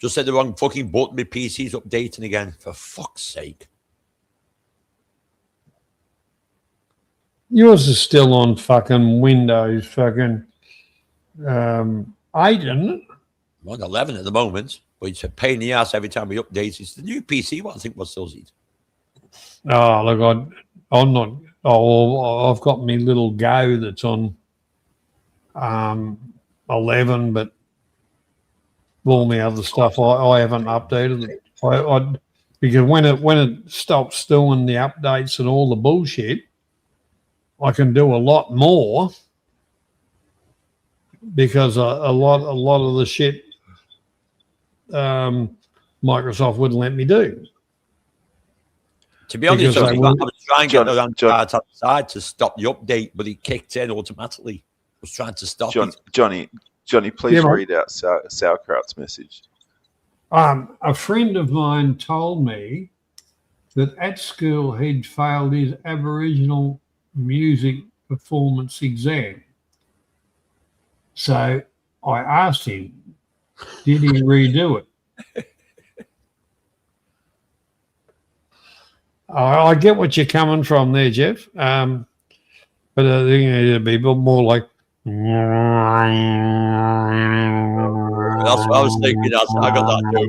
just said the wrong fucking button. My PC's updating again. For fuck's sake. Yours is still on fucking Windows fucking 8, isn't it? I'm on 11 at the moment, but it's a pain in the ass every time we update. It's the new PC. What I think what does it? Oh, look, I'm not. Oh, I've got my little Go that's on 11, but all my other stuff I haven't updated it. Because when it stops doing the updates and all the bullshit, I can do a lot more, because a lot of the shit Microsoft wouldn't let me do. To be honest, Because I was trying to get the on the side to stop the update, but it kicked in automatically. I was trying to stop it. Johnny, please read out Sauerkraut's message. A friend of mine told me that at school he'd failed his Aboriginal music performance exam. So I asked him, did he redo it? I get what you're coming from there, Jeff. But I think it'd be more like. That's what I was thinking. I got that joke.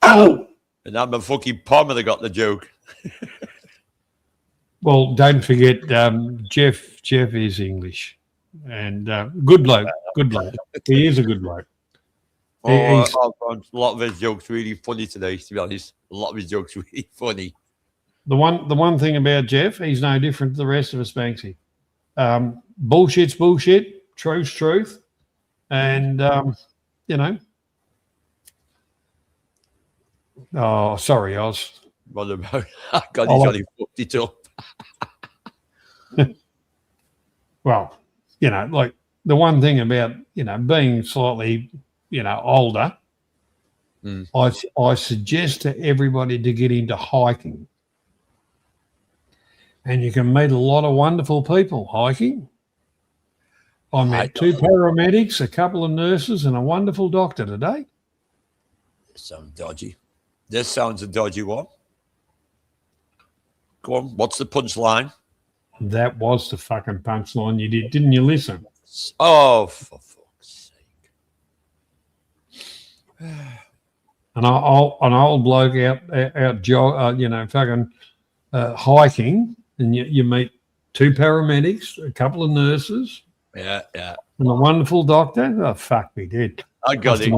Oh! And I'm a fucking palmer that got the joke. Well, don't forget, Jeff is English, and good bloke. He is a good bloke. I found a lot of his jokes really funny today, to be honest. A lot of his jokes really funny. The one thing about Jeff, he's no different to the rest of us, Banksy. Bullshit's bullshit, truth's truth, and you know. Oh, sorry, Oz. What about? God, he's only fucked it up. Well, you know, like the one thing about, you know, being slightly, you know, older, I suggest to everybody to get into hiking. And you can meet a lot of wonderful people hiking. I met 2 paramedics, a couple of nurses, and a wonderful doctor today. This sounds dodgy. This sounds a dodgy one. Go on. What's the punchline? That was the fucking punchline. You didn't you listen? Oh, for fuck's sake! An old bloke out you know, fucking hiking, and you meet 2 paramedics, a couple of nurses. Yeah. And the wonderful doctor? Oh, fuck, we did. I got it.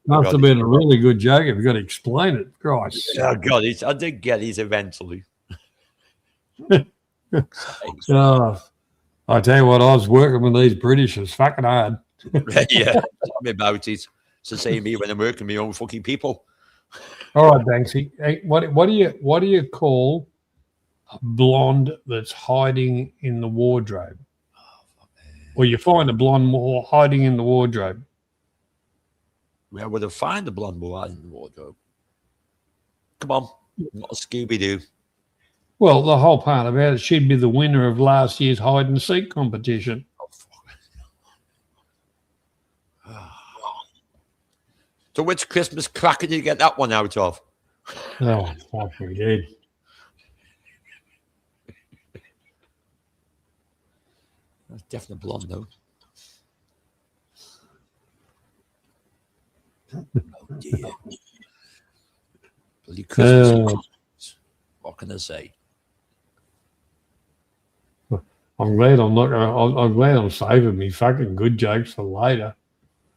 Must have been a really good joke if you've got to explain it. Christ. I got it. I did get it eventually. Oh, I tell you what, I was working with these British. It's fucking hard. Yeah, tell me about it. It's the same me when I'm working with my own fucking people. All right, Banksy. Hey, what do you call a blonde that's hiding in the wardrobe? Or you find a blonde more hiding in the wardrobe. Where would I find the blonde boy in the wardrobe? Come on, not a Scooby-Doo. Well, the whole part about it, she'd be the winner of last year's hide and seek competition. Oh, fuck. So which Christmas cracker did you get that one out of? Oh, fuck, we did. That's definitely blonde, though. Oh, dear. Bloody Christmas. What can I say? I'm glad I'm not gonna. I'm glad I'm saving me fucking good jokes for later.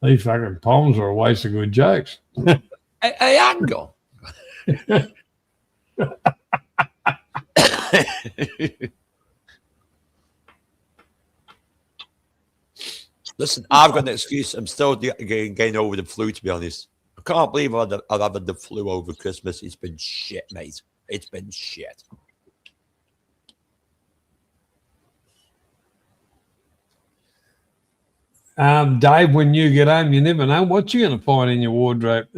These fucking poems are a waste of good jokes. Hey, hang on. Listen, I've got an excuse. I'm still getting over the flu, to be honest. I can't believe I've had the flu over Christmas. It's been shit, mate. It's been shit. Dave, when you get home, you never know what you're going to find in your wardrobe.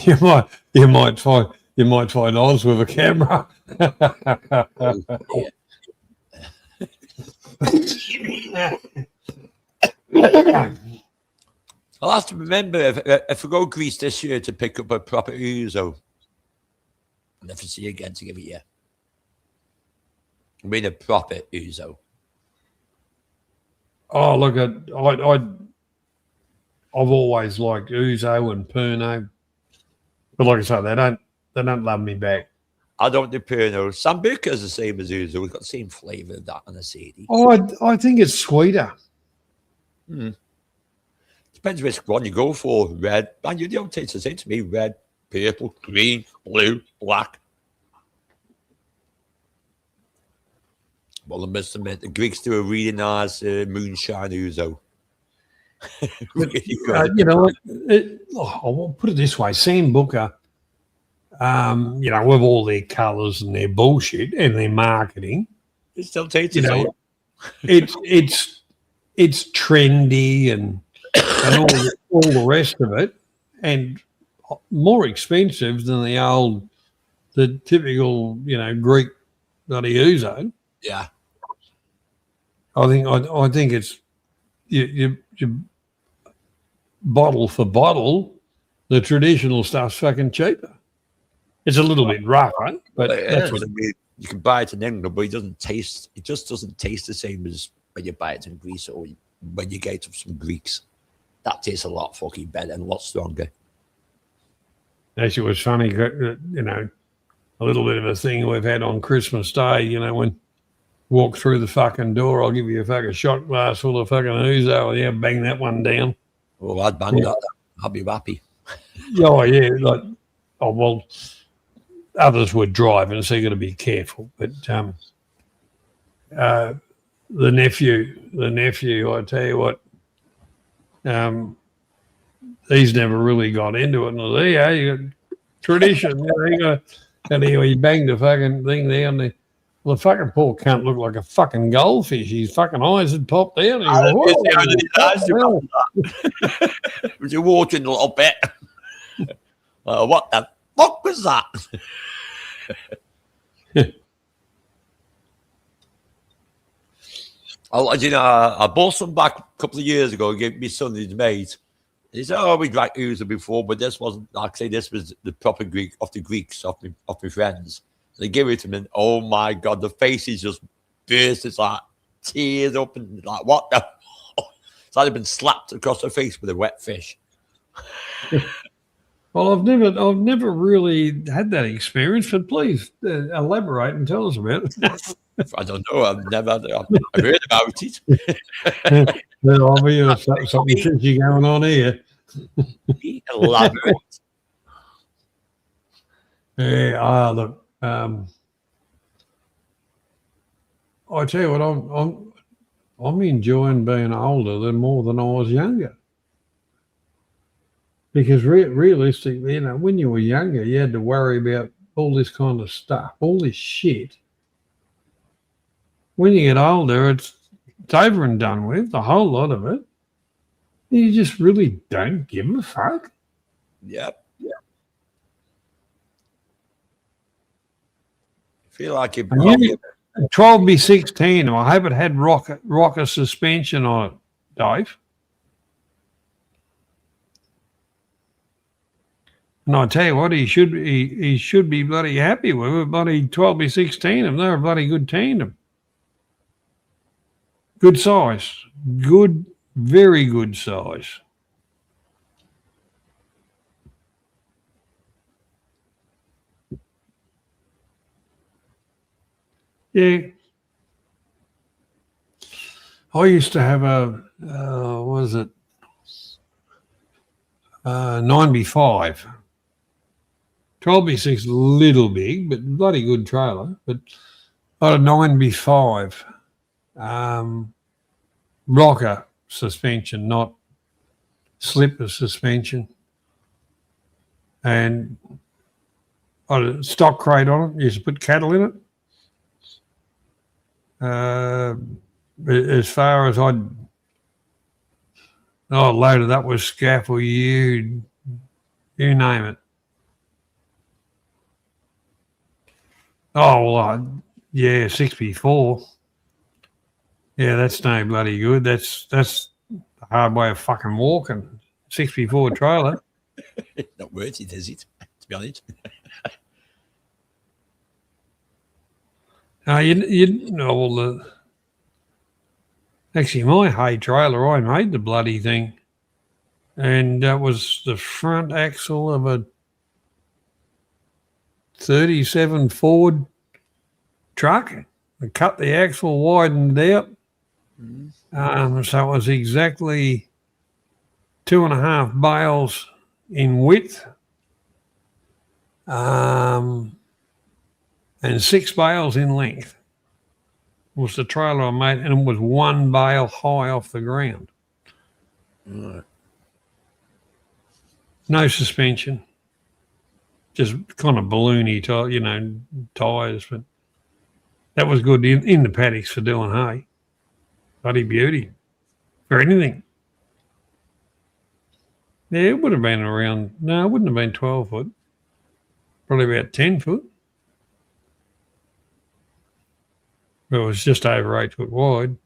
You might find Oz with a camera. I'll have to remember if I go Greece this year to pick up a proper Uzo. I'll never see you again to give it you. I mean a proper Uzo. Oh, look, I've always liked Uzo and Pernod, but like I say, they don't love me back. I don't do Pernod. Sambuca is the same as Uzo. We've got the same flavour of that on a CD. Oh, I think it's sweeter. Depends which one you go for. Red, and you don't taste the same to me. Red, purple, green, blue, black. Well, I must admit, the Greeks do a really nice moonshine Uzo. Really good. You know, I'll put it this way: Sambuca, you know, with all their colours and their bullshit and their marketing, It still tastes you the know, same. it's trendy and all the rest of it, and more expensive than the typical, you know, Greek bloody Uzo. Yeah. I think it's you bottle for bottle, the traditional stuff's fucking cheaper. It's a little bit rougher, but that's what I mean. You can buy it in England, but it just doesn't taste the same as when you buy it in Greece or when you get it from some Greeks. That tastes a lot fucking better and a lot stronger. Actually, it was funny, you know, a little bit of a thing we've had on Christmas Day, you know, when walk through the fucking door, I'll give you a fucking shot glass full of fucking Uzo. Yeah, bang that one down. Oh, I'd bang that. I'd be happy. Oh, yeah. Like, oh, well, others were driving, so you got to be careful. But the nephew, I tell you what, he's never really got into it. And yeah, you got tradition. And he banged the fucking thing down there. Well, the fucking poor cunt looked like a fucking goldfish. His fucking eyes had popped down. Was you watching a little bit? What the fuck was that? I bought some back a couple of years ago. Gave me son his mate. He said, "Oh, we drank Uzo before, but this wasn't like say this was the proper Greek of the Greeks of my friends." They give it to me, and oh my god, the faces just burst. It's like tears up and like what the? It's like they've been slapped across the face with a wet fish. Well, I've never really had that experience, but please elaborate and tell us about it. I don't know. I've heard about it. There'll be something fishy going on here. Elaborate. Yeah, look. I tell you what, I'm enjoying being older than more than I was younger. Because realistically, you know, when you were younger, you had to worry about all this kind of stuff, all this shit. When you get older, it's over and done with, a whole lot of it. You just really don't give a fuck. Yep. Feel like you're 12B16. I hope it had rocker suspension on it, Dave. And I tell you what, he should be bloody happy with it. Bloody 12B16. And they're a bloody good tandem. Good size. Good, very good size. Yeah. I used to have a, what was it? 9B5. 12B6, little big, but bloody good trailer. But I had a 9B5 rocker suspension, not slipper suspension. And I had a stock crate on it. Used to put cattle in it. As far as I loaded up with scaffold, you name it. Oh, well, yeah, 6B4. Yeah, that's no bloody good. That's a hard way of fucking walking. 6B4 trailer. Not worth it, is it? To be honest. You know, actually, my hay trailer, I made the bloody thing. And that was the front axle of a 37 Ford truck. I cut the axle, widened it out. So it was exactly 2.5 bales in width. And 6 bales in length was the trailer I made, and it was 1 bale high off the ground. Right. No suspension, just kind of balloony, tyres, but that was good in the paddocks for doing hay. Bloody beauty for anything. Yeah, it would have been around, no, it wouldn't have been 12 foot, probably about 10 foot. It was just over 8 foot wide.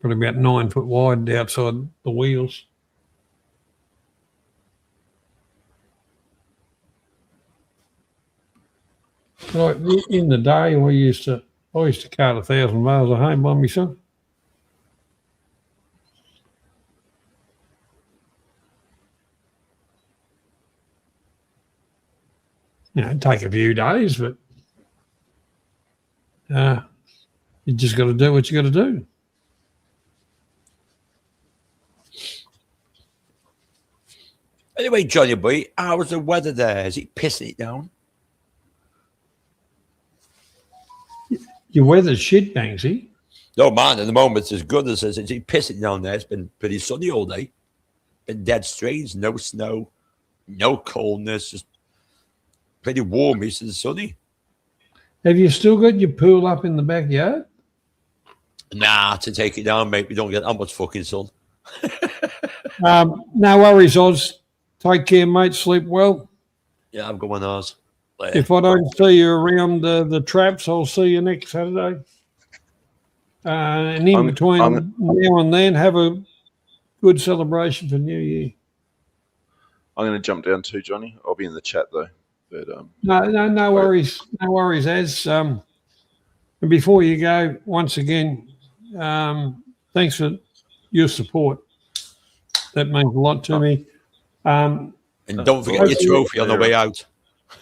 Probably about 9 foot wide outside the wheels. Like in the day, I used to cart 1,000 bales of hay by myself. You know, it'd take a few days, but you just got to do what you got to do. Anyway, Johnny boy, how's the weather there? Is it pissing it down? Your weather's shit, Banksy. No, man, at the moment it's as good as it's pissing down there. It's been pretty sunny all day. Been dead strange, no snow, no coldness, just pretty warmish and sunny. Have you still got your pool up in the backyard? Nah, to take it down, mate, we don't get that much fucking sun. No worries, Oz. Take care, mate. Sleep well. Yeah, I'm going ours. If I don't see you around the traps, I'll see you next Saturday. And in between now and then, have a good celebration for New Year. I'm going to jump down too, Johnny. I'll be in the chat though. But No worries. No worries, Az. And before you go, once again, thanks for your support. That means a lot to me. Um, And don't forget your trophy on the way out.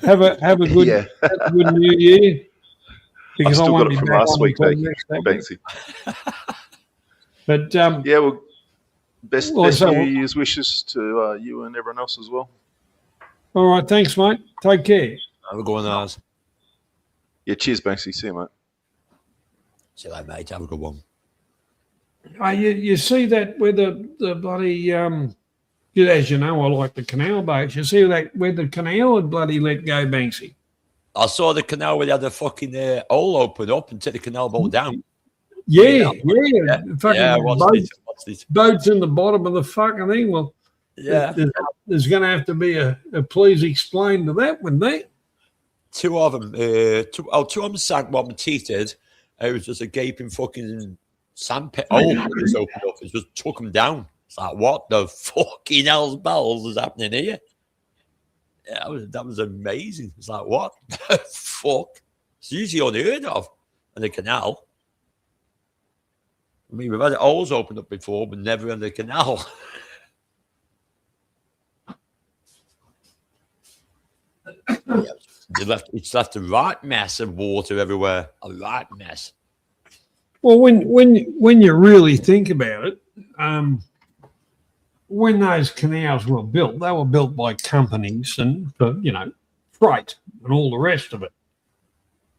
have a good Yeah. have a good New Year. I Because I still won't got it be from back last on week, until next week. Banksy. But Yeah, well, best Well, so- New Year's wishes to you and everyone else as well. all right, thanks, mate. Take care. Have a go on ours. Yeah, cheers, Banksy. See you, mate. See you later, mate. Have a good one. You see that where the bloody as you know, I like the canal boats. You see that where the canal had bloody let go, Banksy. I saw the canal where they had the fucking hole open up and take the canal boat down. Yeah. Fucking What's this? boats in the bottom of the fucking thing. Well, Yeah. there's going to have to be a please explain to that, wouldn't there? Two of them. Two of them sank. What my teeth did. It was just a gaping fucking sandpit hole that was opened up. It just took them down. It's like, what the fucking hell's bells is happening here? Yeah, that was amazing. It's like, what the fuck? It's usually unheard of in the canal. I mean, we've had holes opened up before, but never in the canal. It's left a right mess of water everywhere. A right mess. Well, when you really think about it, when those canals were built, they were built by companies and for freight and all the rest of it.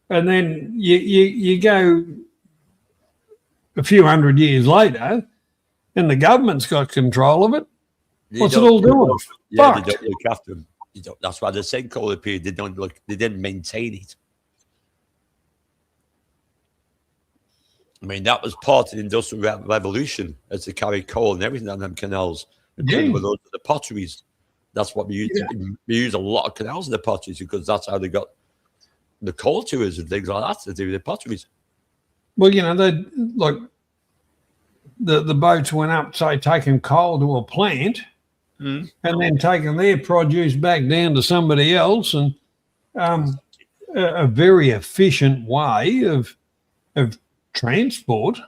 And then you go a few hundred years later, and the government's got control of it. What's it all doing? Yeah, Fucked. they don't look after them. That's why the sinkhole appeared. They didn't maintain it. I mean, that was part of the Industrial Revolution, as to carry coal and everything down them canals. Yeah. With the potteries. That's what we use. Yeah. We use a lot of canals in the potteries because that's how they got the coal tours and things like that to do with the potteries. Well, they like the boats went up, say, taking coal to a plant, and then taking their produce back down to somebody else, and a very efficient way of transport.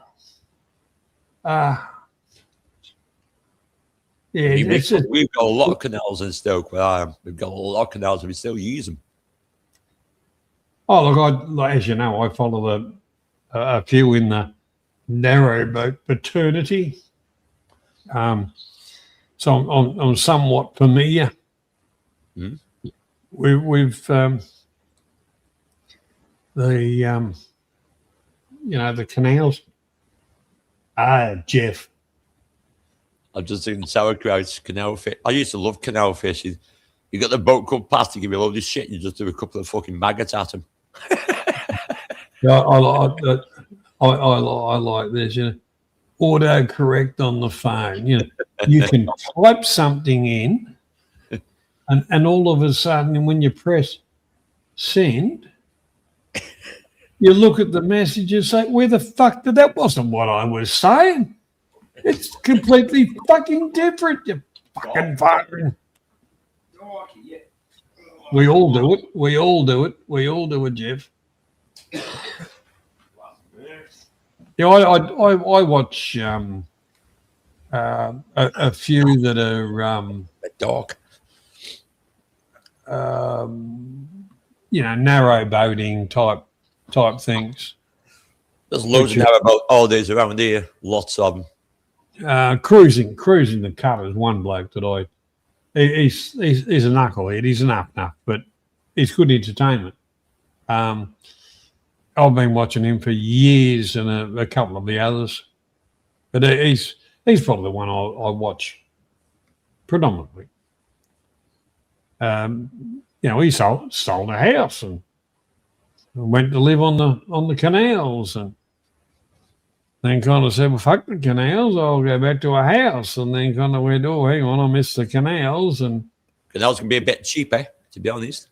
Yeah, We've got a lot of canals in Stoke where I am. We've got a lot of canals and we still use them. Oh, look, as you know, I follow a few in the narrowboat fraternity. So I'm somewhat familiar. We've the canals. Jeff. I'm just doing sauerkraut, canal fish. I used to love canal fishing. You got the boat come past, you give me a load of shit, and you just do a couple of fucking maggots at them. Yeah, I like this. Auto correct on the phone. You can type something in, and all of a sudden, when you press send, you look at the message and say, "Where the fuck did that? Wasn't what I was saying. It's completely fucking different. You fucking fucking." We all do it. We all do it. We all do it, Jeff. Yeah, I watch a few that are dog. Narrow boating type things. There's loads of narrowboat holidays around here. Lots of them. Cruising the covers. One bloke that he's a knucklehead. He's an up, but it's good entertainment. I've been watching him for years, and a couple of the others, but he's probably the one I watch predominantly. He sold a house and went to live on the canals, and then kind of said, "Well, fuck the canals, I'll go back to a house." And then kind of went, "Oh, hang on, I missed the canals." And canals can be a bit cheaper, to be honest.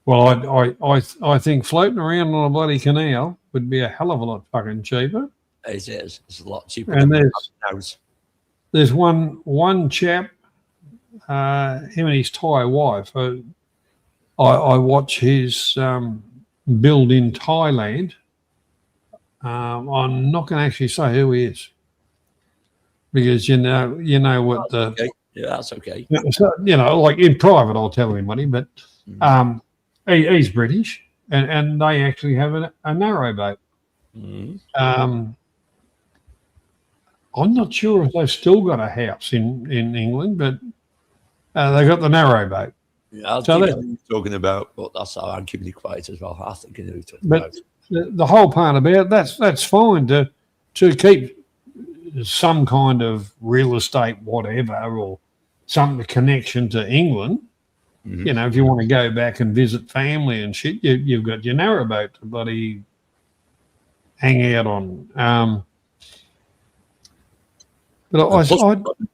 Well, I think floating around on a bloody canal would be a hell of a lot fucking cheaper. It is. It's a lot cheaper. And than there's one chap, him and his Thai wife. I watch his build in Thailand. I'm not going to actually say who he is, because you know what Yeah, that's okay. So, like in private, I'll tell anybody, but he's British, and they actually have a narrowboat. I'm not sure if they've still got a house in England, but they got the narrowboat. Yeah, I So think I know what you're talking about, but that's how I'm keeping it quiet as well. I think I know what you're talking But about. the whole part about that's fine to keep some kind of real estate, whatever, or some connection to England. If you want to go back and visit family and shit, you've got your narrowboat to bloody hang out on. But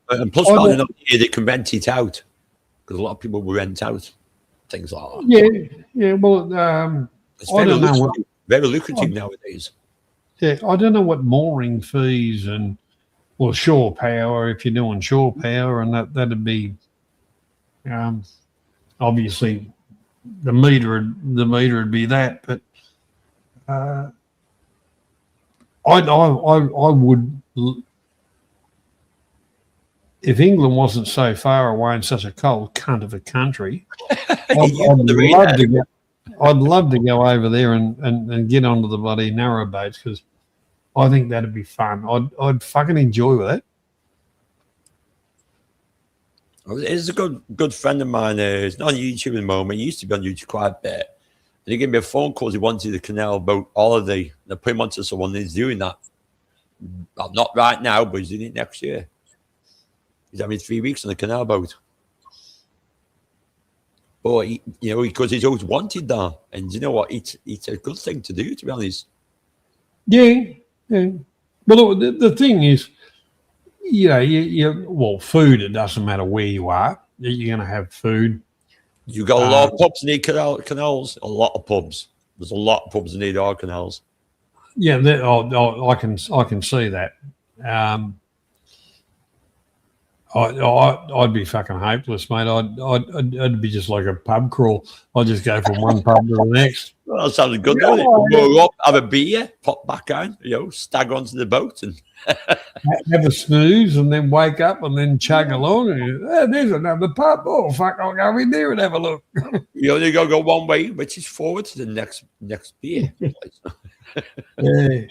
And plus, by another year, they can rent it out because a lot of people will rent out things like that. Yeah. Well, It's I don't know very lucrative nowadays. Yeah, I don't know what mooring fees and shore power, if you're doing shore power, and that'd be obviously the meter would be that, but I would, if England wasn't so far away in such a cold cunt of a country, I'd love to go over there and get onto the bloody narrowboats, because I think that'd be fun. I'd fucking enjoy that. He's a good friend of mine. He's not on YouTube at the moment. He used to be on YouTube quite a bit. And he gave me a phone call. He wanted the canal boat holiday. They put him onto someone who's doing that. Well, not right now, but he's doing it next year. He's having 3 weeks on the canal boat. But, because he's always wanted that. And you know what? It's a good thing to do, to be honest. Yeah. Well, the thing is, food, it doesn't matter where you are. You're going to have food. You got a lot of pubs need canals. A lot of pubs. There's a lot of pubs that need our canals. Yeah, I can see that. I'd be fucking hopeless, mate. I'd be just like a pub crawl. I'd just go from one pub to the next. Well, that sounds good, doesn't it? Roll up, have a beer, pop back on, stagger onto the boat and have a snooze, and then wake up and then chug along. And there's another pub. Oh fuck! I'll go in there and have a look. You only got to go one way, which is forward to the next beer place. Yeah.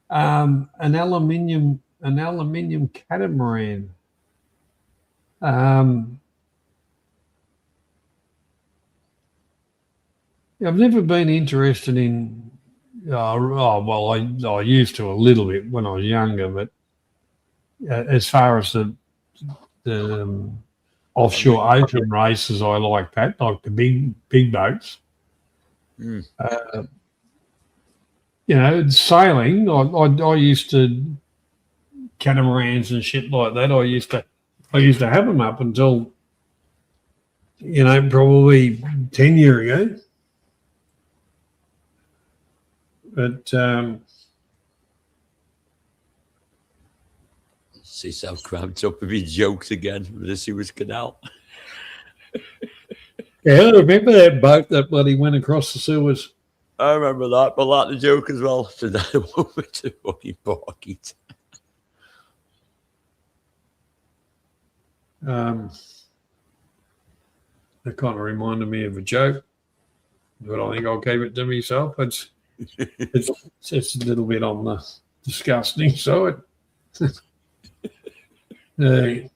An aluminium catamaran. I've never been interested in. I used to a little bit when I was younger, but as far as the offshore ocean races, I like that, like the big boats. Sailing. I used to catamarans and shit like that. I used to have them up until probably 10 years ago. But see yourself cramped up with his jokes again with the Suez Canal. Yeah, I remember that boat that bloody went across the Suez. I remember that, but I like the joke as well. So that woman to fucking pocket. That kind of reminded me of a joke, but I think I'll keep it to myself. It's a little bit on the disgusting side. I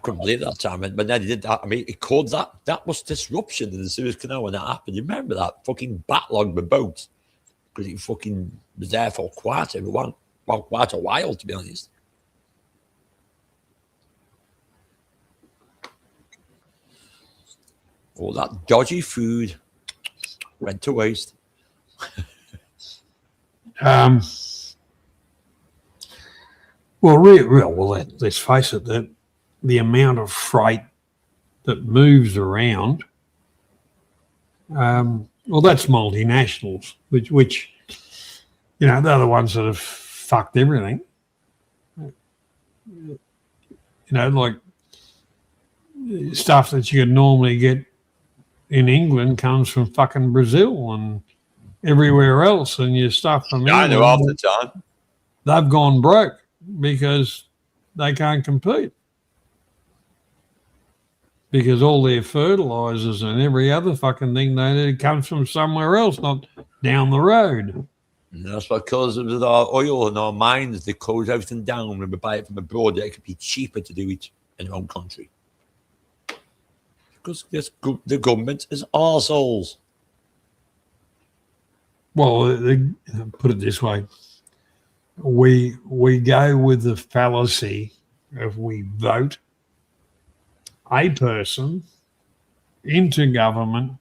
couldn't believe that time, but then he did that. I mean, it caused that was disruption in the Suez Canal when that happened. You remember that fucking backlogged the boats because it fucking was there for quite a while, to be honest. All that dodgy food went to waste. Let's face it, the amount of freight that moves around, that's multinationals, which they're the ones that have fucked everything. Like stuff that you could normally get in England comes from fucking Brazil and everywhere else, and your stuff from England, I know half the time. They've gone broke. because they can't compete. Because all their fertilizers and every other fucking thing they need comes from somewhere else, not down the road. And that's because of our oil and our mines, they close everything down when we buy it from abroad. It could be cheaper to do it in our own country. Because the government is arseholes. Well, put it this way. We go with the fallacy of we vote a person into government,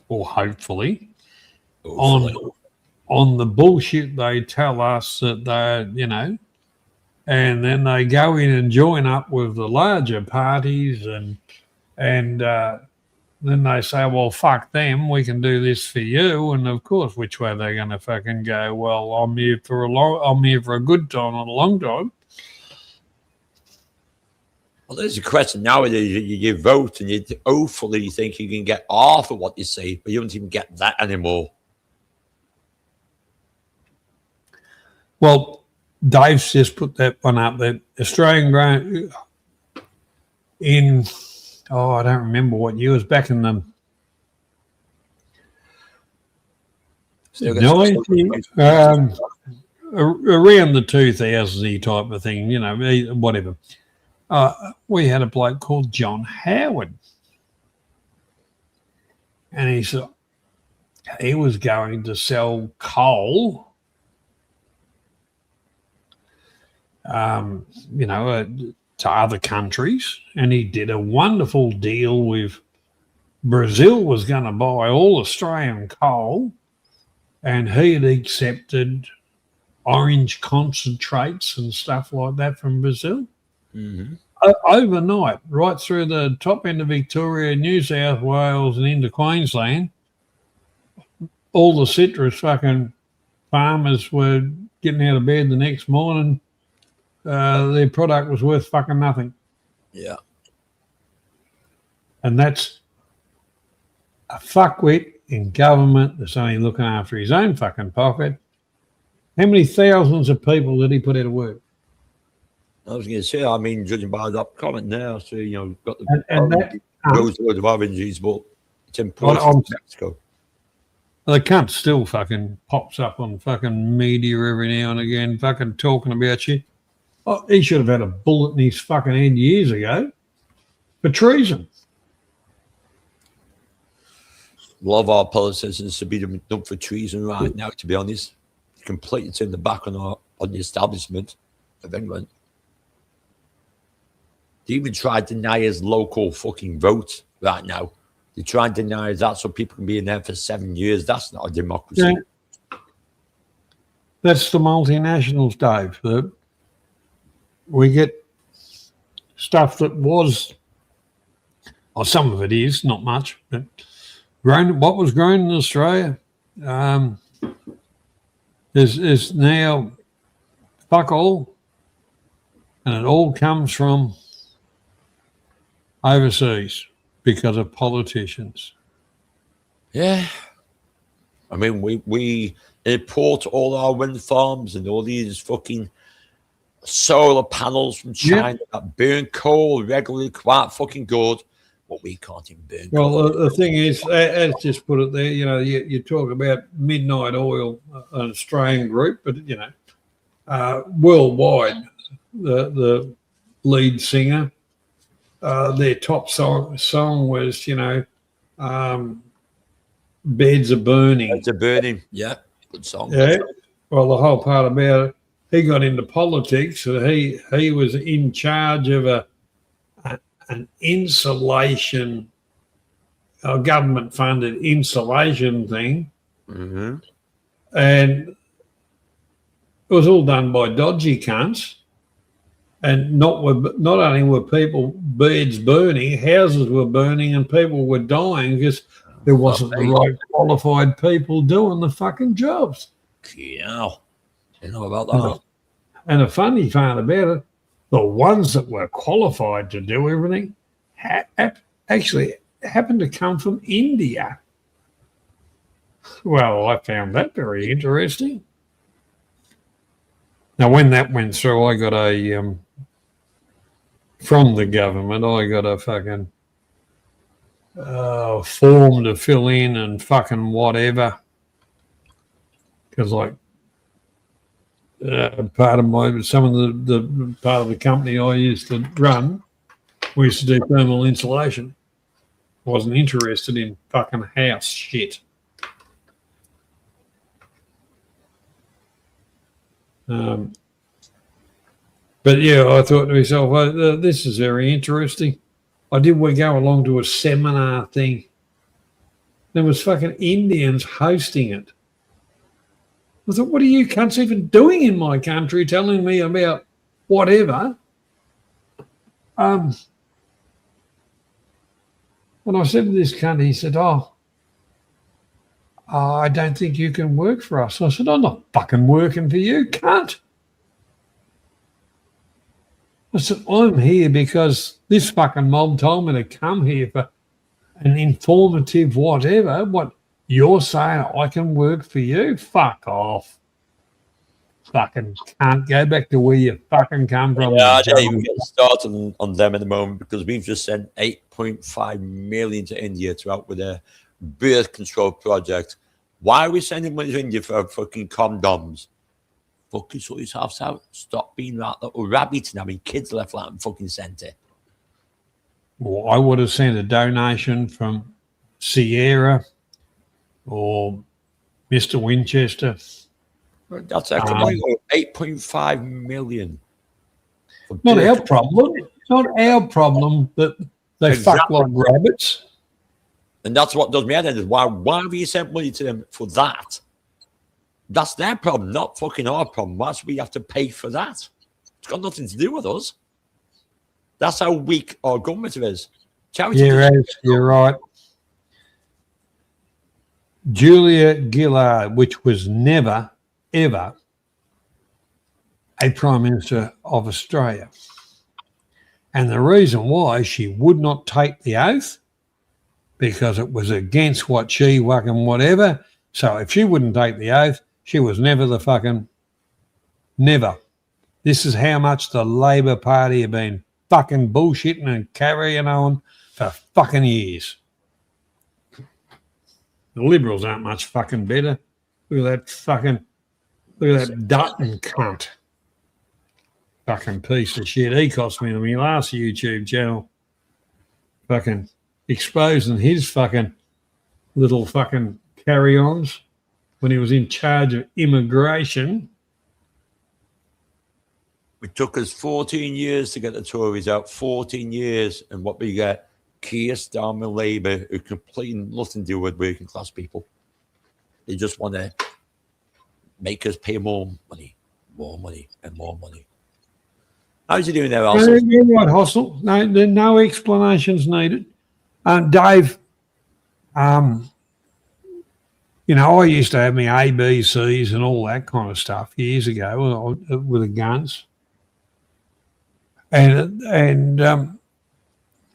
or hopefully, on the bullshit they tell us that they, and then they go in and join up with the larger parties and then they say, well, fuck them, we can do this for you. And of course, which way they're going to fucking go? Well, I'm here for a good time, not a long time. Well, there's a question nowadays. You vote and you hopefully think you can get half of what you say, but you don't even get that anymore. Well, Dave's just put that one up, that Australian grown in, I don't remember what year, it was back in the around the 2000s type of thing, whatever. We had a bloke called John Howard, and he was going to sell coal, to other countries, and he did a wonderful deal with Brazil. Was going to buy all Australian coal, and he had accepted orange concentrates and stuff like that from Brazil. Mm-hmm. Overnight, right through the top end of Victoria, New South Wales, and into Queensland, all the citrus fucking farmers were getting out of bed the next morning. Their product was worth fucking nothing. Yeah. And that's a fuckwit in government that's only looking after his own fucking pocket. How many thousands of people did he put out of work? I was going to say, judging by that comment now, so, got the loads of oranges, but it's important in Mexico. The cunt still fucking pops up on fucking media every now and again, fucking talking about shit. Oh, he should have had a bullet in his fucking head years ago for treason. A lot of our politicians should be done for treason right now, to be honest. Completely turned the back on the establishment of England. They even try to deny his local fucking vote right now. They try and deny that so people can be in there for 7 years. That's not a democracy. Yeah. That's the multinationals, Dave. We get stuff that was, or some of it is, not much, but what was grown in Australia is now fuck all, and it all comes from overseas because of politicians. Yeah. We import all our wind farms and all these fucking solar panels from China that burn coal regularly, quite fucking good, but we can't even burn coal. Well, the thing is, let's just put it there, you talk about Midnight Oil, an Australian group, but, worldwide, the lead singer, their top song was, Beds Are Burning. Beds Are Burning, yeah, good song. Yeah, well, the whole part about it, he got into politics. So he was in charge of an insulation, a government-funded insulation thing, mm-hmm. and it was all done by dodgy cunts. And not only were beds burning, houses were burning, and people were dying because there wasn't the right qualified people doing the fucking jobs. Yeah. You know about that. And the funny part about it, the ones that were qualified to do everything actually happened to come from India. Well, I found that very interesting. Now, when that went through, I got a from the government. I got a fucking form to fill in and fucking whatever. Because like part of some of the part of the company I used to run, we used to do thermal insulation. Wasn't interested in fucking house shit. But yeah, I thought to myself, this is very interesting. We go along to a seminar thing. There was fucking Indians hosting it. I thought, what are you cunts even doing in my country telling me about whatever? And I said to this cunt, he said, I don't think you can work for us. I said, I'm not fucking working for you, cunt. I said, I'm here because this fucking mob told me to come here for an informative whatever. What you're saying, I can work for you? Fuck off. Fucking can't go back to where you fucking come from. Yeah, I don't even get started on them at the moment because we've just sent 8.5 million to India to help with their birth control project. Why are we sending money to India for fucking condoms? Fucking sort yourselves out. Stop being that little rabbit and having kids left, left, and fucking centre. Well, I would have sent a donation from Sierra or Mr. Winchester. That's extra money. 8.5 million. Not our problem. It's not our problem that they fuck like rabbits. And that's what does me head in. Why have you sent money to them for that? That's their problem, not fucking our problem. Why should we have to pay for that? It's got nothing to do with us. That's how weak our government is. You're right. Julia Gillard, which was never, ever a Prime Minister of Australia. And the reason why she would not take the oath, because it was against what she fucking whatever. So if she wouldn't take the oath, she was never the fucking, never. This is how much the Labor Party have been fucking bullshitting and carrying on for fucking years. The Liberals aren't much fucking better. Look at that Dutton cunt. Fucking piece of shit. He cost me on my last YouTube channel. Fucking exposing his fucking little fucking carry-ons when he was in charge of immigration. It took us 14 years to get the Tories out. 14 years. And what we get, Keir Starmer Labour, who completely nothing to do with working class people. They just want to make us pay more money, and more money. How's you doing there, Hostel? You're right, Hostel. No explanations needed. Dave, you know, I used to have my ABCs and all that kind of stuff years ago with the guns. And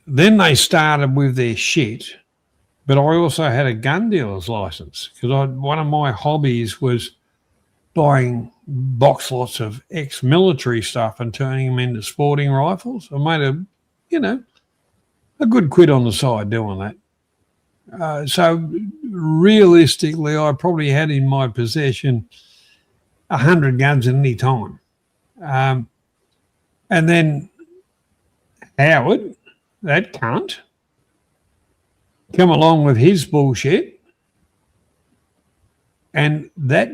then they started with their shit. But I also had a gun dealer's license because one of my hobbies was buying box lots of ex-military stuff and turning them into sporting rifles. I made a good quid on the side doing that. So realistically, I probably had in my possession 100 guns at any time. And then Howard, that cunt, come along with his bullshit. And that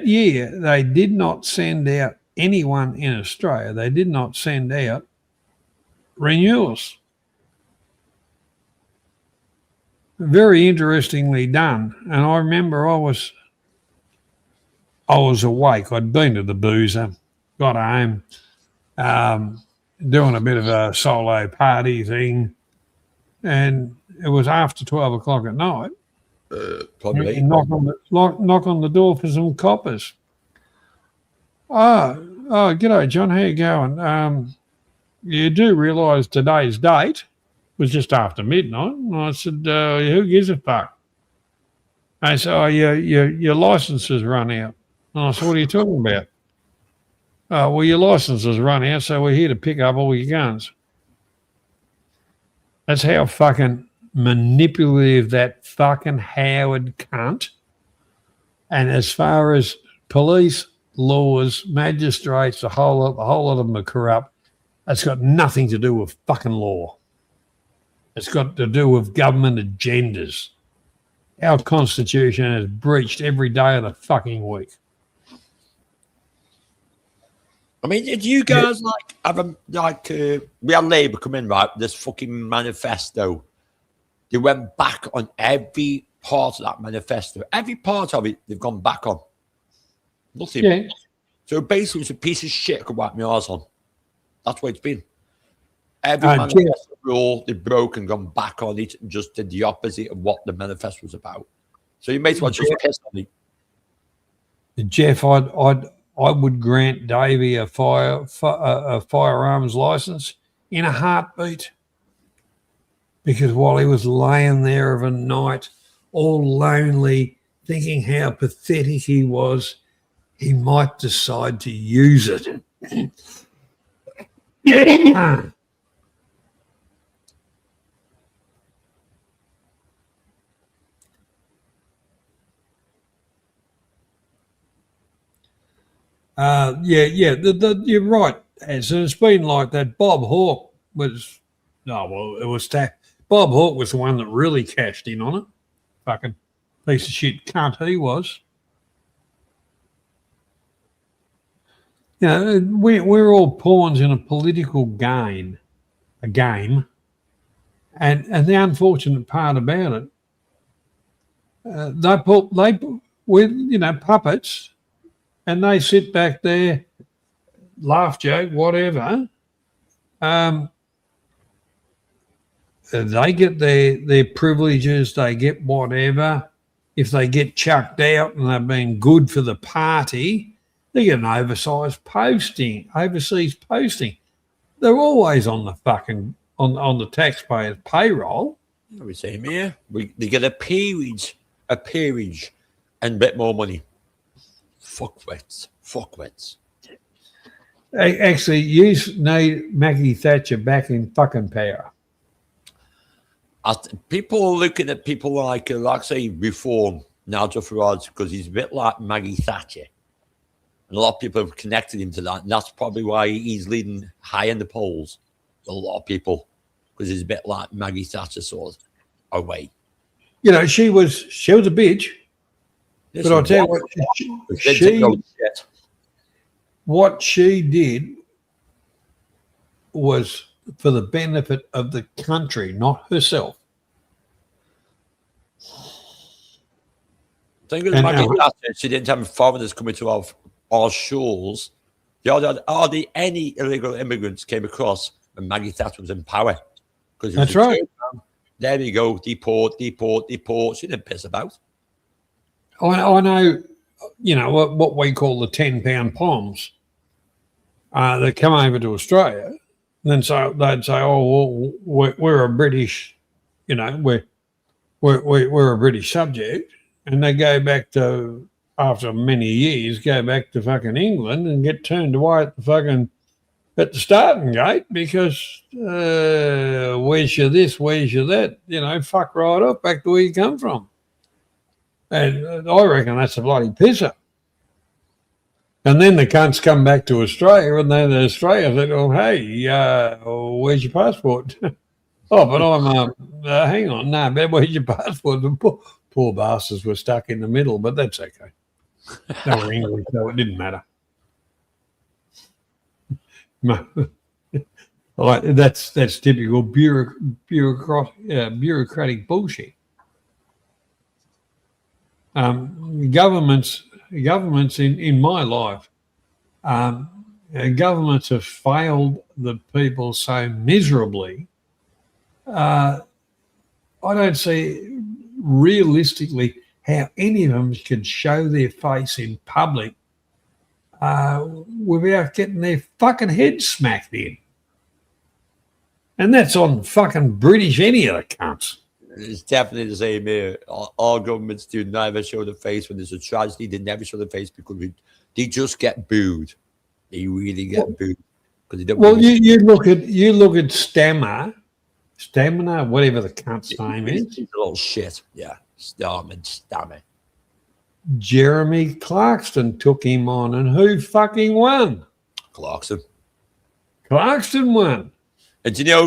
year, they did not send out anyone in Australia. They did not send out renewals. Very interestingly done. And I remember I was awake. I'd been to the boozer, got home, doing a bit of a solo party thing. And it was after 12 o'clock at night. Probably. Knock on the door for some coppers. Oh, g'day, John. How you going? You do realise today's date was just after midnight. And I said, who gives a fuck? They said, your licence has run out. And I said, what are you talking about? Oh, well, your license is run out, so we're here to pick up all your guns. That's how fucking manipulative that fucking Howard cunt. And as far as police, laws, magistrates, the whole lot of them are corrupt. It's got nothing to do with fucking law. It's got to do with government agendas. Our Constitution is breached every day of the fucking week. I mean, did you guys we had Labour come in, right? This fucking manifesto. They went back on every part of that manifesto. Every part of it, they've gone back on. Nothing. Yeah. So basically, it's a piece of shit I could wipe my arse on. That's what it's been. Every manifesto rule, they've broken, gone back on it, and just did the opposite of what the manifesto was about. So you may as well just piss on it. Jeff, I would grant Davey a firearms license in a heartbeat, because while he was laying there of a night, all lonely, thinking how pathetic he was, he might decide to use it. You're right. And so it's been like that. Bob Hawke was, Bob Hawke was the one that really cashed in on it. Fucking piece of shit cunt he was. You know, we're all pawns in a political game. And the unfortunate part about it, we're puppets, and they sit back there, laugh, joke, whatever. They get their privileges, they get whatever. If they get chucked out and they've been good for the party, they get an overseas posting. They're always on the fucking on the taxpayer's payroll. We say here, they get a peerage, and a bit more money. Fuckwits. Actually, you need Maggie Thatcher back in fucking power. People are looking at people like say, Reform, Nigel Farage, because he's a bit like Maggie Thatcher. And a lot of people have connected him to that. And that's probably why he's leading high in the polls. A lot of people, because he's a bit like Maggie Thatcher sort of away. You know, she was a bitch. But I'll tell you what she did was for the benefit of the country, not herself. The thing with Maggie Thatcher, she didn't have foreigners coming to our shores. Hardly any illegal immigrants came across when Maggie Thatcher was in power. That's right. There you go, deport. She didn't piss about. I know, what we call the 10-pound poms that come over to Australia. And then they'd say, "Oh, well, we're a British, we're a British subject," and they go back to, after many years, go back to fucking England and get turned away at the starting gate because where's your this, where's your that, fuck right off back to where you come from. And I reckon that's a bloody pisser. And then the cunts come back to Australia, and then Australia said, "Oh, hey, where's your passport?" "Oh, but I'm, hang on, no, but where's your passport?" The poor bastards were stuck in the middle, but that's okay. They were English, so it didn't matter. That's typical bureaucratic bullshit. Governments in my life, governments have failed the people so miserably. I don't see realistically how any of them could show their face in public without getting their fucking head smacked in. And that's on fucking British, any of the cunts. It's definitely the same here. All governments do never show the face when there's a tragedy. They never show the face because they just get booed. He really get booed because he don't. Well, you look at Stamina, whatever the cunt's name is. He's a little shit. Yeah, Stammer. Jeremy Clarkson took him on, and who fucking won? Clarkson. Clarkson won. And do you know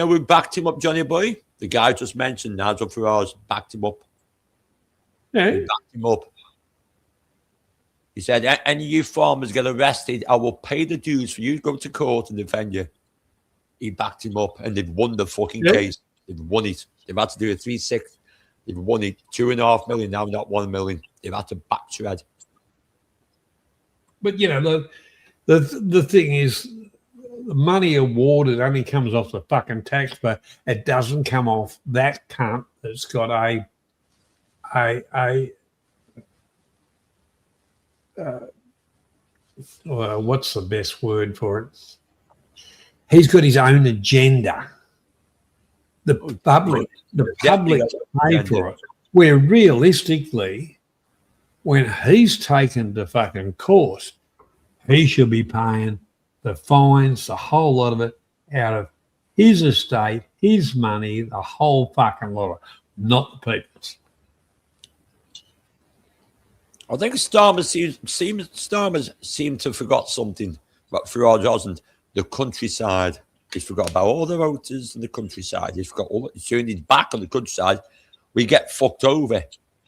who backed him up, Johnny Boy? The guy just mentioned, Nigel Farage backed him up. Yeah. He backed him up. He said, any of you farmers get arrested, I will pay the dues for you to go to court and defend you. He backed him up, and they've won the fucking case. They've won it. They've had to do a 3-6. They've won it. 2.5 million now, not 1 million. They've had to backtrack. But you know, the thing is, the money awarded only comes off the fucking taxpayer. It doesn't come off that cunt that's got well, what's the best word for it? He's got his own agenda. The public pay for it. Where realistically, when he's taken to fucking court, he should be paying the fines, the whole lot of it, out of his estate, his money, the whole fucking lot of it, not the people's. I think Starmer seem to have forgot something, but Farage hasn't. The countryside. He's forgot about all the voters in the countryside. He's forgot all. He's turned his back on the countryside. We get fucked over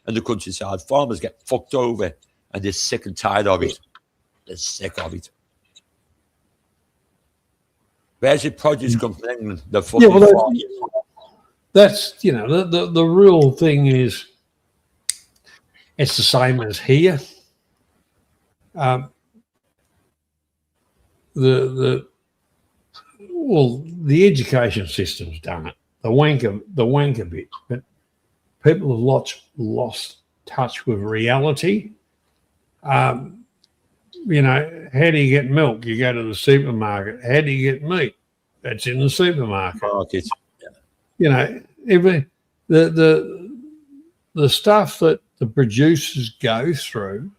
in the countryside. Farmers get fucked over, and they're sick and tired of it. They're sick of it. Where's your produce come from England? The fucking that's you know the real thing is it's the same as here. The education system's done it. The wanker bit, but people have lost touch with reality. You know, how do you get milk? You go to the supermarket. How do you get meat? That's in the supermarket. You know, the stuff that the producers go through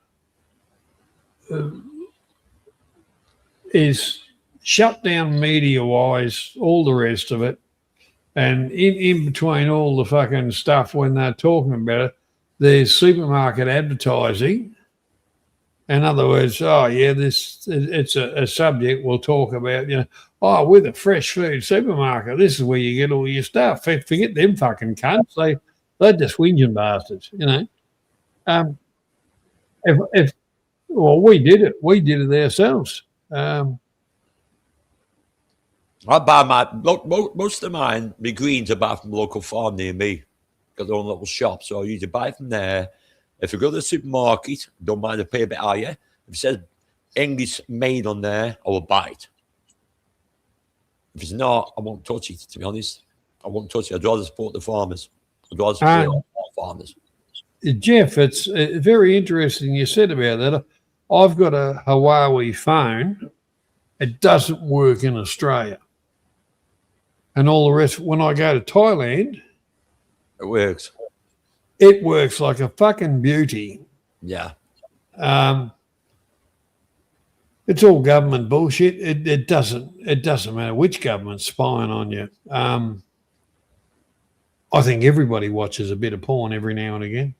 is shut down media-wise, all the rest of it. And in between all the fucking stuff when they're talking about it, there's supermarket advertising. In other words, it's a subject we'll talk about, you know, we're the fresh food supermarket. This is where you get all your stuff. Forget them fucking cunts. They're just whinging bastards, you know. We did it ourselves. I buy most of mine, my greens, I buy from a local farm near me. Got their own little shop, so I usually buy from there. If I go to the supermarket, don't mind to pay a bit higher. If it says English made on there, I will buy it. If it's not, I won't touch it, to be honest. I won't touch it. I'd rather support the farmers. I'd rather support our farmers. Jeff, it's very interesting you said about that. I've got a Huawei phone. It doesn't work in Australia. And all the rest, when I go to Thailand, it works. It works like a fucking beauty. Yeah. It's all government bullshit. It doesn't matter which government's spying on you. I think everybody watches a bit of porn every now and again.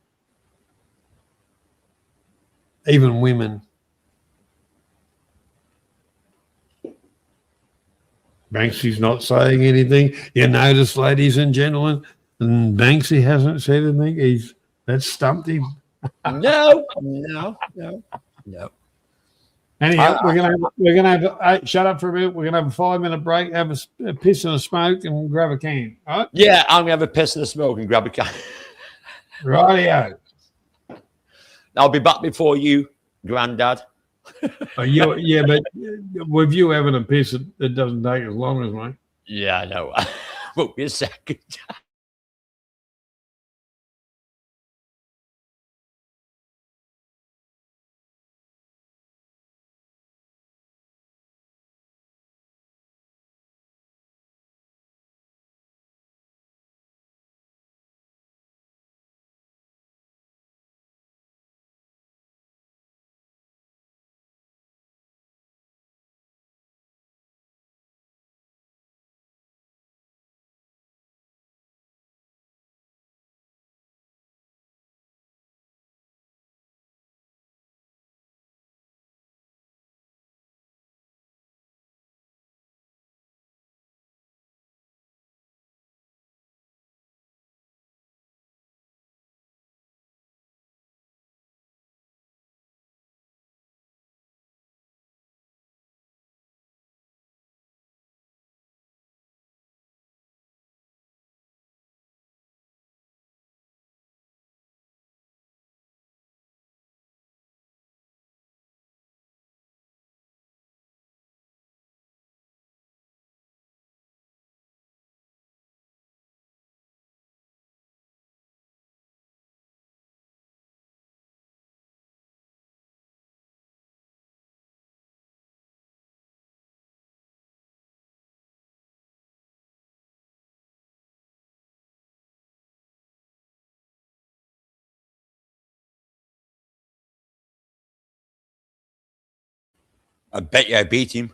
Even women. Banksy's not saying anything. You notice, ladies and gentlemen, and Banksy hasn't said anything. That stumped him. No. Anyhow, we're gonna have shut up for a minute. We're gonna have a 5-minute break, have a piss and a smoke, and grab a can. All right? Yeah, I'm gonna have a piss and a smoke and grab a can. Rightio. I'll be back before you, Grandad. But with you having a piss, it doesn't take as long as mine. Yeah, I know. Won't be a second. I bet you I beat him.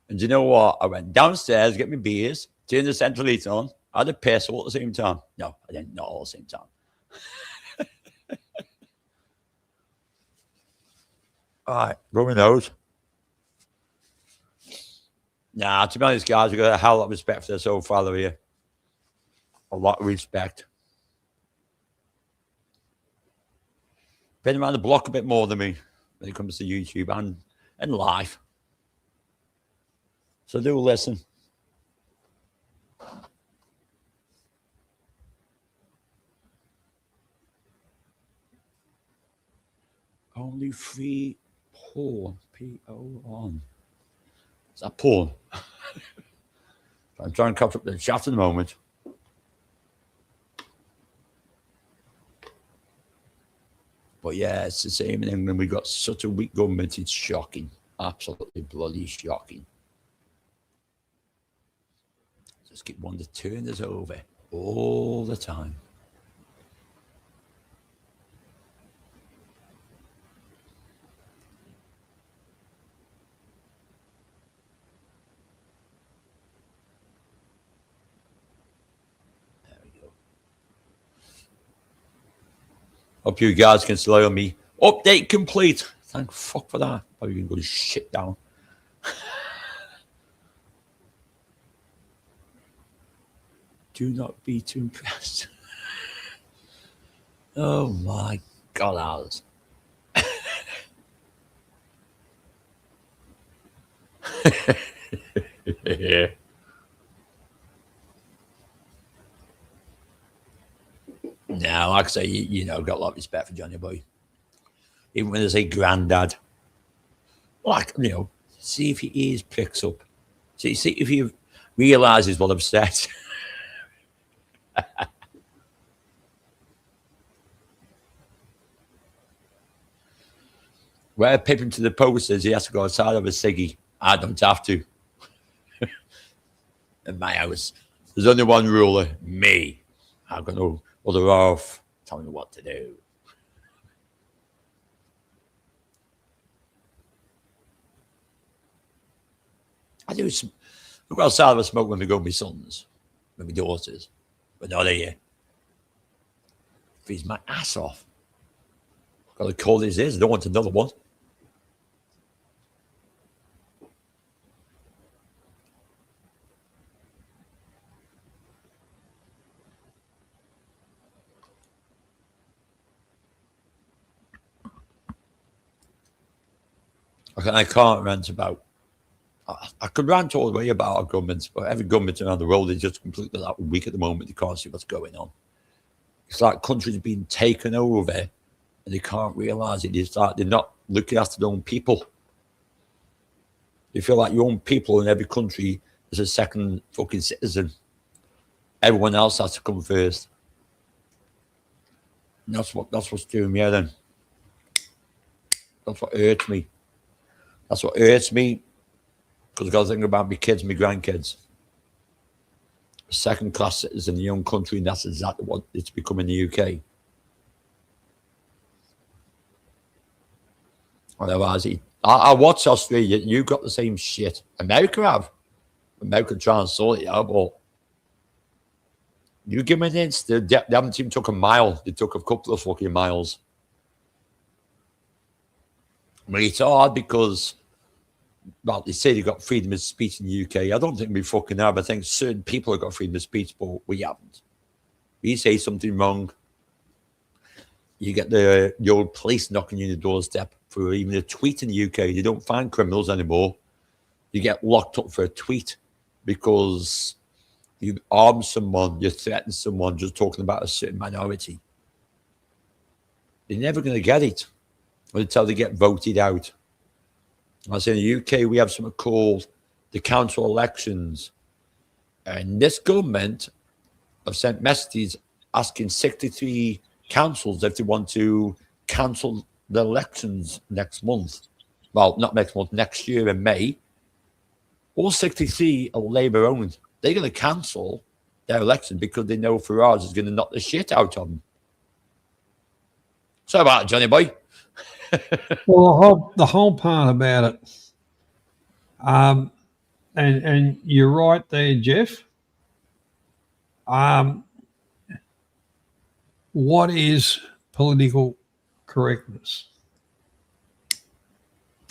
And you know what? I went downstairs to get my beers, turned the central heat on, had a piss all at the same time. No, I didn't, not all at the same time. All right, Roman knows. Nah, to be honest, guys, we've got a hell of respect for this old fella here. A lot of respect. Been around the block a bit more than me when it comes to YouTube and life. So do listen. Only free porn. P-O-N. Is that porn? I'm trying to catch up the chat at the moment. But yeah, it's the same in England. We've got such a weak government. It's shocking. Absolutely bloody shocking. Just keep wanting to turn us over all the time. There we go. Hope you guys can still hear me. Update complete. Thank fuck for that. Probably gonna go shit down. Do not be too impressed. Oh my God, Alice. Yeah. No, like I say, you know, got a lot of respect for Johnny Boy. Even when they say granddad. Like, you know, see if your ears pricks up. See if he realises what I've said. Where Pippin to the post says he has to go outside of a ciggy. I don't have to. In my house, there's only one ruler, me. I've got no other off telling me what to do. I do some. Look outside, I smoke when we go with my sons, with my daughters, but not here. Freeze my ass off. Got to call this is. I don't want another one. I can't rant about. I could rant all the way about our governments, but every government around the world is just completely like weak at the moment. They can't see what's going on. It's like countries being taken over and they can't realise it. It's like they're not looking after their own people. You feel like your own people in every country is a second fucking citizen. Everyone else has to come first. And that's what's doing me then. That's what hurts me. That's what hurts me. Because I've got to think about my kids, my grandkids. Second-class citizens in your own country, and that's exactly what it's become in the UK. Otherwise, I watch Australia. You got the same shit. America have. America try and sort it out, but you give me an inch. They haven't even took a mile. They took a couple of fucking miles. I mean, it's hard because, well, they say they got freedom of speech in the UK. I don't think we fucking have. I think certain people have got freedom of speech, but we haven't. You say something wrong, you get the old police knocking you on the doorstep for even a tweet in the UK. They don't find criminals anymore. You get locked up for a tweet because you arm someone, you threaten someone just talking about a certain minority. They're never going to get it until they get voted out. I say in the UK, we have something called the council elections. And this government have sent messages asking 63 councils if they want to cancel the elections next month. Well, not next month, next year in May. All 63 are Labour owned. They're going to cancel their election because they know Farage is going to knock the shit out of them. So about it, Johnny boy. Well, the whole part about it, and you're right there, Jeff. What is political correctness?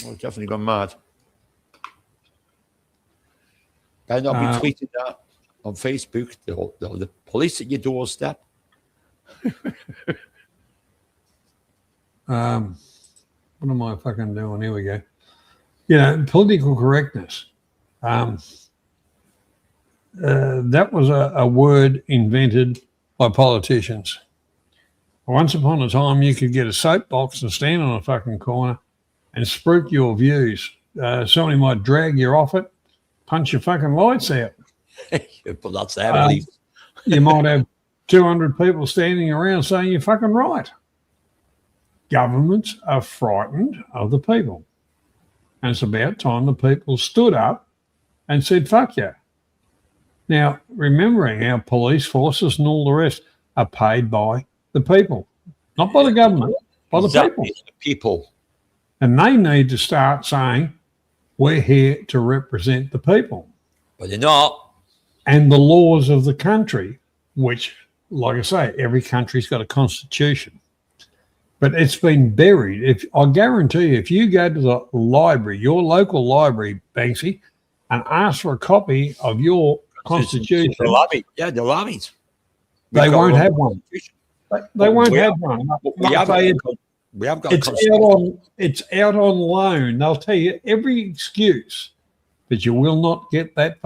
I've definitely gone mad. Better not be tweeting that on Facebook. The police at your doorstep. What am I fucking doing? Here we go. You know, political correctness. That was a word invented by politicians. Once upon a time, you could get a soapbox and stand on a fucking corner and spruik your views. Somebody might drag you off it, punch your fucking lights out. But that's their belief. You might have 200 people standing around saying you're fucking right. Governments are frightened of the people. And it's about time the people stood up and said, fuck you. Now, remembering our police forces and all the rest are paid by the people, not by the government, by the people. The people. And they need to start saying, we're here to represent the people. But they're not. And the laws of the country, which, like I say, every country's got a constitution. But it's been buried. I guarantee you, if you go to the library, your local library, Banksy, and ask for a copy of your constitution, the lobby. Yeah, the lobbies. They won't have one. They won't have one. We have got it's out on loan. They'll tell you every excuse, but you will not get that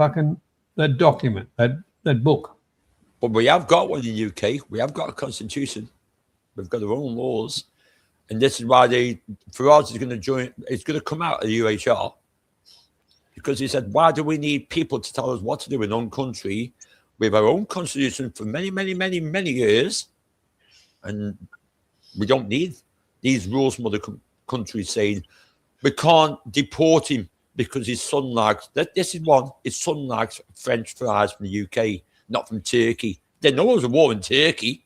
document, that book. But we have got one in the UK. We have got a constitution. We've got our own laws. And this is why Farage is going to join. It's going to come out of the UHR. Because he said, why do we need people to tell us what to do in our own country? We have our own constitution for many, many, many, many years. And we don't need these rules from other countries saying we can't deport him because his son likes that. This is one. His son likes French fries from the UK, not from Turkey. They know there's a war in Turkey.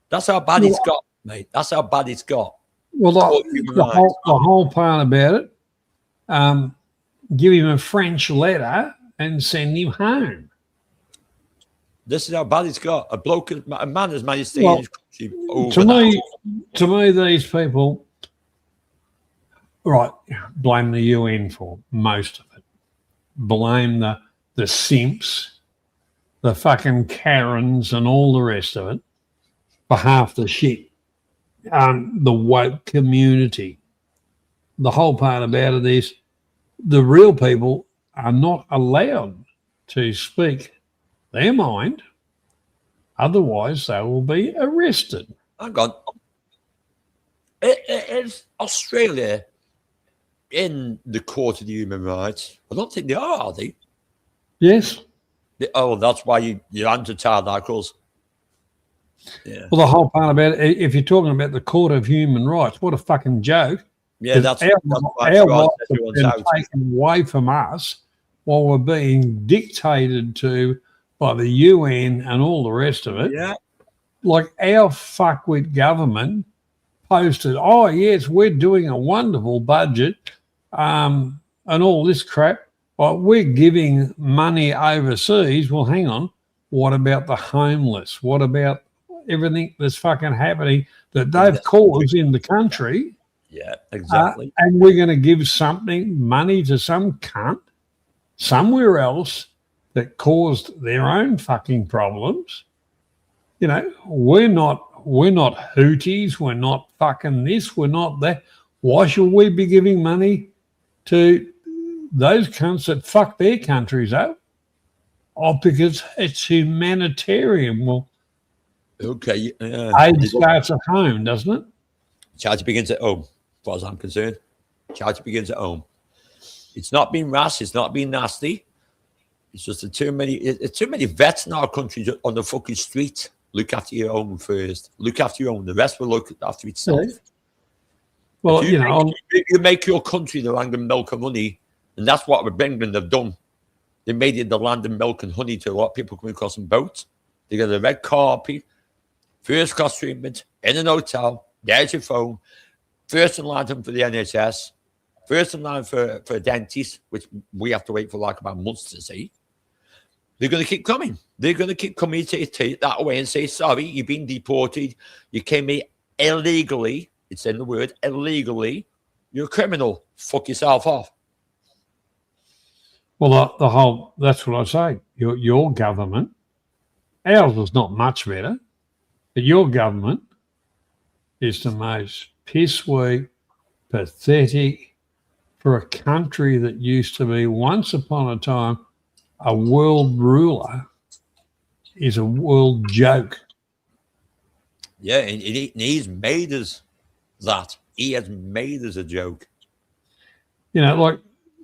That's how bad it's got, mate. That's how bad it's got. Well, the whole part about it, give him a French letter and send him home. This is how bad it's got. A man has managed to stay in his country over to me, these people, right, blame the UN for most of it. Blame the simps, the fucking Karens and all the rest of it for half the shit. The woke community. The whole part about it is the real people are not allowed to speak their mind, otherwise they will be arrested. Hang on. Is Australia in the Court of Human Rights? I don't think they are they? Yes. That's why you're anti-child like us. Yeah. Well, the whole part about it, if you're talking about the Court of Human Rights, what a fucking joke. Yeah, that's our rights have been taken away from us while we're being dictated to by the UN and all the rest of it. Yeah. Like our fuckwit government posted, oh, yes, we're doing a wonderful budget and all this crap. Well, we're giving money overseas. Well, hang on. What about the homeless? What about everything that's fucking happening that they've caused in the country? Yeah, exactly. And we're going to give money to some cunt somewhere else that caused their own fucking problems. You know, we're not Houthis. We're not fucking this. We're not that. Why should we be giving money to those cunts that fuck their countries up? Oh, because it's humanitarian. Well, okay. Aid starts at home, doesn't it? Charity begins at home, as far as I'm concerned. Charity begins at home. It's not being rash. It's not being nasty. It's just too many vets in our country on the fucking street. Look after your own first. Look after your own. The rest will look after itself. Yeah. Well, you make your country the land of milk and honey, and that's what England have done. They made it the land of milk and honey to a lot of people coming across on boats. They got a red carpet, first class treatment in an hotel. There's your phone. first in line for the NHS, first in line for a dentist, which we have to wait for like about months to see. They're going to keep coming. They're going to keep coming to take that away and say, sorry, you've been deported. You came here illegally. It's in the word, illegally. You're a criminal. Fuck yourself off. Well, that's what I say. Your government, ours was not much better, but your government is the most piss-weak, pathetic for a country that used to be once upon a time a world ruler is a world joke. Yeah, and he's made us that. He has made us a joke. You know, like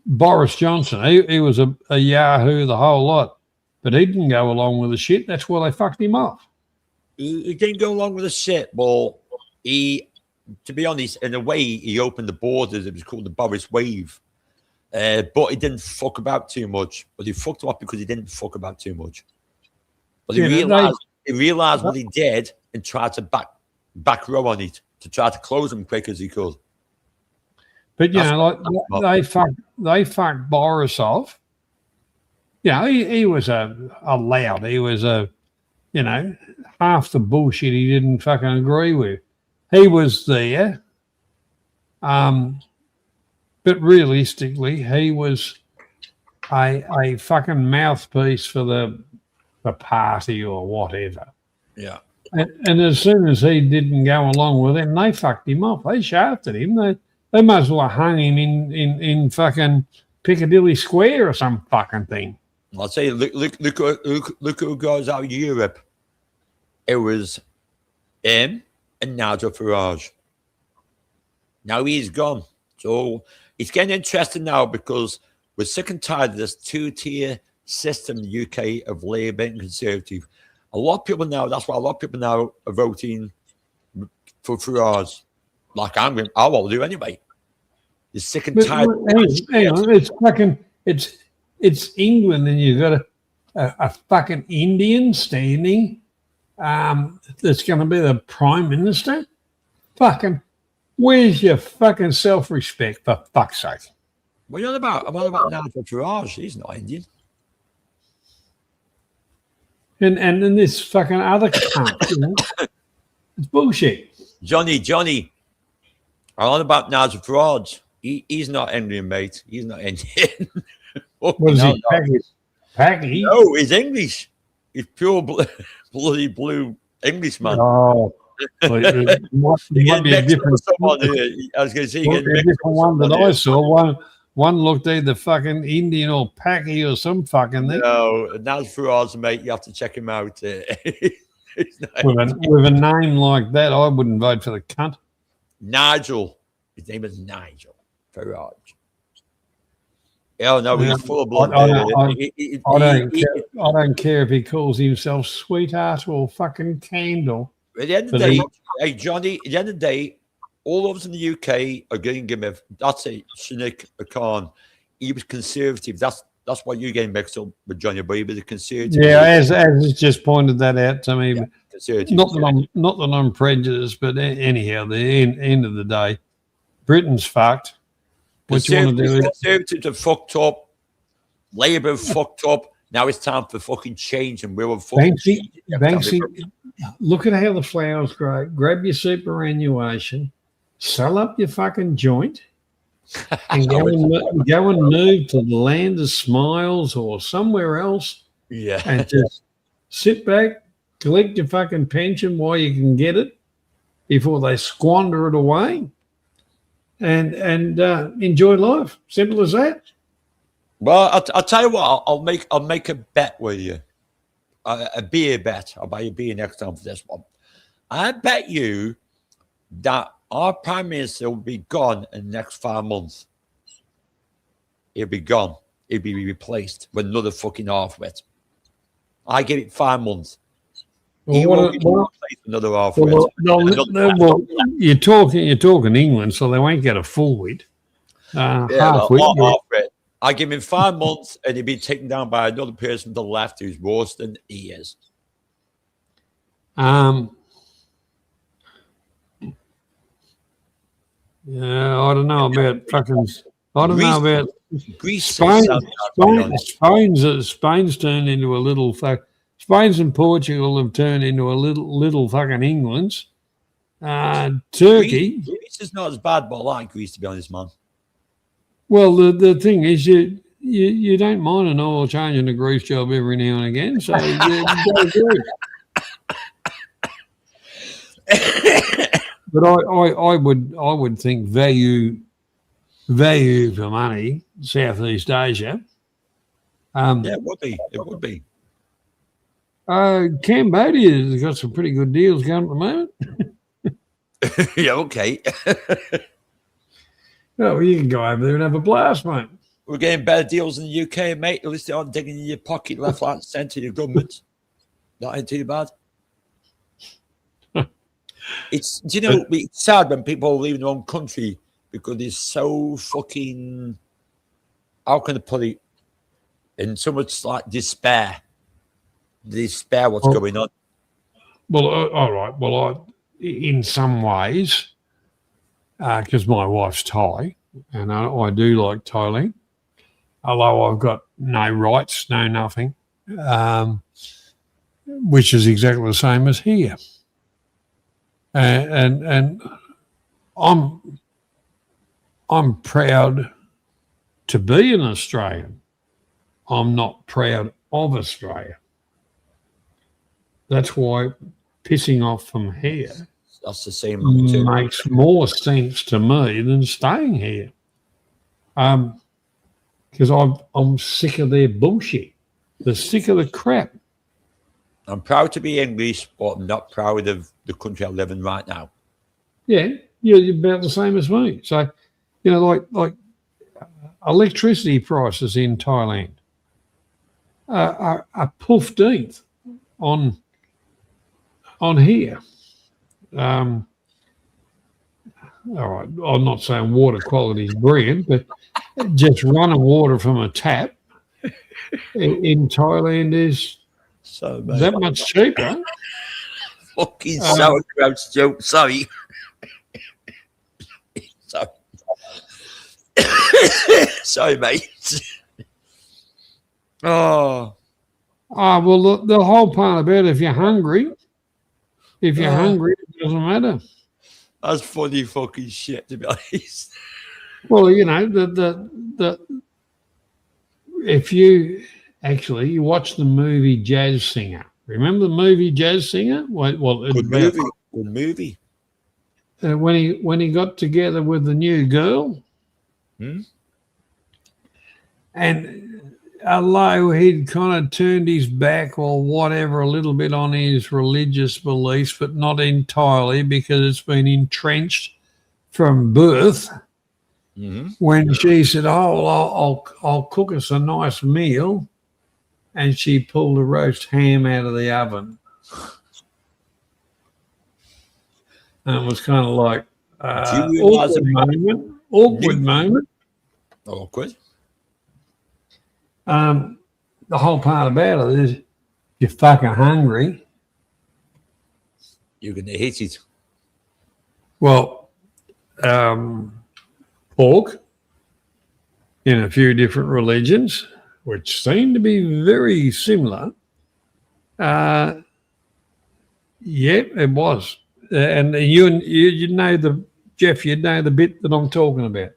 Boris Johnson, he was a yahoo the whole lot, but he didn't go along with the shit. That's why they fucked him off. He didn't go along with the shit. Well, to be honest, in a way, he opened the borders. It was called the Boris Wave. But he didn't fuck about too much. But he fucked up because he didn't fuck about too much. But he realized what he did and tried to back row on it to try to close him quick as he could. But you know, like they fucked Boris off. You know, he was a loud. He was half the bullshit he didn't fucking agree with. He was there. But realistically, he was a fucking mouthpiece for the party or whatever. Yeah. And as soon as he didn't go along with them, they fucked him off. They shafted him. They might as well have hung him in fucking Piccadilly Square or some fucking thing. I'll say, look who goes out of Europe. It was him and Nigel Farage. Now he's gone. So it's getting interesting now because we're sick and tired of this two-tier system in the UK of Labour and Conservative. A lot of people now, that's why a lot of people now are voting for Farage. Like I will do anyway. You're sick and tired. Hang on, it's fucking, it's England and you've got a fucking Indian standing that's going to be the Prime Minister. Fucking, where's your fucking self-respect, for fuck's sake? What are you on about? I'm on about Nigel Farage. He's not Indian. And then this fucking other cunt, you know, it's bullshit. Johnny, I'm on about Nigel Farage. He's not Indian, mate. He's not Indian. What is he? Paggy? No, he's English. He's pure bloody blue Englishman. Oh. It might be a different one. I was going to say, a different one that I saw. One looked either fucking Indian or Paki or some fucking thing. No, Nigel Farage, mate, you have to check him out. With a name like that, I wouldn't vote for the cunt. Nigel. His name is Nigel Farage. Oh, no, he's full of blood. I don't care if he calls himself Sweetheart or fucking Candle. At the end of the day, hey, Johnny, at the end of the day, all of us in the UK are going to give him that's it, Sinead Khan. He was conservative. That's why you're getting mixed up with Johnny, but he was a conservative. Yeah, as he's just pointed that out to me. Yeah, not that I'm prejudiced, but anyhow, the end of the day, Britain's fucked. What you want to do? Conservatives are fucked up. Labour have fucked up. Now it's time for fucking change, and we're fucking Banksy, look at how the flowers grow. Grab your superannuation, sell up your fucking joint, and go and move to the land of smiles or somewhere else. Yeah, and just sit back, collect your fucking pension while you can get it before they squander it away, and enjoy life. Simple as that. Well, I'll tell you what. I'll make a bet with you. A beer bet. I'll buy you a beer next time for this one. I bet you that our Prime Minister will be gone in the next 5 months. He'll be gone. He'll be replaced with another fucking half-wit. I give it 5 months. He won't be replaced with another half-wit. Well, you're talking England, so they won't get a full wit. Half-wit. I give him 5 months and he'll be taken down by another person to the left who's worse than he is. Yeah, I don't know about fucking. I don't know about Greece. Spain's turned into a little fuck. Spain's and Portugal have turned into a little fucking England's. Turkey. Greece is not as bad, but I like Greece, to be honest, man. Well, the thing is, you don't mind an oil change and a grease job every now and again, so you go through. But I would think value for money, Southeast Asia. Yeah, it would be. It would be. Cambodia's got some pretty good deals going at the moment. Yeah, okay. Well, you can go over there and have a blast, mate. We're getting better deals in the UK, mate. At least they aren't digging in your pocket left, right, and centre, your government. That ain't too bad. It's, do you know, it's sad when people are leaving their own country because they're so fucking, how can I put it, in so much like despair. Despair what's going on. Well, all right. Well, in some ways, because my wife's Thai, and I do like Thailand, although I've got no rights, no nothing, which is exactly the same as here. And I'm proud to be an Australian. I'm not proud of Australia. That's why pissing off from here that's the same makes more sense to me than staying here. Because I'm sick of their bullshit. They're sick of the crap. I'm proud to be English, but I'm not proud of the country I live in right now. Yeah, you're about the same as me. So, you know, like electricity prices in Thailand are 15th on here. All right, I'm not saying water quality is brilliant, but just running water from a tap in Thailand is so that much cheaper. Fucking sauerkraut joke, sorry. Sorry. Sorry, mate. Well, the whole part about if you're hungry, it doesn't matter. That's funny fucking shit, to be honest. Well, you know, if you watch the movie Jazz Singer. Remember the movie Jazz Singer? Good movie. When he got together with the new girl, and although he'd kind of turned his back or whatever a little bit on his religious beliefs, but not entirely because it's been entrenched from birth. When she said, I'll cook us a nice meal, and she pulled a roast ham out of the oven. And it was kind of like awkward moment. Awkward. The whole part about it is you're fucking hungry. You're going to hit it. Well, pork in a few different religions, which seem to be very similar. Yep, it was. And you know Jeff, you know the bit that I'm talking about.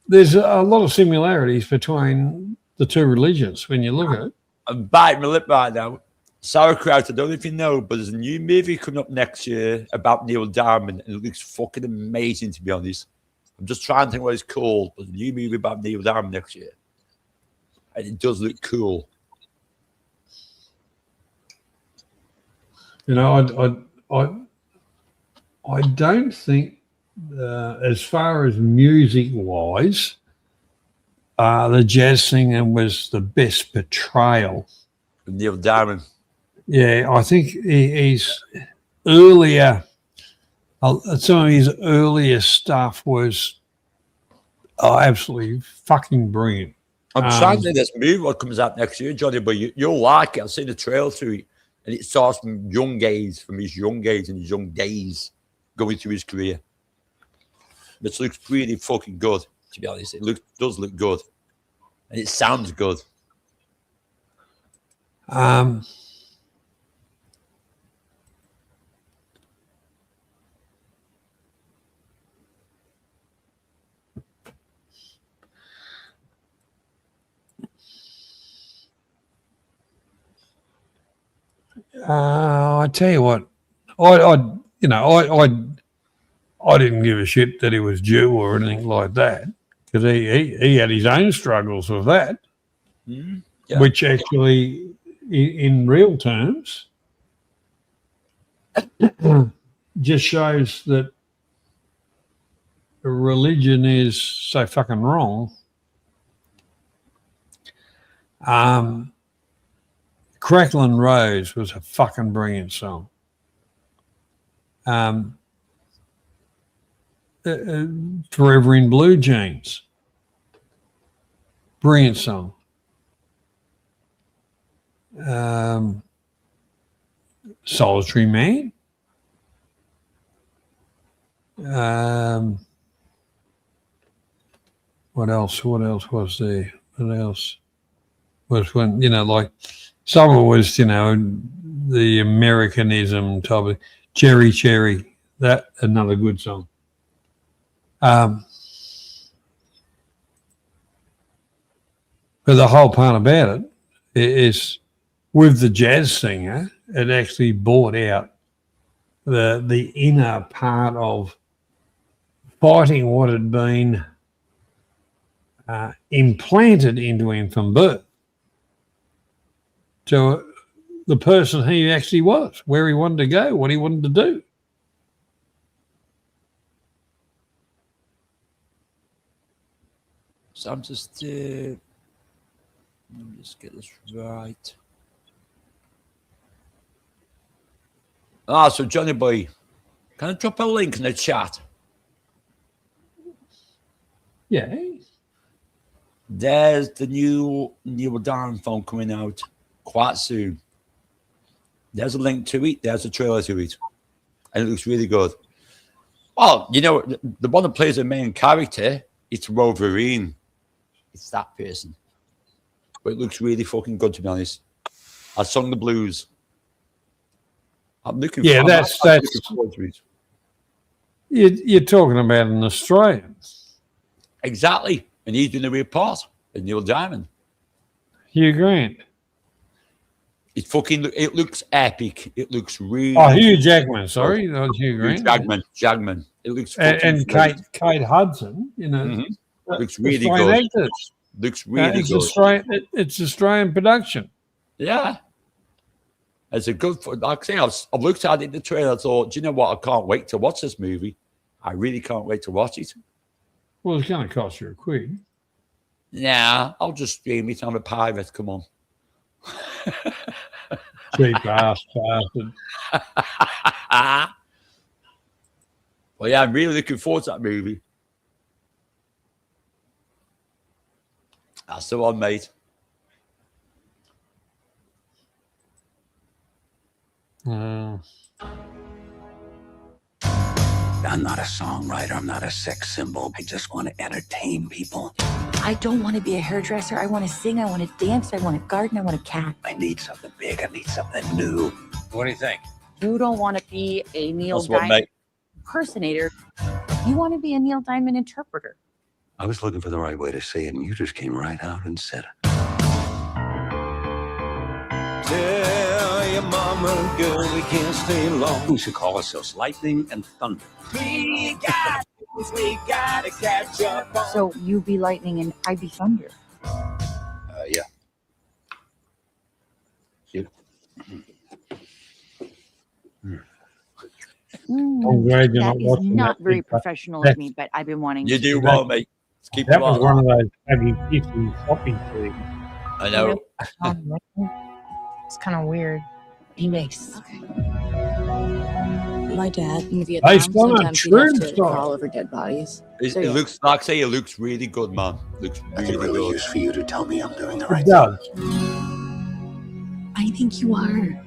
There's a lot of similarities between the two religions when you look at it. I'm biting my lip right now. Sauerkraut, I don't know if you know, but there's a new movie coming up next year about Neil Diamond, and it looks fucking amazing, to be honest. I'm just trying to think what it's called, but there's a new movie about Neil Diamond next year. And it does look cool. You know, I don't think, as far as music-wise, the Jazz Singer was the best portrayal. Neil Diamond. Yeah, I think he's earlier. Some of his earlier stuff was absolutely fucking brilliant. I'm trying to think this movie what comes out next year, Johnny, but you'll like it. I've seen the trailer to it, and it starts from his young days and his young days. going through his career. Which looks really fucking good, to be honest. It does look good. And it sounds good. I tell you what, I didn't give a shit that he was Jew or anything like that, because he had his own struggles with that, Yeah. which actually, in real terms, just shows that religion is so fucking wrong. Cracklin' Rose was a fucking brilliant song. Forever in Blue Jeans. Brilliant song. Solitary Man. What else was there? What else was when, like, some of it was, the Americanism type of Cherry Cherry. That another good song. But the whole part about it is, with the jazz singer, it actually brought out the inner part of fighting what had been implanted into him from birth. So the person he actually was, where he wanted to go, what he wanted to do. So I'm just, let me just get this right. So Johnny Boy, can I drop a link in the chat? Yeah. There's the new Neil Diamond film coming out quite soon. There's a link to it. There's a trailer to it. And it looks really good. Well, the one that plays the main character, it's Wolverine. It's that person. But it looks really fucking good, to be honest. I sung the blues. I'm looking forward to it. You're talking about an Australian. Exactly. And he's doing a real part of Neil Diamond. Hugh Grant. It looks epic. It looks really. Oh, Hugh Jackman. Sorry, not Hugh Grant. Jackman. It looks. And Kate Hudson. Looks really good. Actors. Looks really good. It's Australian production. Yeah. It's a good. Like I say, I've looked at it in the trailer. I thought, do you know what? I can't wait to watch this movie. I really can't wait to watch it. Well, it's going to cost you £1. Nah, I'll just stream it. I'm a pirate. Come on. Cheap ass bastard. Well, yeah, I'm really looking forward to that movie. That's the one, mate. I'm not a songwriter. I'm not a sex symbol. I just want to entertain people. I don't want to be a hairdresser. I want to sing. I want to dance. I want to garden. I want a cat. I need something big. I need something new. What do you think? You don't want to be a Neil That's what, Diamond mate. impersonator. You want to be a Neil Diamond interpreter. I was looking for the right way to say it, and you just came right out and said it. Tell your mama, girl, we can't stay long. We should call ourselves Lightning and Thunder. We gotta catch up on. So you be lightning and I be thunder. Yeah. You. I'm glad you're That not is watching not that very big- professional of me, but I've been wanting You to. do well, mate. Let's keep That it was on. one of those heavy hitting shopping things. I know. It's kind of weird. He makes. My dad in Vietnam, Based on a sometimes he true has to story. crawl over dead bodies. It looks, like I say, it looks really good, man. Looks I really can really good. use for you to tell me I'm doing the It right thing. does. I think you are.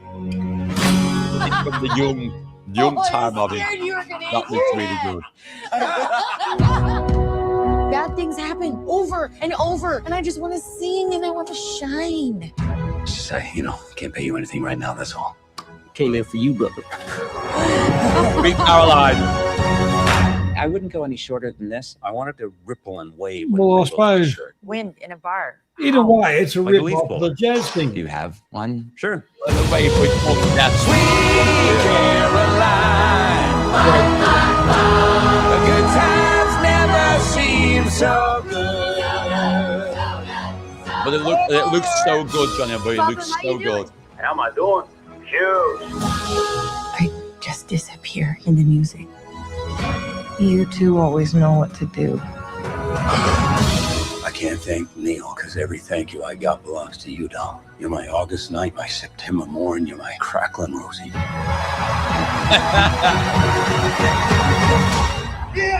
It's from Young time of it. You were gonna That looks really good. Bad things happen over and over, and I just want to sing and I want to shine. Just say, can't pay you anything right now, that's all. Came in for you, brother. Big Caroline. I wouldn't go any shorter than this. I wanted to ripple and wave. Well, I suppose Wind in a bar. either way, it's a Like a rip leaf off blower. the jazz thing. Do you have one? Sure. The way we talking that Sweet Caroline, the good times never seem so good. But it looks so good, Johnny. But it looks so good. How am I doing? Huge. I just disappear in the music. You two always know what to do. I can't thank Neil, because every thank you I got belongs to you, doll. You're my August night, my September morn, you're my crackling Rosie.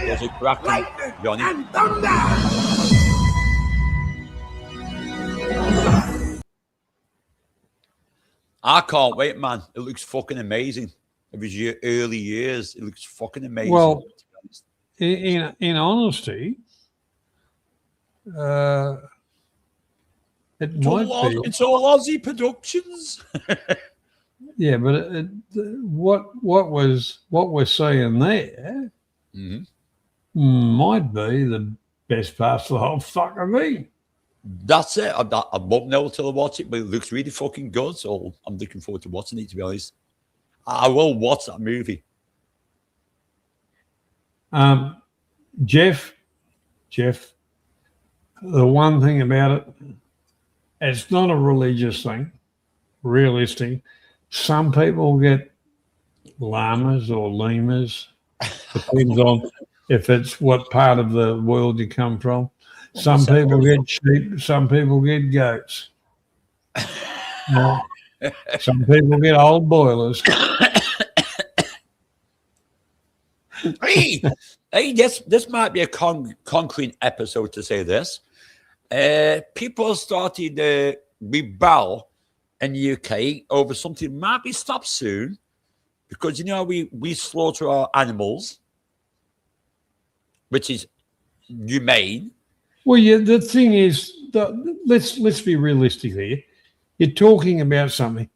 Was it cracking, Johnny? I can't wait, man. It looks fucking amazing. It was your early years. It looks fucking amazing. Well, in honesty, it might be. It's all Aussie Productions. Yeah, but what we're seeing there might be the best part of the whole fucking thing. That's it. I won't know till I watch it, but it looks really fucking good. So I'm looking forward to watching it, to be honest. I will watch that movie. Jeff, the one thing about it, it's not a religious thing, realistic. Some people get llamas or lemurs, depends on if it's what part of the world you come from. Some people get sheep, some people get goats. Some people get old boilers. Hey, this might be a concrete episode to say this. People started to rebel in the UK over something might be stopped soon, because we slaughter our animals, which is humane. Well, yeah, the thing is, let's be realistic here. You're talking about something.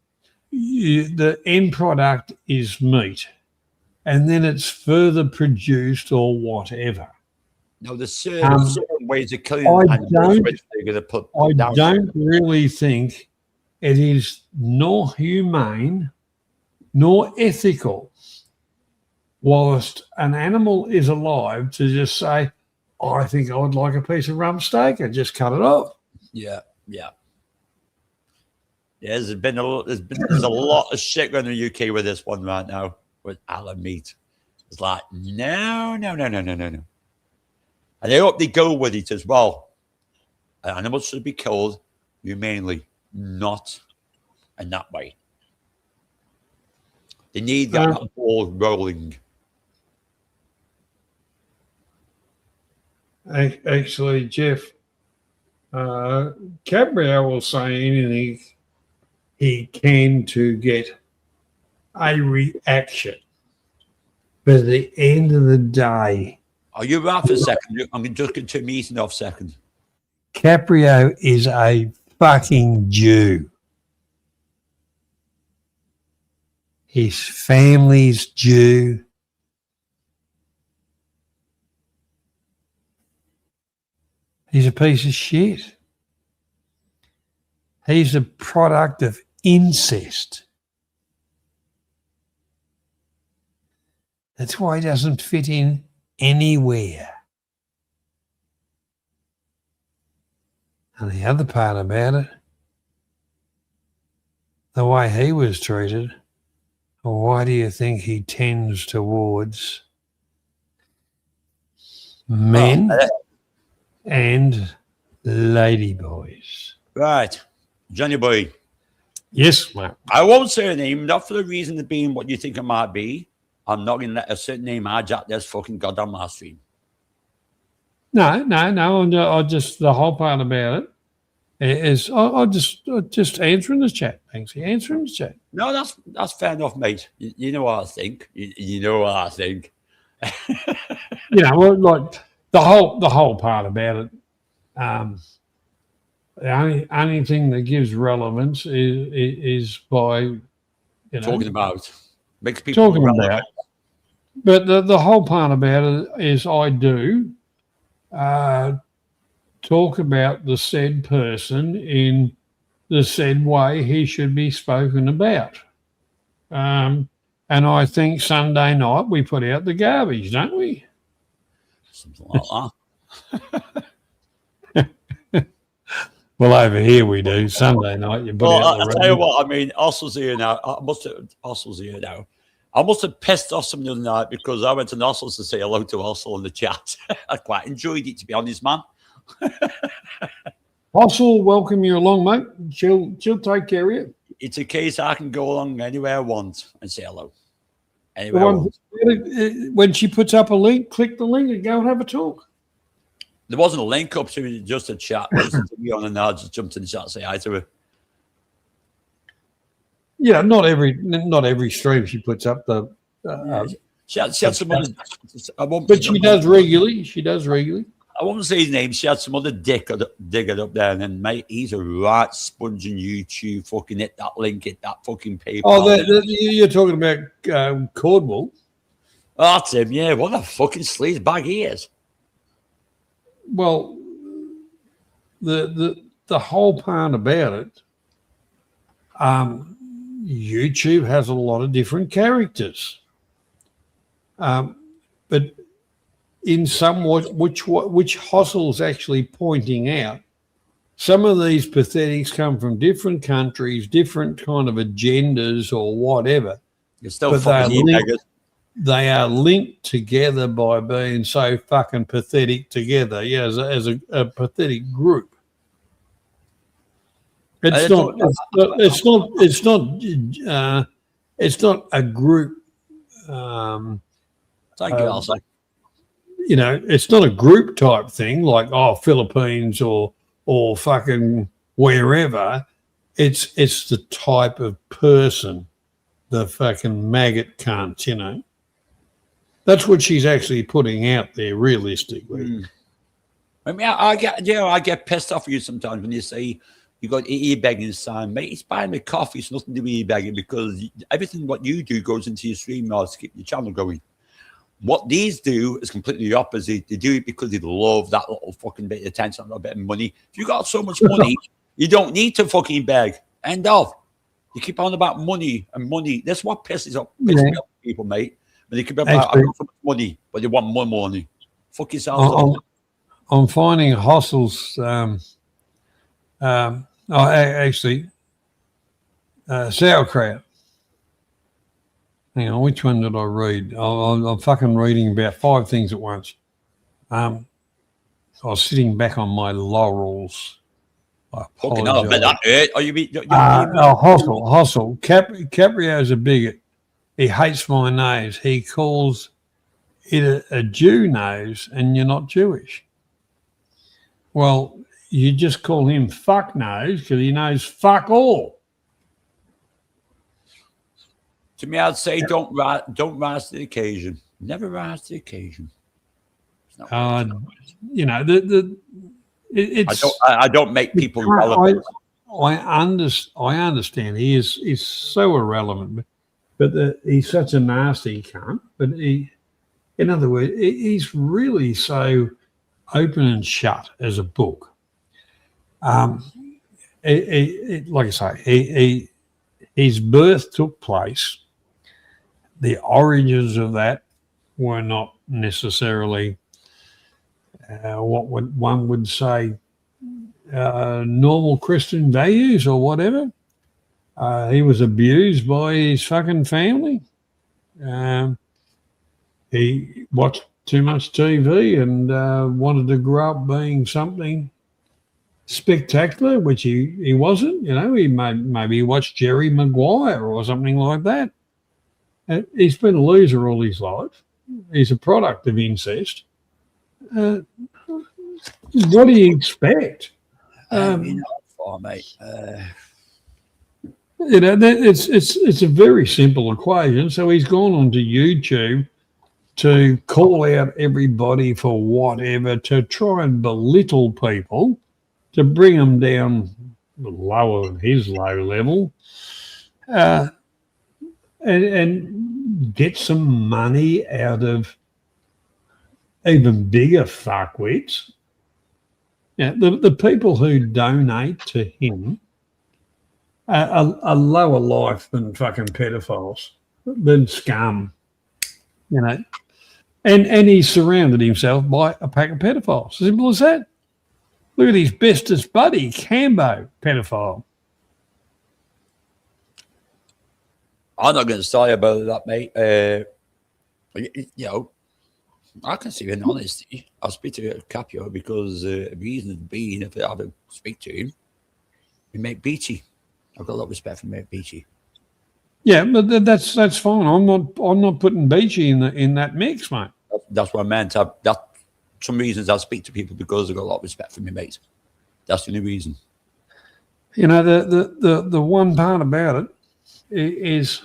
The end product is meat, and then it's further produced or whatever. No, there's certain ways of killing animals. I don't really think it is nor humane nor ethical, whilst an animal is alive, to just say, I think I would like a piece of rump steak and just cut it off. Yeah. There's a lot of shit going in the UK with this one right now with Alan meat. It's like no. And I hope they go with it as well. Animals should be killed humanely, not in that way. They need that ball rolling. Actually, Jeff, Cabrio will say anything he can to get a reaction. But at the end of the day... Are you right for a second? I'm just going to turn my meeting off a second. Caprio is a fucking Jew. His family's Jew. He's a piece of shit. He's a product of incest. That's why he doesn't fit in anywhere. And the other part about it, the way he was treated, why do you think he tends towards men and ladyboys? Right. Johnny boy. Yes, mate. I won't say a name, not for the reason of being what you think it might be. I'm not going to let a certain name hijack this fucking goddamn live stream. No. I just, the whole part about it I just answering the chat, Banksy. Answering the chat. No, that's fair enough, mate. You know what I think. You know what I think. Well, like the whole part about it. The only thing that gives relevance is by talking about makes people talking about. But the whole part about it is I do talk about the said person in the said way he should be spoken about. And I think Sunday night we put out the garbage, don't we? Something like that. Well, over here we do. Sunday night you put out the I'll tell you what, I mean, Ossel's here now. Ossel's here now. I must have pissed off some the other night because I went to Ossel's to say hello to Ossel in the chat. I quite enjoyed it, to be honest, man. Ossel, welcome you along, mate. She'll take care of you. It's a case I can go along anywhere I want and say hello. Anywhere I want. When she puts up a link, click the link and go and have a talk. There wasn't a link up to it, just a chat. To be on and I just jumped in the chat and say hi to her. Yeah, not every stream she puts up the. She had some other. But she does regularly. I won't say his name. She had some other digger up there, and then mate, he's a right sponge in YouTube. Fucking hit that link, hit that fucking PayPal. Oh, you're talking about Cornwall. Oh, that's him. Yeah, what a fucking sleaze bag he is. Well, the whole part about it, YouTube has a lot of different characters, but in somewhat which Hossel's actually pointing out, some of these pathetics come from different countries, different kind of agendas or whatever. You're still fucking beggars. They are linked together by being so fucking pathetic together, as a pathetic group. It's not a group. Thank you, Elsa. It's not a group type thing like Philippines or fucking wherever. It's the type of person, the fucking maggot cunt, That's what she's actually putting out there, realistically. I mean, I get pissed off at you sometimes when you say you got e-begging sign, mate. It's buying me coffee. It's nothing to do with e-begging because everything what you do goes into your stream now to keep your channel going. What these do is completely the opposite. They do it because they love that little fucking bit of attention, a bit of money. If you got so much money, you don't need to fucking beg. End of. You keep on about money and money. That's what pisses me off people, mate. When they keep on about I've got so much money, but they want more money. Fuck yourself. I'm finding Hossel's sauerkraut. Hang on, which one did I read? I'm fucking reading about 5 things at once. I was sitting back on my laurels. I apologize. Hossel. Caprio's a bigot. He hates my nose. He calls it a Jew nose, and you're not Jewish. Well, you just call him fuck nose because he knows fuck all. To me, I'd say don't rise to the occasion. Never rise to the occasion. I don't make people relevant. I understand he is so irrelevant, but he's such a nasty cunt. But in other words, he's really so open and shut as a book. Like I say, his birth took place. The origins of that were not necessarily what one would say normal Christian values or whatever. He was abused by his fucking family. He watched too much TV and wanted to grow up being something spectacular, which he wasn't. He maybe watched Jerry Maguire or something like that. He's been a loser all his life. He's a product of incest. What do you expect? Fucking Oh, mate. You know, it's a very simple equation. So he's gone onto YouTube to call out everybody for whatever, to try and belittle people, to bring them down lower than his low level, and get some money out of even bigger fuckwits. Yeah, the people who donate to him are lower life than fucking pedophiles, than scum, you know. And he's surrounded himself by a pack of pedophiles. Simple as that. Look at his bestest buddy, Cambo, pedophile. I'm not going to say about that, mate. You know, I can see in honesty. I'll speak to Capio because the reason being, if I ever speak to him, we mate Beachy. I've got a lot of respect for mate Beachy. Yeah, but that's fine. I'm not putting Beachy in that mix, mate. That's what I meant. That some reasons I speak to people because I've got a lot of respect for me, mate. That's the only reason. You know, the one part about it is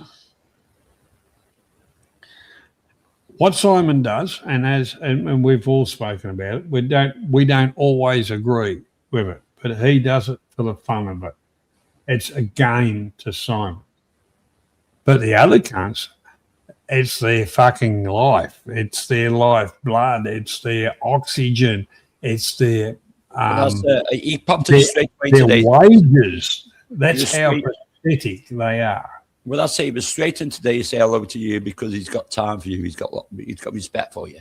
what Simon does, and we've all spoken about it. We don't always agree with it, but he does it for the fun of it. It's a game to Simon. But the other cunts, it's their fucking life. It's their lifeblood. It's their oxygen. It's their he popped it straight away their today. Wages. That's how pathetic they are. Well, I say he was straight in today to say hello to you because he's got time for you. He's got respect for you.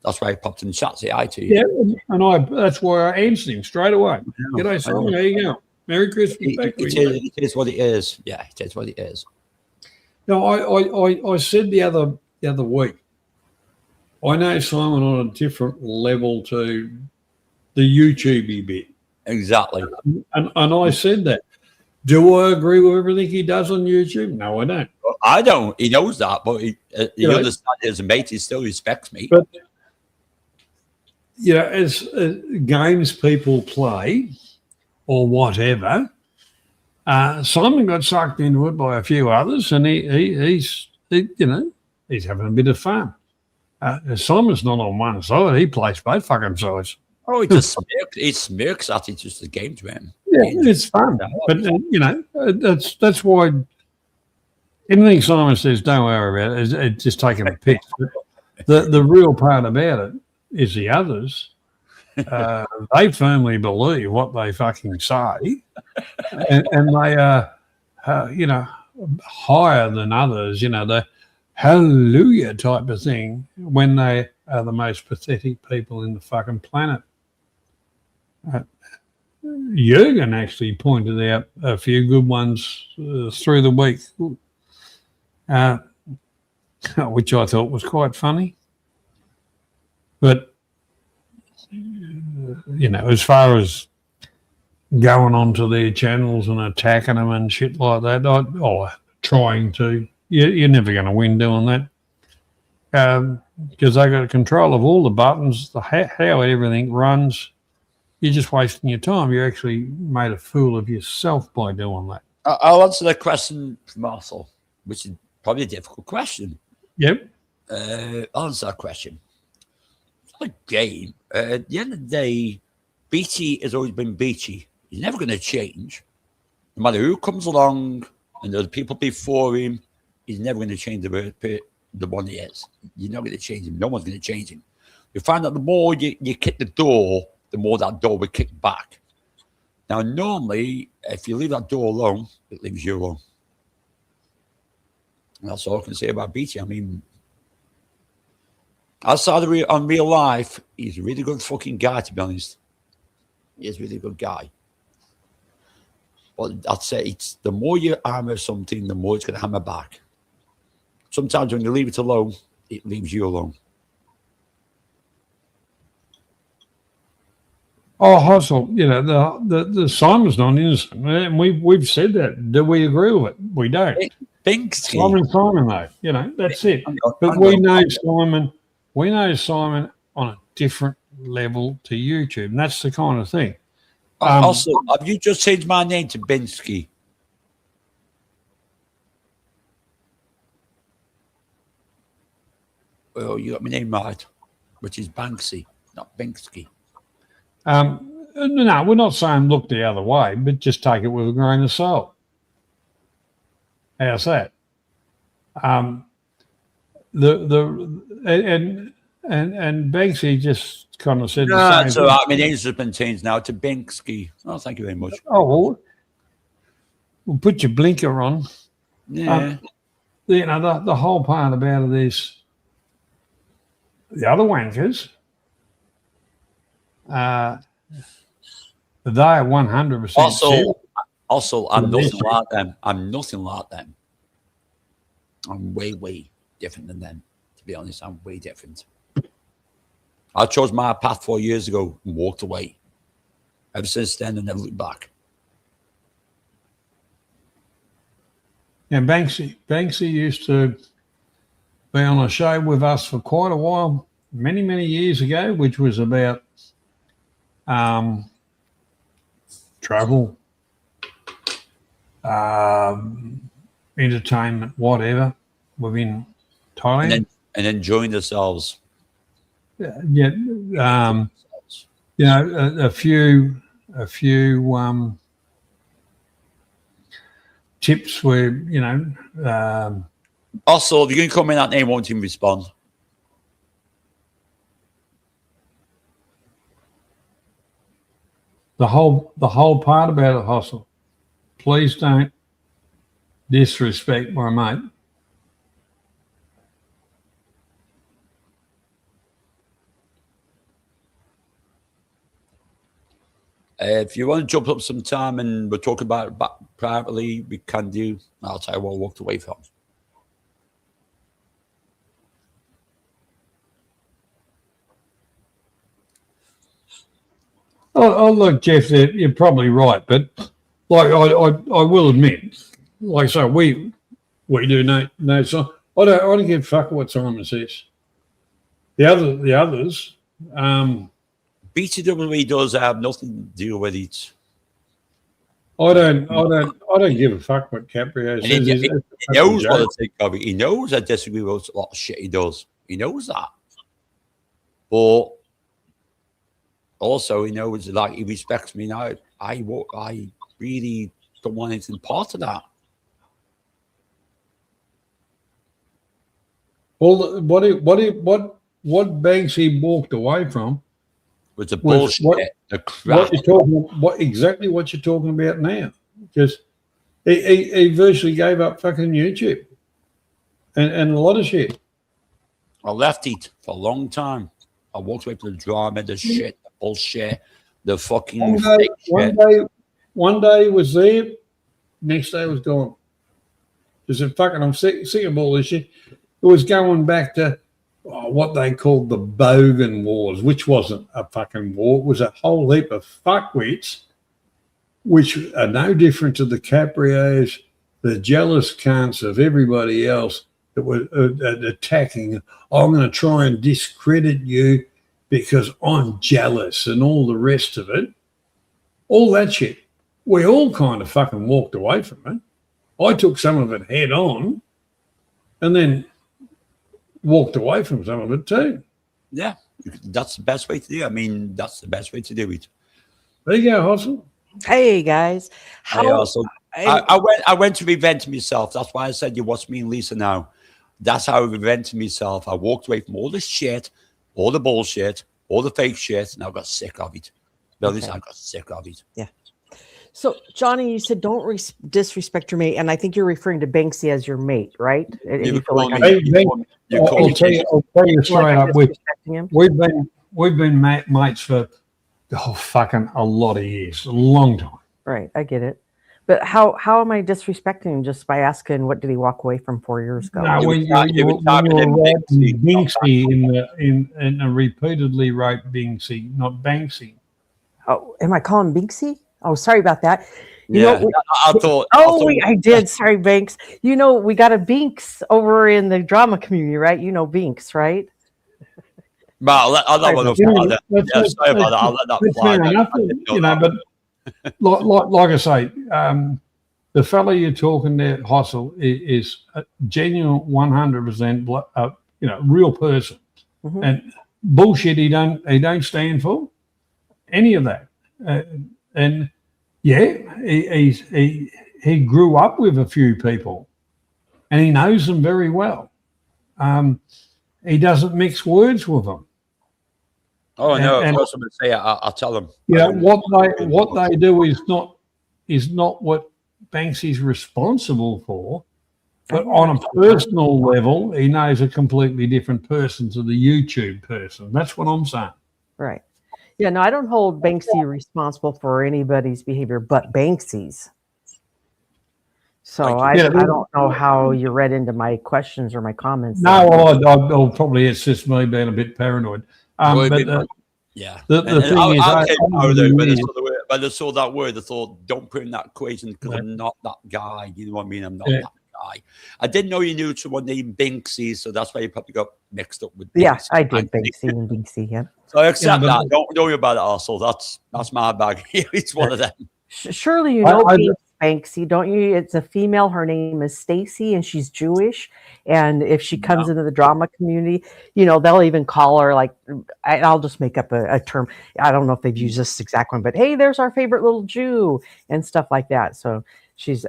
That's why he popped in the chat, say hi to you. Yeah, and that's why I answered him straight away. G'day, Simon. How you going? Merry Christmas. It is what it is. Yeah, it is what it is. No, I said the other week, I know Simon on a different level to the YouTubey bit. Exactly. And I said that. Do I agree with everything he does on YouTube? No, I don't. I don't. He knows that, but he understands as a mate. He still respects me. But you know, as games people play or whatever, Simon got sucked into it by a few others, and he's having a bit of fun. Simon's not on one side; he plays both fucking sides. Oh, he smirks at it. Just the game to him. Yeah, it's fun, but you know, that's why anything Simon says, don't worry about it. It's just taking a piss. The real part about it is the others. They firmly believe what they fucking say, and they are, higher than others. You know, the hallelujah type of thing when they are the most pathetic people in the fucking planet. Jurgen actually pointed out a few good ones through the week, which I thought was quite funny. But, you know, as far as going onto their channels and attacking them and shit like that, trying to, you're never going to win doing that because they got control of all the buttons, how everything runs. You're just wasting your time. You actually made a fool of yourself by doing that. I'll answer that question from Marcel, which is probably a difficult question. Yep. I'll answer that question. It's not a game. At the end of the day, Beachy has always been Beachy. He's never going to change. No matter who comes along and the people before him, he's never going to change the one he is. You're not going to change him. No one's going to change him. You find that the more you kick the door, the more that door will kick back. Now, normally, if you leave that door alone, it leaves you alone. And that's all I can say about Beatty. I mean, outside of on real life, he's a really good fucking guy, to be honest. He is a really good guy. But I'd say it's the more you hammer something, the more it's going to hammer back. Sometimes when you leave it alone, it leaves you alone. Oh, Hustle, you know, the Simon's not innocent. And we've said that. Do we agree with it? We don't. Simon, though. You know, that's it. But we know Simon on a different level to YouTube. And that's the kind of thing. Also, have you just changed my name to Binsky? Well, you got my name right, which is Banksy, not Binsky. No, we're not saying look the other way, but just take it with a grain of salt. How's that? And Banksy just kind of said the same. So my name's just been changed now to Binsky. Oh, thank you very much. Oh, well, put your blinker on. Yeah. The whole part about it is the other wankers. They are 100%. Also, I'm nothing like them. I'm nothing like them. I'm way, way different than them. To be honest, I'm way different. I chose my path 4 years ago and walked away. Ever since then, I never looked back. And Banksy used to be on a show with us for quite a while, many, many years ago, which was about travel, entertainment, whatever, within Thailand. And enjoying themselves. Yeah. A few tips were, also, if you can come in that name, won't even respond. The whole part about it, Hustle. Please don't disrespect my mate. If you want to jump up sometime and we'll talk about it privately, we can do. I'll tell you what I walked away from. Oh, look, Jeff, you're probably right, but like I will admit, like so we do no so I don't give a fuck what time it is. The others, BTWE does have nothing to do with it. I don't give a fuck what Caprio says. He knows what I think of it. He knows I disagree with a lot of shit he does. He knows that, but also he knows like he respects me now. I really don't want anything part of that. Well, what Banksy walked away from was the bullshit, the crap. What you're talking about now? Because he virtually gave up fucking YouTube and a lot of shit. I left it for a long time. I walked away from the drama, the shit, the bullshit, the fucking one day it was there, next day it was gone. Just said, fucking, I'm sick of all this shit. It was going back to what they called the Bogan Wars, which wasn't a fucking war. It was a whole heap of fuckwits, which are no different to the Caprios, the jealous cunts of everybody else that were attacking. I'm going to try and discredit you because I'm jealous and all the rest of it. All that shit. We all kind of fucking walked away from it. I took some of it head on and then walked away from some of it too. Yeah, that's the best way to do it. I mean, that's the best way to do it. There you go, Hustle. Hey, guys. I went to revenge myself. That's why I said you watch me and Lisa now. That's how I revenged myself. I walked away from all this shit, all the bullshit, all the fake shit, and I got sick of it. I got sick of it. Yeah. So, Johnny, you said don't disrespect your mate, and I think you're referring to Banksy as your mate, right? I'll tell you straight up, we've been mates for fucking a lot of years, a long time. Right, I get it. But how am I disrespecting him just by asking what did he walk away from 4 years ago? No, when you were Binksy and repeatedly wrote Binksy, not Banksy. Oh, am I calling Binksy? Oh, sorry about that. I did. Sorry, Banks. You know, we got a Binks over in the drama community, right? You know Binks, right? Well, I'll let that one fly. Sorry about that. I'll let that fly. You know, but like I say, the fellow you're talking there, Hossel, is a genuine 100%, real person, and bullshit. He don't stand for any of that, and yeah, he grew up with a few people, and he knows them very well. He doesn't mix words with them. Oh no, of course I'm going to say I'll tell them. Yeah, what they do is not what Banksy's responsible for, but on a personal level, he knows a completely different person to the YouTube person. That's what I'm saying. Right. Yeah, no, I don't hold Banksy responsible for anybody's behavior but Banksy's. So I don't know how you read into my questions or my comments. No, well, I'll probably it's just me being a bit paranoid. The thing is, when I saw that word, I thought, don't put in that equation because I'm not that guy. You know what I mean? I'm not that guy. I didn't know you knew someone named Binksy, so that's why you probably got mixed up with Binksy. Yeah, I did Banksy and Binksy, yeah. So I accept that. Don't worry about it, also. That's my bag. It's one of them. Surely you know Banksy, don't you? It's a female. Her name is Stacy, and she's Jewish. And if she comes into the drama community, they'll even call her I'll just make up a term. I don't know if they've used this exact one, but hey, there's our favorite little Jew and stuff like that. So she's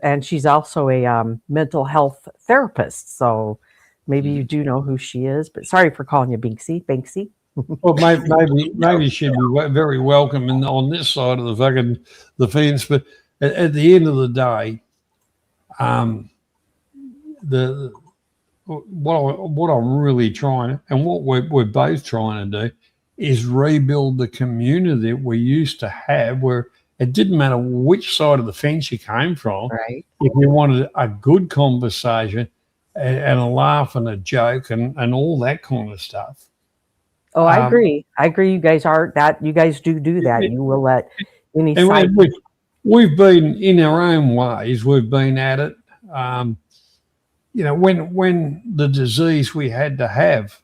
also a mental health therapist. So maybe you do know who she is. But sorry for calling you Banksy. Well, maybe she'd be very welcome on this side of the fence. But at the end of the day, what I'm really trying, and what we're both trying to do, is rebuild the community that we used to have, where it didn't matter which side of the fence you came from. Right. If you wanted a good conversation and a laugh and a joke and all that kind of stuff. Oh, I agree. You guys are that. You guys do that. You will let any side. We've been in our own ways. We've been at it. When the disease we had to have,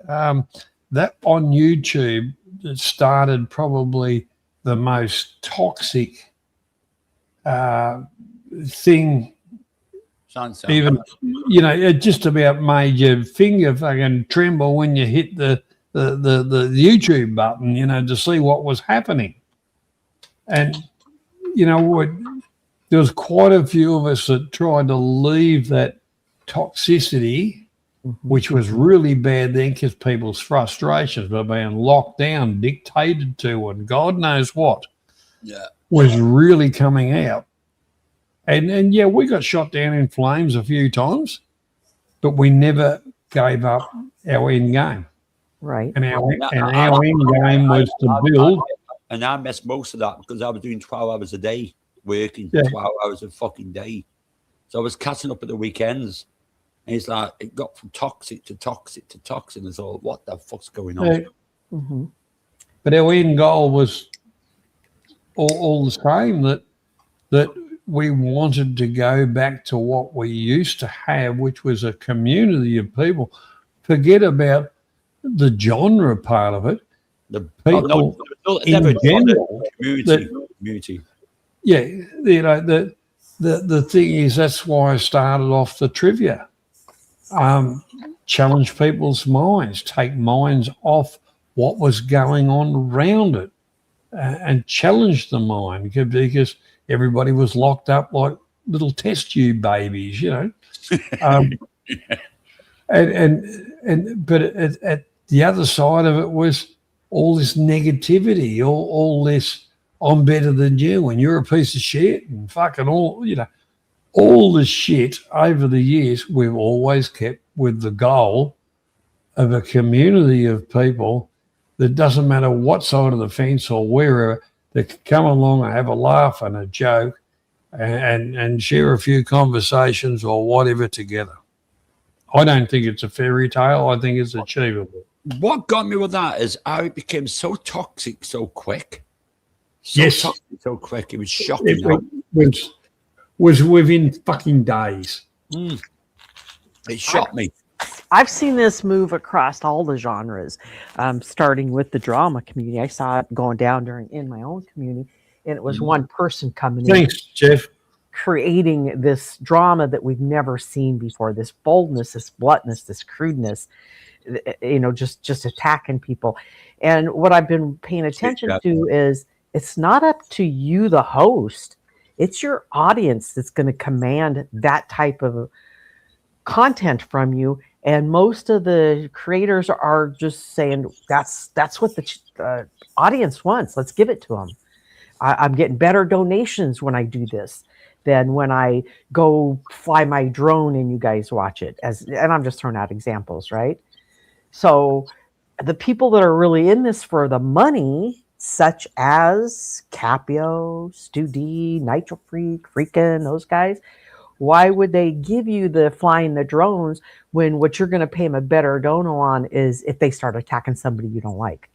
that on YouTube, it started probably the most toxic thing. Even it just about made your finger fucking tremble when you hit the YouTube button, to see what was happening. And there was quite a few of us that tried to leave that toxicity, which was really bad then because people's frustrations were being locked down, dictated to, and God knows what was really coming out. And yeah, we got shot down in flames a few times, but we never gave up our end game. Right. And our end game was to build. And I missed most of that because I was doing 12 hours a day, working 12 hours a fucking day. So I was catching up at the weekends. And it's like, it got from toxic to toxic to toxic. And it's all, what the fuck's going on? But our end goal was all the same, that we wanted to go back to what we used to have, which was a community of people. Forget about the genre part of it. The people in general, community. Yeah, the thing is, that's why I started off the trivia. Challenge people's minds, take minds off what was going on around it, and challenge the mind, because everybody was locked up like little test tube babies, But at the other side of it was all this negativity, all this, I'm better than you and you're a piece of shit, and fucking all the shit over the years. We've always kept with the goal of a community of people that doesn't matter what side of the fence or wherever, that can come along and have a laugh and a joke and share a few conversations or whatever together. I don't think it's a fairy tale. I think it's achievable. What got me with that is how it became so toxic so quick. Toxic so quick. It was shocking. It was within fucking days. It shocked me. I've seen this move across all the genres, starting with the drama community. I saw it going down in my own community. and it was one person coming in. Thanks, Jeff. Creating this drama that we've never seen before, this boldness, this bluntness, this crudeness, just attacking people. And what I've been paying attention to is it's not up to you, the host. It's your audience that's going to command that type of content from you. And most of the creators are just saying that's what the audience wants. Let's give it to them. I'm getting better donations when I do this than when I go fly my drone and you guys watch it. And I'm just throwing out examples, right? So the people that are really in this for the money, such as Capio, Stu D, Nitro Freak, Freakin', those guys, why would they give you the flying the drones when what you're going to pay them a better dono on is if they start attacking somebody you don't like?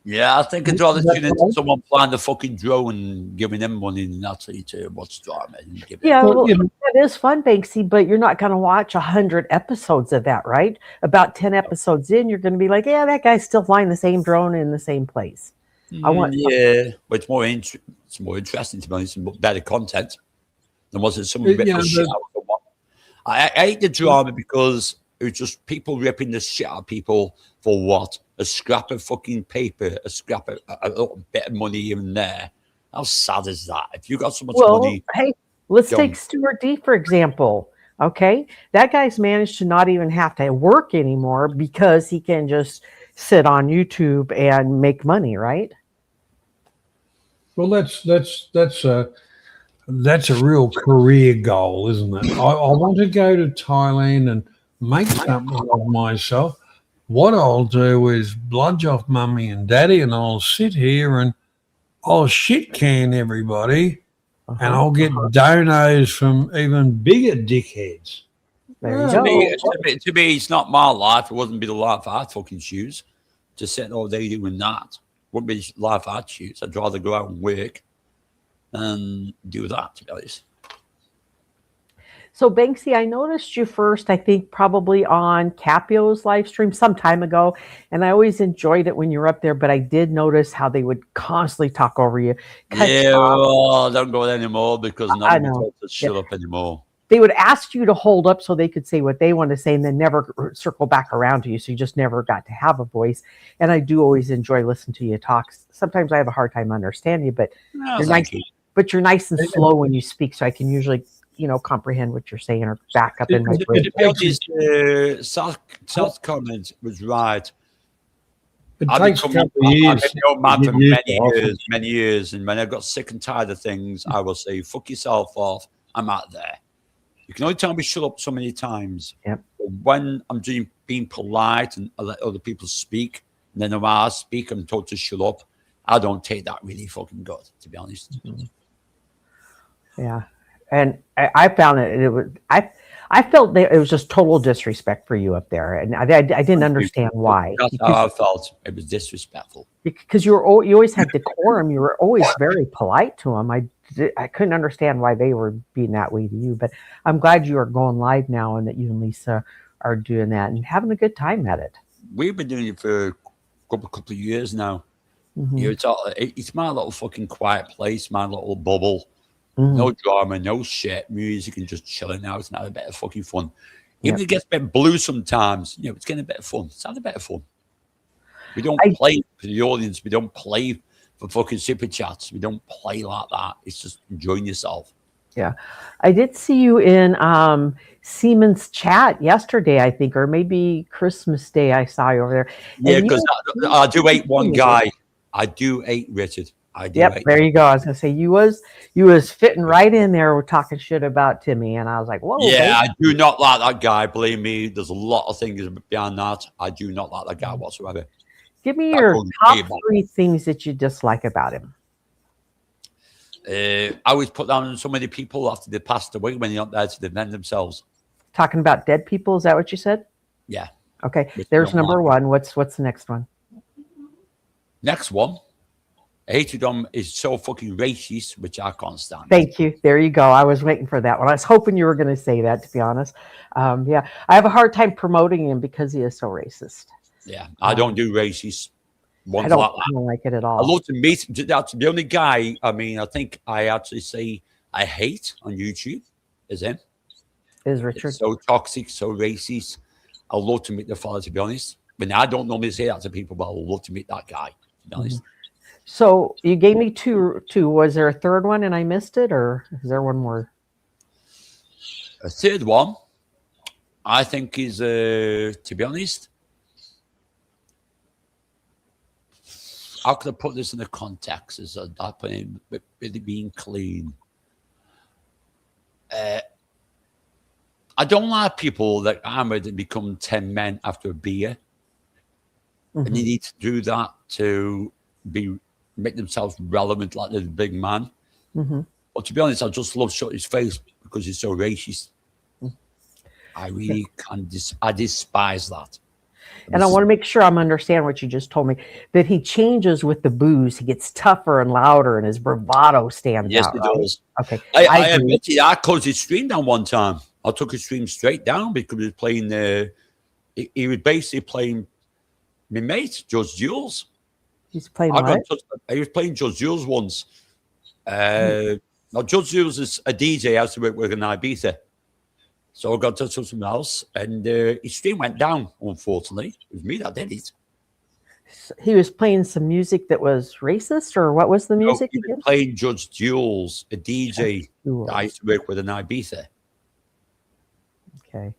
Yeah, I think I'd rather tune into someone flying the fucking drone and giving them money and actually to watch drama. Yeah, well, that is fun, Banksy, but you're not going to watch 100 episodes of that, right? About 10 episodes in, you're going to be like, yeah, that guy's still flying the same drone in the same place. But it's more interesting, to be honest, and better content than was it some rip the shit out of someone. I hate the drama because it was just people ripping the shit out of people for what? A scrap of fucking paper, a scrap of a little bit of money here and there. How sad is that? If you got so much money. Hey, let's take Stuart D, for example. Okay. That guy's managed to not even have to work anymore because he can just sit on YouTube and make money, right? Well, that's a real career goal, isn't it? I want to go to Thailand and make something of myself. What I'll do is bludge off mummy and daddy, and I'll sit here and I'll shit can everybody, and I'll get donos from even bigger dickheads. To me, it's not my life. It wouldn't be the life I'd fucking choose. Just sitting all day doing that wouldn't be the life I'd choose. I'd rather go out and work and do that, to be honest. So, Banksy, I noticed you first, I think, probably on Capio's live stream some time ago, and I always enjoyed it when you were up there, but I did notice how they would constantly talk over you. Well, don't go there anymore because no one told to shut up anymore. They would ask you to hold up so they could say what they want to say and then never circle back around to you, so you just never got to have a voice. And I do always enjoy listening to you talk. Sometimes I have a hard time understanding you, but you're nice. But you're nice and slow when you speak, so I can usually comprehend what you're saying or back up in my brain. South comment was right. I've been your man for many years, and when I got sick and tired of things, I will say, fuck yourself off, I'm out there. You can only tell me shut up so many times. Yep. But when I'm being polite and I let other people speak, and then when I speak, I'm told to shut up, I don't take that really fucking good, to be honest. Yeah. And I found it was I felt that it was just total disrespect for you up there, and I didn't understand why. That's how I felt. It was disrespectful because you always had decorum. You were always very polite to them. I couldn't understand why they were being that way to you, but I'm glad you are going live now and that you and Lisa are doing that and having a good time at it. We've been doing it for a couple of years now. It's my little fucking quiet place, my little bubble. No drama, no shit, music, and just chilling out. It's not a bit of fucking fun. Even if it gets a bit blue sometimes, it's getting a bit of fun. It's not a bit of fun. We don't play for the audience. We don't play for fucking super chats. We don't play like that. It's just enjoying yourself. Yeah. I did see you in Siemens chat yesterday, I think, or maybe Christmas Day. I saw you over there. Yeah, because I do hate one guy. I do hate Richard. Yep, there you go. I was gonna say you was fitting right in there with talking shit about Timmy, and I was like, whoa. Yeah, I do not like that guy. Believe me, there's a lot of things behind that. I do not like that guy whatsoever. Give me your top 3 things that you dislike about him. I always put down so many people after they passed away when they're not there to defend themselves. Talking about dead people, is that what you said? Yeah. Okay, there's number 1. What's the next one? Next one. Hated him is so fucking racist, which I can't stand. Thank you. There you go. I was waiting for that one. I was hoping you were going to say that, to be honest. I have a hard time promoting him because he is so racist. Yeah, I don't do racist. Ones I don't, like that. I don't like it at I all. love to meet. That's the only guy. I mean, I think I actually say I hate on YouTube is him. Is Richard It's so toxic, so racist. I love to meet the fella. To be honest, I mean, I don't normally say that to people, but I love to meet that guy. To be honest. So you gave me two. Was there a third one and I missed it, or is there one more? A third one, I think, is to be honest. How could I put this in the context? Is that happening with it being clean? I don't like people that hammered and become 10 men after a beer. And you need to do that to make themselves relevant like the big man. But to be honest, I just love shut his face because he's so racist. I really I despise that. And I want to make sure I'm understanding what you just told me, that he changes with the booze. He gets tougher and louder and his bravado stands Yes, out. he Right? does. Okay. I admit it, I closed his stream down one time. I took his stream straight down because he was playing he was basically playing my mate, Judge Jules. He's playing what? He was playing Judge Jules once. Now, Judge Jules is a DJ. I used to work with an Ibiza. So I got to something else, and his stream went down, unfortunately. It was me that did it. He was playing some music that was racist, or what was the music He was playing Judge Jules, a DJ that I used to work with in Ibiza. Okay.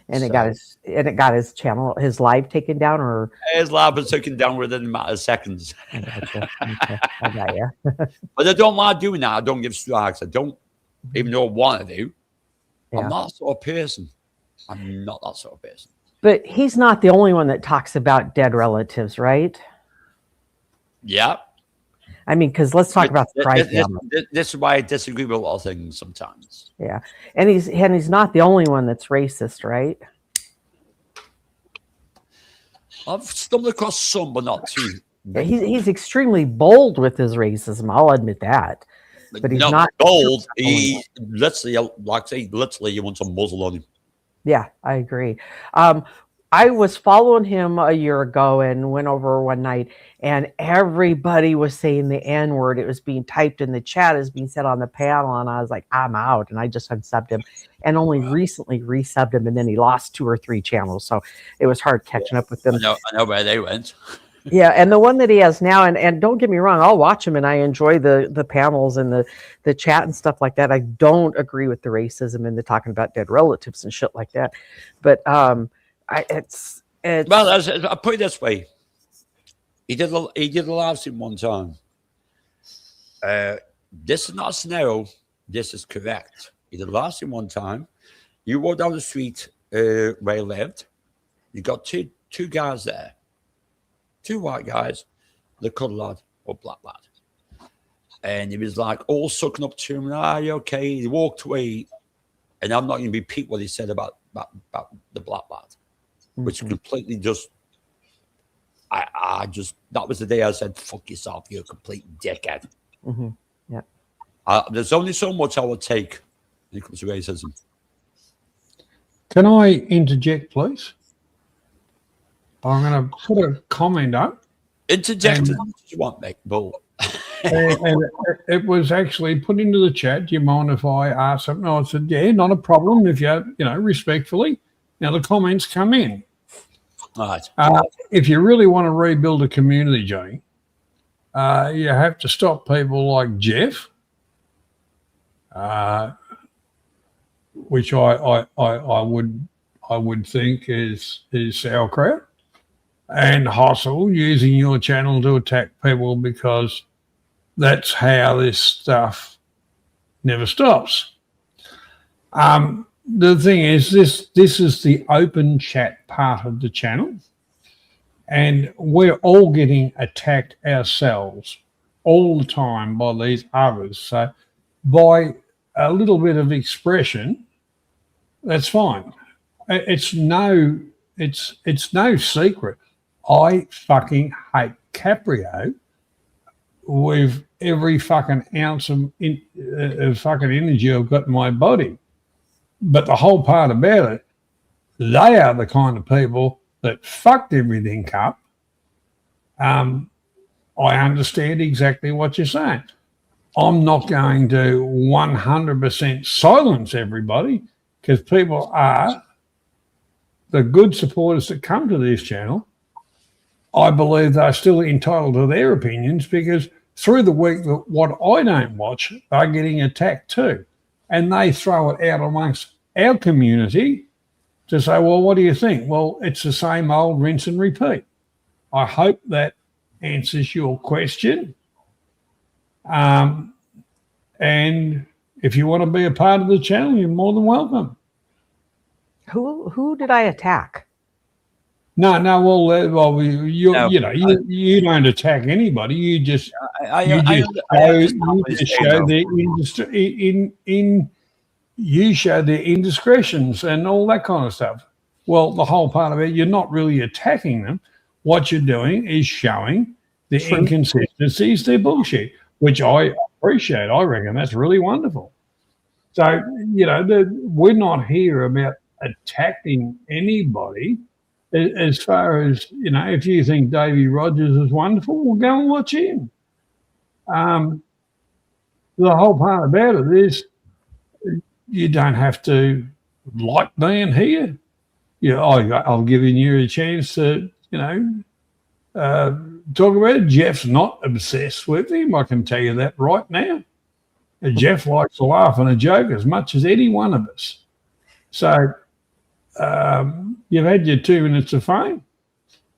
And it got his channel, his live taken down, or his live was taken down within a matter of seconds. I gotcha. Okay. I got you. But I don't like doing that. I don't give strikes. I don't, even though I want to do. Yeah. I'm not that sort of person. I'm not that sort of person. But he's not the only one that talks about dead relatives, right? Yeah. I mean, because let's talk about the Price family. This is why I disagree with a lot of things sometimes. Yeah, and he's not the only one that's racist, right? I've stumbled across some, but not too. Yeah, he's extremely bold with his racism. I'll admit that. But he's not bold. He literally, like I say, literally, you want a muzzle on him. Yeah, I agree. I was following him a year ago and went over one night, and everybody was saying the N-word. It was being typed in the chat as being said on the panel, and I was like, I'm out, and I just unsubbed him, and only recently resubbed him, and then he lost 2 or 3 channels, so it was hard catching up with them. I know where they went. Yeah, and the one that he has now, and don't get me wrong, I'll watch him, and I enjoy the panels and the chat and stuff like that. I don't agree with the racism and the talking about dead relatives and shit like that, but it's well, I'll put it this way. He did a live stream one time. This is not a scenario. This is correct. He did a live stream one time. You walk down the street where he lived. You got two guys there. 2 white guys, the colored lad or black lad. And he was like all sucking up to him. Are you okay? He walked away. And I'm not going to repeat what he said about the black lad, which completely just, I just, that was the day I said, fuck yourself, you're a complete dickhead. Yeah. There's only so much I would take when it comes to racism. Can I interject, please? I'm going to put a comment up. Interject as much as you want, mate. Bull. and it was actually put into the chat. Do you mind if I ask something? I said, yeah, not a problem if you respectfully. Now the comments come in. All right. If you really want to rebuild a community, Johnny, you have to stop people like Jeff, which I would think is sauerkraut. And hustle using your channel to attack people because that's how this stuff never stops. The thing is, this is the open chat part of the channel, and we're all getting attacked ourselves all the time by these others. So by a little bit of expression, that's fine. It's no secret. I fucking hate Caprio with every fucking ounce of fucking energy I've got in my body. But the whole part about it, they are the kind of people that fucked everything up. I understand exactly what you're saying. I'm not going to 100% silence everybody, because people are the good supporters that come to this channel. I believe they're still entitled to their opinions, because through the week, what I don't watch, they're getting attacked too. And they throw it out amongst our community to say, well, what do you think? Well, it's the same old rinse and repeat. I hope that answers your question. And if you want to be a part of the channel, you're more than welcome. Who did I attack? No. Well, you don't attack anybody. You just show their indiscretions and all that kind of stuff. Well, the whole part of it, you're not really attacking them. What you're doing is showing the inconsistencies, their bullshit, which I appreciate. I reckon that's really wonderful. So, we're not here about attacking anybody. As far as, if you think Davey Rogers is wonderful, well, go and watch him. The whole part about it is you don't have to like being here. I've given you a chance to, talk about it. Jeff's not obsessed with him. I can tell you that right now. Jeff likes to laugh and a joke as much as any one of us. So you've had your 2 minutes of fame.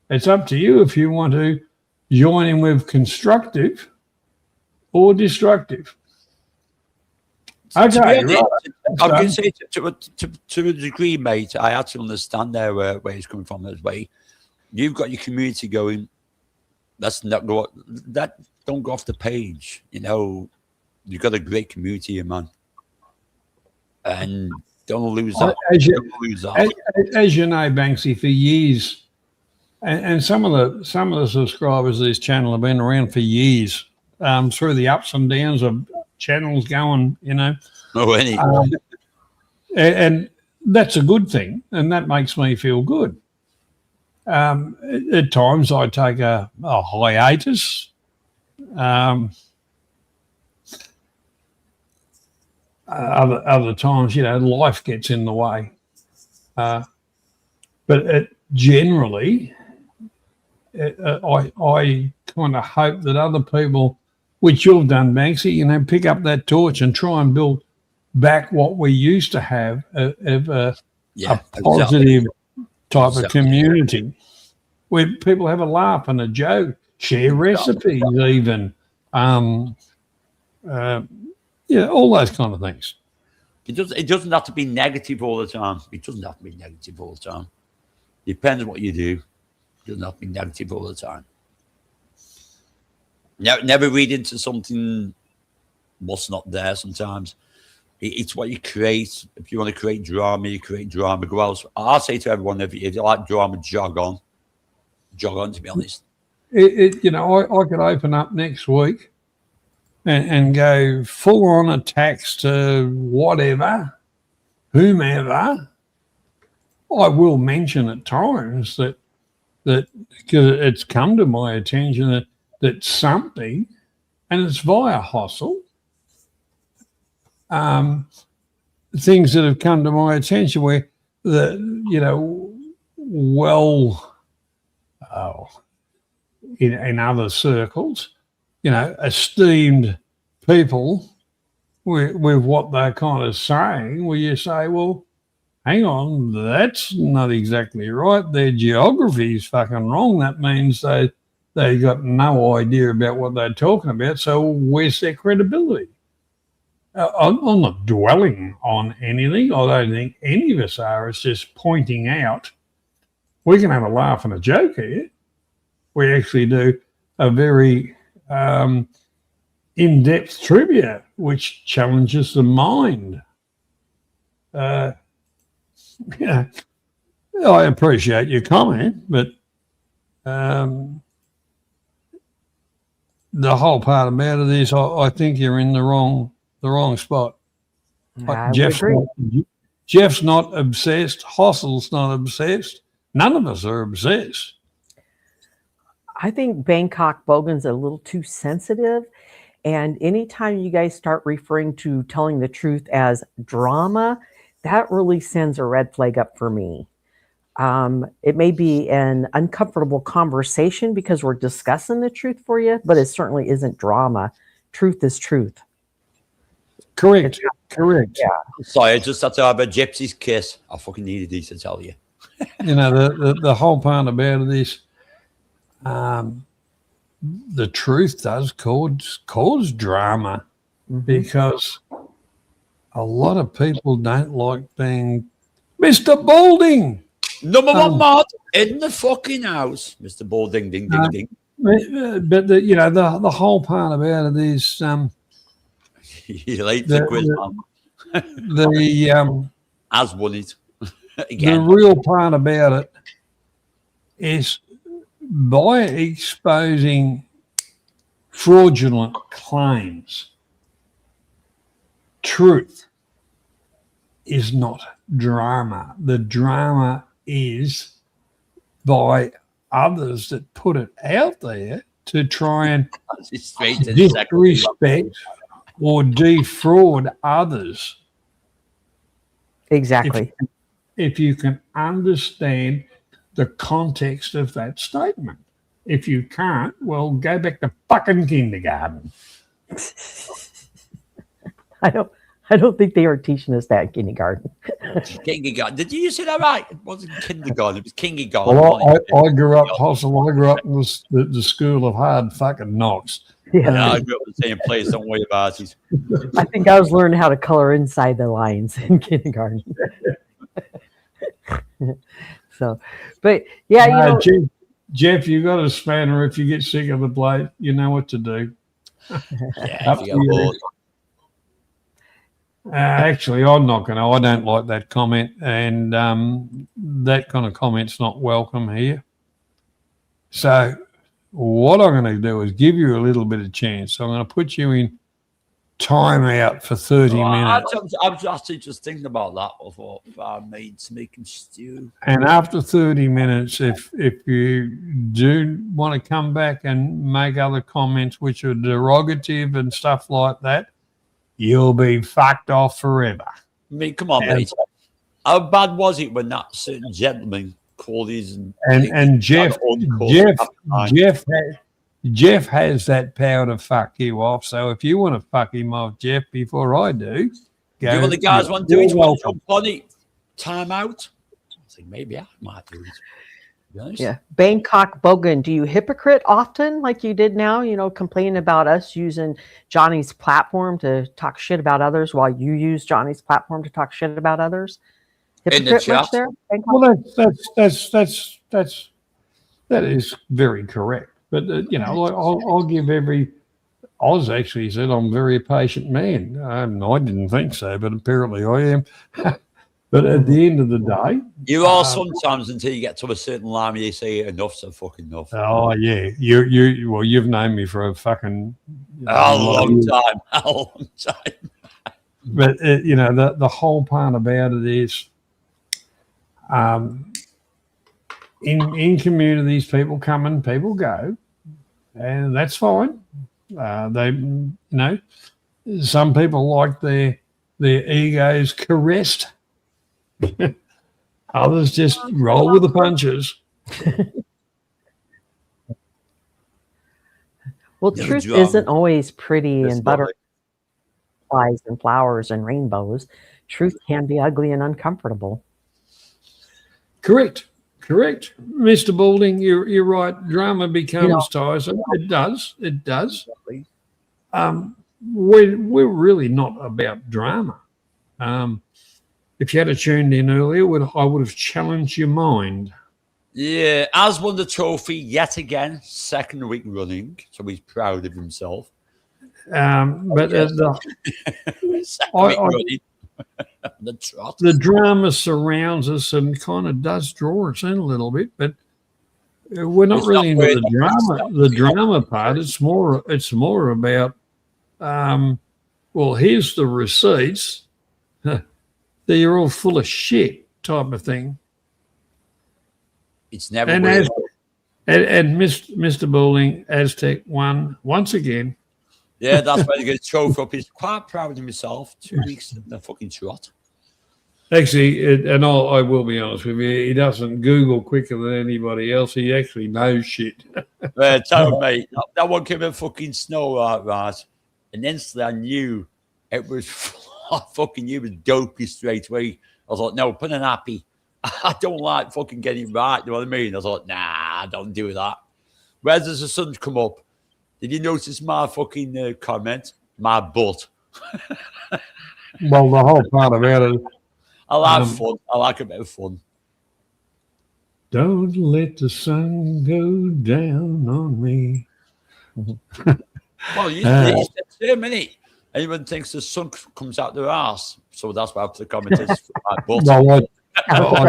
It's up to you if you want to join in with constructive or destructive. Okay, right. I'm going to say to a degree, mate, I actually understand there where he's coming from this way. You've got your community going. Let's not go. Don't go off the page. You've got a great community here, man, and don't lose that. As you know, Banksy, for years, and some of the subscribers of this channel have been around for years, through the ups and downs of channels going, and that's a good thing, and that makes me feel good. At times I take a hiatus. Other times, life gets in the way. But generally, I kind of hope that other people, which you've done, Banksy, pick up that torch and try and build back what we used to have of a positive type of community where people have a laugh and a joke, share recipes even, all those kind of things. It doesn't have to be negative all the time. Depends on what you do. It doesn't have to be negative all the time. Never read into something what's not there sometimes. It's what you create. If you want to create drama, you create drama. Go out. I'll say to everyone, if you like drama, jog on, to be honest. I could open up next week and go full on attacks to whatever, whomever. I will mention at times that because it's come to my attention that something, and it's via hustle, things that have come to my attention where in other circles, esteemed people with what they're kind of saying, where you say, well, hang on, that's not exactly right. Their geography is fucking wrong. That means they got no idea about what they're talking about. So where's their credibility? I'm not dwelling on anything. I don't think any of us are. It's just pointing out. We can have a laugh and a joke here. We actually do a very in-depth trivia, which challenges the mind. I appreciate your comment, but the whole part about it is I think you're in the wrong spot. Jeff's not obsessed. Hostle's not obsessed. None of us are obsessed. I think Bangkok Bogan's a little too sensitive. And anytime you guys start referring to telling the truth as drama, that really sends a red flag up for me. It may be an uncomfortable conversation because we're discussing the truth for you, but it certainly isn't drama. Truth is truth. Correct. Correct. Yeah. Sorry, I just had to have a gypsy's kiss. I fucking needed these to tell you. You know, the whole part about this, the truth does cause drama because a lot of people don't like being Mr. Balding. Number one mod in the fucking house, Mr. Balding, ding, ding, ding. But the whole part about it is You're late for quiz, man. Has won it The again. real part about it is by exposing fraudulent claims, truth is not drama. The drama is by others that put it out there to try and disrespect or defraud others. Exactly. If you can understand the context of that statement. If you can't, well, go back to fucking kindergarten. I don't think they are teaching us that in kindergarten. Kindergarten. Did you say that right? It wasn't kindergarten. It was kindergarten. Well, I grew up in the school of hard fucking knocks. Yeah. No, I grew up in the same place. Don't worry about it. I think I was learning how to color inside the lines in kindergarten. So, but yeah, Jeff, you got a spanner. If you get sick of the blade, you know what to do. Actually, I'm not going to. I don't like that comment, and that kind of comment's not welcome here. So, what I'm going to do is give you a little bit of chance. So I'm going to put you in timeout for 30 minutes. I was actually just thinking about that before our mates making stew. And after 30 minutes, if you do want to come back and make other comments which are derogative and stuff like that, you'll be fucked off forever. I mean, come on, mate. How bad was it when that certain gentleman called his and Jeff has that power to fuck you off. So if you want to fuck him off, Jeff, before I do, go. You want the guys want to do it? Want to jump on it? Time out. I think maybe I might do it. Yeah. Bangkok Bogan, do you hypocrite often like you did now? You know, complain about us using Johnny's platform to talk shit about others while you use Johnny's platform to talk shit about others? In the chat. Much there? Well, that is very correct. But I'll give every. Oz actually said I'm a very patient man. I didn't think so, but apparently I am. But at the end of the day, you are sometimes until you get to a certain line where you say enough's a fucking enough. Oh yeah, you've known me for a fucking a long time. But the whole part about it is, in communities, people come and people go, and that's fine. Some people like their egos caressed. Others just roll with the punches. Well, truth isn't always pretty and butterflies and flowers and rainbows. Truth can be ugly and uncomfortable. Correct, Mr. Balding. You're right. Drama becomes tiresome. It does. We're really not about drama. If you had tuned in earlier, I would have challenged your mind. Yeah, Az won the trophy yet again, second week running, so he's proud of himself. But the drama surrounds us and kind of does draw us in a little bit, but we're not really into the drama. The drama part. It's more about. Well, here's the receipts. They're all full of shit type of thing. It's never And Mr. Boulding, Aztec won once again. Yeah, that's why he gets trophy up. He's quite proud of himself. 2 weeks in the fucking trot. Actually, and I will be honest with you, he doesn't Google quicker than anybody else. He actually knows shit. Tell me, that one came in fucking snow, right? And instantly I knew it was, I fucking knew it was dopey straight away. I was like, no, put an happy. I don't like fucking getting right, you know what I mean? I was like, nah, don't do that. Where does the sun come up? Did you notice my fucking comment? My butt. Well, the whole part about it. I like fun. I like a bit of fun. Don't let the sun go down on me. Well, you said the same, innit? Anyone thinks the sun comes out their ass, so that's why I put the comment is my butt. Well, I was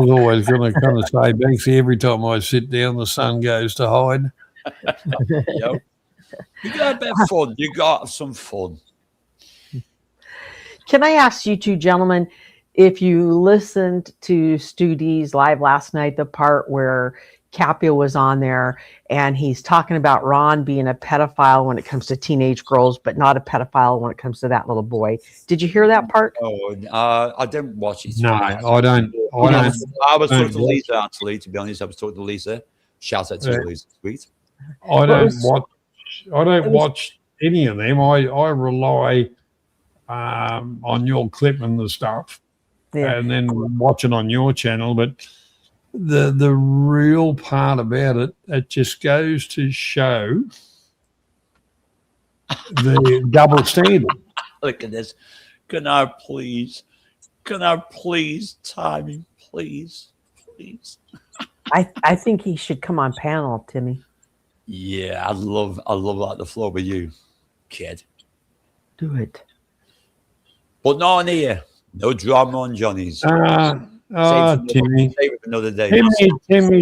always going to kind of say, Banksy, every time I sit down, the sun goes to hide. Yep. You got a bit of fun. You got some fun. Can I ask you two gentlemen, if you listened to Stu D's live last night, the part where Capio was on there and he's talking about Ron being a pedophile when it comes to teenage girls, but not a pedophile when it comes to that little boy. Did you hear that part? Oh, I didn't watch it. No, I don't. I was talking to Lisa, actually, to be honest. I was talking to Lisa. Shout out to Lisa. Sweet. I don't watch any of them. I rely on your clip and the stuff, and then watch it on your channel. But the real part about it, it just goes to show the double standard. Look at this. Can I please timing, please? I think he should come on panel, Timmy. Yeah, I love like the floor with you, kid. Do it. But not on here. No drama on Johnny's. Timmy. Save it for another day.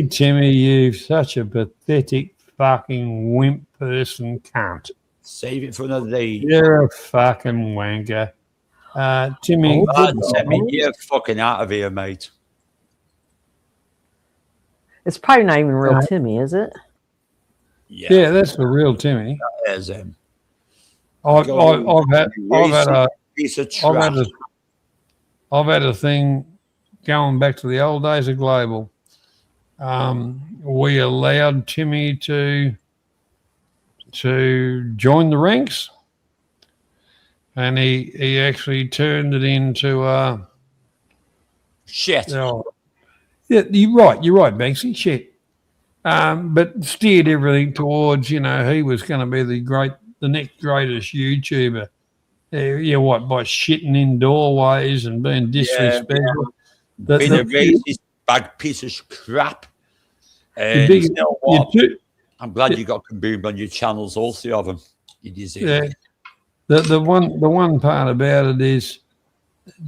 Timmy, you such a pathetic fucking wimp person cunt. Save it for another day. You're a fucking wanker. Timmy. Timmy, you're fucking out of here, mate. It's probably not even real Timmy, is it? Yeah, that's the real Timmy. That is him. I've had a thing going back to the old days of Global. We allowed Timmy to join the ranks, and he actually turned it into shit. Yeah, you're right, Banksy. Shit. But steered everything towards, he was going to be the next greatest YouTuber. By shitting in doorways and being disrespectful. Being a racist bag piece of crap. And you know what? I'm glad you got kaboomed on your channels, all three of them. You deserve it. The one part about it is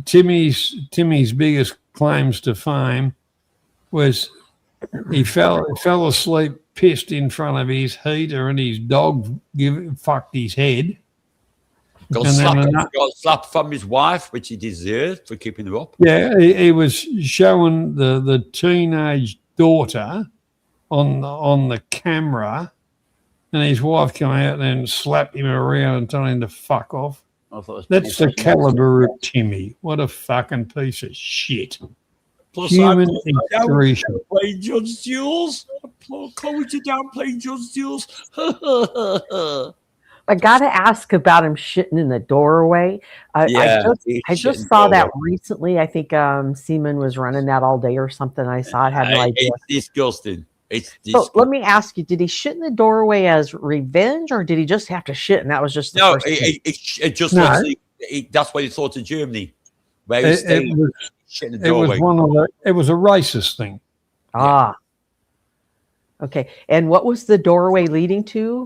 Timmy's biggest claims to fame was he fell asleep pissed in front of his heater and his dog fucked his head. Got slapped from his wife, which he deserved for keeping her up. Yeah, he was showing the teenage daughter on the camera, and his wife came out and slapped him around and told him to fuck off. That's the caliber of Timmy. What a fucking piece of shit. Plus, human excretion. Playing Judge Jules. Chloe, you down playing Judge Jules. I gotta ask about him shitting in the doorway. I just saw that recently. I think Seaman was running that all day or something. I saw it. Had no idea. It's disgusting. So let me ask you: did he shit in the doorway as revenge, or did he just have to shit? And that was just that's what he thought of Germany, where he stayed shit in the doorway. It was a racist thing. Okay. And what was the doorway leading to?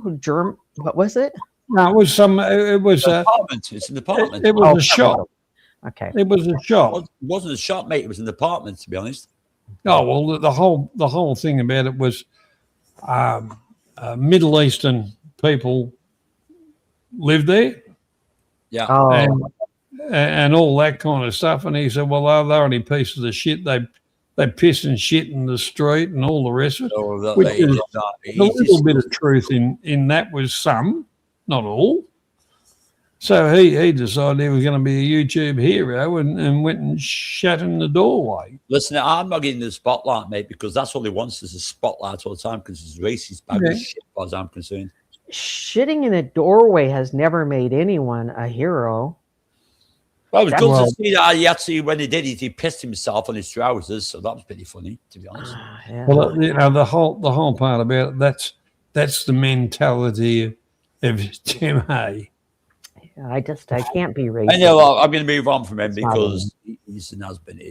What was it? No, it was apartment. It's an apartment. It was a shop. Okay. It was a shop. It wasn't a shop, mate. It was an apartment, to be honest. Oh well, the whole thing about it was Middle Eastern people lived there. Yeah. And all that kind of stuff. And he said, well, they're only pieces of shit. They they piss and shit in the street and all the rest of it. So that Which they is did not. a little bit of truth in that was some, not all. So he decided he was going to be a YouTube hero and went and shat in the doorway. Listen, I'm not getting the spotlight, mate, because that's all he wants is a spotlight all the time because he's racist bag of shit, as far as I'm concerned. Shitting in a doorway has never made anyone a hero. Well, it was good to see that he actually, when he did it, he pissed himself on his trousers, so that was pretty funny, to be honest. Yeah. Well, you know, the whole part about it, that's the mentality of Tim Hay. I can't be racist. I know I'm going to move on from him because he's an husband.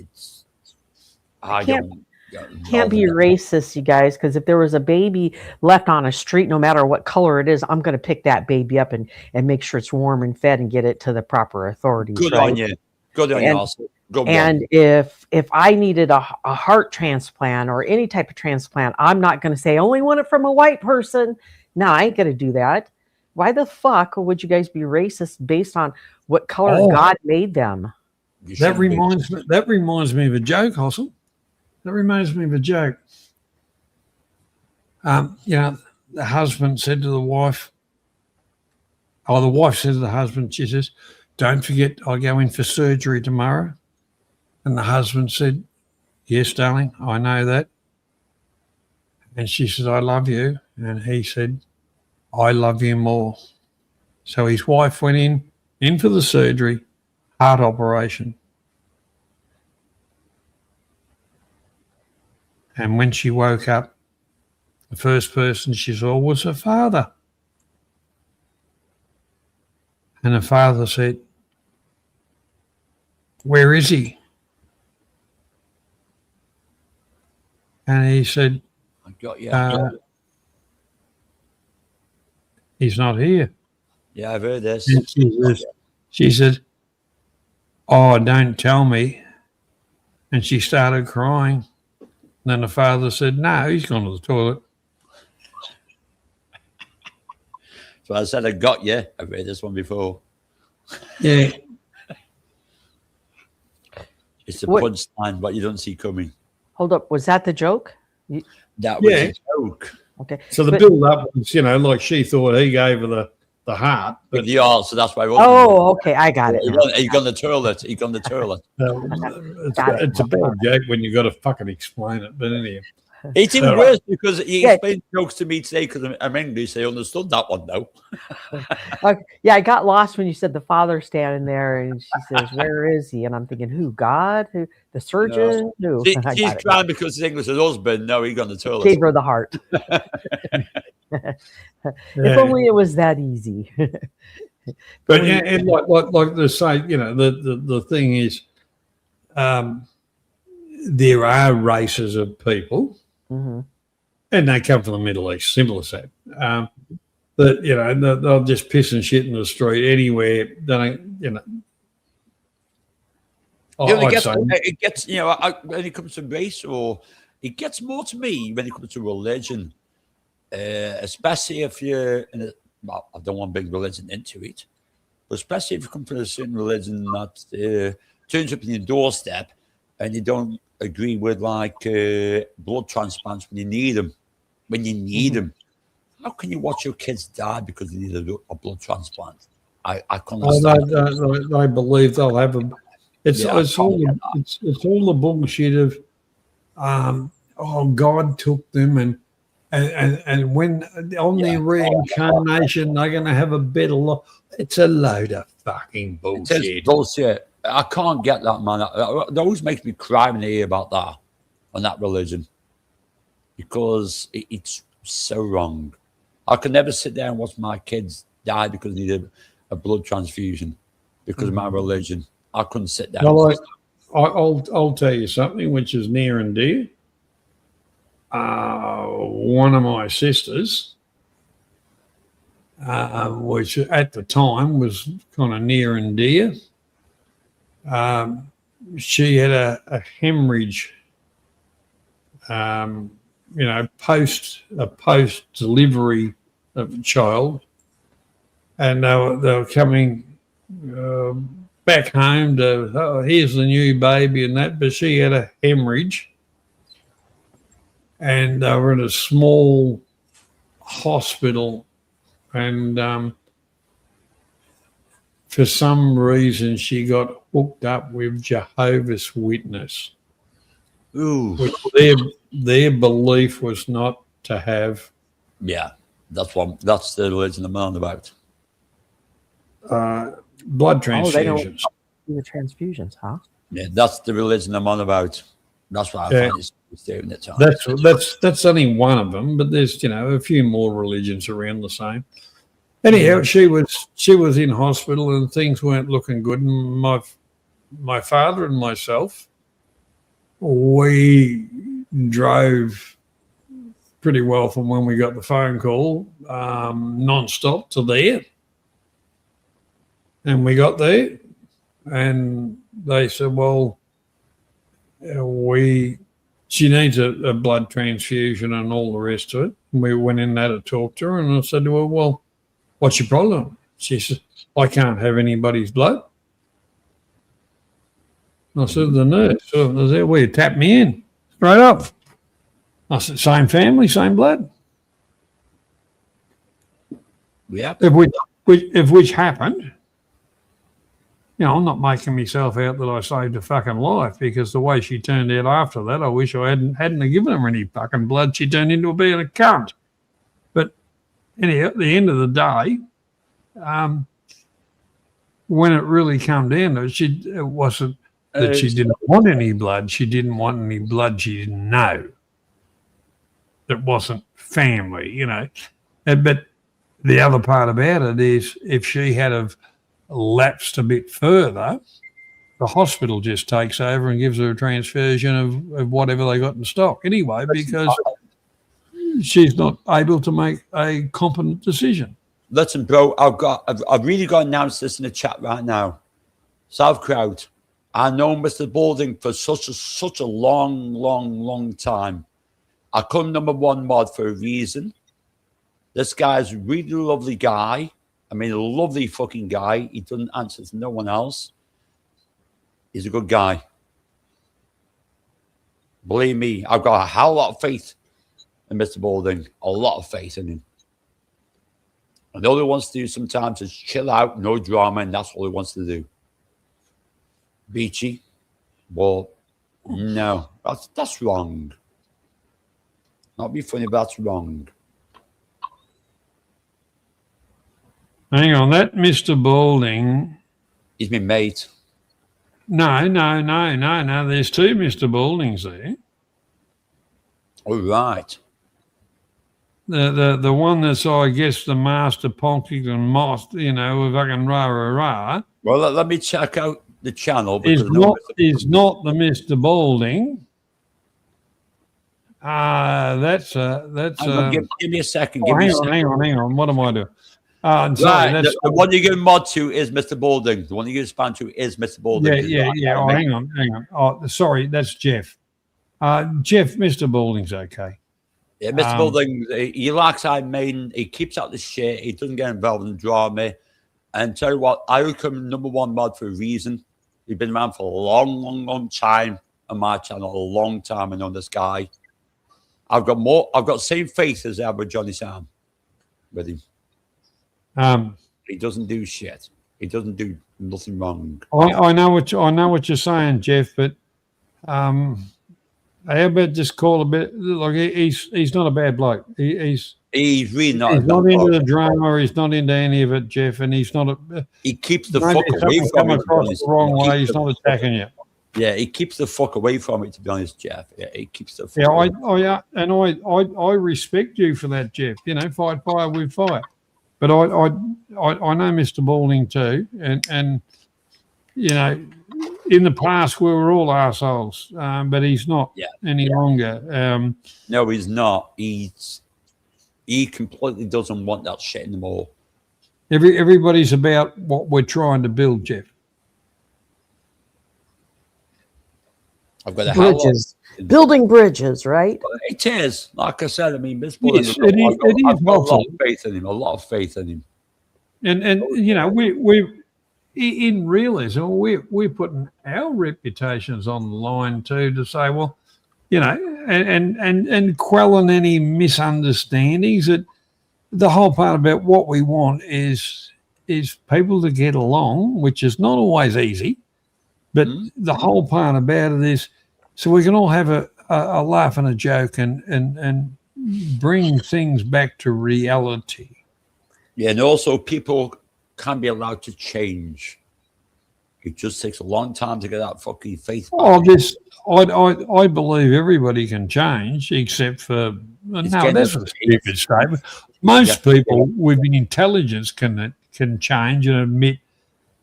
Can't be racist, you guys, because if there was a baby left on a street, no matter what color it is, I'm going to pick that baby up and make sure it's warm and fed and get it to the proper authorities. Good on you. Good on you also. Good and if I needed a heart transplant or any type of transplant, I'm not going to say, I only want it from a white person. No, I ain't going to do that. Why the fuck would you guys be racist based on what color God made them? That reminds me of a joke, Hossel. That reminds me of a joke. You know, the husband said to the wife, or the wife said to the husband, she says, don't forget I go in for surgery tomorrow. And the husband said, yes, darling, I know that. And she said, I love you. And he said, I love you more. So his wife went in for the surgery, heart operation. And when she woke up, the first person she saw was her father. And her father said, where is he? And he said, I got you. He's not here. Yeah, I've heard this. She said, oh, don't tell me. And she started crying. And then the father said, no, he's gone to the toilet. So I said, I got you. I've read this one before. Yeah. It's a punchline, but you don't see coming. Hold up. Was that the joke? That was a joke. Okay. So the build-up was, you know, like she thought he gave her the heart. But the art, so that's why. Okay, I got it. He got the toilet. He got the toilet. It's a bad joke when you got to fucking explain it. But anyway. It's even worse because he explained jokes to me today because I'm English. I understood that one though. Yeah, I got lost when you said the father standing there, and she says, "Where is he?" And I'm thinking, "Who? God? Who? The surgeon? Who?" She's trying because his English husband. No, he got the toilet. Gave her the heart. If only it was that easy. But and like they say, you know, the thing is, there are races of people. Mm-hmm. And they come from the Middle East, simple as that. But, you know, they'll just piss and shit in the street anywhere. They don't, you know. It gets, you know, when it comes to race, or it gets more to me when it comes to religion, especially if you're in a, well, I don't want to bring religion into it, but especially if you come from a certain religion that turns up in your doorstep and you don't agree with like blood transplants when you need them. When you need them, how can you watch your kids die because they need a blood transplant? I can't understand. They believe they'll have them. It's all the bullshit of God took them and when on their reincarnation they're going to have a better life. It's a load of fucking bullshit. It's bullshit. I can't get that, man. It always makes me cry when I hear about that and that religion because it's so wrong. I could never sit there and watch my kids die because they needed a blood transfusion because of my religion. I couldn't sit down. Well, I'll tell you something which is near and dear. One of my sisters, which at the time was kind of near and dear, she had a hemorrhage, you know, post delivery of a child, and they were coming back home to, oh, here's the new baby and that, but she had a hemorrhage and they were at a small hospital, and for some reason she got hooked up with Jehovah's Witness. Ooh. Which their belief was not to have. Yeah, that's the religion I'm on about. Blood Oh, they don't transfusions. do the transfusions, huh? Yeah, that's the religion I'm on about. That's why I Yeah. find it's doing it. That's only one of them, but there's a few more religions around the same. Anyhow, she was in hospital and things weren't looking good. And my father and myself, we drove pretty well from when we got the phone call, non-stop to there. And we got there, and they said, "Well, she needs a blood transfusion and all the rest of it." And we went in there to talk to her, and I said to her, "Well, what's your problem?" She said, "I can't have anybody's blood." And I said, "The nurse, so I said, well, you tapped me in straight up." I said, "Same family, same blood." Yeah. If which happened, I'm not making myself out that I saved a fucking life, because the way she turned out after that, I wish I hadn't given her any fucking blood. She turned into a being a cunt. But anyhow, at the end of the day, when it really came down to it, it wasn't that she didn't want any blood. She didn't want any blood she didn't know. That wasn't family, But the other part about it is, if she had have lapsed a bit further, the hospital just takes over and gives her a transfusion of whatever they got in stock anyway, because she's not able to make a competent decision. Listen, bro, I've really got to announce this in the chat right now. South Crowd, I know Mr. Balding for such a long time. I come #1 mod for a reason. This guy's a really lovely guy. I mean, a lovely fucking guy. He doesn't answer to no one else. He's a good guy. Believe me, I've got a hell lot of faith in Mr. Balding. A lot of faith in him. And all he wants to do sometimes is chill out, no drama, and that's all he wants to do. Beachy, well, no, that's wrong. Not be funny, but that's wrong. Hang on, that Mr. Balding. He's my mate. No. There's two Mr. Baldings there. All right. The one that's, I guess, the Master Ponkington Moss, fucking rah. Well, let me check out the channel. Is not the Mr. Balding. Give me a second. Hang on. What am I doing? Sorry, right, the one you give mod to is Mr. Balding. The one you give span to is Mr. Balding. Yeah. Oh, hang on. Oh, sorry, that's Jeff. Jeff, Mr. Balding's okay. Yeah, Mr. Balding, he likes Iron Maiden. He keeps out the shit. He doesn't get involved in the drama. And tell you what, I become #1 mod for a reason. He's been around for a long time on my channel. A long time. I know this guy. I've got the same faith as I have with Johnny Sam with him. He doesn't do shit. He doesn't do nothing wrong. I know what you're saying, Jeff, but how about just call a bit like he's not a bad bloke. He's really not. He's not into the drama. He's not into any of it, Jeff, and he's not. He keeps the fuck away from it. The wrong way. He's not attacking you. Yeah, he keeps the fuck away from it. To be honest, Jeff. Yeah, he keeps the. Fuck away. I respect you for that, Jeff. Fight fire with fire. But I know Mr. Balding too, and in the past we were all assholes, but he's not any longer. No, he's not. He completely doesn't want that shit anymore. Everybody's about what we're trying to build, Jeff. I've got bridges, building bridges, right? It is, like I said. I mean, Miss Yes, I've got a lot of faith in him. A lot of faith in him. And we in realism we're putting our reputations on the line too, to say, well, and quelling any misunderstandings. That the whole part about what we want is people to get along, which is not always easy. But the whole part about it is so we can all have a laugh and a joke and bring things back to reality. Yeah, and also people can be allowed to change. It just takes a long time to get that fucking faith back. I believe everybody can change, except for that's a stupid statement. Most people with intelligence can change and admit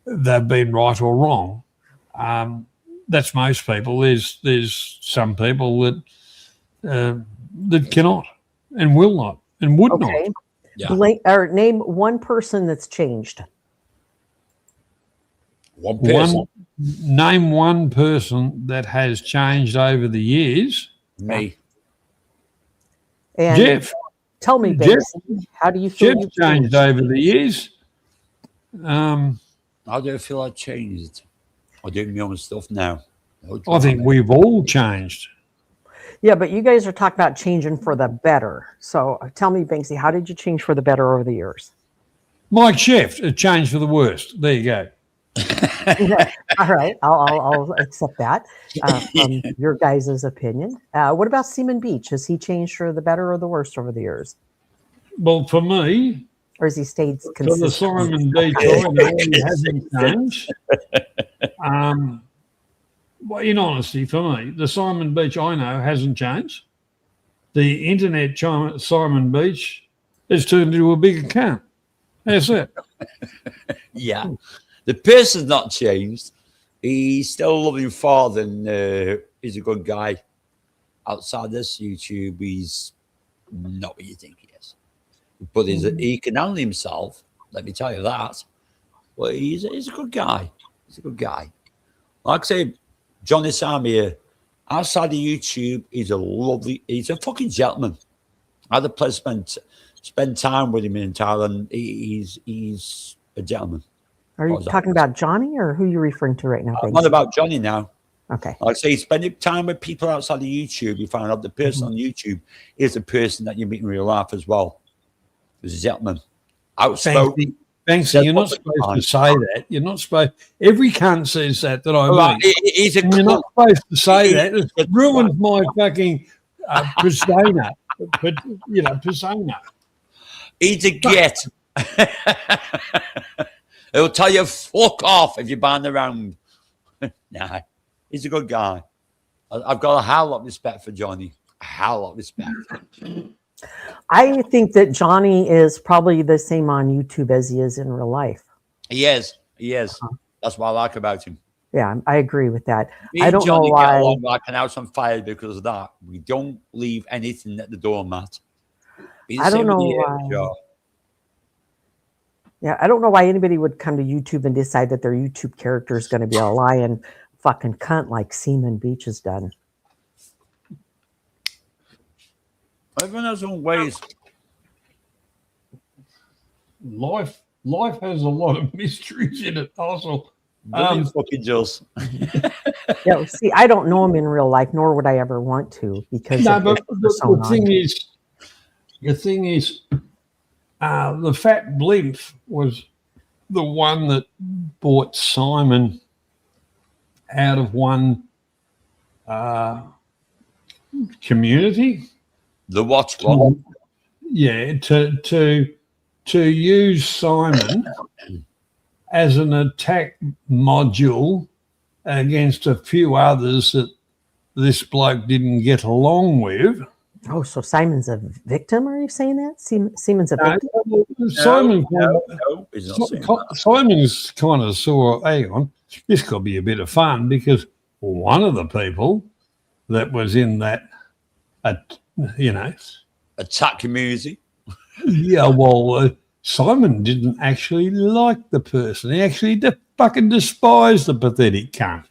they've been right or wrong. That's most people. There's some people that cannot and will not and would not. Or name one person that's changed. One person. Name one person that has changed over the years. Me. And Jeff. Tell me, Jeff, how do you feel? Jeff changed over the years. How do I feel I changed? I'm doing my own stuff now. I think we've all changed. Yeah, but you guys are talking about changing for the better. So tell me, Banksy, how did you change for the better over the years? Mike Sheff changed for the worst. There you go. All right, I'll accept that from your guys' opinion. What about Seaman Beach? Has he changed for the better or the worst over the years? Well, for me, or has he stayed consistent? For the Simon Beach, I know he hasn't changed. Well, in honesty, for me, the Simon Beach I know hasn't changed. The internet Simon Beach has turned into a bigger cunt. That's it. Yeah. The person's not changed. He's still a loving father and he's a good guy. Outside this YouTube, he's not what you think he is. But he can handle himself, let me tell you that. Well, he's a good guy. He's a good guy. Like I say, Johnny Sam here, outside of YouTube, he's a fucking gentleman. I had the pleasure spend time with him in Thailand. He's a gentleman. Are you talking about Johnny or who are you referring to right now? I'm not about Johnny now. Okay. Like I say, spending time with people outside of YouTube, you find out the person on YouTube is the person that you meet in real life as well. He's a gentleman. Outspoken. Banksy, you're not supposed to say that. You're not supposed. Every cunt says that I meet. You're not supposed to say that. It ruins my fucking persona. But persona. He's a get. He'll tell you fuck off if you're banned around. Nah, he's a good guy. I've got a hell lot of respect for Johnny. A hell lot of respect. I think that Johnny is probably the same on YouTube as he is in real life. He is. That's what I like about him. Yeah, I agree with that. I don't know why. Get along like an house on fire because of that. We don't leave anything at the doormat. I don't know why. Yeah, I don't know why anybody would come to YouTube and decide that their YouTube character is going to be a lying fucking cunt like Seaman Beach has done. Everyone has their own ways. Life has a lot of mysteries in it also. Fucking Jules. Yeah, see, I don't know him in real life, nor would I ever want to, because the thing is, the fat blimp was the one that brought Simon out of one community. The what one? Yeah, to use Simon as an attack module against a few others that this bloke didn't get along with. Oh, so Simon's a victim? Are you saying that? Simon's a victim? Simon's kind of saw, hang on, this could be a bit of fun because one of the people that was in that, attack community. Yeah, well, Simon didn't actually like the person. He actually fucking despised the pathetic cunt.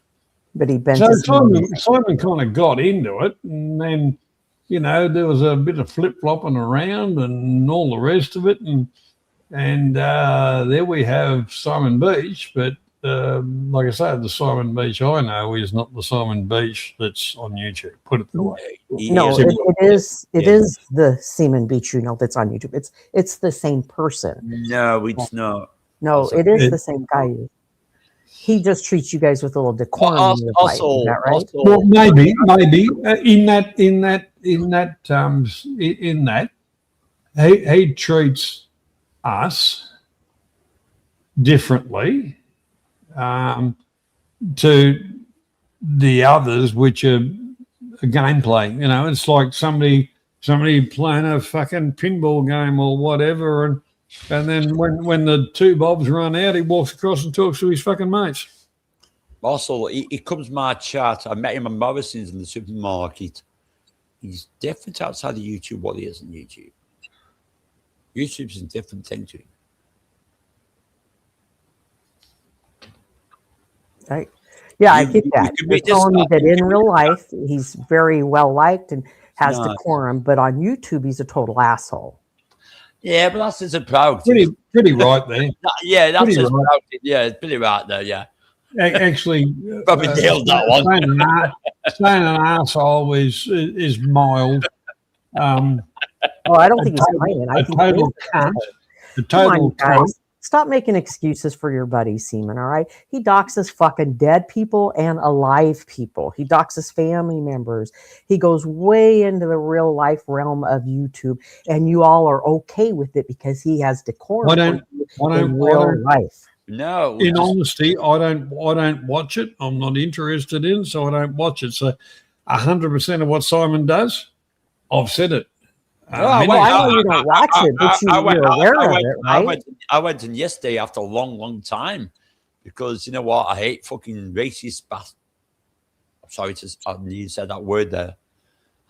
But he bent Simon kind of got into it, and then, there was a bit of flip-flopping around and all the rest of it, and there we have Simon Beach, but like I said, the Simon Beach I know is not the Simon Beach that's on YouTube. Put it the way. No, it is the Seaman Beach that's on YouTube. It's the same person. No, it's not. No, it is the same guy. He just treats you guys with a little decorum. In your life. Is that right? Well, maybe in that he treats us differently to the others, which are gameplay. You know, it's like somebody playing a fucking pinball game or whatever, and then when the two bobs run out, he walks across and talks to his fucking mates. Also, he comes to my chat. I met him at Morrison's in the supermarket. He's different outside of YouTube what he is on YouTube. YouTube's a different thing to him. Right. Yeah, I get that. You're telling me that in real life, he's very well liked and has decorum, but on YouTube, he's a total asshole. Yeah, but that's his approach. Pretty right there. Yeah, that's pretty his right. approach. Yeah, it's pretty right there, yeah. Actually, probably nailed that one. Saying an asshole is mild. I don't think he's playing. I think total cunt. A total cunt. Stop making excuses for your buddy, Seaman, all right? He doxes fucking dead people and alive people. He doxes family members. He goes way into the real life realm of YouTube, and you all are okay with it because he has decorum in real life. No. In honesty, I don't watch it. I'm not interested in it, so I don't watch it. So 100% of what Simon does, I've said it. I know you don't watch it, but you're aware of it, right? I went in yesterday after a long time because you know what? I hate fucking racist bastards. I'm sorry I need to say that word there.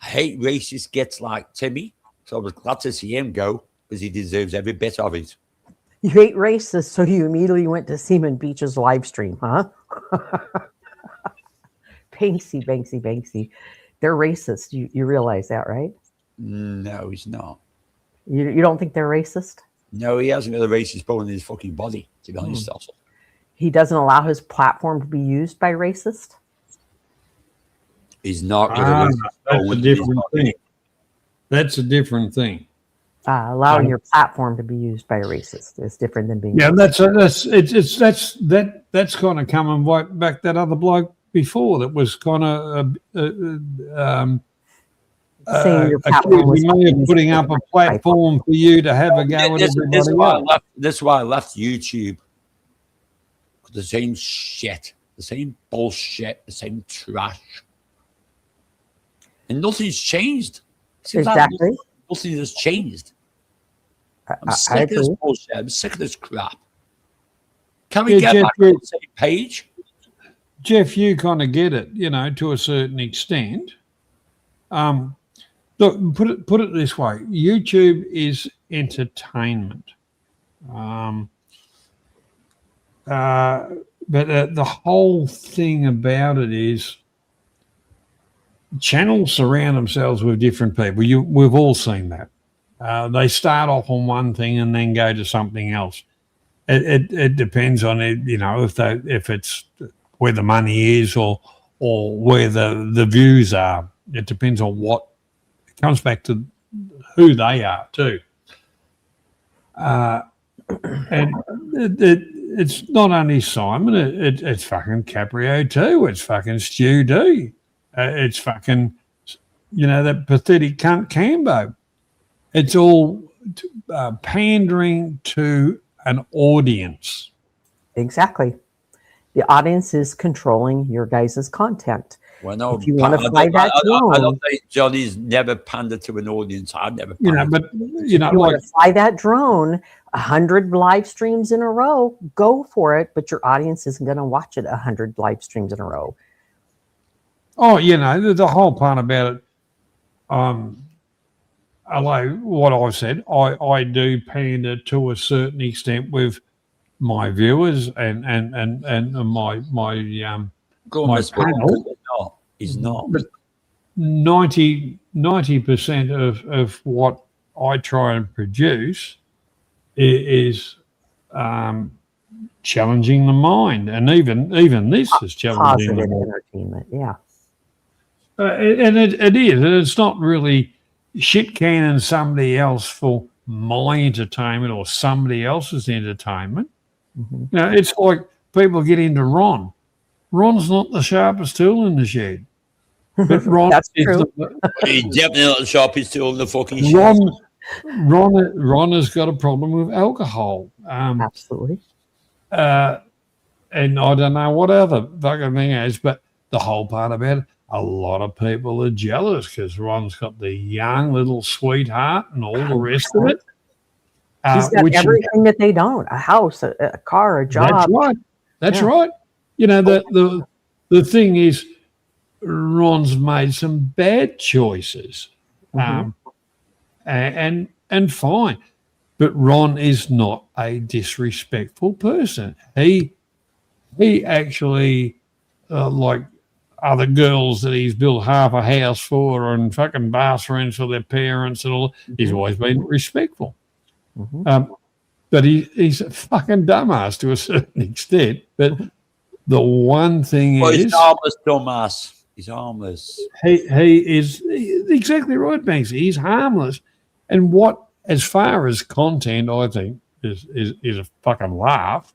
I hate racist gets like Timmy, so I was glad to see him go because he deserves every bit of it. You hate racists, so you immediately went to Seaman Beach's live stream, huh? Banksy. They're racist. You realize that, right? No, he's not. You don't think they're racist? No, he hasn't got a racist bone in his fucking body, to be honest. Also. He doesn't allow his platform to be used by racist? He's not. That's a different thing. That's a different thing. Allowing your platform to be used by a racist is different than being. Yeah, that's kind of coming right back that other bloke before that was kind of saying your platform was putting up a platform for you to have a go at everybody else. That's why I left YouTube. The same shit, the same bullshit, the same trash, and nothing's changed. Exactly. Nothing has changed. I'm sick of this bullshit. I'm sick of this crap. Can we get back on the same page? Jeff, you kind of get it, to a certain extent. Look, put it this way: YouTube is entertainment, but the whole thing about it is channels surround themselves with different people. We've all seen that. They start off on one thing and then go to something else. It depends on it, if it's where the money is or where the views are. It depends on what. It comes back to who they are too. And it's not only Simon. It's fucking Caprio too. It's fucking Stu D. It's fucking that pathetic cunt Cambo. It's all pandering to an audience. Exactly. The audience is controlling your guys' content. Well, no, if you want to fly that drone, I don't think Johnny's never pandered to an audience. I've never pandered. If you want to fly that drone 100 live streams in a row, go for it. But your audience isn't going to watch it 100 live streams in a row. Oh, the whole part about it. Although what I said, I do pander to a certain extent with my viewers and my panel. He's not. 90% of what I try and produce is challenging the mind, and even this is challenging Positive the mind. entertainment. Yeah. And it is, and it's not really shit canning somebody else for my entertainment or somebody else's entertainment. Mhm. You know, it's like people get into Ron. Ron's not the sharpest tool in the shed, but Ron That's is true. He's definitely not the sharpest tool in the fucking shit. Ron has got a problem with alcohol. Absolutely. And I don't know what other fucking thing is, but the whole part about it, a lot of people are jealous because Ron's got the young little sweetheart and all the rest of it. He's got which- everything that they don't: a house, a car, a job. That's right. That's Yeah. right. You know, the thing is, Ron's made some bad choices, Mhm. and fine, but Ron is not a disrespectful person. He actually like other girls that he's built half a house for and fucking bathrooms for their parents and all. He's always been respectful. But he's a fucking dumbass to a certain extent. But the one thing Well, is, he's harmless, dumbass. He's harmless. he is exactly right, Banksy. He's harmless, and what, as far as content, I think is a fucking laugh.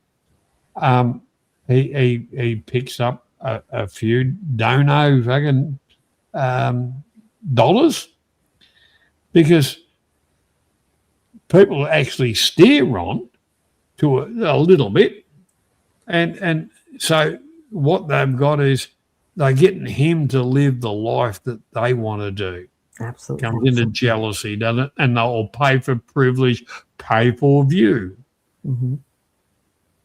He picks up a few dono fucking dollars because people actually steer on to a little bit, and so what they've got is they're getting him to live the life that they want to do. Absolutely. Comes into jealousy, doesn't it? And they'll pay for privilege, pay for view. Mm-hmm.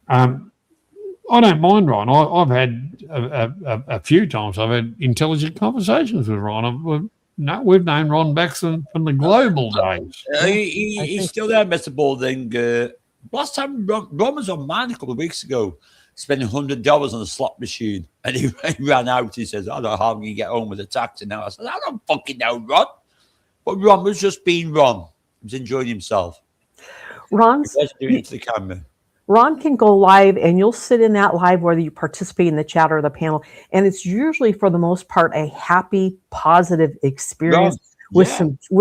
I don't mind Ron. I've had a few times. I've had intelligent conversations with Ron. We've known Ron back from the global days. He's still there, Mr. Balding. Last time Ron was on mine a couple of weeks ago, spending $100 on a slot machine, and he ran out. He says, "I don't know how I'm going to get home with a taxi now." I said, "I don't fucking know, Ron." But Ron was just being Ron. He was enjoying himself. He was doing it to the camera. Ron can go live, and you'll sit in that live whether you participate in the chat or the panel, and it's usually, for the most part, a happy, positive experience with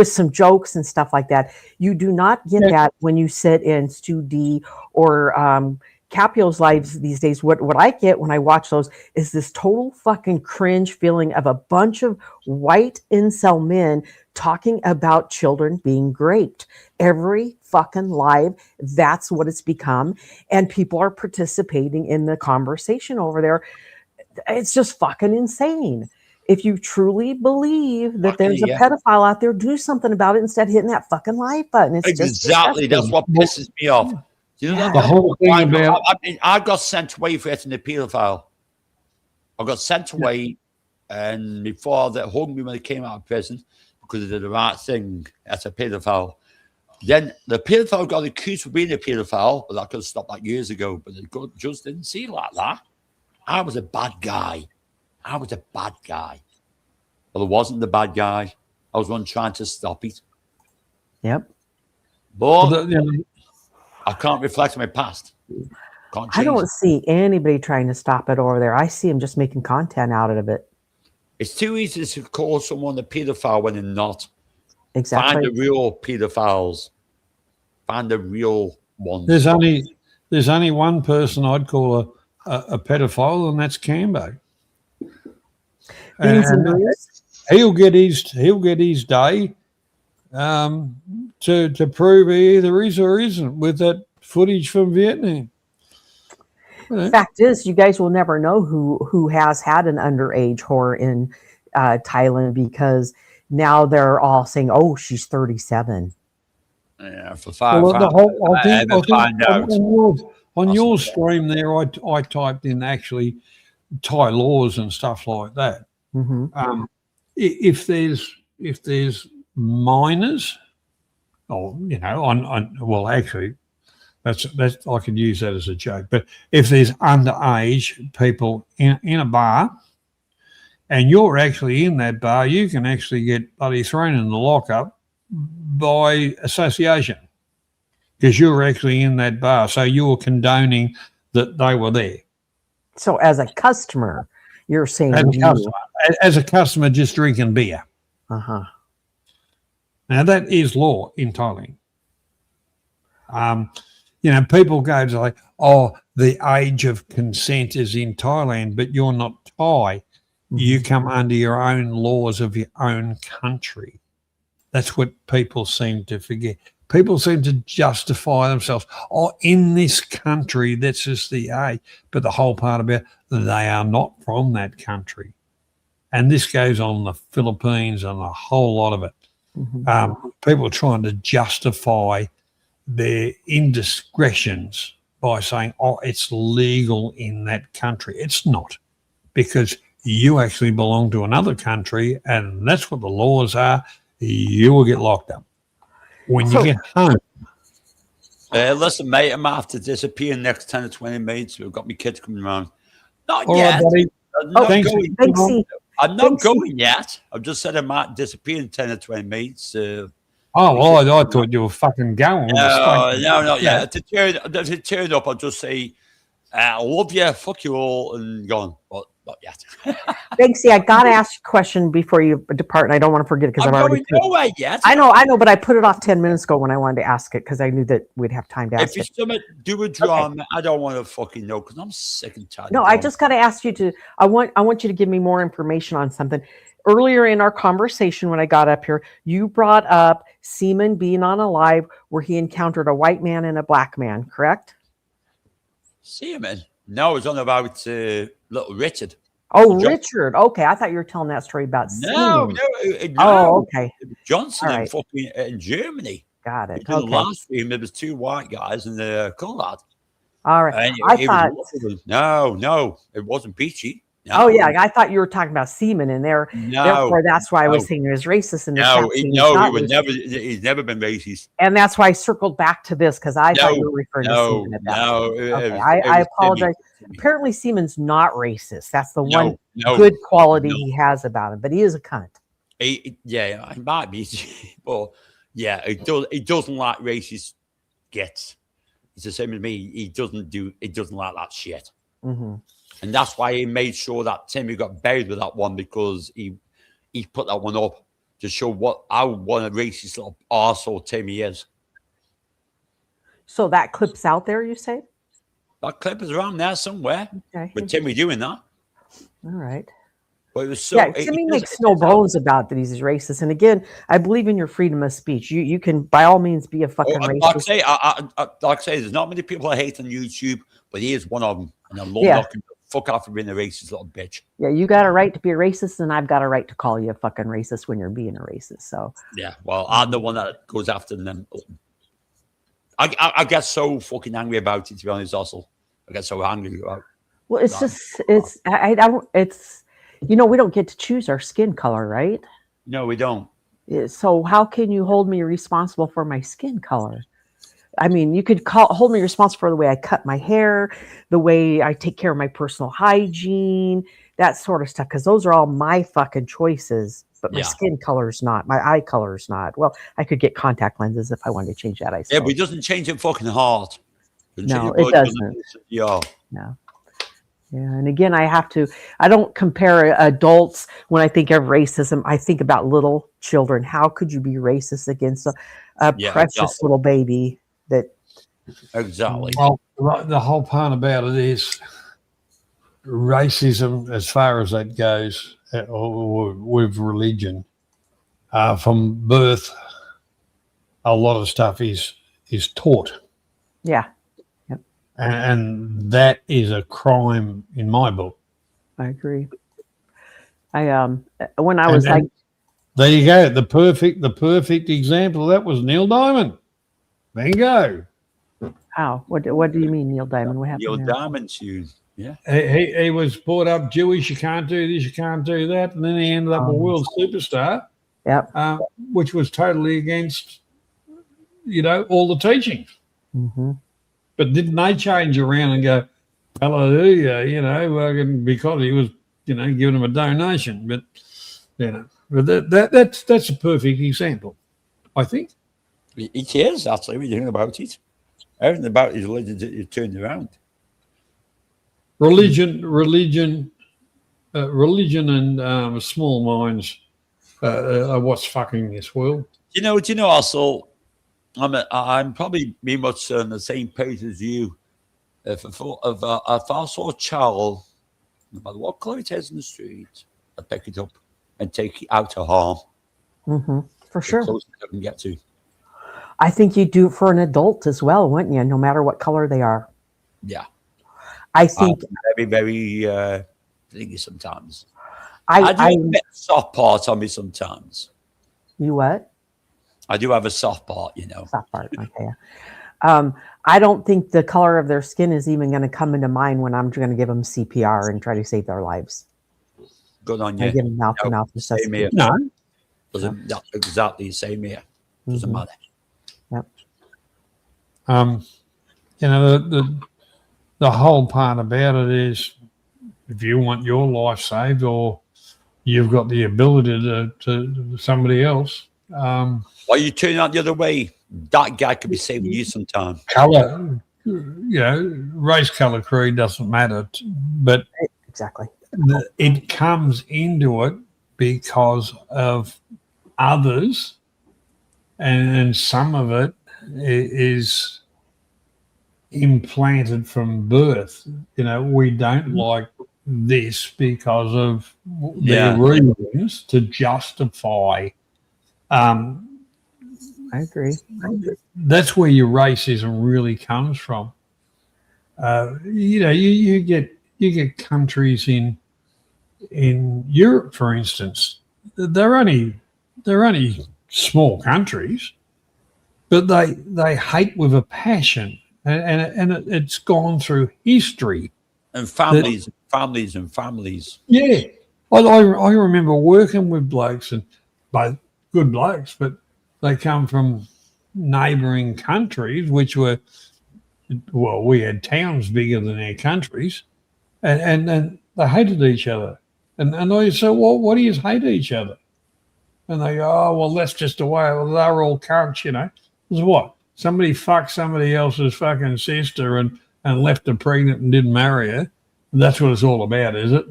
some jokes and stuff like that. You do not get that when you sit in Stu D or Capio's lives these days. What I get when I watch those is this total fucking cringe feeling of a bunch of white incel men talking about children being raped. Every fucking live, that's what it's become. And people are participating in the conversation over there. It's just fucking insane. If you truly believe that there's a pedophile out there, do something about it instead of hitting that fucking like button. It's Exactly. That's what pisses me off. You know, the whole thing about I got sent away for hitting a pedophile. I got sent away, and before they hung me when I came out of prison because I did the right thing as a pedophile. Then the pedophile got accused of being a pedophile, but I could have stopped that years ago. But the judge didn't see it like that. I was a bad guy. Well, I wasn't the bad guy. I was one trying to stop it. Yep. But I can't reflect on my past. I don't see anybody trying to stop it over there. I see them just making content out of it. It's too easy to call someone a pedophile when they're not. Exactly. Find the real pedophiles. Find the real ones. There's only one person I'd call a pedophile, and that's Cambo. And he'll get his day to prove he either is or isn't with that footage from Vietnam. Fact is, you guys will never know who has had an underage whore in Thailand, because now they're all saying, "Oh, she's 37." Yeah, for five. On your stream there, I typed in actually Thai laws and stuff like that. Mm-hmm. If there's minors, or well, actually, that's I could use that as a joke. But if there's underage people in a bar, and you're actually in that bar, you can actually get bloody thrown in the lockup by association, because you're actually in that bar. So you're condoning that they were there. So as a customer, you're saying As a customer just drinking beer. Uh-huh. Now, that is law in Thailand. People go to like, oh, the age of consent is in Thailand, but you're not Thai. You come under your own laws of your own country. That's what people seem to forget. People seem to justify themselves. Oh, in this country, that's just the age. But the whole part about they are not from that country. And this goes on the Philippines and a whole lot of it. People trying to justify their indiscretions by saying, oh, it's legal in that country. It's not, because you actually belong to another country, and that's what the laws are. You will get locked up when you get home. Listen, mate, I'm going to have to disappear next 10 or 20 minutes. We've got my kids coming around. Not All yet. right, buddy. I'm not going yet. I've just said I might disappear in 10 or 20 minutes. I thought you were fucking going. No, not yet. To turn up, I'll just say, I love you, fuck you all, and gone. But not yet. Banksy, I got to ask a question before you depart, and I don't want to forget it because I've already. Nowhere yet. I know, but I put it off 10 minutes ago when I wanted to ask it because I knew that we'd have time to ask it. If you do a drama, okay. I don't want to fucking know because I'm sick and tired. No, I just got to ask you to. I want you to give me more information on something. Earlier in our conversation, when I got up here, you brought up Seaman being on a live where he encountered a white man and a black man, correct? Seaman? No, it was on about little Richard. Oh, Richard. Okay, I thought you were telling that story about Seaman. No. Oh, okay. Johnson in fucking in Germany. Got it. Okay. The last stream, there was two white guys and the colored. All right. I thought. No, it wasn't peachy. No. Oh yeah, I thought you were talking about semen in there. Therefore, that's why I was saying he was racist. He's never been racist. And that's why I circled back to this because I thought you were referring to semen at that point. I apologize. Apparently, semen's not racist. That's the one good quality he has about him. But he is a cunt. He might be, but yeah, he doesn't like racist gets. It's the same as me. He doesn't like that shit. Mm-hmm. And that's why he made sure that Timmy got buried with that one because he put that one up to show how one a racist little arsehole Timmy is. So that clip's out there, you say? That clip is around there somewhere. Okay. With Timmy doing that. All right. But it was so. Yeah, Timmy makes no bones about that he's racist. And again, I believe in your freedom of speech. You can, by all means, be a fucking racist. Like I say, there's not many people I hate on YouTube, but he is one of them. And I love knocking the fuck off for being a racist little bitch. Yeah, you got a right to be a racist, and I've got a right to call you a fucking racist when you're being a racist. So yeah, well, I'm the one that goes after them. I get so fucking angry about it, to be honest, also. I get so angry about it. Well, it's just, we don't get to choose our skin color, right? No, we don't. So how can you hold me responsible for my skin color? I mean, you could hold me responsible for the way I cut my hair, the way I take care of my personal hygiene, that sort of stuff, because those are all my fucking choices. But my skin color's not. My eye color's not. Well, I could get contact lenses if I wanted to change that. I suppose. Yeah, but it doesn't change it fucking hard. No, it doesn't. Yeah. No. Yeah, and again, I don't compare adults when I think of racism. I think about little children. How could you be racist against a precious little baby? Exactly. Well, the whole part about it is racism, as far as that goes, with religion. From birth, a lot of stuff is taught. Yeah. And that is a crime in my book. I agree. When I was like, there you go. The perfect example of that was Neil Diamond. Bingo. How? What do you mean, Neil Diamond? What happened? Neil Diamond shoes. Yeah. He was brought up Jewish. You can't do this. You can't do that. And then he ended up a world superstar. Yep. Which was totally against, all the teachings. Mm-hmm. But didn't they change around and go, hallelujah, because he was, giving them a donation. But, that's a perfect example, I think. It is, actually, when you think about it. Everything about his religion is turned around. religion, and small minds are what's fucking this world. Do you know? Also, I'm probably pretty much on the same page as you. If I saw a child, no matter what color it is in the street, I'd pick it up and take it out of harm. For sure. The closest I can get to. I think you do it for an adult as well, wouldn't you? No matter what color they are. Yeah. I think very, very thingy sometimes. I do have a bit of soft part on me sometimes. You what? I do have a soft part, Soft part, okay. I don't think the color of their skin is even going to come into mind when I'm going to give them CPR and try to save their lives. Good on you. I give them mouth-to-mouth resuscitation. No. Doesn't exactly the same here. Doesn't matter. Yep. The whole part about it is if you want your life saved or you've got the ability to somebody else. Why you turn out the other way? That guy could be saving you sometime. Color, race, color, creed doesn't matter. But exactly, it comes into it because of others, and some of it is implanted from birth. We don't like this because of their reasons to justify. I agree. That's where your racism really comes from. You get countries in Europe, for instance. They're only small countries, but they hate with a passion, and it's gone through history. And families. Yeah, I remember working with blokes, and both good blokes, but they come from neighbouring countries, which were, we had towns bigger than their countries, and they hated each other. And I said, well, what do you hate each other? And they go, oh, well, that's just the way. Well, they're all cunts, It's what? Somebody fucked somebody else's fucking sister and left her pregnant and didn't marry her. And that's what it's all about, is it?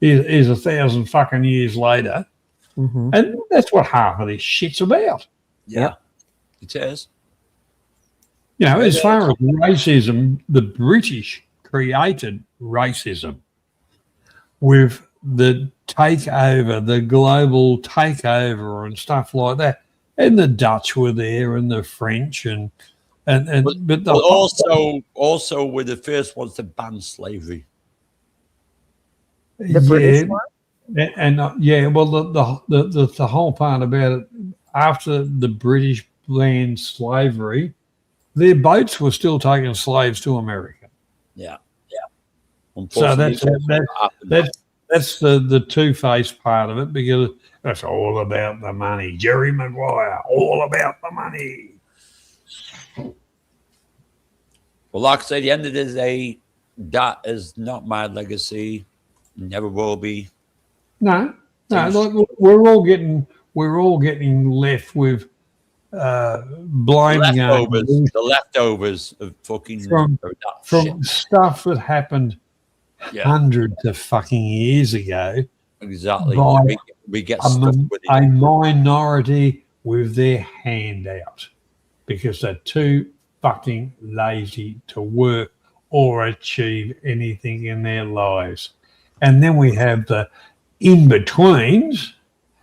Is 1,000 fucking years later. And that's what half of this shit's about. Yeah, it is. As far as racism, the British created racism with the takeover, the global takeover and stuff like that. And the Dutch were there and the French but also were the first ones to ban slavery. The British one? The whole part about it, after the British banned slavery, their boats were still taking slaves to America. Yeah. So that's the two-faced part of it, because that's all about the money. Jerry Maguire, all about the money. Well, like I say, at the end of the day, that is not my legacy. Never will be. No. Look, we're all getting left with blaming the leftovers of fucking from stuff that happened hundreds of fucking years ago. Exactly. We get a stuck with it. A minority with their hand out because they're too fucking lazy to work or achieve anything in their lives. And then we have the in-betweens.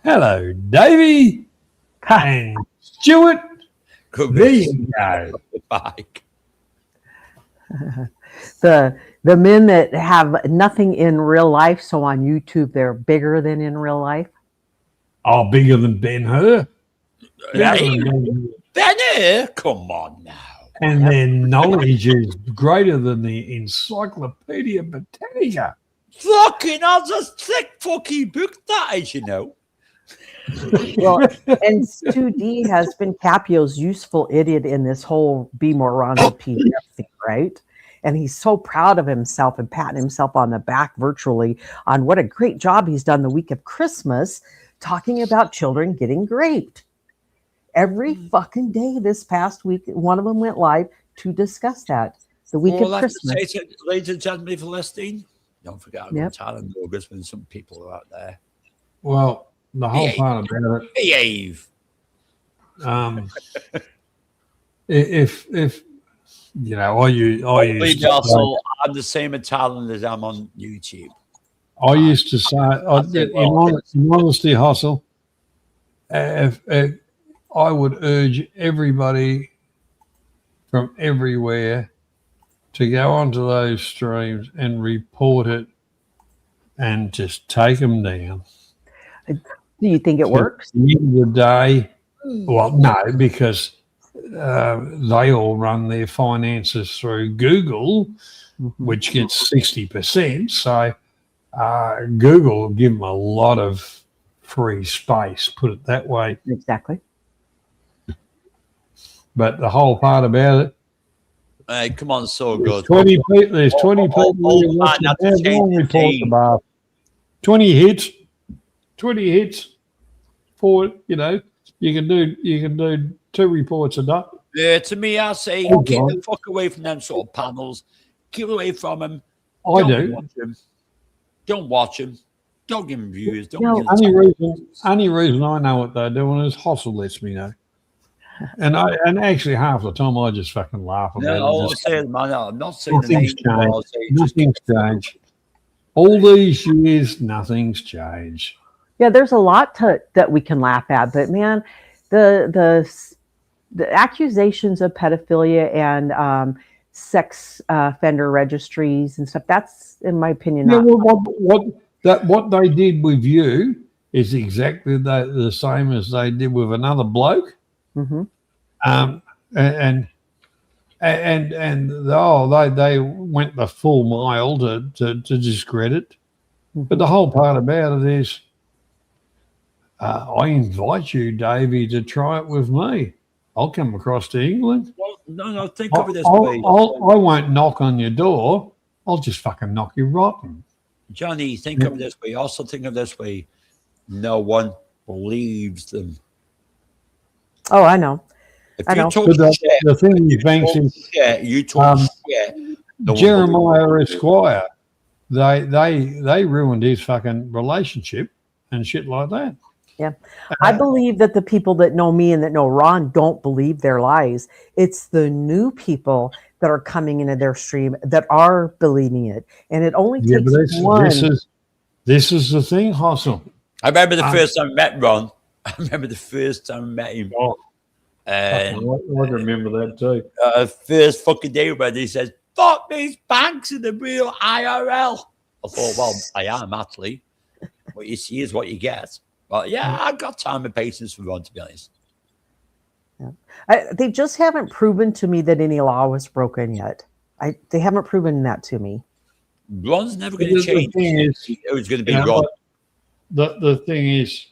Hello, Davey and Stuart. There you go. The men that have nothing in real life, so on YouTube they're bigger than in real life. Oh, bigger than Ben-Hur. Ben-Hur? Come on now. And their knowledge is greater than the Encyclopedia Britannica. Fucking, that's a thick fucking book, that is, Well, and Stu D has been Capio's useful idiot in this whole Be More Ronald PDF thing, right? And he's so proud of himself and patting himself on the back virtually on what a great job he's done the week of Christmas talking about children getting raped. Every fucking day this past week, one of them went live to discuss that. the week Well, of I'd like to say Christmas. to ladies and gentlemen, Philistine, don't forget I'm Yep. going to Thailand in August when some people are out there. Well, the whole Behave. part about it, Behave. if you know, I used Believe to me, say, also, I'm the same in Thailand as I'm on YouTube. I used to say, in honesty, Hustle, if I would urge everybody from everywhere to go onto those streams and report it and just take them down. Do you think it works? At the end of the day, well, no, because they all run their finances through Google, which gets 60%. So Google will give them a lot of free space, put it that way. Exactly. But the whole part about it, Hey, come on, so there's good. 20 people. There's 20 people here man, watching. that's Have one changed the report team. the bar. 20 hits. 20 hits. For you know, you can do 2 reports a day. Yeah, to me, I say Oh, keep God. the fuck away from them sort of panels. Keep away from them. I Don't do. watch them. Don't watch them. Don't give them views. Don't No, give them Only reason I know what they're doing is Hustle lets me know. And actually half the time I just fucking laugh about No, it. I'm Just, saying, man, I'm not saying the nothing's name. I'll changed. say just Nothing's changed. All these years, nothing's changed. Yeah, there's a lot that we can laugh at, but man, the accusations of pedophilia and sex offender registries and stuff, that's, in my opinion, Yeah, not. well, what they did with you is exactly the same as they did with another bloke. Mm-hmm. They went the full mile to discredit. But the whole part about it is, I invite you, Davey, to try it with me. I'll come across to England. Well, no, think of it this I way. won't knock on your door. I'll just fucking knock you rotten. Johnny, think of it this way. Also think of it this way. No one believes them. Oh, I know. If I you know. talk But shit, the thing is, Banks, is you talk shit. No one Jeremiah believes Squire, they ruined his fucking relationship and shit like that. Yeah. I believe that the people that know me and that know Ron don't believe their lies. It's the new people that are coming into their stream that are believing it. And it only Yeah, takes but one. this is the thing, Hustle. I remember the first time I met Ron. I remember the first time I met him. I remember that too. First fucking day when he says, "Fuck these banks in the real IRL." I thought, well, I am actually. What you see is what you get. But yeah, I've got time and patience for Ron, to be honest. Yeah. They just haven't proven to me that any law was broken yet. They haven't proven that to me. Ron's never going to change. The thing is, It was going to be Ron. The thing is,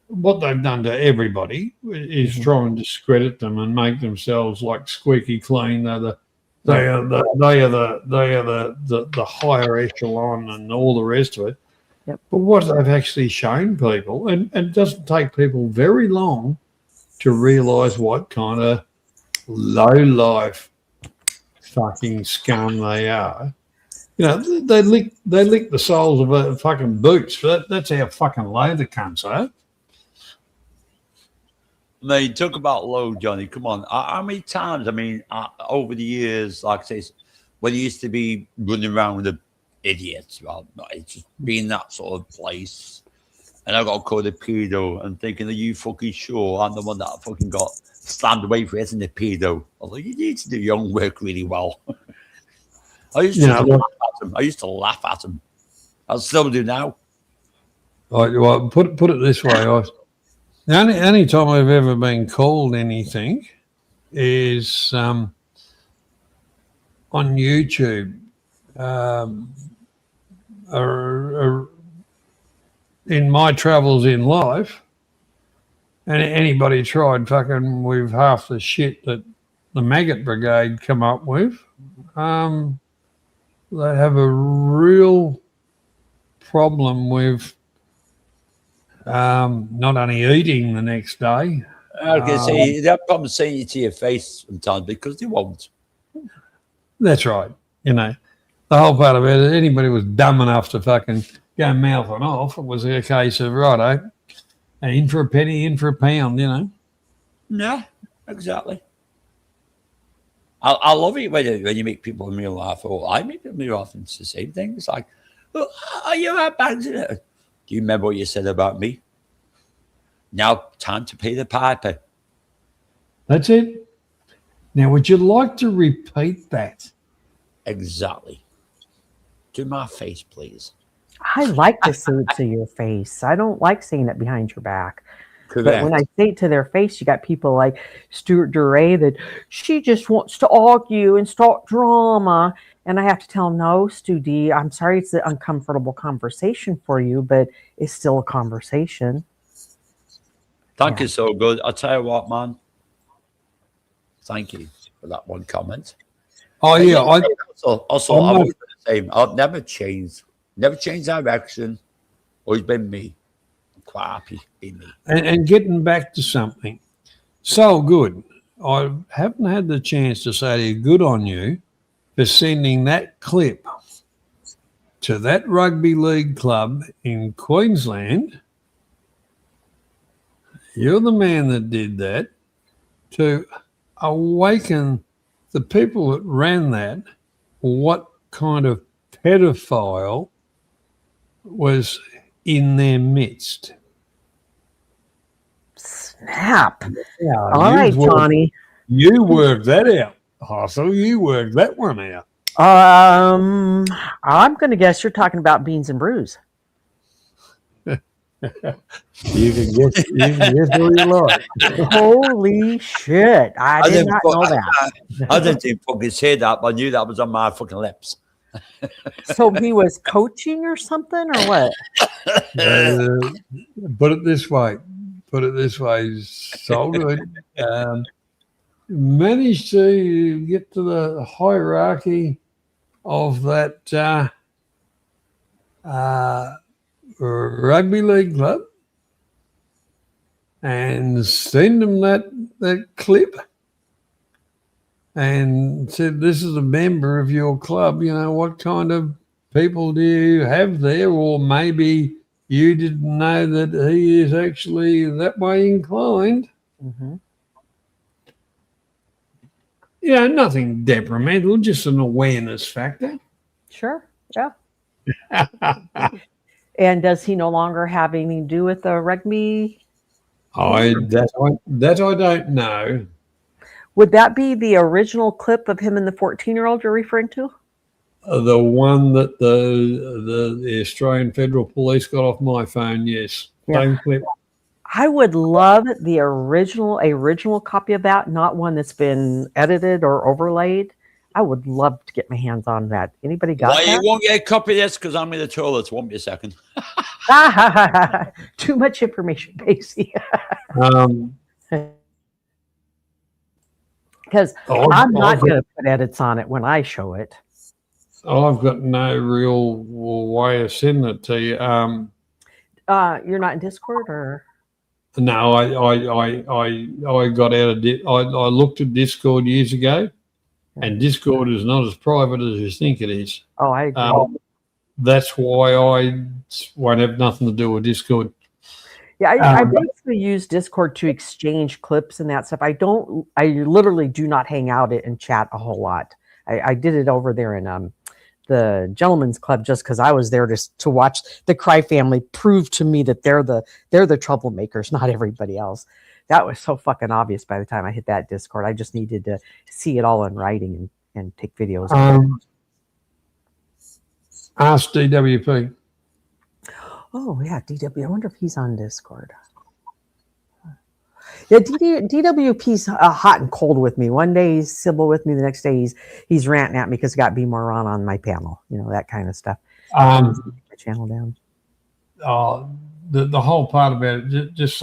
what they've done to everybody is try and discredit them and make themselves like squeaky clean. They are the higher echelon and all the rest of it. Yep. But what they've actually shown people, and it doesn't take people very long to realise what kind of low-life fucking scum they are. You know, they lick the soles of a fucking boots. That's how fucking low the cunts are. I mean, talk about low, Johnny. Come on. How many times, I mean, over the years, like I say, when you used to be running around with the idiots, well, it's just being that sort of place. And I got called a pedo and thinking, are you fucking sure I'm the one that fucking got slammed away for hitting a pedo? Although you need to do your own work really well. I used to laugh at him. I still do now. Well, put it this way, the only time I've ever been called anything is on YouTube. In my travels in life, and anybody tried fucking with half the shit that the maggot brigade come up with, they have a real problem with not only eating the next day. I can say that problem saying it to your face sometimes because they won't. That's right. You know, the whole part of it, anybody was dumb enough to fucking go mouthing off, it was a case of, righto, in for a penny, in for a pound, you know. Yeah, exactly. I love it when you make people in real life, or I make them in real life, and it's the same thing. It's like, oh, are you a band? Do you remember what you said about me? Now, time to pay the piper. That's it. Now, would you like to repeat that? Exactly. To my face, please. I like to say it to your face. I don't like saying it behind your back. Correct. But when I say it to their face, you got people like Stuart Duray that she just wants to argue and start drama. And I have to tell them, no, Stu D, I'm sorry it's an uncomfortable conversation for you, but it's still a conversation. Thank you so good. I'll tell you what, man. Thank you for that one comment. Oh, yeah. Also, I was the same. I've never changed. Never changed direction. Always been me. I'm quite happy being me. And getting back to something. So good. I haven't had the chance to say to you, good on you for sending that clip to that rugby league club in Queensland. You're the man that did that to awaken the people that ran that, what kind of pedophile was in their midst. Snap. Yeah, all right, Johnny. You worked that out. Hustle, you worked that one out. I'm going to guess you're talking about Beans and Brews. You can guess who you like. Holy shit. I did not know that. I didn't even fucking say that, but I knew that was on my fucking lips. So he was coaching or something, or what? Put it this way. So good. Managed to get to the hierarchy of that rugby league club and send them that clip and said, this is a member of your club. You know, what kind of people do you have there? Or maybe you didn't know that he is actually that way inclined. Mm-hmm. Yeah, nothing detrimental, just an awareness factor. Sure, yeah. And does he no longer have anything to do with the rugby? That I don't know. Would that be the original clip of him and the 14-year-old you're referring to? The one that the Australian Federal Police got off my phone, yes. Same clip. I would love the original copy of that, not one that's been edited or overlaid. I would love to get my hands on that. Anybody got that? You won't get a copy of this because I'm in the toilet. Won't be a second. Too much information, Casey. Because I'm not going to put edits on it when I show it. I've got no real way of sending it to you. You're not in Discord, or? No, I got out of I looked at Discord years ago, and Discord is not as private as you think it is. Oh, I agree. That's why I won't have nothing to do with Discord. Yeah, I basically use Discord to exchange clips and that stuff. I literally do not hang out and chat a whole lot. I did it over there in the Gentlemen's Club just because I was there to watch the Cry family prove to me that they're the troublemakers, not everybody else. That was so fucking obvious by the time I hit that Discord. I just needed to see it all in writing and take videos. Ask DWP. Oh yeah, DW. I wonder if he's on Discord. Yeah, DWP's hot and cold with me. One day he's civil with me, the next day he's ranting at me because I got B Moran on my panel. You know, that kind of stuff. My channel down. The whole part about it, just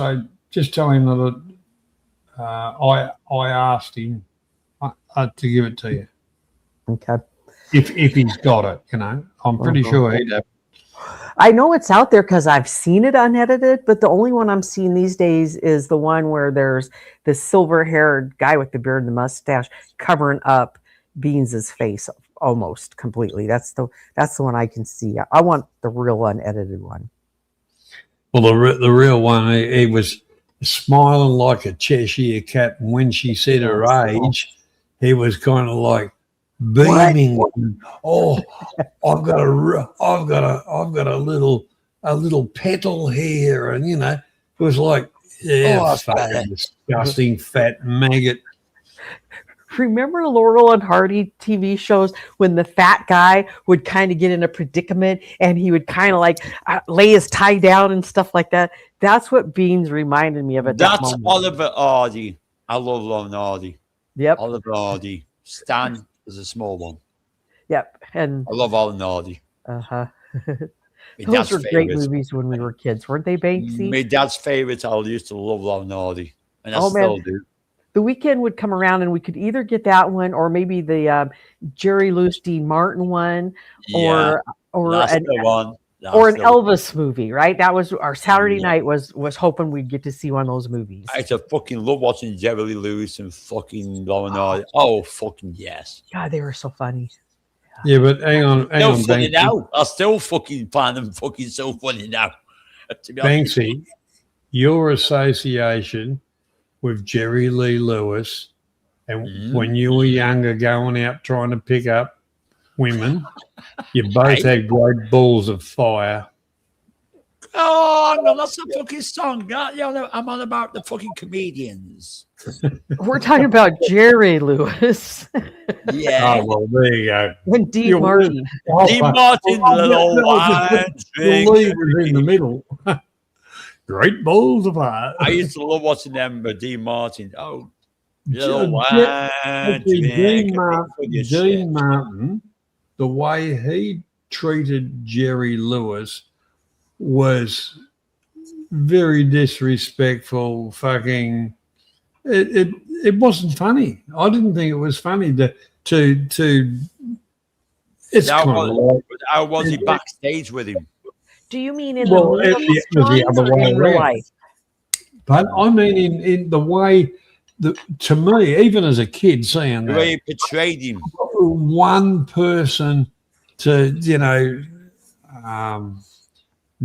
tell him that I asked him to give it to you. Okay. If he's got it, you know, I'm pretty sure he'd have. I know it's out there because I've seen it unedited, but the only one I'm seeing these days is the one where there's the silver-haired guy with the beard and the mustache covering up Beans's face almost completely. That's the one I can see. I want the real unedited one. Well, the real one, he was smiling like a Cheshire cat, and when she said her age, he was kind of like beaming. Oh, I've got a little petal here, and it was like, fucking disgusting fat maggot. Remember Laurel and Hardy TV shows when the fat guy would kind of get in a predicament and he would kind of like lay his tie down and stuff like that? That's what Beans reminded me of at that moment. That's Oliver Hardy. I love Laurel and Hardy. Yep. Oliver Hardy. Stan is a small one. Yep. And I love Laurel and Hardy. Uh-huh. Those were great movies when we were kids, weren't they, Banksy? My dad's favorite. I used to love Laurel and Hardy. And I still do. The weekend would come around and we could either get that one or maybe the Jerry Lewis, Dean Martin one, or an Elvis movie, right? That was our Saturday night was hoping we'd get to see one of those movies. I used to fucking love watching Jerry Lee Lewis and fucking Laurel and Hardy. Oh, fucking yes. God, they were so funny. Yeah, but hang on, funny now. I still fucking find them fucking so funny now. Banksy, your association with Jerry Lee Lewis, and when you were younger, going out trying to pick up women, you both had great balls of fire. Oh no, that's a fucking song. I'm on about the fucking comedians. We're talking about Jerry Lewis. Yeah. Oh well, there you go. And Dean Martin. Dean Martin, little wine drink. Was in the middle. Great balls of fire. I used to love watching them, but Dean Martin. Oh, little wine drink. Dean Martin, the way he treated Jerry Lewis was very disrespectful. Fucking, it wasn't funny. I didn't think it was funny to. It's kind of like, how was he backstage with him? Do you mean in the other way around? But I mean in the way to me, even as a kid, seeing the way he portrayed him, one person to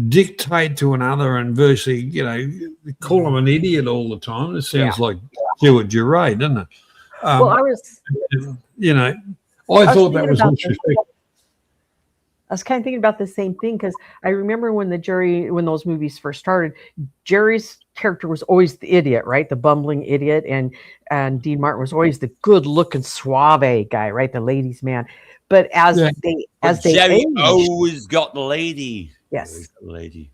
dictate to another and virtually call him an idiot all the time. It sounds like Stuart Gerard, doesn't it? Well, I was, I thought that was interesting. I was kind of thinking about the same thing because I remember when those movies first started, Jerry's character was always the idiot, right? The bumbling idiot, and Dean Martin was always the good-looking suave guy, right? The ladies' man. But Jerry aged, always got the lady. Yes, the lady.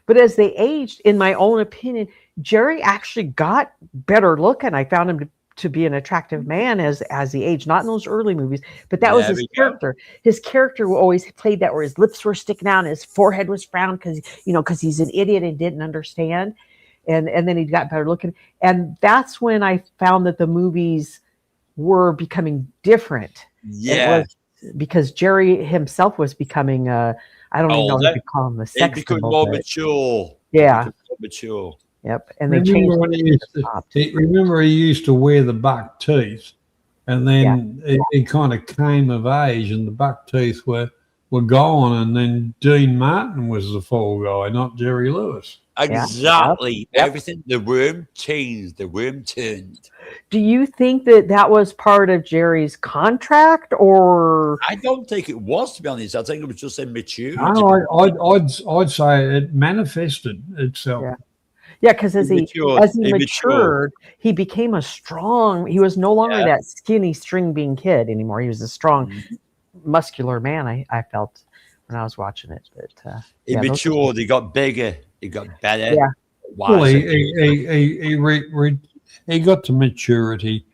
But as they aged, in my own opinion, Jerry actually got better looking. I found him to be an attractive man as he aged, not in those early movies, but that was his character. His character always played that where his lips were sticking out and his forehead was frowned because he's an idiot and didn't understand. And then he got better looking. And that's when I found that the movies were becoming different. Yeah. Because Jerry himself was becoming I don't even know what to call him, a sex symbol. He became more mature. Yeah. Mature. Yep, and they remember he used to wear the buck teeth, and then he kind of came of age, and the buck teeth were gone, and then Dean Martin was the fall guy, not Jerry Lewis. Exactly. Yep. Everything. The worm changed. The worm turned. Do you think that was part of Jerry's contract, or? I don't think it was, to be honest. I think it was just immature. I'd say it manifested itself. Yeah. Yeah, because as he matured, he became he was no longer that skinny string bean kid anymore. He was a strong, muscular man, I felt when I was watching it. But he matured, he got bigger, he got better. Yeah. Well, he got to maturity.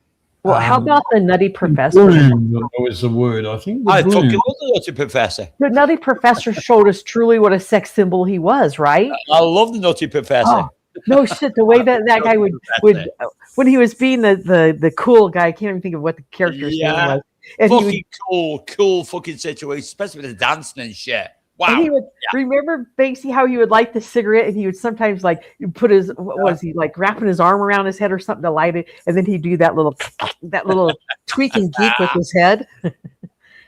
Well, how about the Nutty Professor? That was the word, I think. I fucking love the Nutty Professor. The Nutty Professor showed us truly what a sex symbol he was, right? I love the Nutty Professor. Oh. No shit, the way that guy would when he was being the cool guy, I can't even think of what the character's name was. And fucking cool fucking situation, especially with the dancing and shit. Wow. And he would remember Banksy how he would light the cigarette, and he would sometimes like put his what was he like wrapping his arm around his head or something to light it, and then he'd do that little tweak and geek with his head.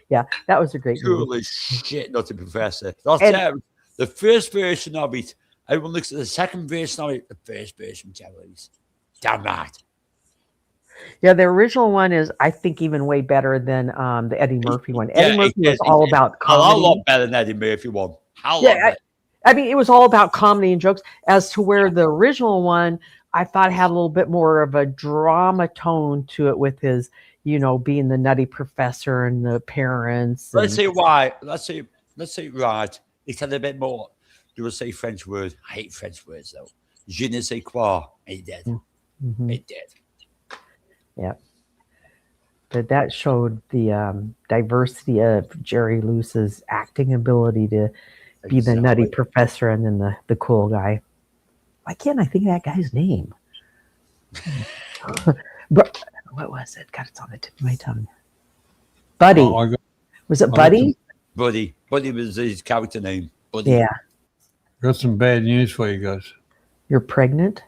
Yeah, that was a great movie. Holy shit, Nutty Professor. That's the first version of it. Everyone looks at the second version of it. The first version, Jellies. Damn right. Yeah, the original one is, I think, even way better than the Eddie Murphy one. Eddie Murphy was all about comedy. A lot better than Eddie Murphy one. I mean, it was all about comedy and jokes, as to where the original one, I thought, had a little bit more of a drama tone to it with his, being the nutty professor and the parents. Let's say why. Let's say right. It had a bit more. You will say French word. I hate French words though. Je ne sais quoi. It did. Mm-hmm. It did. Yeah. But that showed the diversity of Jerry Lewis's acting ability to be the nutty professor and then the cool guy. Why can't I think of that guy's name? But what was it? God, it's on the tip of my tongue. Buddy. Was it Buddy? Buddy was his character name. Buddy. Yeah. Got some bad news for you guys. You're pregnant?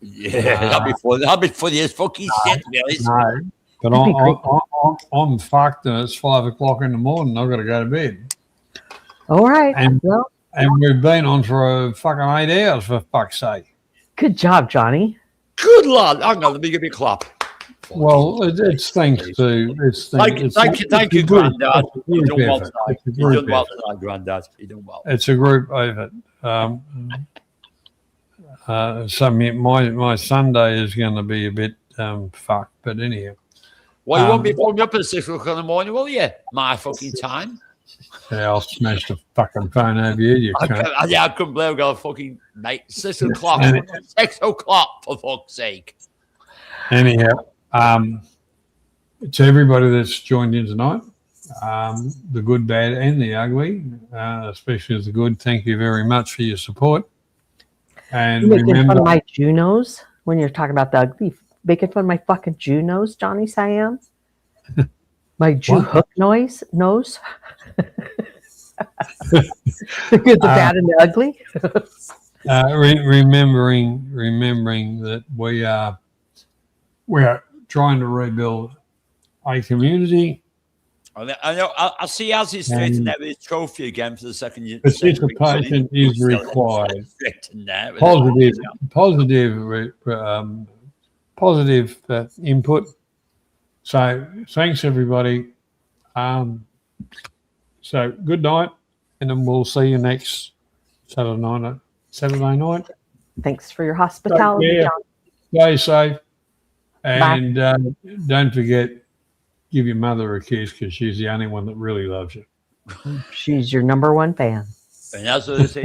Yeah, that'd be funny as fucking shit, really. No, but I'm fucked and it's 5 o'clock in the morning. I've got to go to bed. All right. And we've been on for fucking 8 hours, for fuck's sake. Good job, Johnny. Good lad. Hang on, let me give you a clap. Well, it's thanks to thank you, Grandad. You done well tonight. You done well tonight, Grandad. You done well. It's a group effort. So my Sunday is going to be a bit fucked, but anyhow. Well, you won't be phoning me up at 6 o'clock in the morning, will you? My fucking time. Yeah, I'll smash the fucking phone over you. I couldn't believe I got a fucking mate. 6 o'clock. 6 o'clock, for fuck's sake. Anyhow, to everybody that's joined in tonight, the good, bad, and the ugly, especially the good, thank you very much for your support. And you're making fun of my Junos when you're talking about the ugly. Making fun of my fucking Junos, Johnny Siam. My Jew hook nose. The good, the bad, and the ugly. Remembering that we are trying to rebuild a community. I know. I'll see as he's straightened out his trophy again for the second year. Participation is required. Positive input. So thanks everybody. So good night, and then we'll see you next Saturday night. Thanks for your hospitality. Stay safe, and don't forget, give your mother a kiss because she's the only one that really loves you. She's your number one fan. And that's what they say.